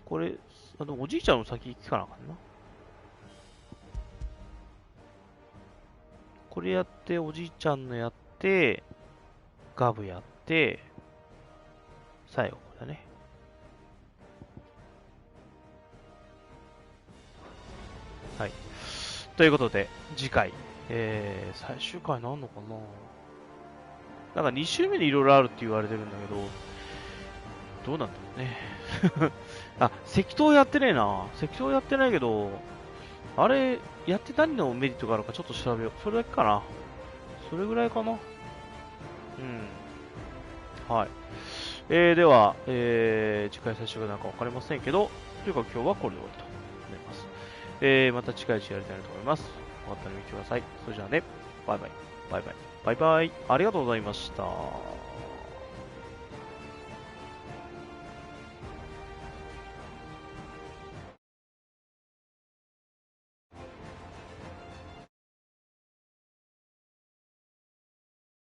Speaker 1: これ、でもおじいちゃんの先聞かなあかんな。これやって、おじいちゃんのやって、ガブやって、最後これだね。はい。ということで、次回、最終回なんのかな？なんか2週目にいろいろあるって言われてるんだけど、どうなんだろうね。あ、石刀やってねえな。石刀やってないけど、あれ、やって何のメリットがあるかちょっと調べよう。それだけかな。それぐらいかな。はい。では、次回最終回なんかわかりませんけど、というか今日はこれで終わりと思います。また近いうちやりたいなと思います。よかったら見てください。それじゃあね、バイバイ。バイバイ。バイバイ。ありがとうございました。